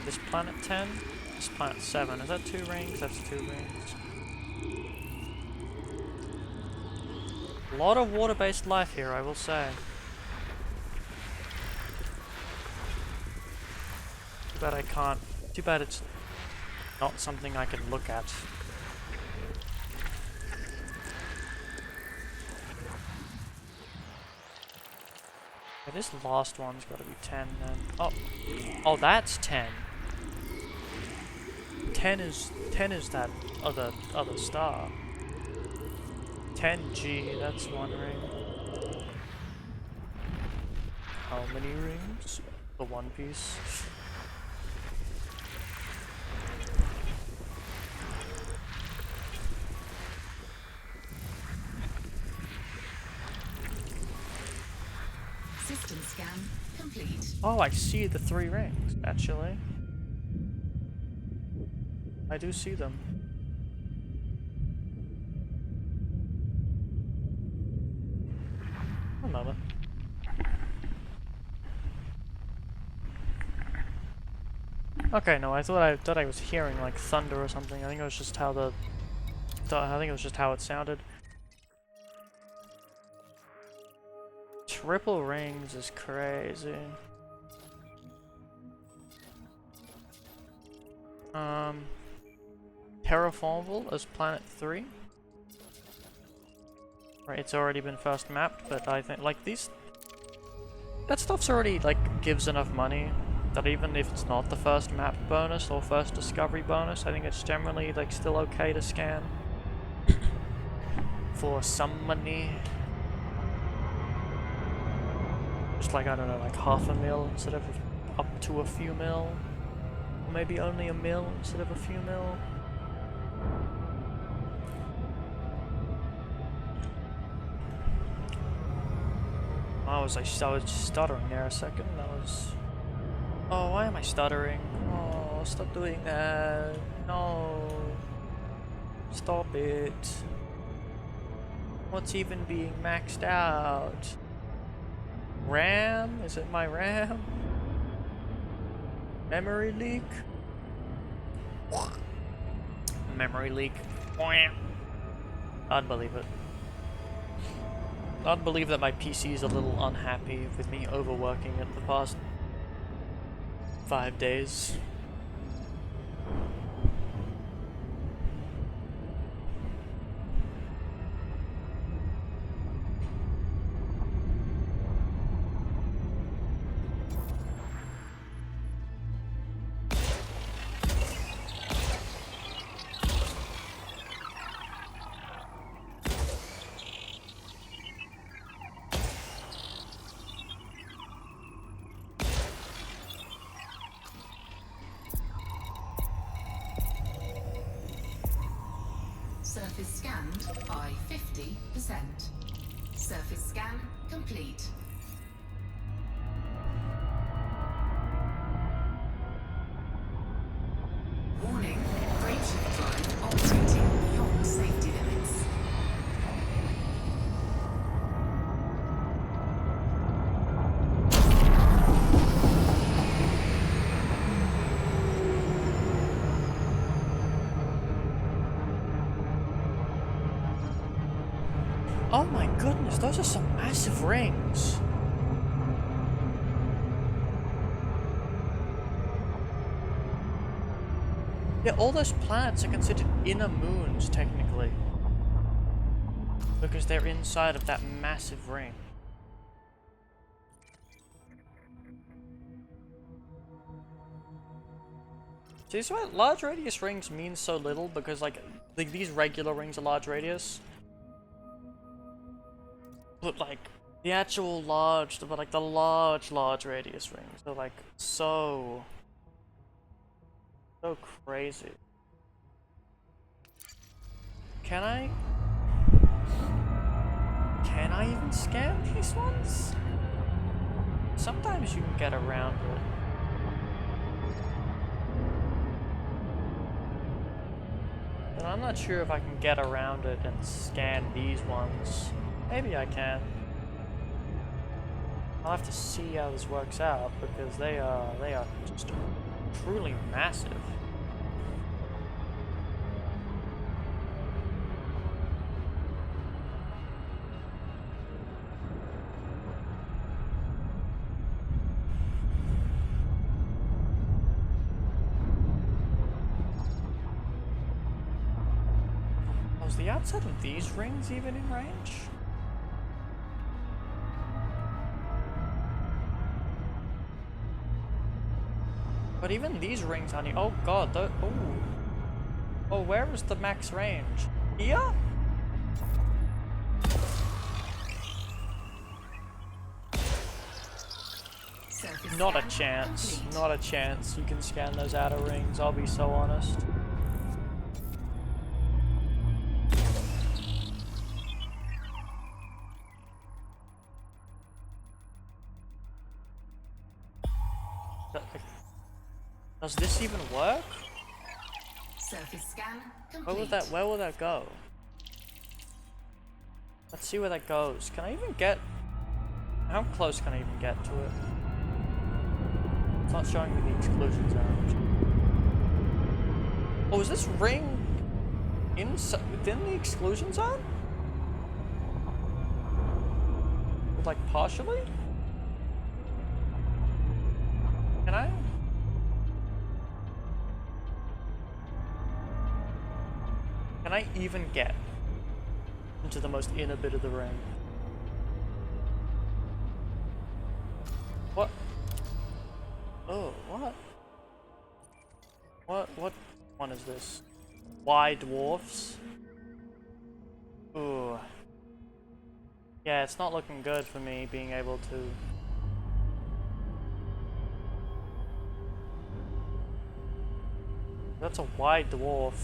This planet 10, this planet 7. Is that 2 rings? That's 2 rings. A lot of water-based life here, I will say. Too bad I can't. Too bad it's not something I can look at. Yeah, this last one's got to be 10 then. Oh, that's 10. 10 is that other star. 10G. That's 1 ring. How many rings? The One Piece. System scan complete. Oh, I see the 3 rings, actually. I do see them. A moment. Okay, no, I thought I was hearing like thunder or something. I think it was just how it sounded. Triple rings is crazy. Terraformable is planet 3. Right, it's already been first mapped, but I think like that stuff's already like gives enough money that even if it's not the first mapped bonus or first discovery bonus, I think it's generally like still okay to scan for some money. Just like, I don't know, like half a mil instead of up to a few mil. Or maybe only a mil instead of a few mil. I was stuttering there a second. That was... Oh, why am I stuttering? Oh, stop doing that. No. Stop it. What's even being maxed out? RAM? Is it my RAM? Memory leak? Memory leak. I'd believe it. I'd believe that my PC is a little unhappy with me overworking it the past 5 days. Surface scanned by 50%. Surface scan complete. Warning, frameshift drive operating beyond safety limits. Oh my goodness, those are some massive rings. Yeah, all those planets are considered inner moons, technically. Because they're inside of that massive ring. See, that's why large radius rings mean so little, because like these regular rings are large radius. But like the actual large, but like the large radius rings are like so crazy. Can I even scan these ones? Sometimes you can get around it. But I'm not sure if I can get around it and scan these ones. Maybe I can. I'll have to see how this works out because they are just truly massive. Was the outside of these rings even in range? But even these rings, honey. Oh god, oh, where is the max range? Here? Not a chance. Not a chance you can scan those outer rings, I'll be so honest. Does this even work? Surface scan complete. Where will that go? Let's see where that goes. Can I even get... How close can I even get to it? It's not showing me the exclusion zone. Oh, is this ring within the exclusion zone? Like partially? Can I? Can I even get into the most inner bit of the ring? What? Oh, what? What one is this? Why dwarfs? Ooh. Yeah, it's not looking good for me being able to... That's a wide dwarf.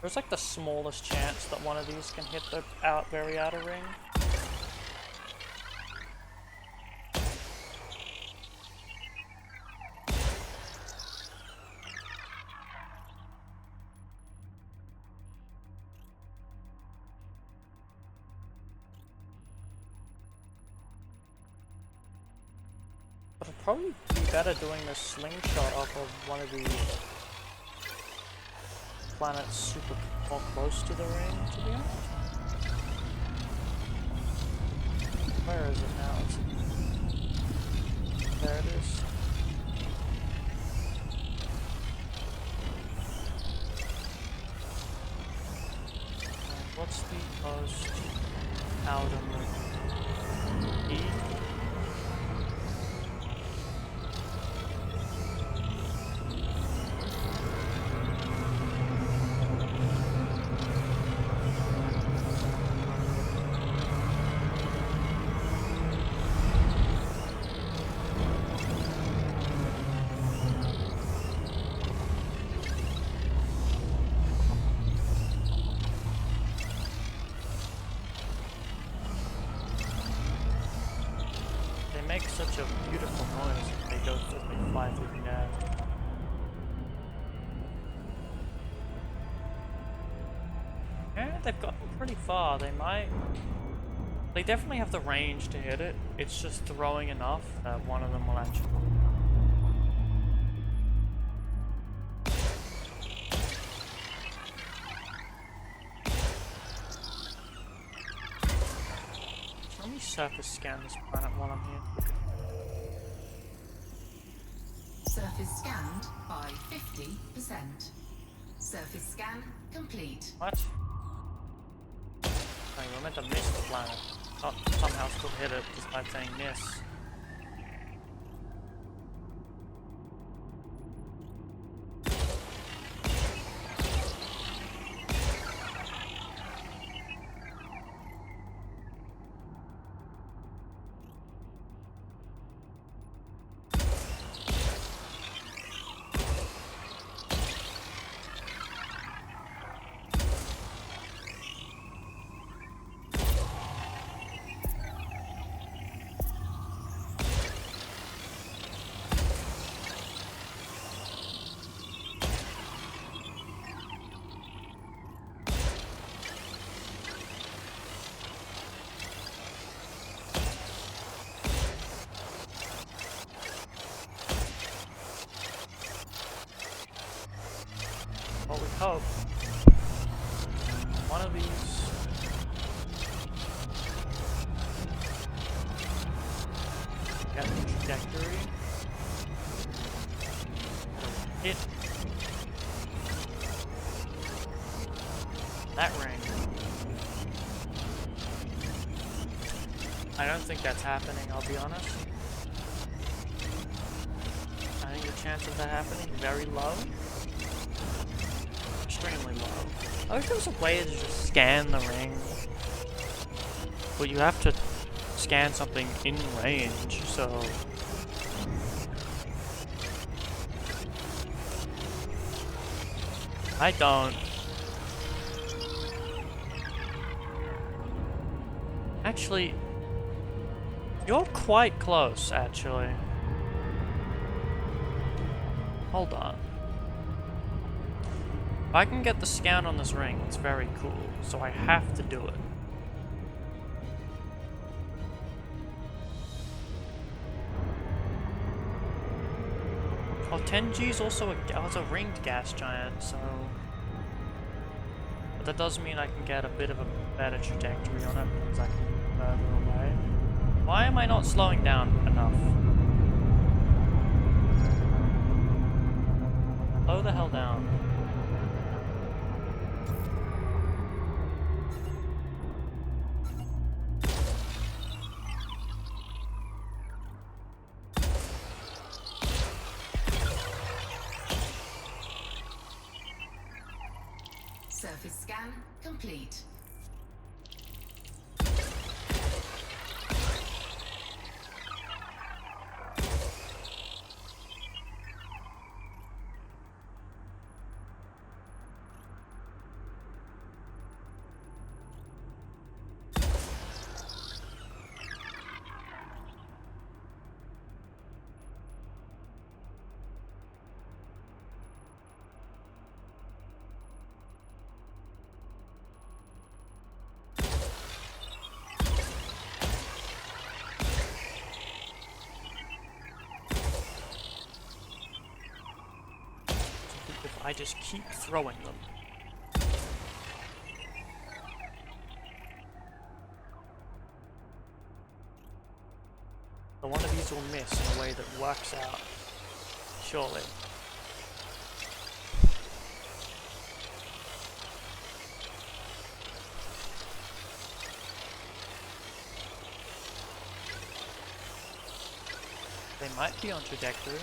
There's like the smallest chance that one of these can hit the very outer ring. But it'd probably be better doing a slingshot off of one of these planets super close to the ring, to be honest. Where is it now? There it is. And what's the most outer ring? E? Make such a beautiful noise if they go as they fly through the air. Yeah, they've gotten pretty far. They definitely have the range to hit it. It's just throwing enough that one of them will actually. Let me surface scan this planet while I'm here. Surface scanned by 50%. Surface scan complete. What? Oh, you were meant to miss the planet. Oh, somehow still hit it despite saying miss. Well, we hope one of these got the trajectory hit that ring. I don't think that's happening, I'll be honest. chance of that happening very low. Extremely low. I wish there was a way to just scan the ring. But you have to scan something in range, so... I don't... Actually... You're quite close, actually. Hold on. If I can get the scan on this ring, it's very cool, so I have to do it. Oh, 10G is also a ringed gas giant, so... But that does mean I can get a bit of a better trajectory on it, because I can be further away. Why am I not slowing down enough? Slow the hell down. Surface scan complete. If I just keep throwing them. So one of these will miss in a way that works out. Surely. They might be on trajectory.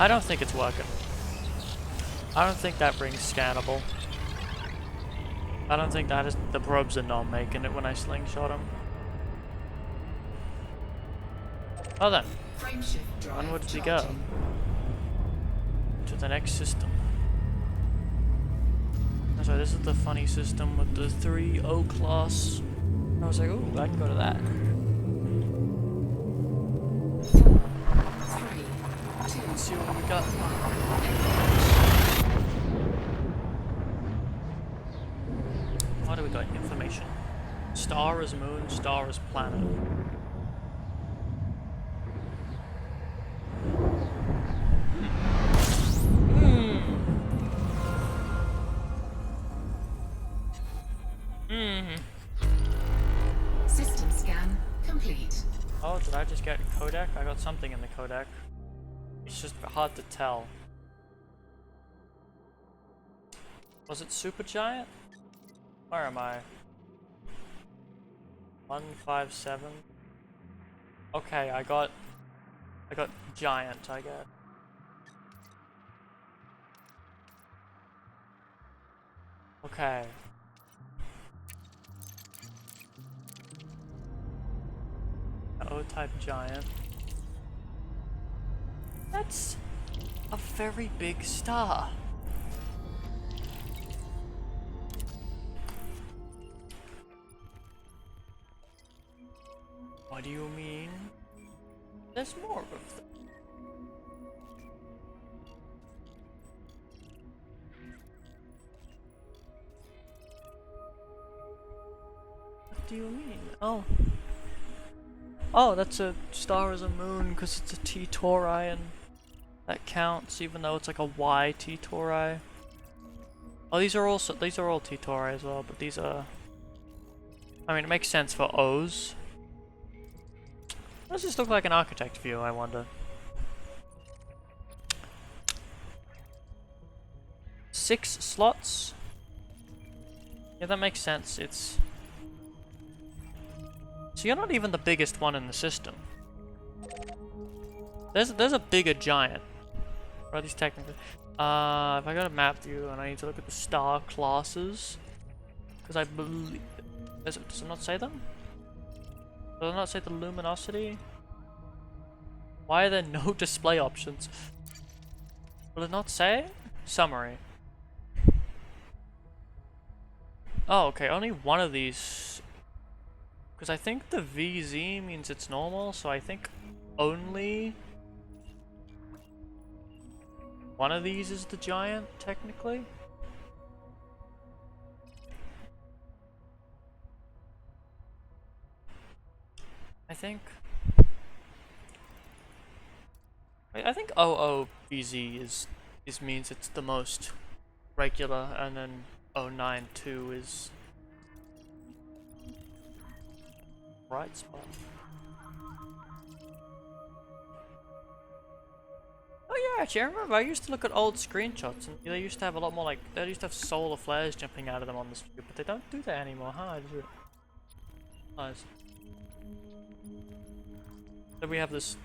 I don't think it's working. I don't think that ring's scannable. I don't think that is. The probes are not making it when I slingshot them. Oh then. Frameshift drive Onwards we charging. go. To the next system. Oh, sorry, this is the funny system with the 3 O-class. I was like, ooh, I can go to that. 3, 2, Let's see what we got. What do we got? Information. Star is moon, star is planet. System scan complete. Oh, did I just get codec? I got something in the codec. It's just hard to tell. Was it Supergiant? Where am I? 157? Okay, I got giant, I guess. Okay. O-type giant. That's a very big star. What do you mean? There's more of them. What do you mean? Oh. Oh, that's a star as a moon because it's a T Tauri and that counts even though it's like a Y T Tauri. Oh, these are all T Tauri as well, but these are. I mean, it makes sense for O's. Does this look like an architect view, I wonder? 6 slots? Yeah, that makes sense. It's... So you're not even the biggest one in the system. There's a bigger giant. Or at least technically. If I go to map view and I need to look at the star classes, because I believe... Does it not say them? Does it not say the luminosity? Why are there no display options? Will it not say? Summary. Oh, okay, only one of these. Because I think the VZ means it's normal, so I think only one of these is the giant, technically. I think OOBZ is means it's the most regular, and then 092 is bright spot. Oh yeah, actually I remember I used to look at old screenshots and they used to have a lot more like, they used to have solar flares jumping out of them on this view, but they don't do that anymore, huh? Nice. Then we have this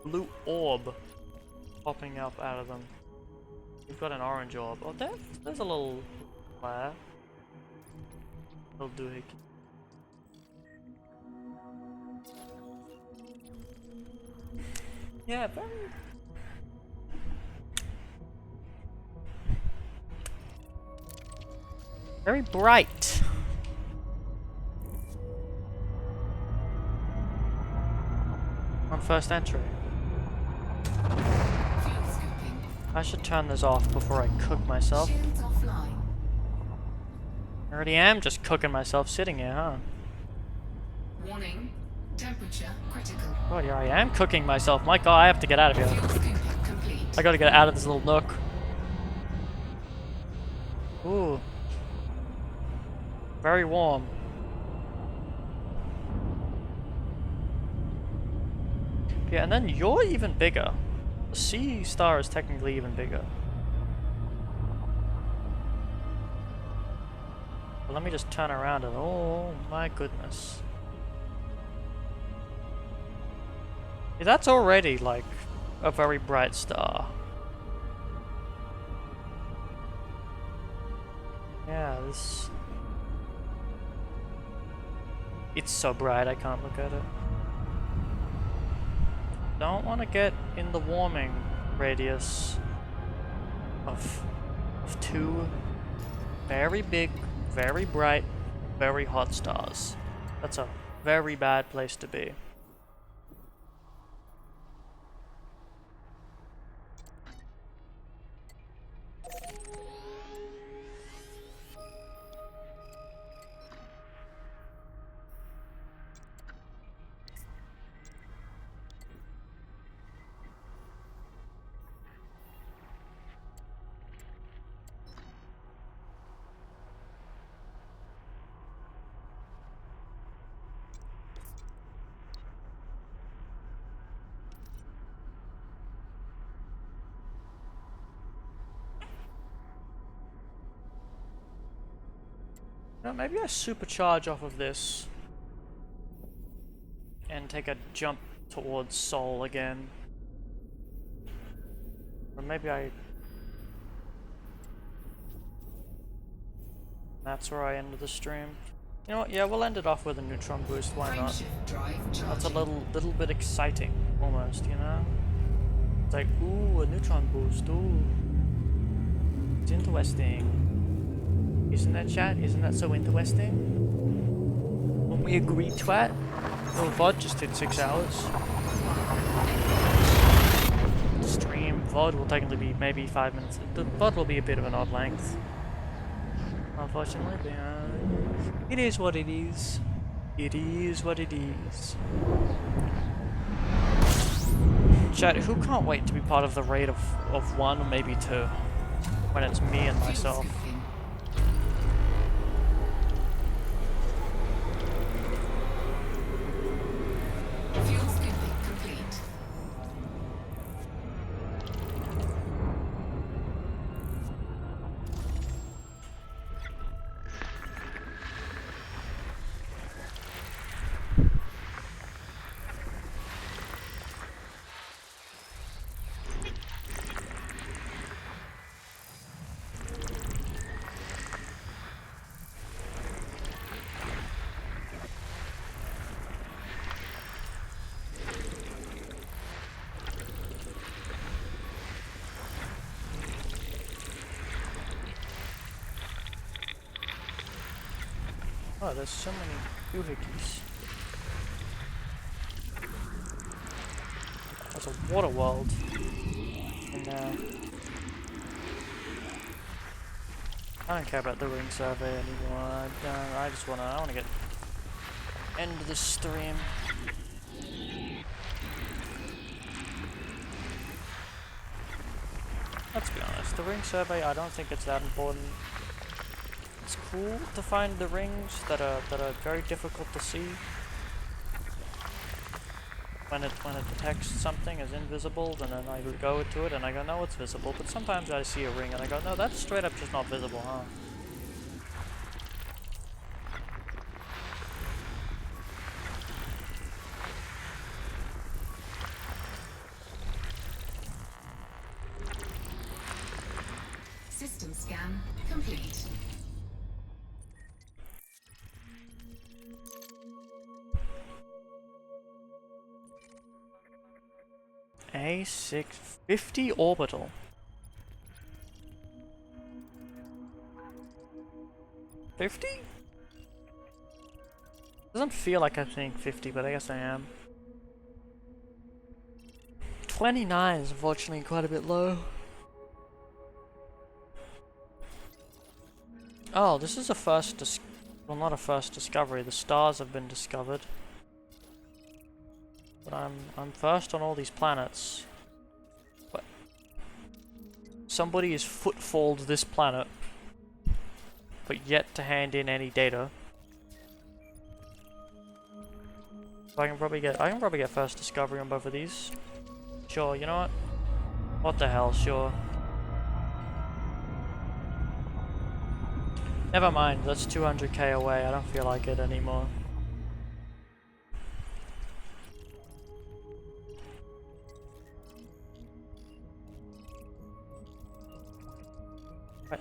blue orb popping up out of them. We've got an orange orb. Oh, there's a little flare. Little doohickey. Yeah, very bright. On first entry. I should turn this off before I cook myself. Shields offline. I already am just cooking myself sitting here, huh? Warning. Temperature critical. Oh yeah, I am cooking myself. My god, I have to get out of here. Fuel scooping complete. I gotta get out of this little nook. Ooh. Very warm. Yeah, and then you're even bigger. The C star is technically even bigger. But let me just turn around and oh my goodness. Yeah, that's already like a very bright star. Yeah, this... It's so bright I can't look at it. Don't want to get in the warming radius of two very big, very bright, very hot stars. That's a very bad place to be. Now, maybe I supercharge off of this and take a jump towards Sol again. Or maybe that's where I ended the stream. You know what? Yeah, we'll end it off with a neutron boost. Why not? Frameshift drive That's a charging. little bit exciting, almost. You know? It's like, ooh, a neutron boost. Ooh, it's interesting. Isn't that, chat? Isn't that so interesting? Won't we agree, twat? Oh, VOD just did 6 hours. Stream VOD will technically be maybe 5 minutes. The VOD will be a bit of an odd length, unfortunately, but it is what it is. It is what it is. Chat, who can't wait to be part of the raid of 1 or maybe 2? When it's me and Fuel myself. scooping. Fuel scooping complete. Oh, there's so many doohickeys. There's a water world. And I don't care about the ring survey anymore. I just wanna get end the stream. Let's be honest, the ring survey, I don't think it's that important. It's cool to find the rings that are very difficult to see. When it detects something as invisible, and then I go to it and I go, no, it's visible. But sometimes I see a ring and I go, no, that's straight up just not visible, huh? System scan complete. A650 orbital. 50? Doesn't feel like I'm saying 50, but I guess I am. 29 is unfortunately quite a bit low. Oh, this is a first well, not a first discovery. The stars have been discovered. But I'm first on all these planets. But somebody has footfalled this planet, but yet to hand in any data. So I can probably get first discovery on both of these. Sure, you know what? What the hell, sure. Never mind, that's 200k away. I don't feel like it anymore. Right.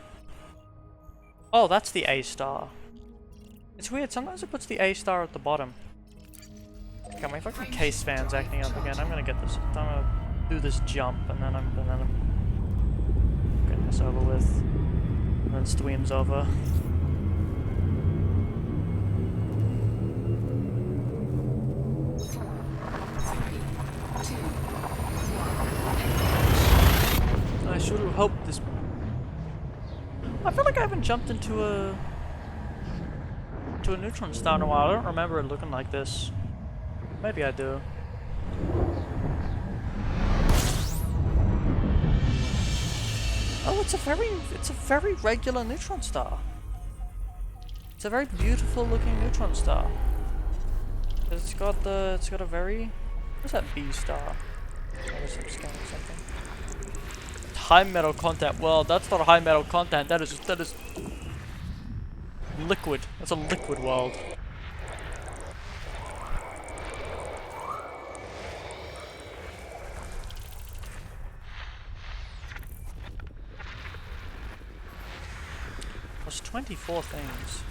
Oh, that's the A star. It's weird, sometimes it puts the A star at the bottom. Okay, my fucking case fan's acting up again. I'm gonna get this. I'm gonna do this jump and then I'm getting this over with. And then stream's over. I should have hoped this. I feel like I haven't jumped into a neutron star in a while. I don't remember it looking like this. Maybe I do. Oh, it's a very regular neutron star. It's a very beautiful looking neutron star. It's got a very, what's that B star? I'm scanning something. High metal content. Well, that's not high metal content. That is liquid. That's a liquid world. There's 24 things.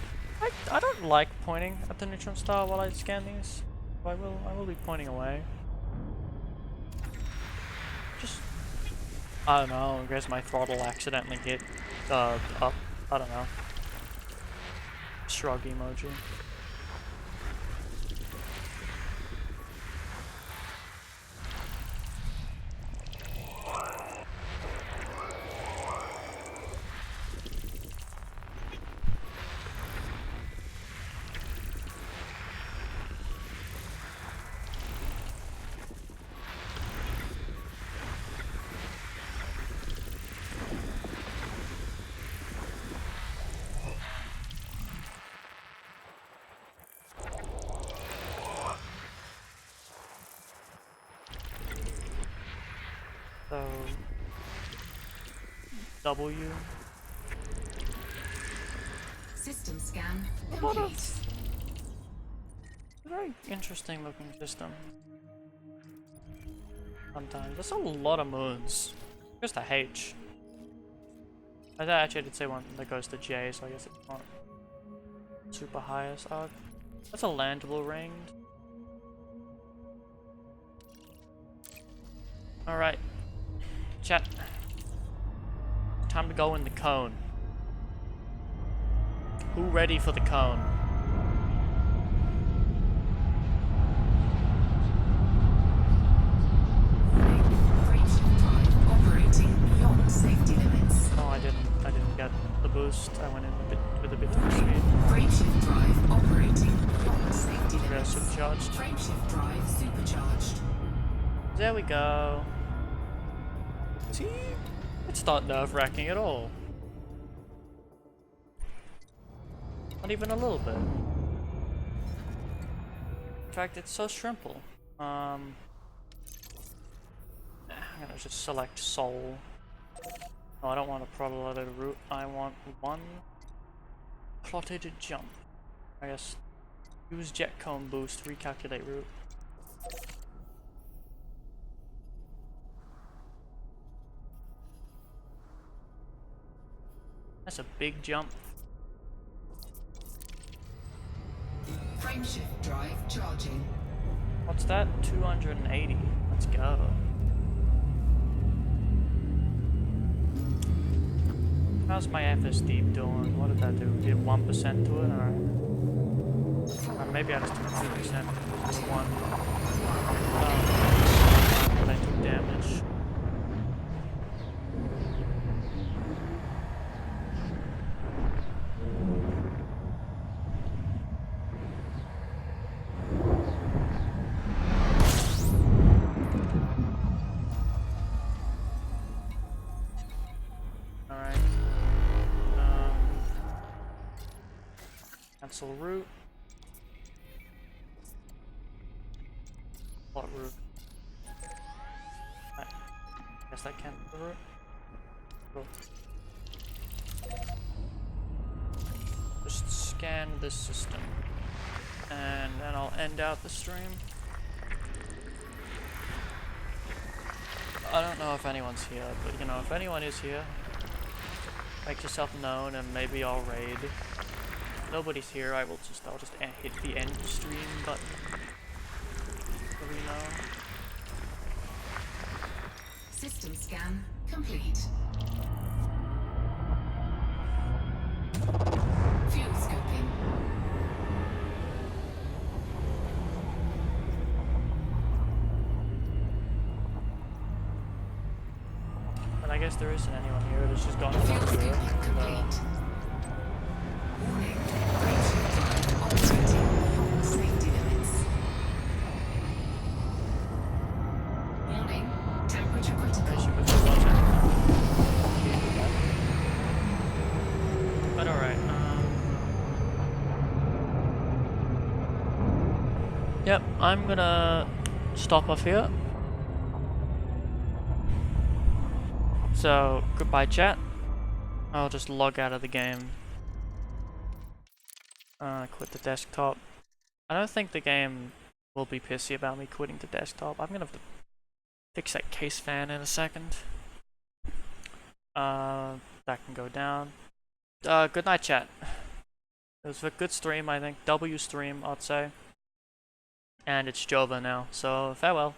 I don't like pointing at the neutron star while I scan these. So I will be pointing away. Just, I don't know, I guess my throttle accidentally hit up. I don't know. Shrug emoji. So W. System scan What a complete. very interesting looking system. Sometimes there's a lot of moons. Just a H. I actually did say one that goes to J, so I guess it's not super highest. That's a landable ring. Alright. Chat. Time to go in the cone. Who ready for the cone? Frameshift drive operating beyond safety limits. Oh, I didn't get the boost. I went in with a bit too speed. Frameshift drive operating beyond safety We're limits. supercharged. Frameshift drive supercharged. There we go. See? It's not nerve-wracking at all. Not even a little bit. In fact, it's so simple. I'm gonna just select Soul. No, I don't want a plotted route. I want one plotted jump. I guess use jet cone boost, recalculate route. That's a big jump. Frameshift drive charging. What's that? 280. Let's go. How's my FSD doing? What did that do? Did 1% to it? Or maybe I just took 2%. One. But I took damage. Alright. Cancel route. What route? I guess that canceled the route. Cool. Just scan this system. And then I'll end out the stream. I don't know if anyone's here, but you know, if anyone is here, make yourself known and maybe I'll raid. If nobody's here, I'll just hit the end stream button. So we know. System scan complete. Fuel scoping. But I guess there isn't anyone here, it's just gone Fuel through scoping here. complete. Warning. Frameshift drive operating beyond safety limits. Warning. Temperature critical. But alright, yep, I'm gonna stop off here. So, goodbye chat. I'll just log out of the game. Quit the desktop. I don't think the game will be pissy about me quitting the desktop. I'm gonna have to fix that case fan in a second. That can go down. Good night, chat. It was a good stream, I think. W stream, I'd say. And it's Jova now, so farewell.